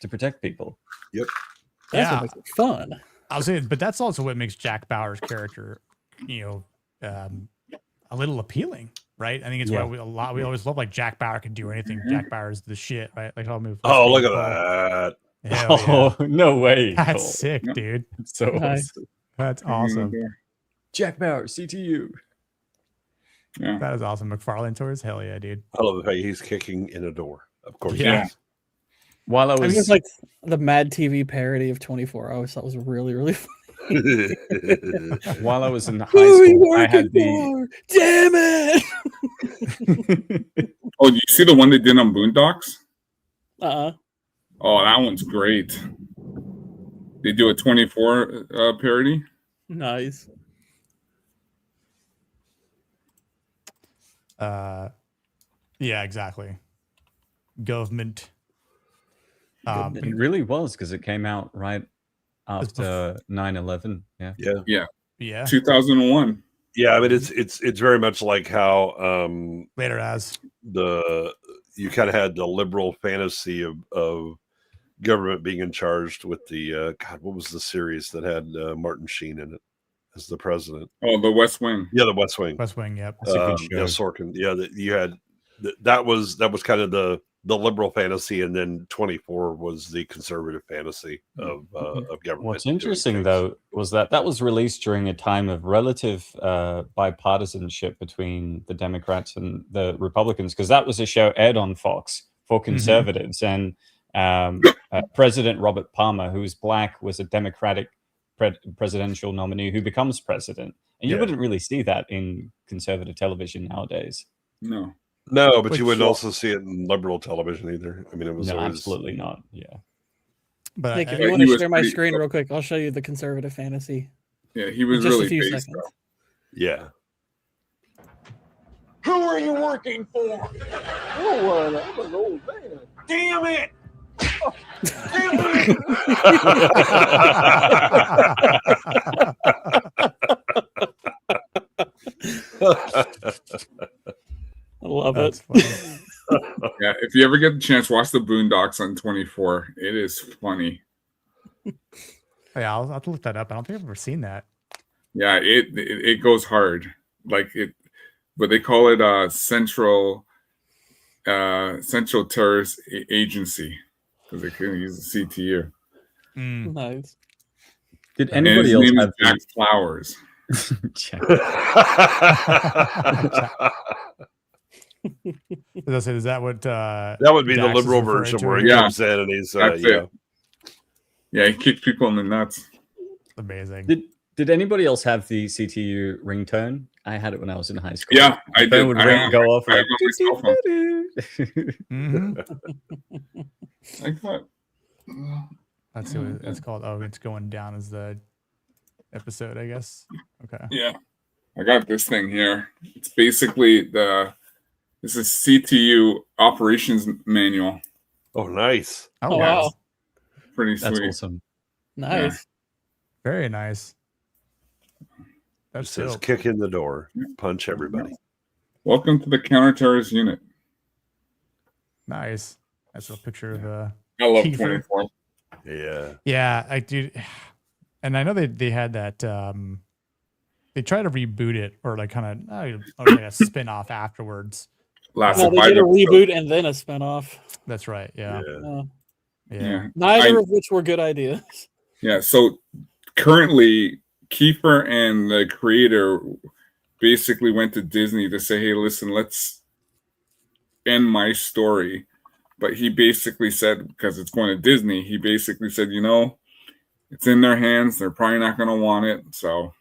protect people. Yep. That's what makes it fun. I'll say, but that's also what makes Jack Bauer's character, a little appealing, right? I think it's why we always love like Jack Bauer can do anything. Jack Bauer's the shit, right? Like how move. Oh, look at that! Oh, no way! That's Cole. sick, dude. So awesome. That's awesome. Jack Bauer, CTU. Yeah. That is awesome. McFarlane tours, hell yeah, dude. I love the fact he's kicking in a door. Of course, yeah. While I was it's like the Mad TV parody of 24. I always thought was really, really funny. While I was in high school, I had the damn it. Oh, do you see the one they did on Boondocks? Oh, that one's great. They do a 24 parody. Nice. Yeah, exactly. Government. It really was, because it came out right after 9/11. Yeah. Yeah. 2001. Yeah, I mean it's very much like how later as you kind of had the liberal fantasy of government being in charge with the what was the series that had Martin Sheen in it as the president? Oh, The West Wing. Yeah, The West Wing. West Wing. Yep. That's a good show. Yeah, Sorkin. Yeah, you had that was kind of the liberal fantasy, and then 24 was the conservative fantasy of government. What's interesting though was that was released during a time of relative bipartisanship between the Democrats and the Republicans, because that was a show aired on Fox for conservatives, and President Robert Palmer, who's black, was a Democratic presidential nominee who becomes president, and you wouldn't really see that in conservative television nowadays. No, but you wouldn't also see it in liberal television either. I mean, it was always... absolutely not. Yeah. But Nick, if you want to share my screen real quick, I'll show you the conservative fantasy. Yeah, he was just really a few based, seconds. Yeah. Who are you working for? Oh, I'm an old man. Damn it! Damn it! I love it. Yeah, if you ever get the chance, watch the Boondocks on 24. It is funny. Yeah, I'll have to look that up. I don't think I've ever seen that. Yeah, it goes hard. Like it, but they call it Central Terrorist Agency because they couldn't use the CTU. Nice. Did anybody else have Jack Flowers? Is that what that would be Dax the liberal is referring version to? where he comes in and he's yeah, he kicks people in the nuts. Amazing. Did anybody else have the CTU ringtone? I had it when I was in high school. Yeah, I The phone did. would I ring have- and go off I like. have it on my cell phone. Like what? Let's see what it's called. Oh, it's going down as the episode, I guess. Okay. Yeah, I got this thing here. It's basically this is CTU operations manual. Oh, nice. Oh, wow. Pretty That's sweet. awesome. Nice. Very nice. It says kick in the door, punch everybody. Welcome to the counterterrorist unit. Nice. That's a picture of I love Kiefer. 24. Yeah. Yeah, I do. And I know they had that. They tried to reboot it or like kind of like a spin off afterwards. No, they did a reboot and then a spinoff. That's right. Yeah. Yeah. Neither of which were good ideas. Yeah. So currently, Kiefer and the creator basically went to Disney to say, "Hey, listen, let's end my story." But he basically said, because it's going to Disney, he basically said, it's in their hands. They're probably not going to want it. So,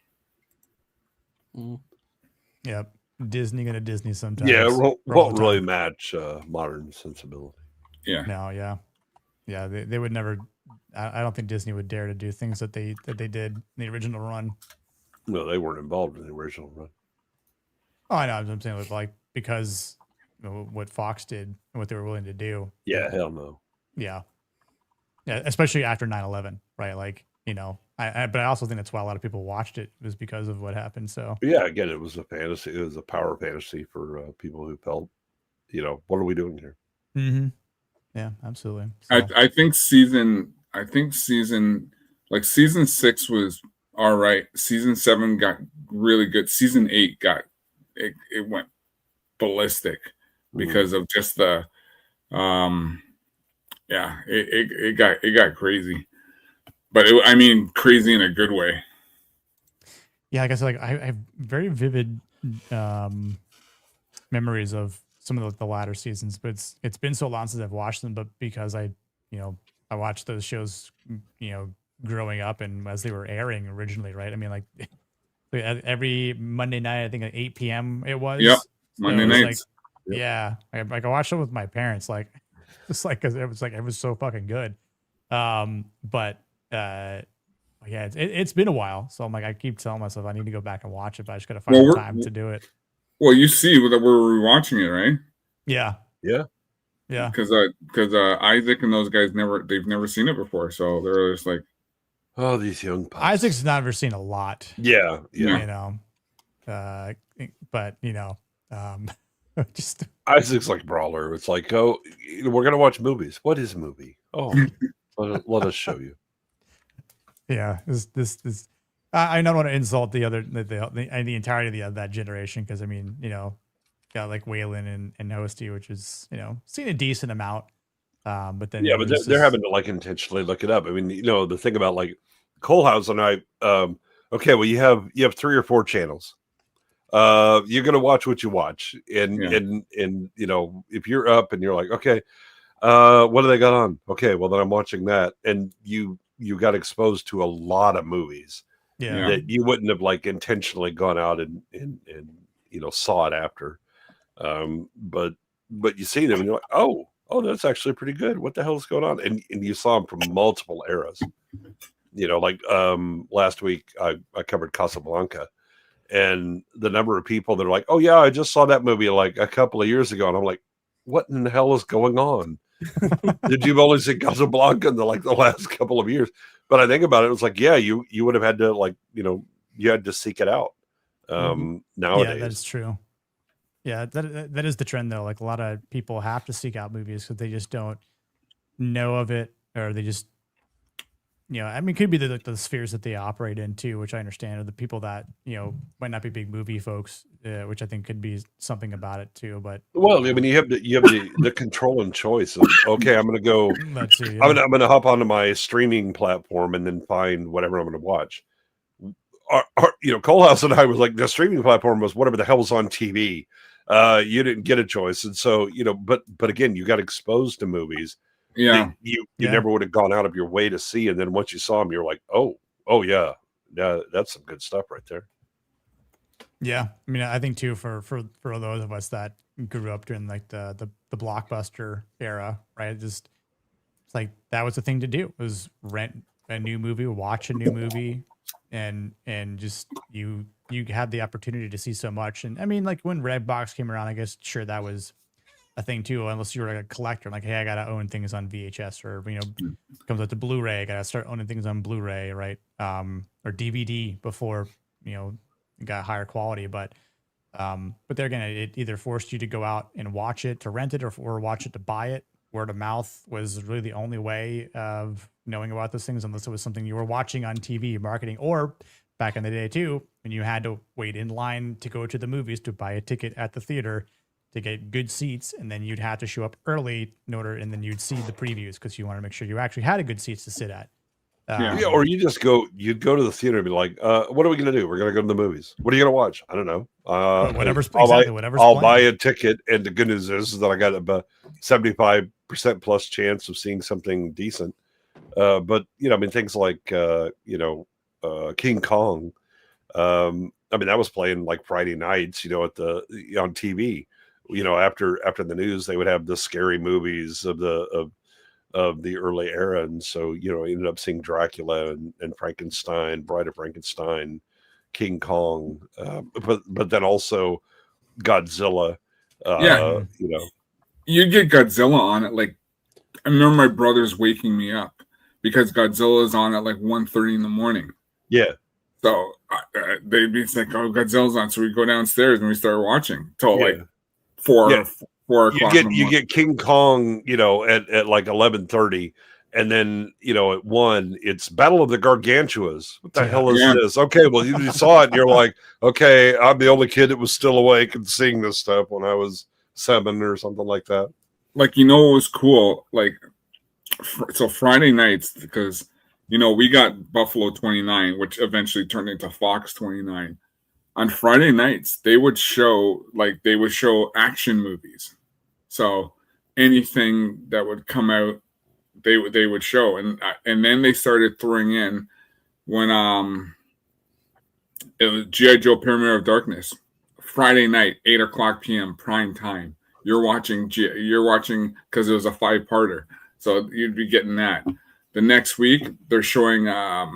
Yep. Disney gonna Disney sometimes. Yeah, For won't all the really time. match modern sensibility. Yeah. No, yeah. They would never. I don't think Disney would dare to do things that they did in the original run. No, they weren't involved in the original run. Oh, I know. I'm saying like because what Fox did and what they were willing to do. Yeah, hell no. Yeah. Yeah, especially after 9/11, right? Like, you know, but I also think that's why a lot of people watched it, was because of what happened. So yeah, again, it was a fantasy. It was a power fantasy for people who felt, you know, what are we doing here? Mm-hmm. Yeah, absolutely. So. I think season 6 was all right. Season 7 got really good. Season 8 it went ballistic because of just the it got crazy. But I mean crazy in a good way. Yeah, like I said, like I have very vivid memories of some of the latter seasons, but it's been so long since I've watched them. But because I watched those shows, growing up and as they were airing originally, right? I mean, like every Monday night, I think at 8 p.m. it was. Yep, Monday nights. Like, yeah, I watched them with my parents, like just like because it was so fucking good. But yeah, it's been a while, so I'm like, I keep telling myself I need to go back and watch it, but I just gotta find the time to do it. Well, you see that we're rewatching it, right? Yeah. Because Isaac and those guys they've never seen it before, so they're just like, oh, these young pups. Isaac's never seen a lot. Yeah. You know, but just Isaac's like Brawler. It's like, oh, we're gonna watch movies. What is a movie? Oh, let us show you. Yeah, this. I don't want to insult the entirety of that generation, because I mean, got like Waylon and Hosty, which is seen a decent amount, but then yeah, but they're having to like intentionally look it up. I mean, the thing about like Cole House and I, okay, well you have 3 or 4 channels. You're gonna watch what you watch, and if you're up and you're like, okay, what do they got on? Okay, well then I'm watching that, and you got exposed to a lot of movies that you wouldn't have like intentionally gone out and saw it after. But you see them and you're like, oh, that's actually pretty good. What the hell is going on? And you saw them from multiple eras. Like last week I covered Casablanca, and the number of people that are like, oh yeah, I just saw that movie like a couple of years ago, and I'm like, what in the hell is going on? Did you only see Casablanca in the last couple of years? But I think about it, it was like, yeah, you would have had to you had to seek it out. Nowadays, yeah, that's true. Yeah, that is the trend though. Like a lot of people have to seek out movies because they just don't know of it, or they just I mean, it could be the spheres that they operate in too, which I understand, or the people that might not be big movie folks, which I think could be something about it too. But well, I mean, you have the control and choice of, okay, I'm going to go. Let's see, I'm going to hop onto my streaming platform and then find whatever I'm going to watch. Cole House and I was like, the streaming platform was whatever the hell was on TV. You didn't get a choice, and so but again, you got exposed to movies. Yeah, you never would have gone out of your way to see, and then once you saw them, you're like, oh yeah, that's some good stuff right there. Yeah, I mean, I think too for those of us that grew up during like the blockbuster era, right? It's like that was the thing to do, was rent a new movie, watch a new movie, and just you had the opportunity to see so much. And I mean, like when Redbox came around, I guess sure that was a thing too, unless you were like a collector, like, hey, I gotta own things on VHS, or comes out to Blu-ray, I gotta start owning things on Blu-ray, right? Or DVD before it got higher quality. But there again, it either forced you to go out and watch it to rent it, or watch it to buy it. Word of mouth was really the only way of knowing about those things, unless it was something you were watching on TV marketing, or back in the day too, when you had to wait in line to go to the movies to buy a ticket at the theater to get good seats, and then you'd have to show up early and then you'd see the previews because you want to make sure you actually had a good seats to sit at. Or you'd go to the theater and be like, what are we going to do? We're going to go to the movies. What are you going to watch? I don't know. Whatever's I'll buy a ticket, and the good news is that I got about 75% plus chance of seeing something decent. But I mean, things like King Kong. I mean, that was playing like Friday nights, on TV. After the news, they would have the scary movies of the early era, and so ended up seeing Dracula and Frankenstein, Bride of Frankenstein, King Kong, but then also Godzilla. You get Godzilla on it. Like, I remember my brothers waking me up because Godzilla is on at like 1:30 in the morning. Yeah. So they'd be like, "Oh, Godzilla's on," so we go downstairs and we start watching till like 4 o'clock. You get King Kong, at like 11:30, and then at 1, it's Battle of the Gargantuas. What the hell is this? Okay, well you saw it, and you're like, okay, I'm the only kid that was still awake and seeing this stuff when I was 7 or something like that. Like, what was cool? Like, so Friday nights, because we got Buffalo 29, which eventually turned into Fox 29. On Friday nights, they would show action movies. So anything that would come out, they would show, and then they started throwing in when it was G.I. Joe Pyramid of Darkness, Friday night, 8:00 p.m. prime time. You're watching because it was a 5-parter, so you'd be getting that. The next week they're showing a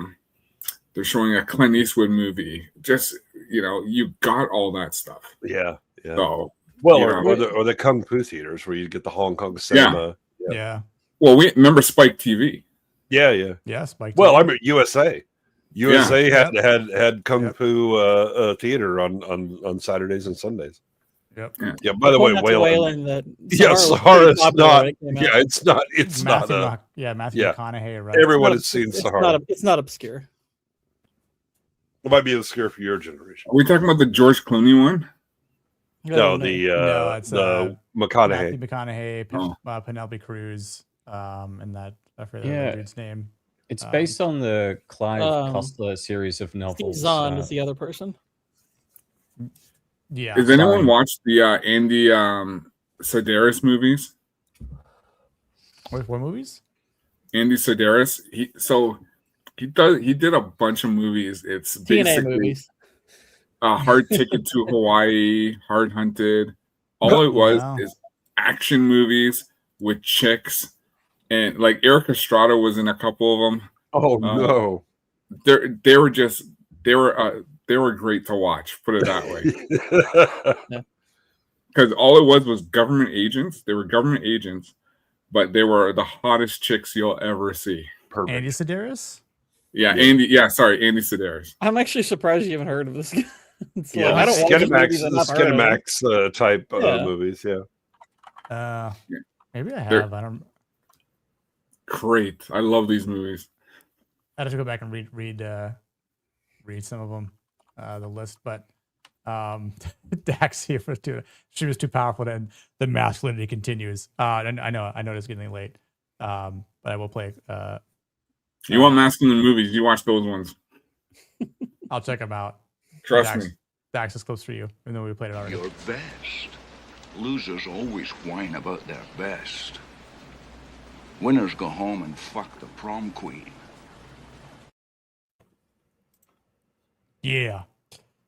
Clint Eastwood movie. Just you got all that stuff. Yeah. So or the Kung Fu theaters where you get the Hong Kong cinema. Yeah. Well, we remember Spike TV. Yeah. Spike TV. Well, I mean USA. USA had Kung Fu theater on Saturdays and Sundays. Yep. Yeah. By the way, Wayland. Sahara is not. Yeah, it's not. It's Matthew not. Matthew McConaughey. Right. Everyone has seen Sahara. It's not obscure. It might be obscure for your generation. Are we talking about the George Clooney one? No, it's the McConaughey. Matthew McConaughey, Penelope Cruz, and that I forget the dude's name. It's based on the Clive Cussler series of novels. Steve Zahn is the other person. Yeah. Has anyone watched the Andy Sedaris movies? What movies? Andy Sedaris. He did a bunch of movies. It's TNA basically movies. Hard Ticket to Hawaii, Hard Hunted. All it was is action movies with chicks, and like Eric Estrada was in a couple of them. Oh no, they were great to watch. Put it that way. Because all it was government agents. They were government agents, but they were the hottest chicks you'll ever see. Perfect. Andy Sedaris. Yeah, Andy Sedaris. I'm actually surprised you haven't heard of this guy. I don't watch Skinemax type movies. Yeah. Maybe I have. I don't. Great. I love these movies. I have to go back and read some of them, the list, but Dax here she was too powerful, and the masculinity continues. And I know it's getting late, but I will play. You want masculine movies? You watch those ones. I'll check them out. Trust me. Dax is close for you, even though we played it already. Your best. Losers always whine about their best. Winners go home and fuck the prom queen. Yeah.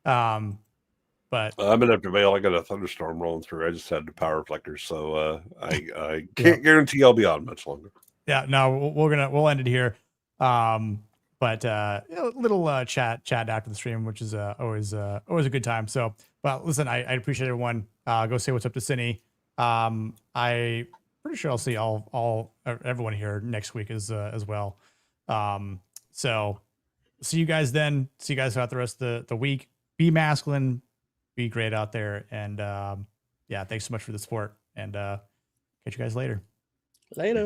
But I'm gonna have to bail. I got a thunderstorm rolling through. I just had the power reflectors, so I can't guarantee I'll be on much longer. Yeah, no, we'll end it here. But a little chat after the stream, which is always a good time. So, but listen, I appreciate everyone. Go say what's up to Cindy. I pretty sure I'll see everyone here next week as well. So see you guys then. See you guys throughout the rest of the week. Be masculine, be great out there, and thanks so much for the support. And catch you guys later. Later.